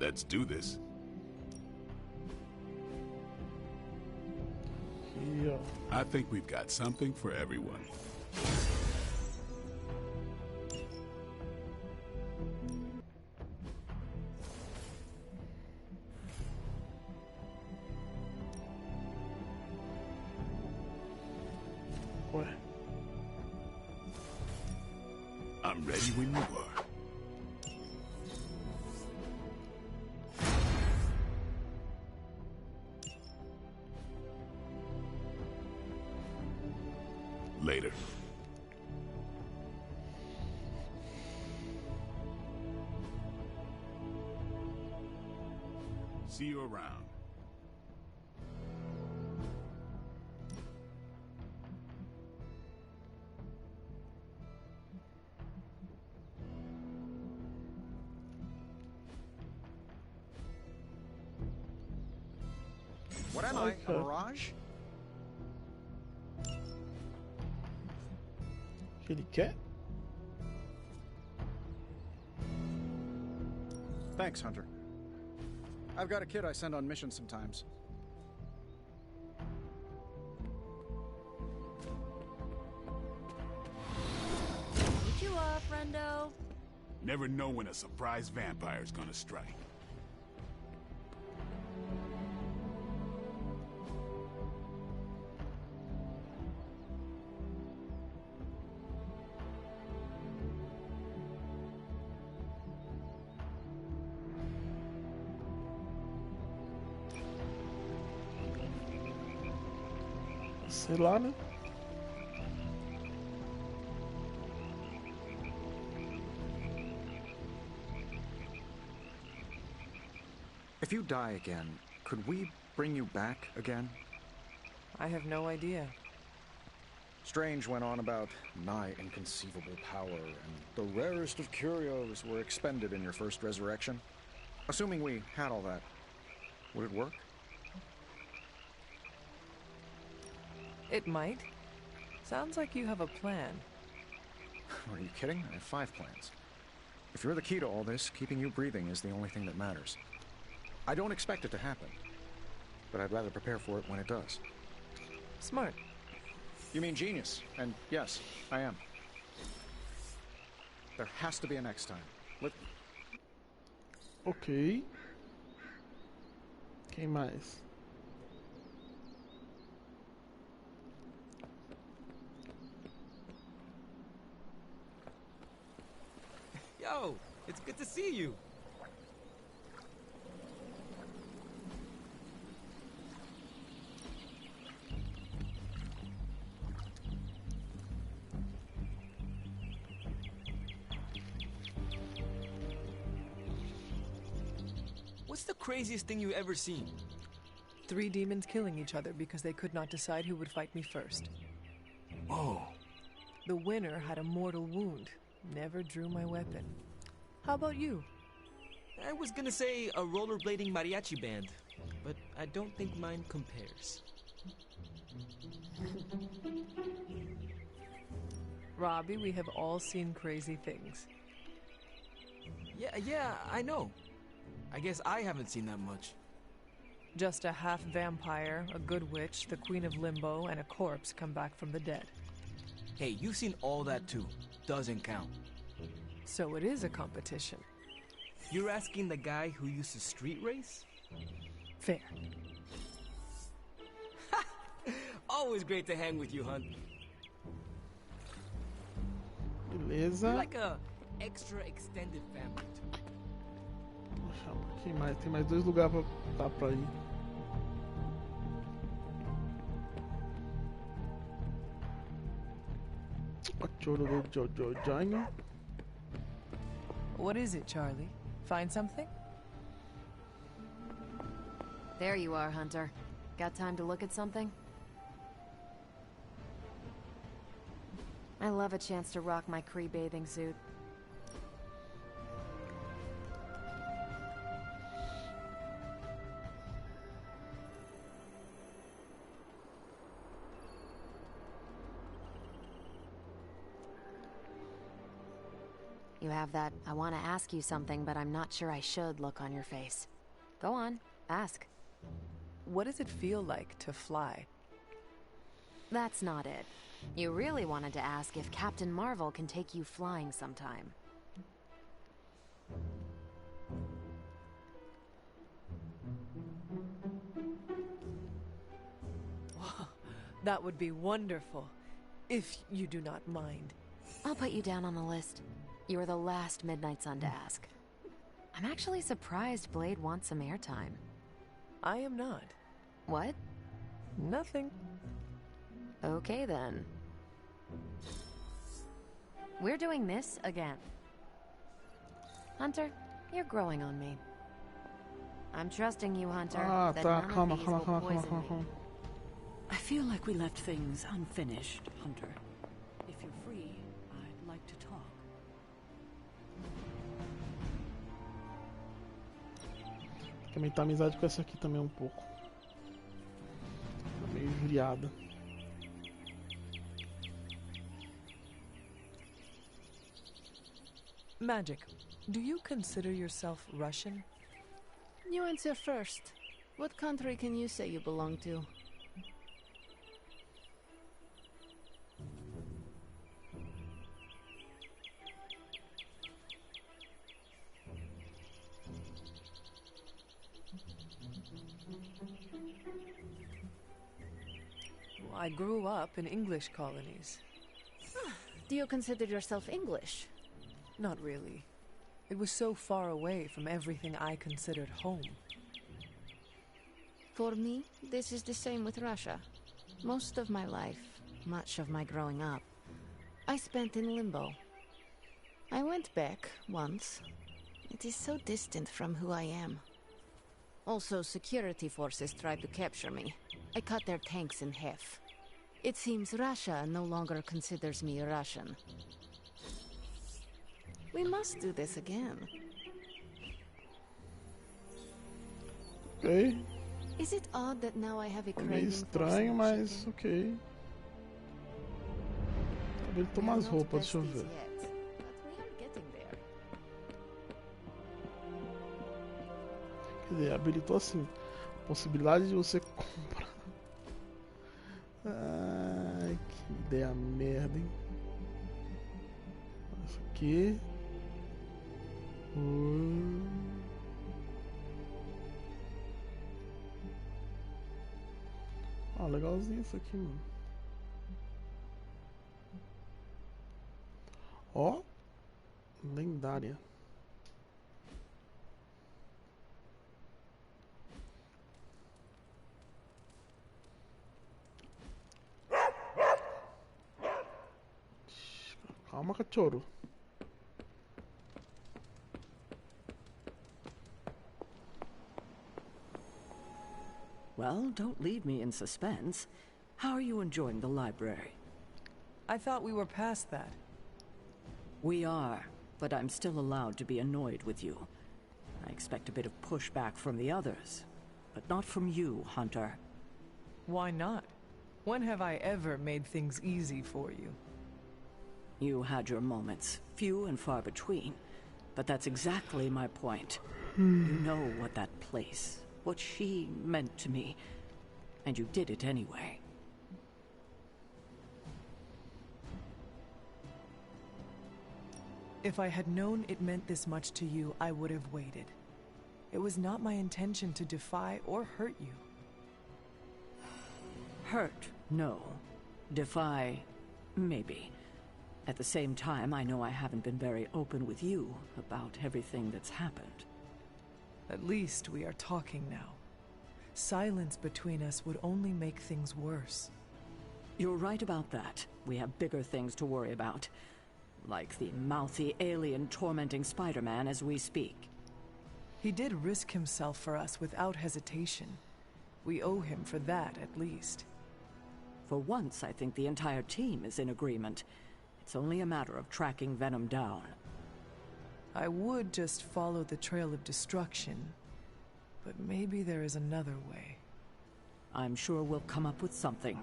Let's do this. Aqui, ó. I think we've got something for everyone. Ué. I'm ready when you are. Later. See you around. What am I, a mirage? Que ele quer? Thanks, Hunter. I've got a kid I send on missions sometimes. Meet you up, friendo. Never know when a surprise vampire's gonna strike. Sei lá, né? If you die again, could we bring you back again? I have no idea. Strange went on about nigh inconceivable power, and the rarest of curios were expended in your first resurrection. Assuming we had all that, would it work? It might. Sounds like you have a plan. Are you kidding? I have 5 plans. If you're the key to all this, keeping you breathing is the only thing that matters. I don't expect it to happen, but I'd rather prepare for it when it does. Smart. You mean genius, and yes, I am. There has to be a next time. Ok. Quem mais? Yo, it's good to see you. the craziest thing you've ever seen? 3 demons killing each other because they could not decide who would fight me first. Whoa. The winner had a mortal wound. Never drew my weapon. How about you? I was gonna say a rollerblading mariachi band, but I don't think mine compares. Robbie, we have all seen crazy things. Yeah, I know. I guess I haven't seen that much. Just a half vampire, a good witch, the queen of limbo, and a corpse come back from the dead. Hey, you've seen all that too. Doesn't count. So it is a competition. You're asking the guy who used to street race? Fair. Always great to hang with you, Hunt. Beleza. You're like a extra extended family. Vou achar um pouquinho mais. Tem mais 2 lugares pra ir. Cachorro do Jogatina. What is it, Charlie? Find something? There you are, Hunter. Got time to look at something? I love a chance to rock my Kree bathing suit. You have that I want to ask you something, but I'm not sure I should look on your face. Go on, ask. What does it feel like to fly? That's not it. You really wanted to ask if Captain Marvel can take you flying sometime. That would be wonderful, if you do not mind. I'll put you down on the list. You were the last Midnight Sun to ask. I'm actually surprised Blade wants some airtime. I am not. What? Nothing. Okay then. We're doing this again. Hunter, you're growing on me. I'm trusting you, Hunter, that none of these will poison me. I feel like we left things unfinished, Hunter. If you're free, I'd like to talk. Quer aumentar a amizade com essa aqui também um pouco. Tá meio injuriada. Magic, do you consider yourself Russian? You answer first. What country can you say you belong to? I grew up in English colonies. Do you consider yourself English? Not really. It was so far away from everything I considered home. For me, this is the same with Russia. Most of my life, much of my growing up, I spent in limbo. I went back once. It is so distant from who I am. Also, security forces tried to capture me. I cut their tanks in half. It seems Russia no longer considers me Russian. We must do this again. Ok. Is it odd that now I have a Tá meio craving estranho, for mas ok. Ele toma as roupas, deixa eu ver. But we are getting there. Quer dizer, habilitou assim. Possibilidade de você comprar. Ai, que ideia merda, hein? Isso aqui. Ah, legalzinho isso aqui, mano. Ó, lendária. Calma, cachorro. Well, don't leave me in suspense. How are you enjoying the library? I thought we were past that. We are, but I'm still allowed to be annoyed with you. I expect a bit of pushback from the others, but not from you, Hunter. Why not? When have I ever made things easy for you? You had your moments, few and far between, but that's exactly my point. You know what that place, what she meant to me, and you did it anyway. If I had known it meant this much to you, I would have waited. It was not my intention to defy or hurt you. Hurt, no. Defy, maybe. At the same time, I know I haven't been very open with you about everything that's happened. At least we are talking now. Silence between us would only make things worse. You're right about that. We have bigger things to worry about. Like the mouthy alien tormenting Spider-Man as we speak. He did risk himself for us without hesitation. We owe him for that, at least. For once, I think the entire team is in agreement. It's only a matter of tracking Venom down. I would just follow the trail of destruction, but maybe there is another way. I'm sure we'll come up with something.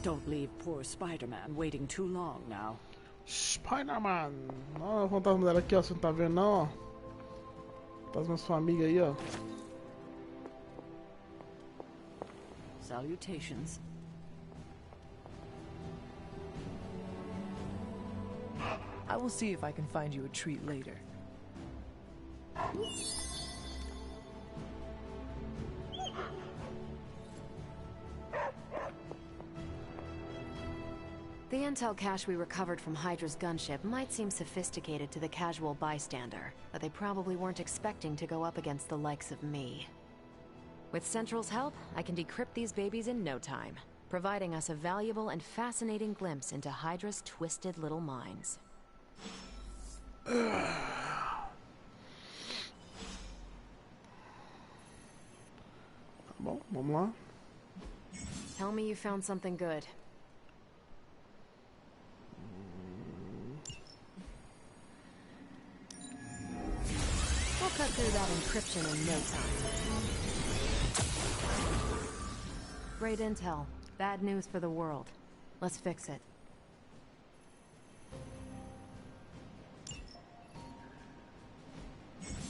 Don't leave poor Spider-Man waiting too long now. Spider-Man! Olha o fantasma dela aqui, ó. Você não tá vendo, não, ó. Fantasma da sua amiga aí, ó. Salutations. I will see if I can find you a treat later. The intel cache we recovered from Hydra's gunship might seem sophisticated to the casual bystander, but they probably weren't expecting to go up against the likes of me. With Central's help, I can decrypt these babies in no time, providing us a valuable and fascinating glimpse into Hydra's twisted little minds. Bom, vamos lá. Tell me you found something good. We'll cut through that encryption in no time. Great intel. Bad news for the world. Let's fix it.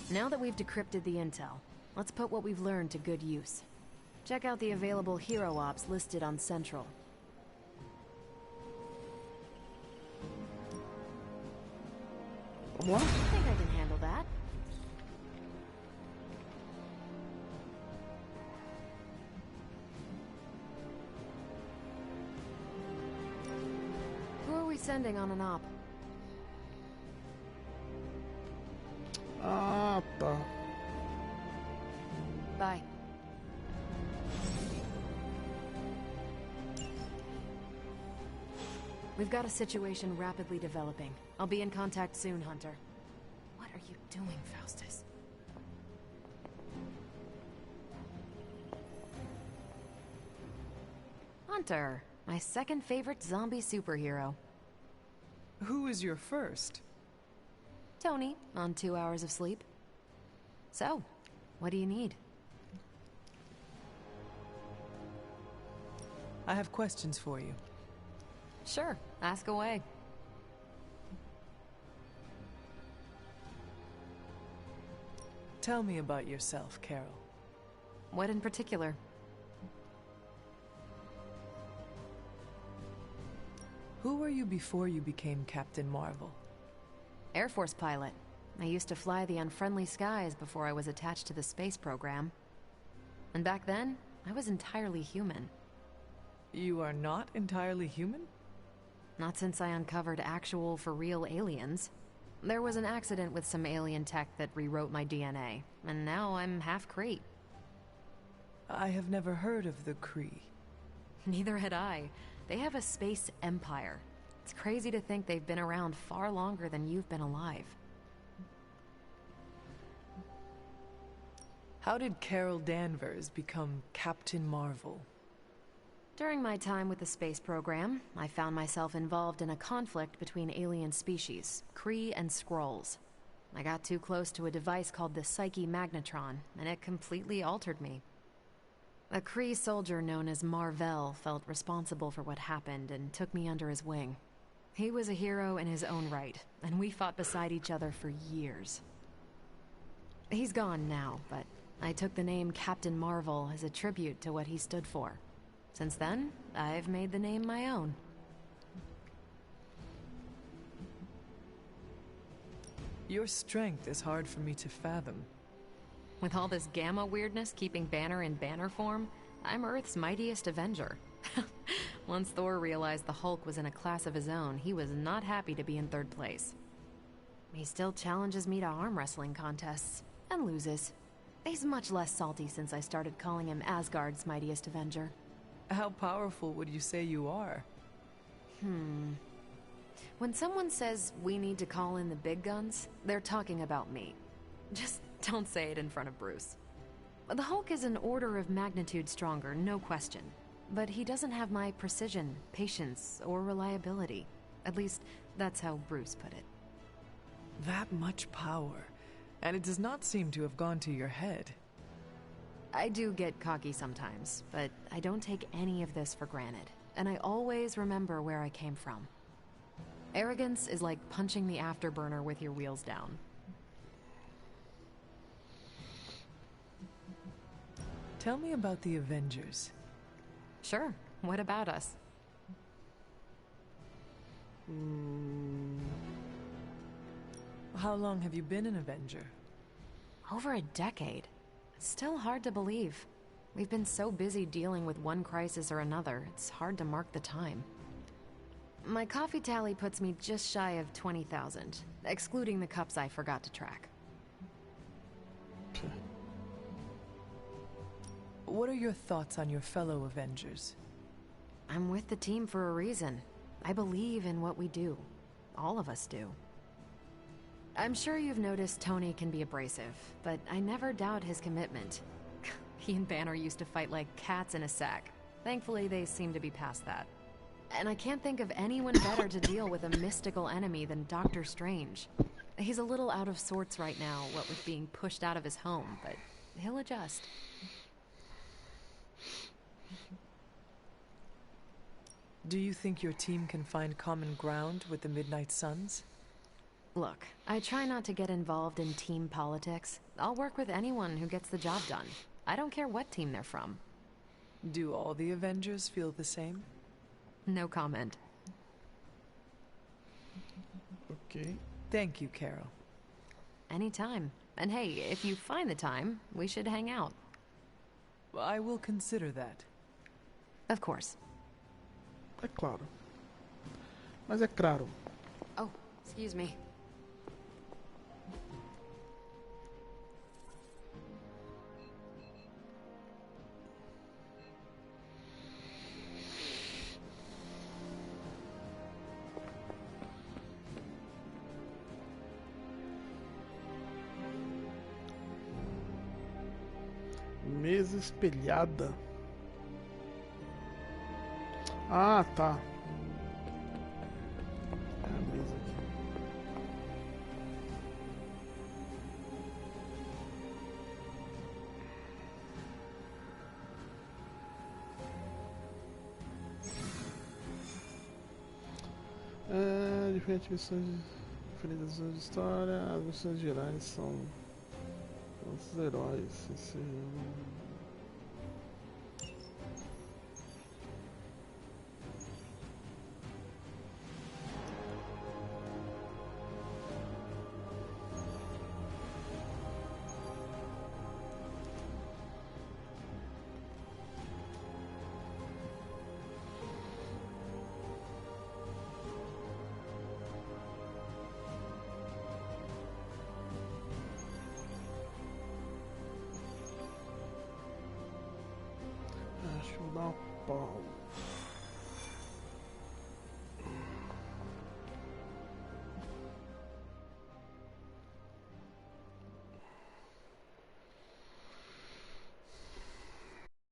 Now that we've decrypted the intel, let's put what we've learned to good use. Check out the available hero ops listed on Central. What? I think I can handle that. Who are we sending on an op? Ah, tá. Bye. We've got a situation rapidly developing. I'll be in contact soon, Hunter. What are you doing, Faustus? Hunter, my second favorite zombie superhero. Who is your first? Tony, on 2 hours of sleep. So, what do you need? I have questions for you. Sure, ask away. Tell me about yourself, Carol. What in particular? Who were you before you became Captain Marvel? Air Force pilot. I used to fly the unfriendly skies before I was attached to the space program. And back then, I was entirely human. You are not entirely human? Not since I uncovered actual, for-real aliens. There was an accident with some alien tech that rewrote my DNA, and now I'm half Kree. I have never heard of the Kree. Neither had I. They have a space empire. It's crazy to think they've been around far longer than you've been alive. How did Carol Danvers become Captain Marvel? During my time with the space program, I found myself involved in a conflict between alien species, Kree and Skrulls. I got too close to a device called the Psyche Magnetron, and it completely altered me. A Kree soldier known as Marvel felt responsible for what happened and took me under his wing. He was a hero in his own right, and we fought beside each other for years. He's gone now, but I took the name Captain Marvel as a tribute to what he stood for. Since then, I've made the name my own. Your strength is hard for me to fathom. With all this gamma weirdness keeping Banner in banner form, I'm Earth's mightiest Avenger. Once Thor realized the Hulk was in a class of his own, he was not happy to be in third place. He still challenges me to arm wrestling contests, and loses. He's much less salty since I started calling him Asgard's mightiest Avenger. How powerful would you say you are? When someone says we need to call in the big guns, they're talking about me. Just don't say it in front of Bruce. The Hulk is an order of magnitude stronger, no question. But he doesn't have my precision, patience, or reliability. At least, that's how Bruce put it. That much power, and it does not seem to have gone to your head. I do get cocky sometimes, but I don't take any of this for granted, and I always remember where I came from. Arrogance is like punching the afterburner with your wheels down. Tell me about the Avengers. Sure. What about us? How long have you been an Avenger? Over a decade. It's still hard to believe. We've been so busy dealing with one crisis or another, it's hard to mark the time. My coffee tally puts me just shy of 20,000, excluding the cups I forgot to track. What are your thoughts on your fellow Avengers? I'm with the team for a reason. I believe in what we do. All of us do. I'm sure you've noticed Tony can be abrasive, but I never doubt his commitment. He and Banner used to fight like cats in a sack. Thankfully, they seem to be past that. And I can't think of anyone better to deal with a mystical enemy than Doctor Strange. He's a little out of sorts right now, what with being pushed out of his home, but he'll adjust. Do you think your team can find common ground with the Midnight Suns? Look, I try not to get involved in team politics. I'll work with anyone who gets the job done. I don't care what team they're from. Do all the Avengers feel the same? No comment. Okay. Thank you, Carol. Anytime. And hey, if you find the time, we should hang out. I will consider that. Of course. É claro. Mas é claro. Oh, excuse me. Mesa espelhada. Ah, tá. É a mesa aqui. Diferentes missões, diferentes missões de história. As missões gerais são os heróis. Acho que vou dar uma pausa.